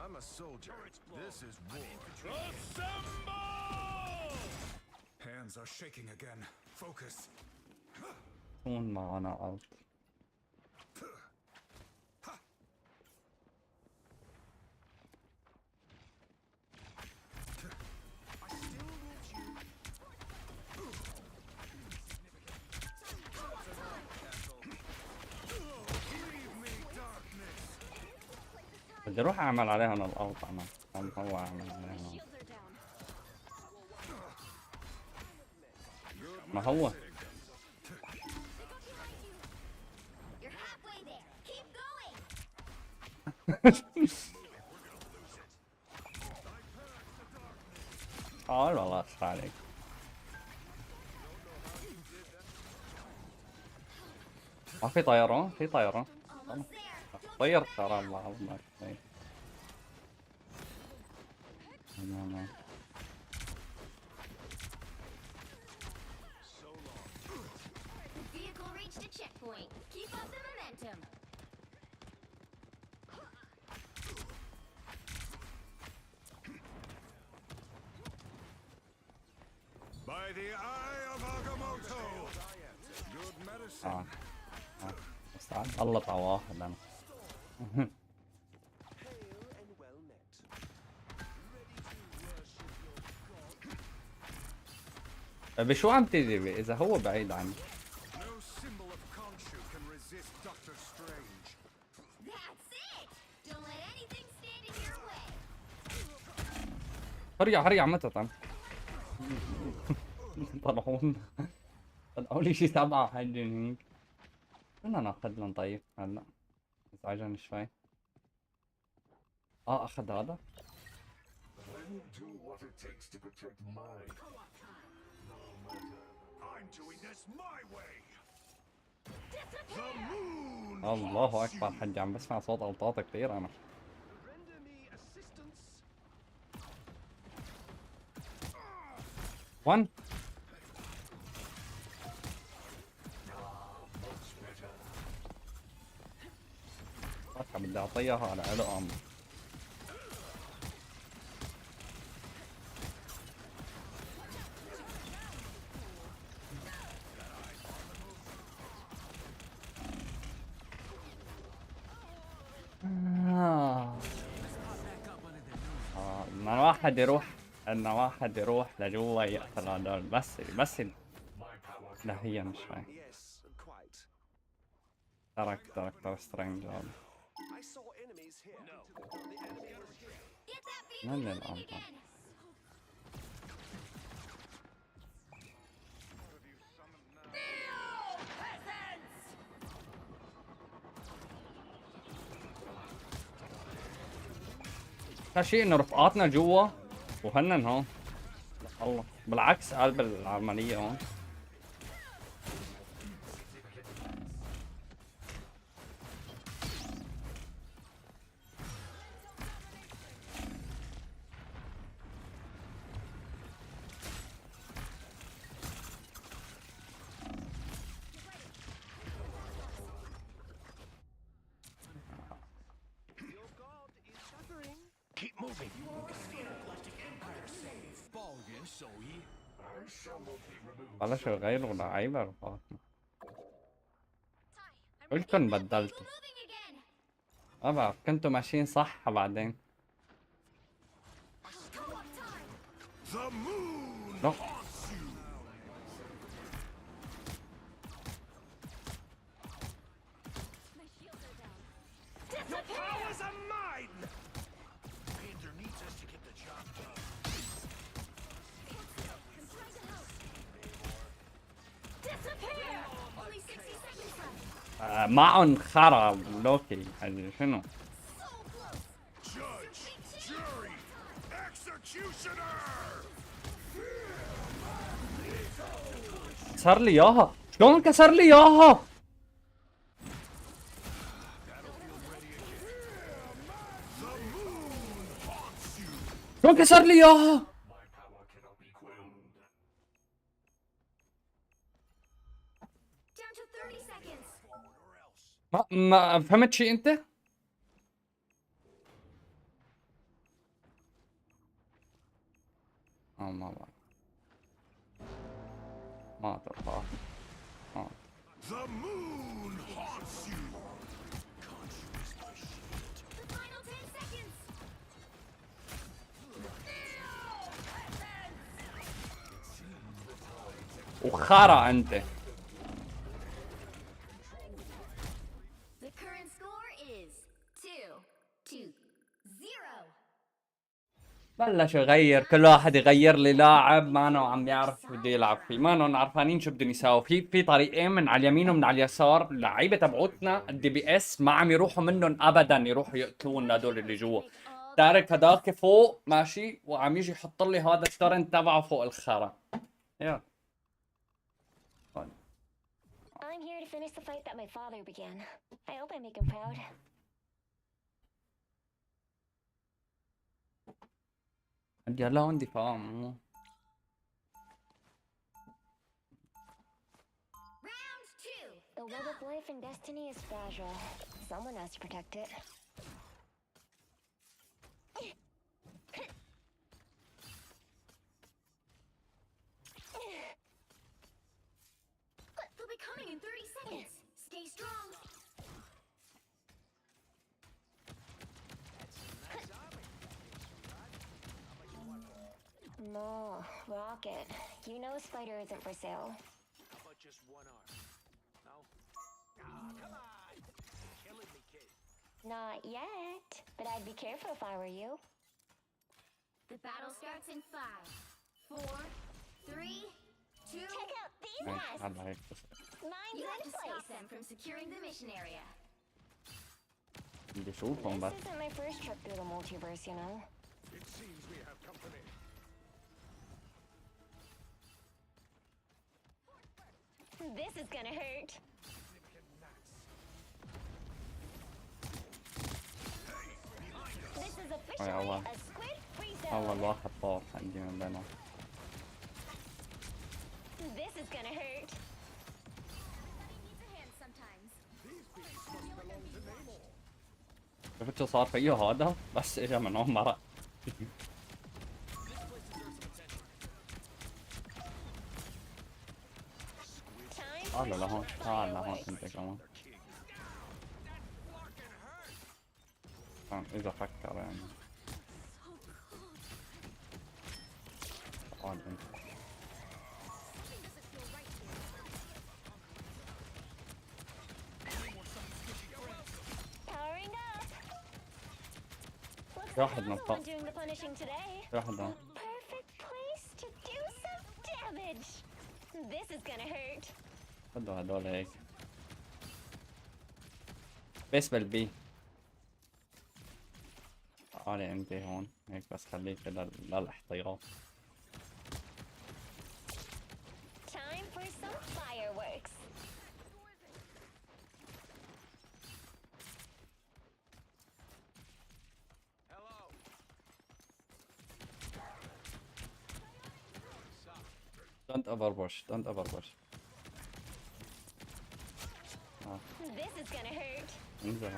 I'm a soldier. This is war. Assemble! Hands are shaking again. Focus. كون معنا أرض. بدي اروح اعمل عليها انا الارض. انا هو اعمل عليها ما هو. والله اسف عليك. ما في طيران؟ في طيران. طير ترى الله الله. Vehicle reached a checkpoint. Keep up the momentum. By the eye of Agamotto. Good medicine. مستعد الله طواحد انا. بشو عم تجري اذا هو بعيد عني؟ هريا عم تطعم. طلعوا لي شي 7 حاجين هيك. بدنا ناخذ لهم طيب هلا. ازعجني شوي. اخذ هذا. I will do what it takes to protect my. No matter. I'm doing this my way. The moon. الله اكبر حجي، عم بسمع صوت الطاط كثير انا. Render me assistance. 1 بدي اعطيها على علقم. ان واحد يروح لجوا يقتل هدول. بس لهيا شوي. ترك سترينج هذا. من الأمر شيء انه رفقاتنا جوا وهنن هون. الله بالعكس قلب العملية هون. Keep moving. بلاش يغيروا لعيبة رفقاتنا. قلتن بدلتوا. ما بعرف كنتوا ماشيين صح بعدين. لا Your powers are mine. Pander needs us to get the job done. معهم خرا لوكي حاجة شنو؟ Judge, jury, executioner. كسر لي اياها. شلون كسر لي اياها؟ شلون كسر لي اياها؟ ما فهمت شيء انت؟ ما بعرف. ما اتوقع. The moon haunts you. وخرا انت. بلش يغير، كل واحد يغير لي لاعب ما انه عم يعرف شو بده يلعب فيه، ما انهم عارفانين شو بدهم يساووا. في طريقين من على اليمين ومن على اليسار. اللعيبه تبعوتنا الدي بي اس ما عم يروحوا منهم ابدا يروحوا يقتلون هدول اللي جوا. تارك هداك فوق ماشي وعم يجي يحط لي هذا الترن تبعه فوق الخرا. يلا I'm here to finish the fight that my father began. I hope I make him proud. عندي هلا عندي فاهم. The web of life and destiny is fragile. Someone has to protect it. They'll be coming in 30 seconds. Stay strong. No, Rocket. You know Spider isn't for sale. How about just one arm? No? Come on. You're killing me, kid. Not yet, but I'd be careful if I were you. The battle starts in 5, 4, 3, 2. Check out these nests. هلا هيك بس. You have to stop them from securing the mission area. بدي اشوفهم بس. This isn't my first trip through the multiverse, you know. It seems we have company. This is gonna hurt. This is officially a squid free zone. أول واحد طار عندي من بينهم. This is gonna hurt. Everybody needs a hand sometimes. These beasts must belong to Namor. شفت شو صار فيه هذا؟ بس اجى من هون مرق. تعال لهون، تعال لهون انت كمان. إذا فكر يعني. تعال انت. Powering up. Looks في like واحد I'm من the فوق. one doing the punishing today. في واحد هون. Perfect place to do some damage. This is gonna hurt. خدوا هدول هيك. بس بالبي. تعالي انت هون هيك بس خليك للاحتياط. Time for some fireworks. Hello. Don't overpush, don't overpush. This is gonna hurt. انزل.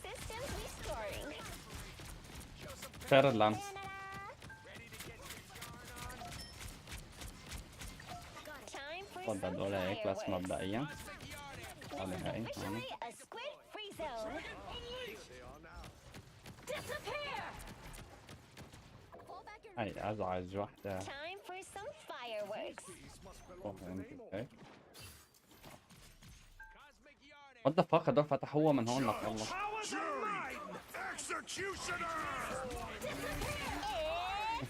Systems restoring. شير اللانس. Time for خد some هدول هيك بس fireworks. مبدئيا. تعالي هاي هون. Officially a squid free zone. Disappear. هاي ازعج وحدة. Time for some fireworks. روح انت هيك. What the fuck هدول فتحوها من هون لك الله. Executioner!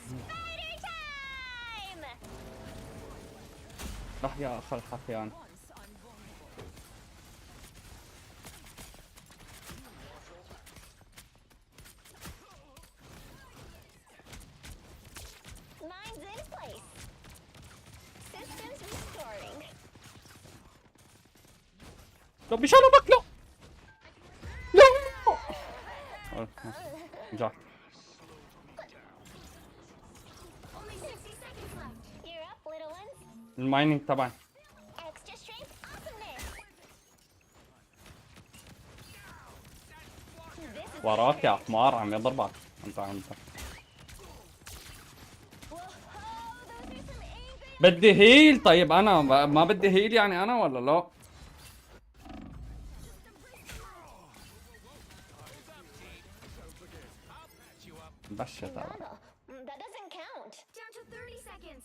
Spider time! رح يا اخ الحفيان. Mine's in place. Systems restoring. لو بيشانو باكلو. لا. جاك. Only 60 seconds left. You're up, little ones. المايننج تبعي. Extra strength awesomeness. This is وراك يا حمار عم يضربك. انت. بدي هيل. طيب انا ما بدي هيل يعني انا ولا لا؟ بس ترى. That doesn't count. Down to 30 seconds.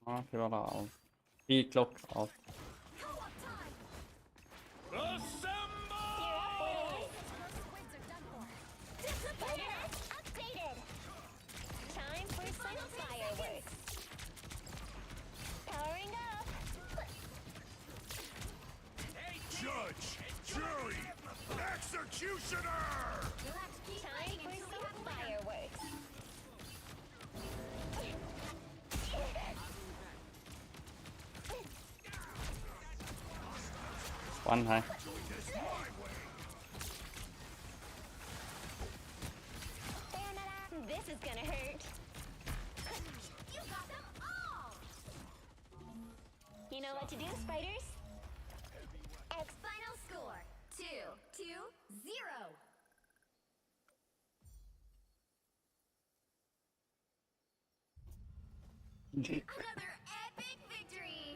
ما في ولا اوت. في كلوك اوت. Updated. Time for some fireworks. Powering up. Judge! Jury! Executioner! Time for some fireworks. One high. This is gonna hurt. You got them all! You know what to do, spiders? Final score 2-0. Another epic victory!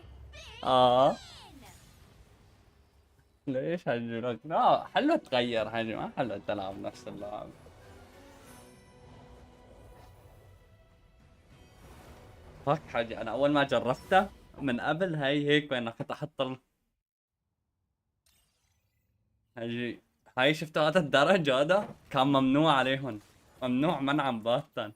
ليش هجرك؟ لا حلو تغير حاجة ما حلو تلعب نفس اللعب. فك حاجة انا اول ما جربتها من قبل هاي هيك بين كنت احط هاي هاي شفتوا هذا الدرج هذا كان ممنوع عليهم، ممنوع منعا باتا.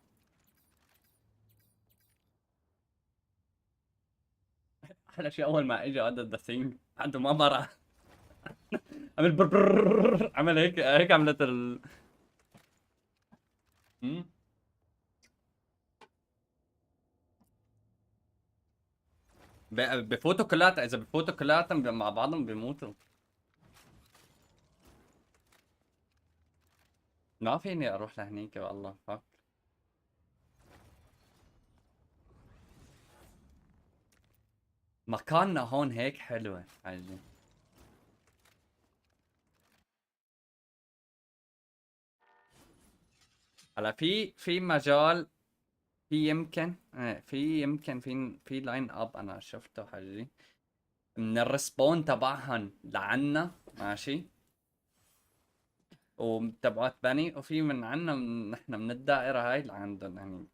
احلى شيء اول ما اجى هذا الدسينج عنده ما مرة عمل برر، عمل هيك عملت بفوتوا كلياتهم، اذا بفوتوا كلياتهم مع بعضهم بيموتوا. ما فيني اروح لهنيك والله فك. مكاننا هون هيك حلوة عادي. هلا في مجال، في يمكن في لاين اب انا شفته حجي من الريسبون تبعهن لعنا ماشي، وتبعات بني، وفي من عنا نحن من الدائرة هاي لعندن يعني.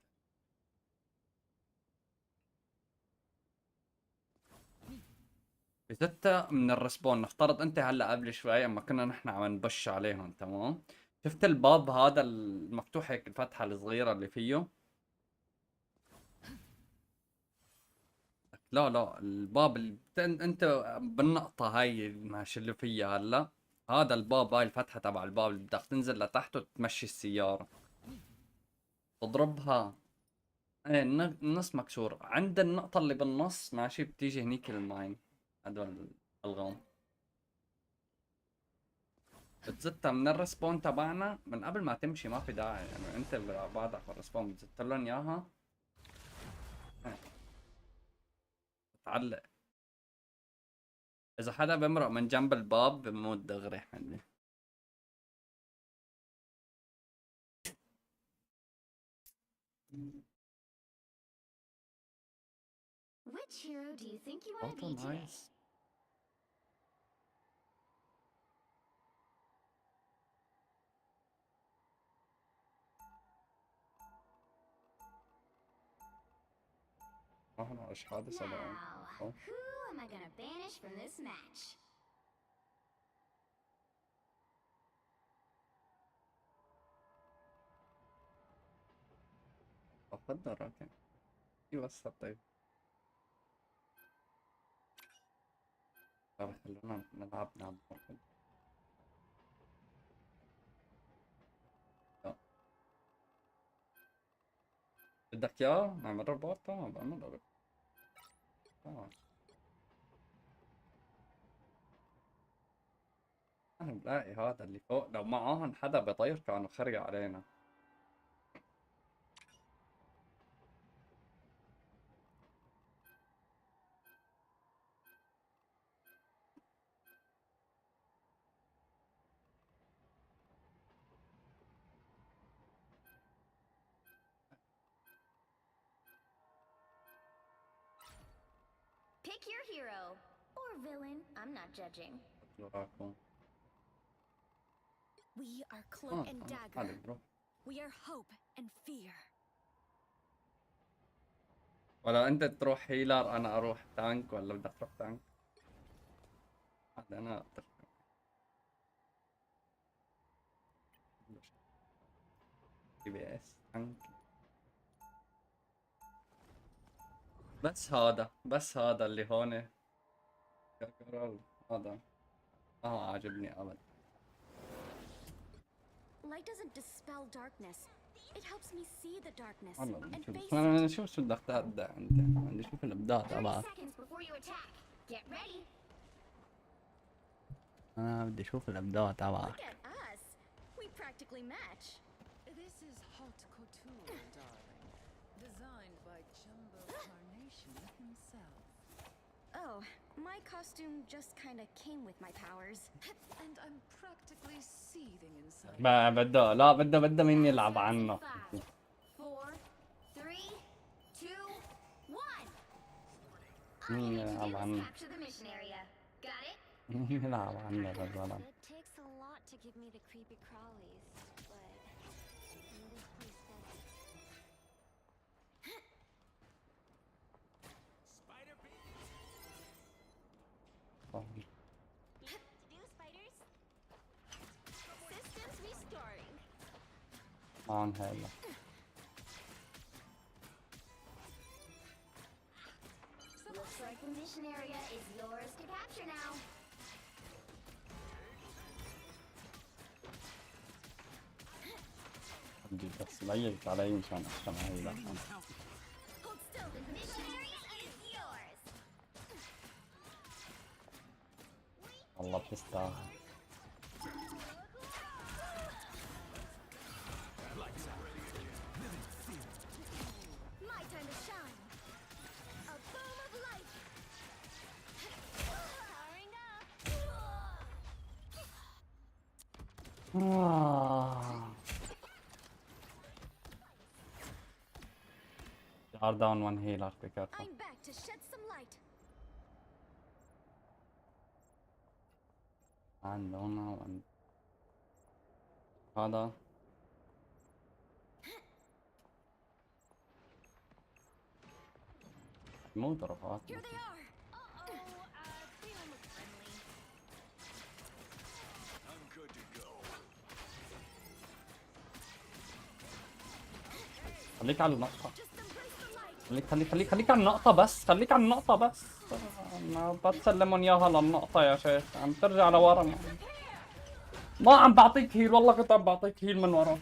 بستة من الريسبون، نفترض انت هلا قبل شوي اما كنا نحن عم نبش عليهم تمام، شفت الباب هذا المفتوح هيك الفتحة الصغيرة اللي فيه؟ لا الباب اللي انت بالنقطة هاي ماشي اللي فيها هلا، هذا الباب، هاي الفتحة تبع الباب اللي بدك تنزل لتحت وتمشي السيارة، تضربها ايه النص مكسور عند النقطة اللي بالنص ماشي، بتيجي هنيك الماين هدول الغام، بتزتها من الريسبون تبعنا من قبل ما تمشي، ما في داعي يعني انت بعدك بالريسبون بتزت لهم اياها تعلق. اذا حدا بمرق من جنب الباب بموت دغري حني. Which hero do you think you want to be today? nice. انا ايش حادث Now, هذا؟ who am I gonna banish from this match? افضل اوكي. بس طيب طب خلونا نلعب واحد. لا. بدك اياه نعمل رباط؟ تمام بعمل رباط. تمام انا بلاقي هذا اللي فوق لو معاهن حدا بطير كانوا خرقوا علينا. Pick your hero or villain. I'm not judging. وراكم. We are Cloak and هذا Dagger. بروح. We are hope and fear. ولا انت تروح هيلر انا اروح تانك، ولا بدك تروح تانك؟ هذا انا بي اس تانك. بس هذا اللي هون هذا عاجبني ابد. Light doesn't dispel darkness. It helps me see the darkness والله and face انا it. شوف شو بدك تبدا انت، بدي اشوف الابداع 30 تبعك. seconds before you attack. Get ready. انا بدي اشوف الابداع Look تبعك. at us. We practically match. This is haute couture, darling. Designed by Jumbo Carnation himself. Oh, my costume just kind of came with my powers. And I'm practically seething inside. بده مين يلعب عنه. 5, 4, 3, 2, 1. All you need to do is capture the mission area. Got it? مين يلعب عنه للزلمة. It takes a lot to give me the creepy crawlies, but nobody's please steady. Spider beam. You know what to do, spiders? معهم هلا. Looks like the mission area is yours to capture now. بدي بس ميت علي مشان احكم هاي لا. Hold still. The mission area is yours. والله بتستاهل. My time to shine. A boom of light. Powering Are down one healer, be careful. I'm back to shed some light. And down one. هذا مو ضربات. Here they are. They don't look friendly. I'm good to go. خليك على النقطة. خليك على النقطة بس. خليك على النقطة بس. ما بتسلمون اياها للنقطة يا شيخ. عم ترجع لورا. ما عم بعطيك هيل. والله كنت عم بعطيك هيل من ورا.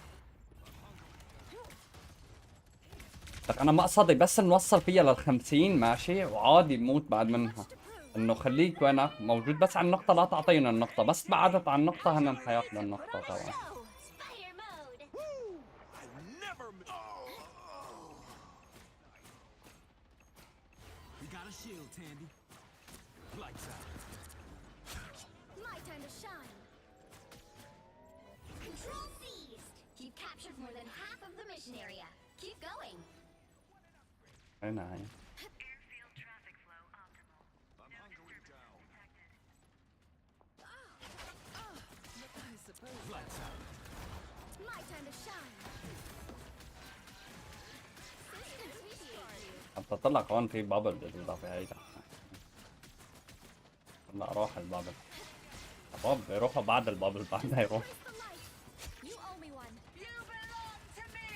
لك انا مقصدي بس نوصل فيها لل50 ماشي وعادي نموت بعد منها. انه خليك وينك موجود بس على النقطة. لا تعطينا النقطة. بس بعدت عن النقطة هن حياخذوا النقطة طبعا. You got a shield, Tandy. Lights out. My time to shine. Control seized. You've captured more than half of the mission area. Keep going. هنا هي. Lights out. My time to shine. حتى طلع كمان في بابل بجوزها في هيدا. لا روح البابل. بابل يروحوا بعد البابل بعدها يروح. You owe me one. You belong to me.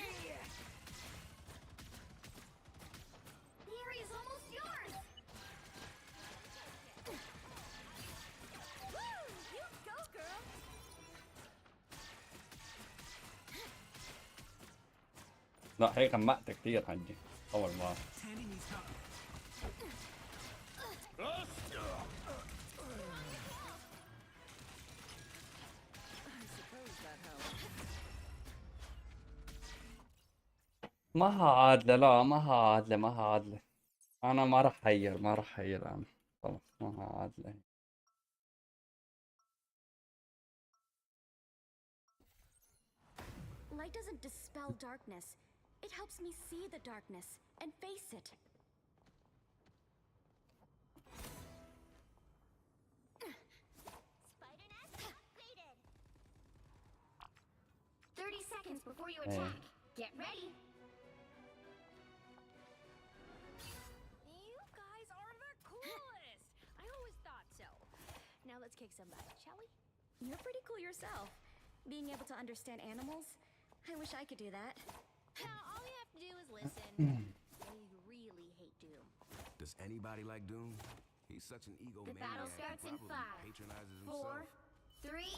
The area is almost yours. Woo! You go, girl. لا هي غمقت كتير حجي أول مرة. Tandy needs help. ما عادلة. لا ما عادلة. ما عادلة. أنا ما رح حير. ما رح حير أنا. خلص ما عادلة. Light doesn't dispel darkness. It helps me see the darkness and face it. Spider net activated. 30 seconds before you Hey. attack. Get ready. You guys are the coolest. I always thought so. Now let's kick some butt, shall we? You're pretty cool yourself. Being able to understand animals. I wish I could do that. All you have to do is listen. They really hate Doom. Does anybody like Doom? He's such an egomaniac. The battle starts in probably 5, patronizes 4, himself. 3,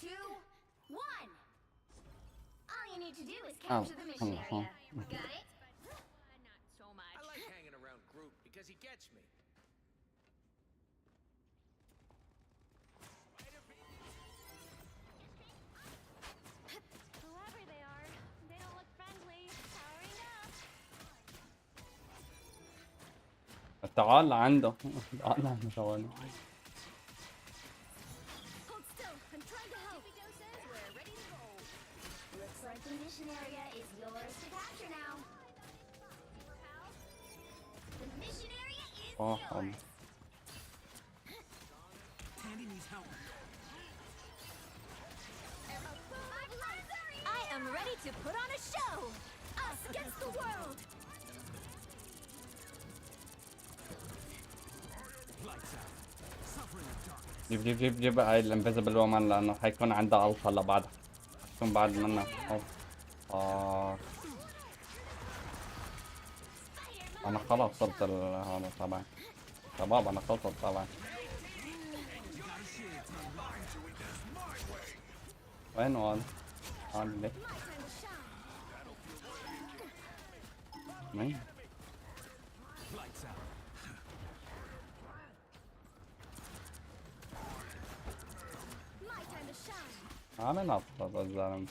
2, 1. All you need to do is capture the mission area. Got it? Not so much. I like hanging around Groot because he gets me. Whoever they are, they don't look friendly. Powering up. تعال لعنده. تعال لعنده شوالي. Hold still. I'm trying to help. Doses, we're ready to go. Looks like the mission area is yours to capture now. The mission area is yours. Tandy needs help. I am ready to put on a show. Us against the world. Lights out. Suffering the darkness. جيب هاي الانفيزبل وومن لانه حيكون عندها الفا هلا بعدها. حتكون بعد منها. انا خلاص صرت هذا طبعا شباب انا خلصت طبعا. وين هذا؟ هذا ليه؟ مين؟ أنا ناطط الزلمة.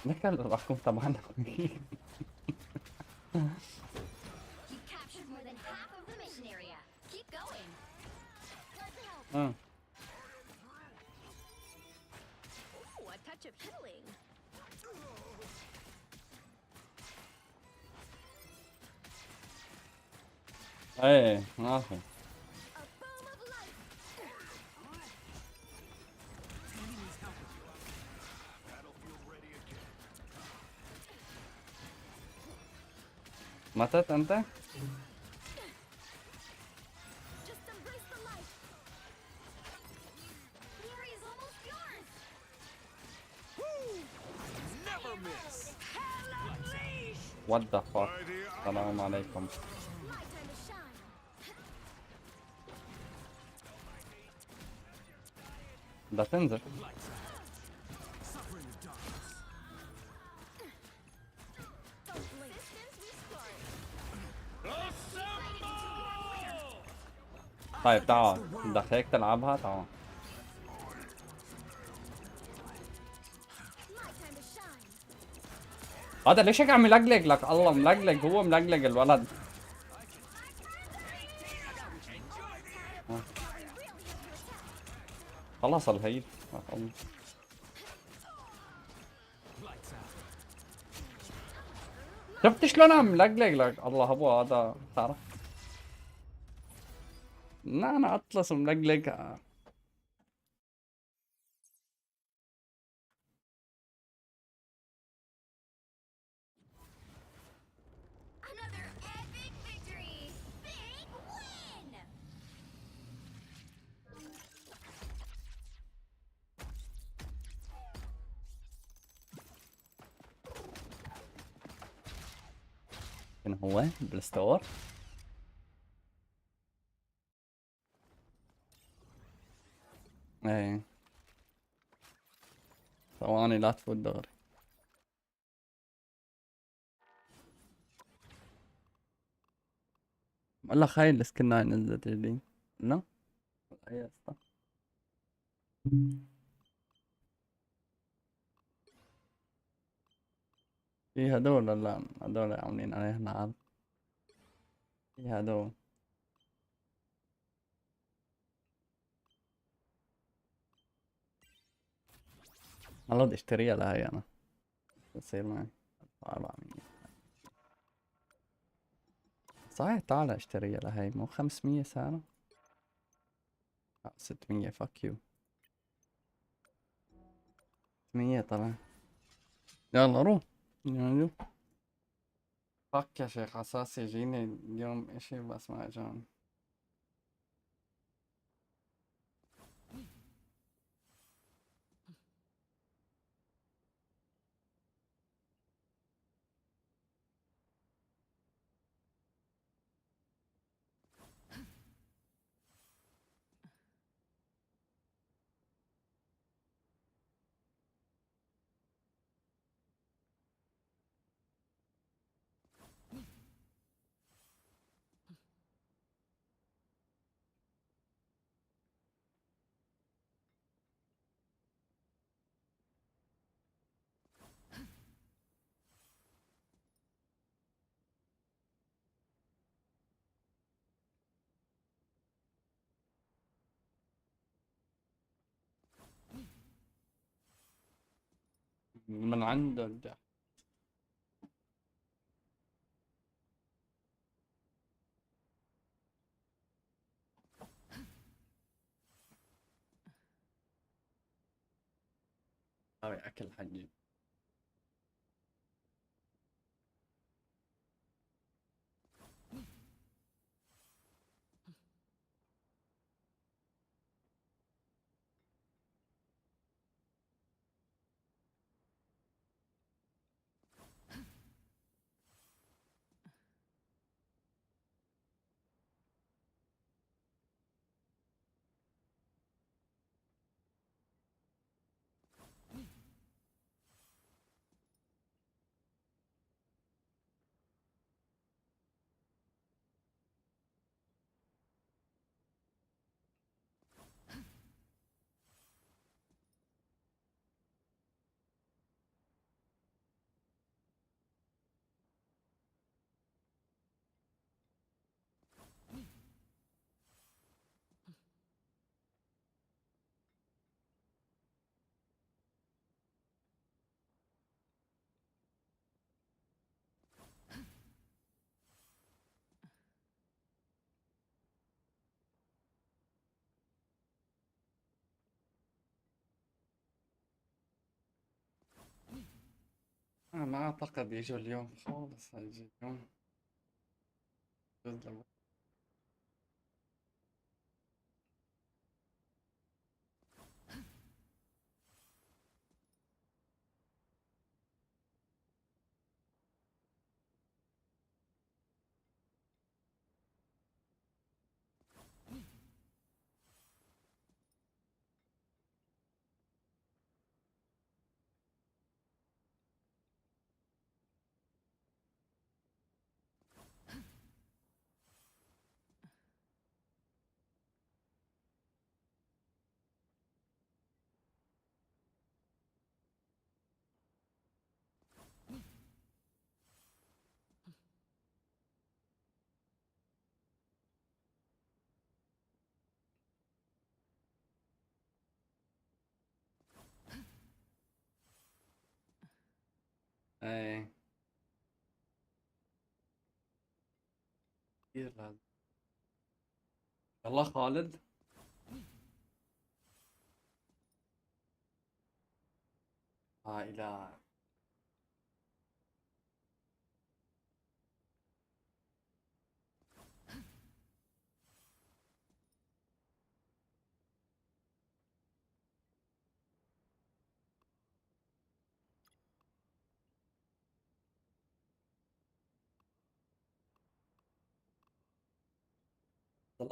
نكل الرقم طبعا. You captured more than half of the mission area. Keep going. Ooh, a touch of healing. ايه ماشي. ماتت انت؟ Just embrace the light. The area is almost yours. Never miss. What the fuck? السلام عليكم. My time to shine. ده تنزل. طيب تعال بدك هيك تلعبها تعال. هذا ليش هيك عم يلقلق لك؟ الله ملقلق، هو ملقلق الولد. خلص الهيل. شفت شلون عم ملقلق لك؟ الله هو هذا تعرف. لا انا اطلس ملقلق. Another epic victory. Big win. فين هو؟ بالستور؟ ايه ثواني لا تفوت دغري. والله خاي السكناي نزلت جديد. لا هي اسطى. في هدول لا هدول عاملين عليها لعب. في هدول والله بدي اشتريها لهي انا. بتصير معي 400. صحيح تعال اشتريها لهي مو 500 سعرها؟ 600 فك يو. 600 طلع. يلا روح. يلا فك يا شيخ عساس يجيني اليوم اشي بس ما اجاني. من عند هاي اكل حجي. ما أعتقد يجوا اليوم خالص، هيجي اليوم جزء. ايه كثير لازم. يلا خالد. إله.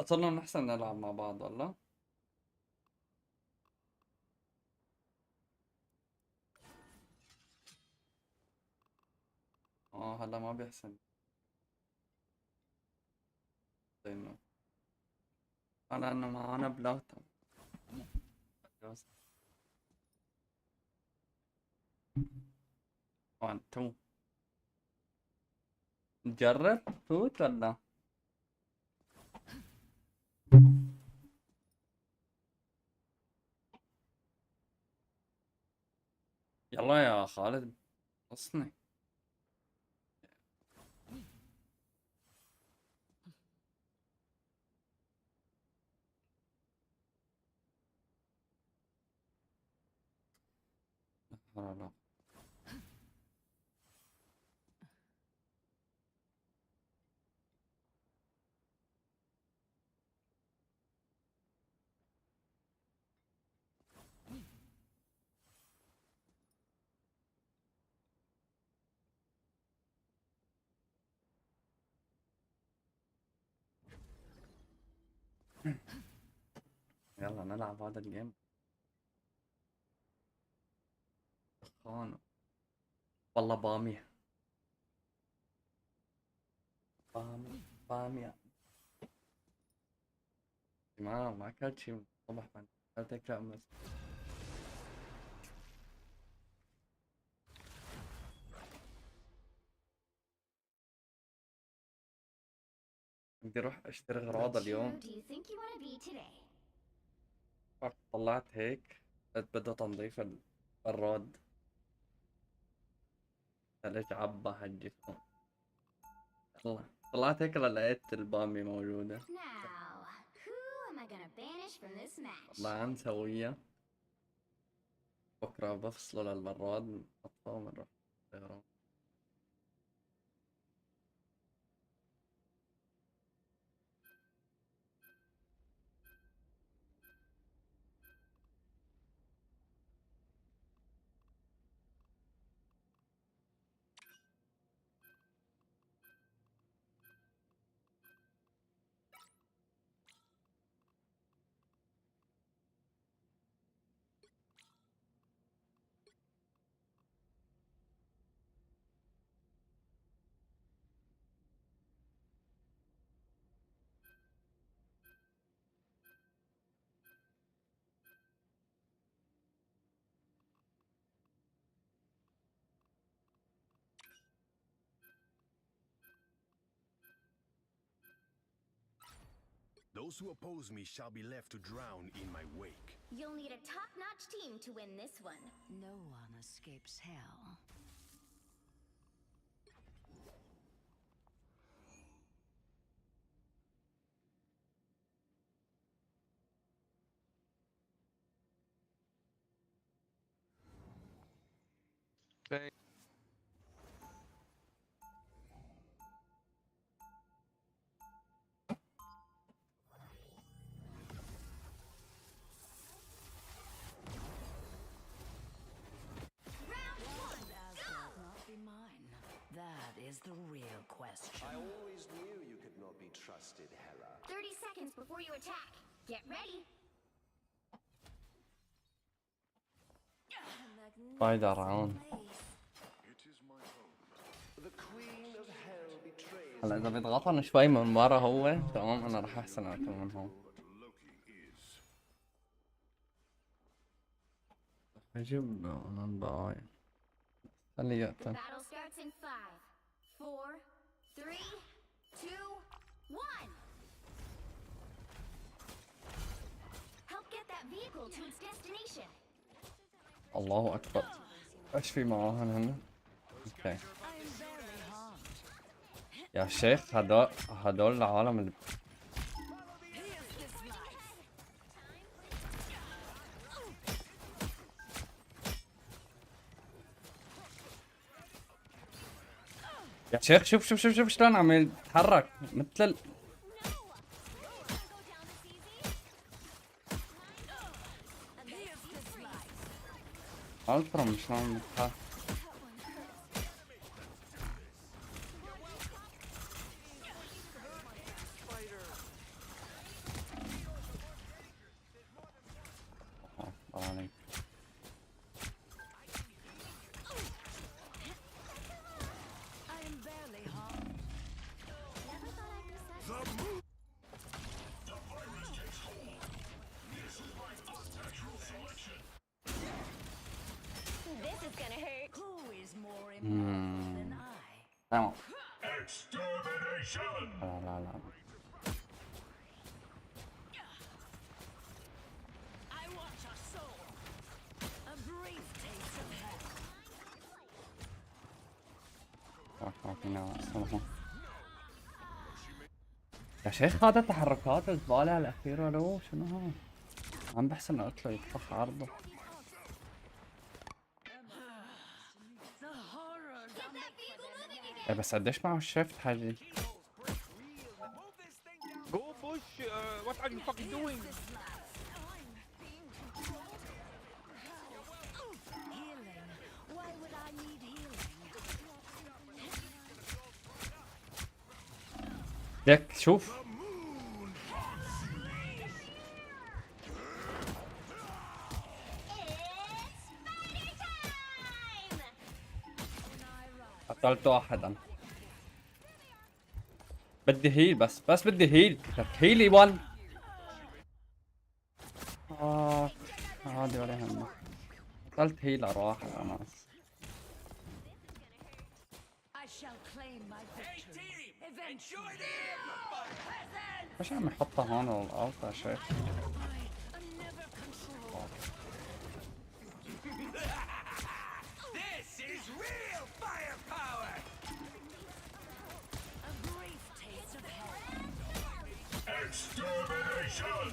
صرنا نحسن نلعب مع بعض والله. هلا ما بيحسن انه على انه معانا بلاوتا. 1 2 نجرب فوت ولا يلا يا خالد قصني. لا يلا نلعب هذا الجيم. خان والله بامية بامية ما أكلت شي من الصبح. من أكلت بس بدي أروح أشتري أغراض اليوم. طلعت هيك بدأ تنظيف البراد. ثلج عبى هالجسم. يلا طلعت هيك لقيت البامية موجودة. والله مسوية. بكرة بفصله للبراد أطفاه ونروح نغرب. Those who oppose me shall be left to drown in my wake. You'll need a top-notch team to win this one. No one escapes hell. seconds before you attack. Get ready. سبايدر عون. هلا اذا بيضغطني شوي من ورا هو تمام انا راح احسن اقتل من هون. اجيب انا البقايا خليه يقتل. Battle starts in 5, 4, 3, 2, 1. Help get that vehicle to its destination. الله اكبر. ايش في معاهن هنا؟ اوكي. يا شيخ هدول العالم اللي يا شيخ شوف شلون عم يتحرك مثل الترا شلون يتحرك. عليك. This is gonna hurt. Who is more immortal than I? تمام. Extermination! لا. I want your soul. A brief taste of hell. يا شيخ هذا التحركات الزبالة الأخيرة له شنو هذا؟ عم بحسن أكله يطفح عرضه. إيه بس قديش معه الشيفت حاجي؟ Go push. What are you fucking doing? Healing. Why would I need healing? ليك شوف. قتلت واحد أنا. بدي هيل بس بدي هيل. هيلي 1. عادي ولا يهمك. قتلت هيلر واحد أنا. I shall claim my victory. Eventually. ليش عم يحطها هون الأوت يا شيخ؟ This is real firepower! A brief taste of hell. Extermination!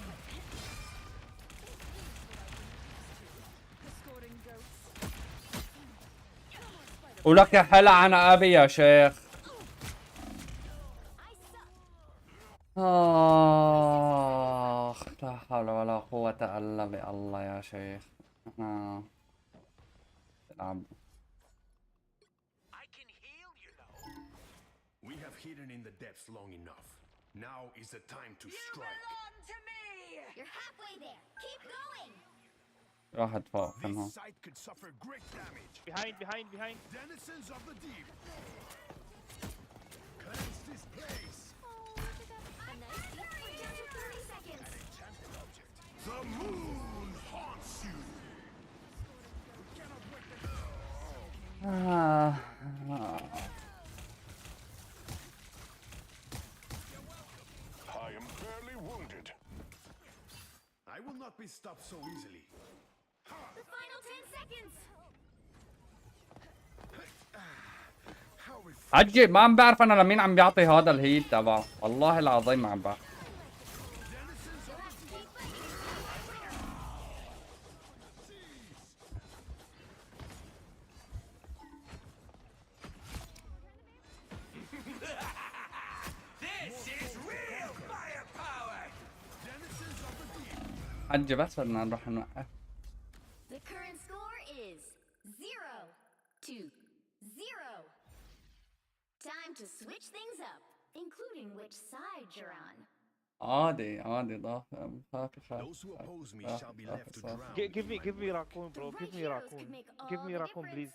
ولك حلا عن أبي يا شيخ. لا حول ولا قوة إلا بالله يا شيخ. تلعب. We have hidden in the depths long enough. Now is the time to strike. To me. You're halfway there. Keep going. واحد فوق كان هون. This site could suffer great damage. Behind. Denizens of the deep. Cleanse this place. A nice deep break down to 30 seconds. Enchanted object. The moon haunts you. I am barely wounded. I will not be stopped so easily. The final 10 seconds. عجب ما عم بعرف انا لمين عم بيعطي هذا الهيل تبعه والله العظيم ما عم بعرف. عجب بس بدنا نروح نوقف. The current score is 0-0. Time to switch things up, including which side you're on. عادي عادي ضعف خافي Those who oppose me shall be left to drown. Give me raccoon, bro. Give me raccoon. Give me raccoon, please.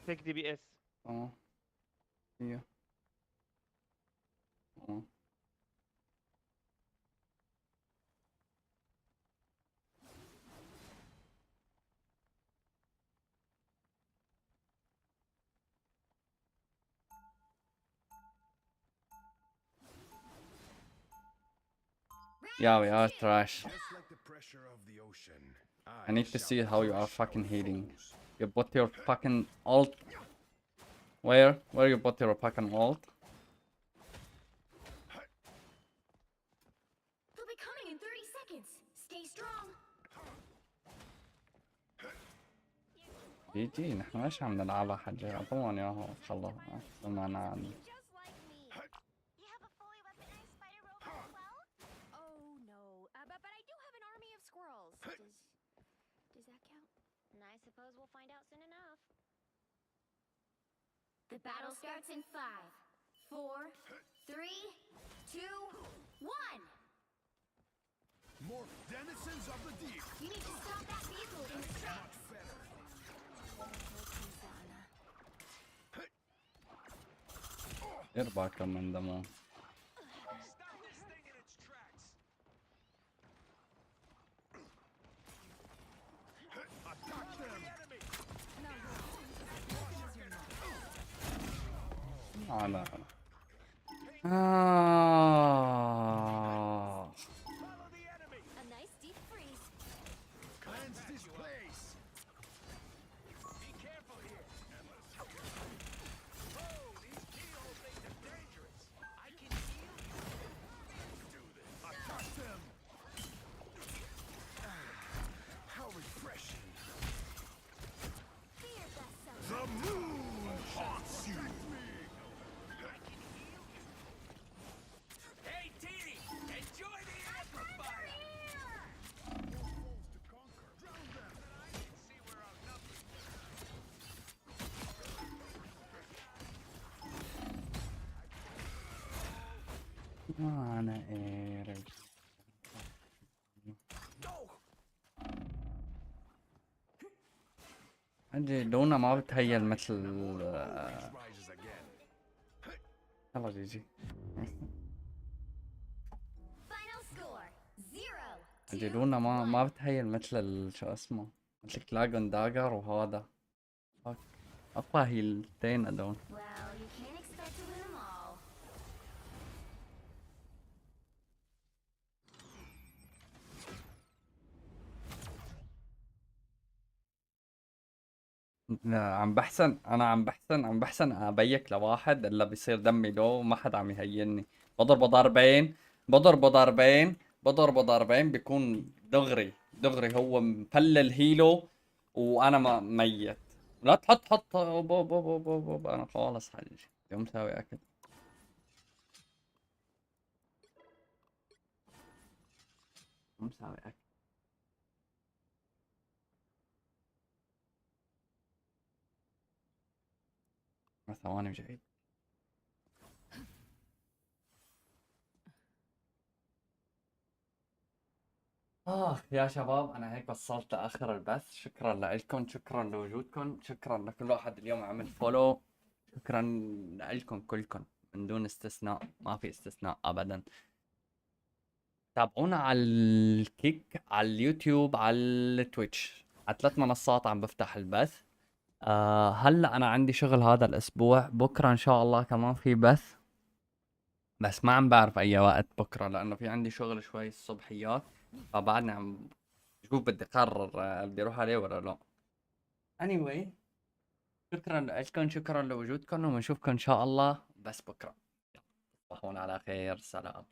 Take DBS. اه هي اه Yeah, we are trash. Just like the pressure of the ocean, I need to see how you are fucking healing. You put your fucking ult. Where you put your fucking ult? They'll be coming in 30 seconds. Stay strong. جي نحن ليش عم نلعبها حجي؟ اعطونا اياها خلص ما نعلم. Oh no, but I do have an army of squirrels. Does that count? And I suppose we'll find out soon enough. The battle starts in 5, 4, 3, 2, 1. more denizens of the deep. You need to stop that vehicle in its tracks. اربع كمان دمو. لا A nice deep freeze. Cleanse this place. Be careful here. Oh, these keyhole things are dangerous. I can heal you. Do this. Attack them. How refreshing. The moon haunts you. Hey, Teeny, enjoy the amplifier. أنا إيرج. أجي دونا ما بتهيل مثل Rises again. يلا جي Final score 0. أجي دونا ما بتهيل مثل شو اسمه مثل كلاجون داجر وهذا أقوى هيلتين هدول. Well, you can't expect to win them all. لا، عم بحسن ابيك لواحد الا بيصير دمي لو وما حدا عم يهيني. بضربه ضربين بيكون دغري هو مفلل هيلو وانا ميت. لا تحط بو. انا خالص حجي اليوم مساوي اكل. مساوي اكل. ثواني وجاي. يا شباب انا هيك وصلت لاخر البث. شكرا لكم، شكرا لوجودكم، شكرا لكل واحد اليوم عمل فولو. شكرا لكم كلكم من دون استثناء، ما في استثناء ابدا. تابعونا على الكيك، على اليوتيوب، على التويتش، على 3 منصات عم بفتح البث. هلا انا عندي شغل هذا الاسبوع، بكره ان شاء الله كمان في بث، بس ما عم بعرف اي وقت بكره لانه في عندي شغل شوي الصبحيات، فبعدني عم شوف بدي قرر بدي اروح عليه ولا لا. anyway شكرا لكم، شكرا لوجودكم، وبنشوفكم ان شاء الله بس بكره. تصبحون على خير. سلام.